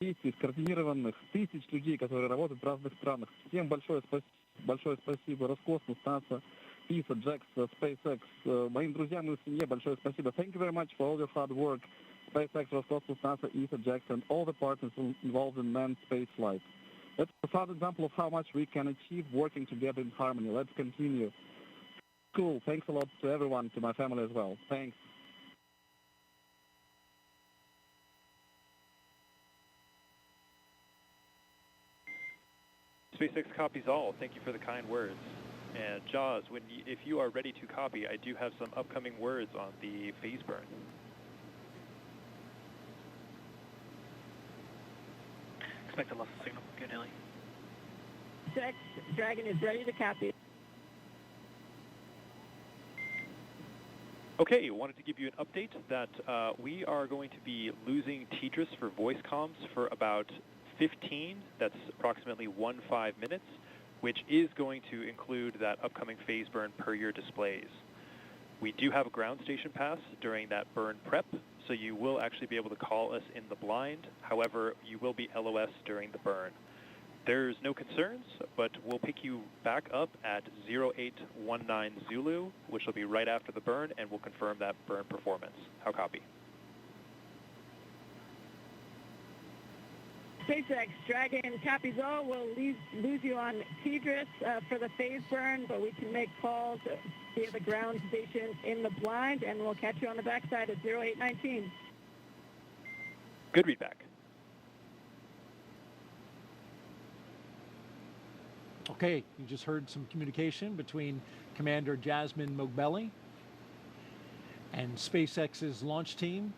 действий скоординированных тысяч людей, которые работают в разных странах. Всем большое спасибо. Роскосмос, НАСА, ESA, JAXA, SpaceX. Моим друзьям и семье большое спасибо. Thank you very much for all your hard work. SpaceX, Roscosmos, NASA, ESA, JAXA, and all the partners involved in manned space flight. That's a proud example of how much we can achieve working together in harmony. Let's continue. Cool. Thanks a lot to everyone, to my family as well. Thanks. SpaceX copies all. Thank you for the kind words. And Jaws, if you are ready to copy, I do have some upcoming words on the phase burn. Expect a loss of signal. Good, Haley. SpaceX Dragon is ready to copy. Okay, wanted to give you an update that we are going to be losing TDRS for voice comms for about 15, that's approximately 15 minutes, which is going to include that upcoming phase burn per your displays. We do have a ground station pass during that burn prep, so you will actually be able to call us in the blind. However, you will be LOS during the burn. There's no concerns, but we'll pick you back up at 0819 Zulu, which will be right after the burn, and we'll confirm that burn performance. How copy? SpaceX Dragon copies all. We'll lose you on TDRS for the phase burn, but we can make calls via the ground station in the blind, and we'll catch you on the backside at 0819. Good readback. Okay, you just heard some communication between Commander Jasmin Moghbeli and SpaceX's launch team.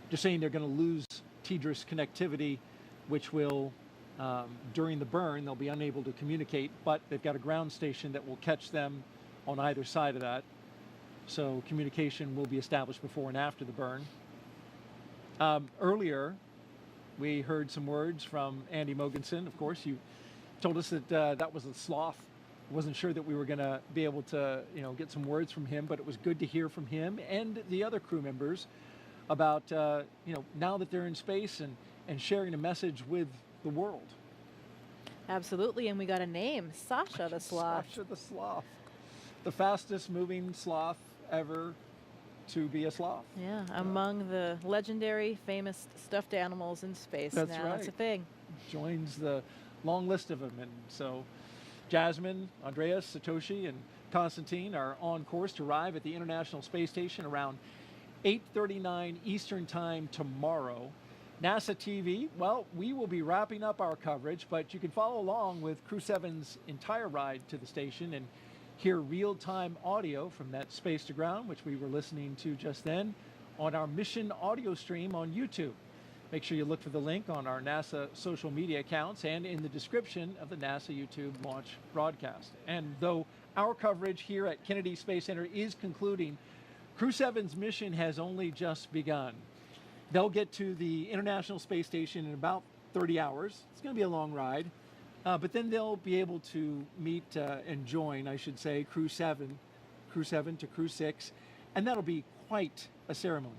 Just saying they're going to lose TDRS connectivity, which will, during the burn, they'll be unable to communicate, but they've got a ground station that will catch them on either side of that. So communication will be established before and after the burn. Earlier, we heard some words from Andy Mogensen. Of course, you told us that that was a sloth. Wasn't sure that we were going to be able to, get some words from him, but it was good to hear from him and the other crew members about, now that they're in space and sharing a message with the world. Absolutely, and we got a name, Sasha the sloth. Sasha the sloth, the fastest moving sloth ever to be a sloth. Yeah, among the legendary, famous stuffed animals in space. That's now. right. That's a thing. Joins the long list of them, and so Jasmin, Andreas, Satoshi, and Konstantin are on course to arrive at the International Space Station around 8:39 Eastern Time tomorrow. NASA TV, well, we will be wrapping up our coverage, but you can follow along with Crew 7's entire ride to the station and hear real-time audio from that space to ground, which we were listening to just then, on our mission audio stream on YouTube. Make sure you look for the link on our NASA social media accounts and in the description of the NASA YouTube launch broadcast. And though our coverage here at Kennedy Space Center is concluding, Crew 7's mission has only just begun. They'll get to the International Space Station in about 30 hours. It's going to be a long ride. But then they'll be able to meet and join, I should say, Crew 7 to Crew 6. And that'll be quite a ceremony.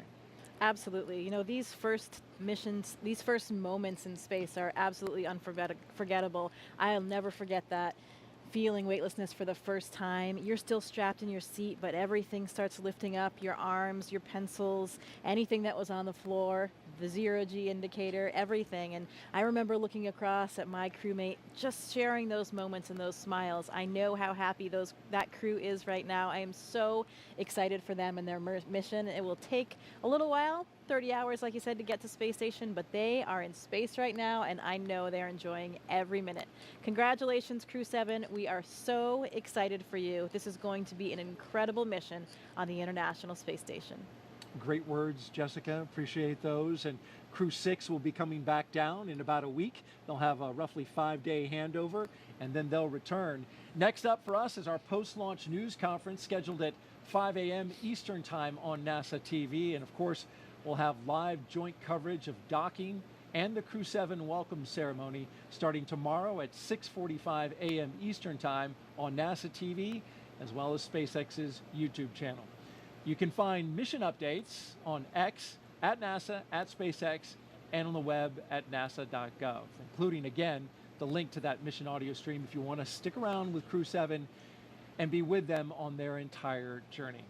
Absolutely. You know, these first missions, these first moments in space are absolutely unforgettable. I'll never forget that. Feeling weightlessness for the first time. You're still strapped in your seat, but everything starts lifting up, your arms, your pencils, anything that was on the floor, the zero-G indicator, everything. And I remember looking across at my crewmate, just sharing those moments and those smiles. I know how happy that crew is right now. I am so excited for them and their mission. It will take a little while, 30 hours, like you said, to get to space station, but they are in space right now, and I know they're enjoying every minute. Congratulations, Crew 7. We are so excited for you. This is going to be an incredible mission on the International Space Station. Great words, Jessica. Appreciate those. And Crew 6 will be coming back down in about a week. They'll have a roughly 5-day handover, and then they'll return. Next up for us is our post-launch news conference scheduled at 5 a.m. Eastern Time on NASA TV. And of course, we'll have live joint coverage of docking and the Crew 7 welcome ceremony starting tomorrow at 6:45 a.m. Eastern Time on NASA TV, as well as SpaceX's YouTube channel. You can find mission updates on X, at NASA, at SpaceX, and on the web at nasa.gov, including, again, the link to that mission audio stream if you want to stick around with Crew 7 and be with them on their entire journey.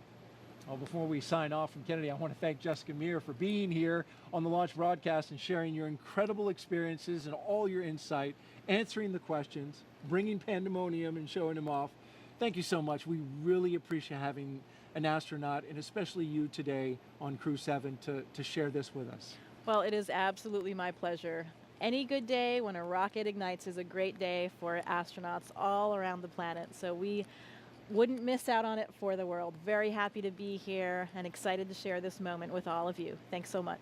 Well, before we sign off from Kennedy, I want to thank Jessica Meir for being here on the launch broadcast and sharing your incredible experiences and all your insight, answering the questions, bringing pandemonium and showing them off. Thank you so much. We really appreciate having an astronaut, and especially you today on Crew 7 to share this with us. Well, it is absolutely my pleasure. Any good day when a rocket ignites is a great day for astronauts all around the planet. So we wouldn't miss out on it for the world. Very happy to be here and excited to share this moment with all of you. Thanks so much.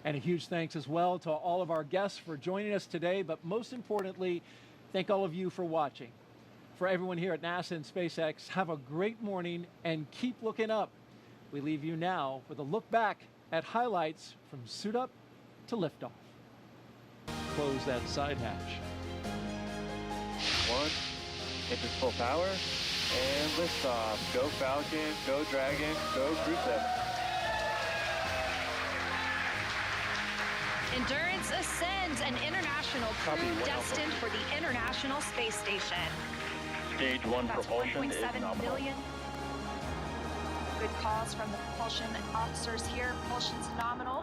And a huge thanks as well to all of our guests for joining us today, but most importantly, thank all of you for watching. For everyone here at NASA and SpaceX, have a great morning and keep looking up. We leave you now with a look back at highlights from suit up to liftoff. Close that side hatch. 1, engine full power, and liftoff. Go Falcon, go Dragon, go Crew 7. Endurance ascends, an international crew destined for the International Space Station. Stage 1 That's propulsion is 1.7 nominal. million. Good calls from the propulsion officers here. Propulsion's nominal.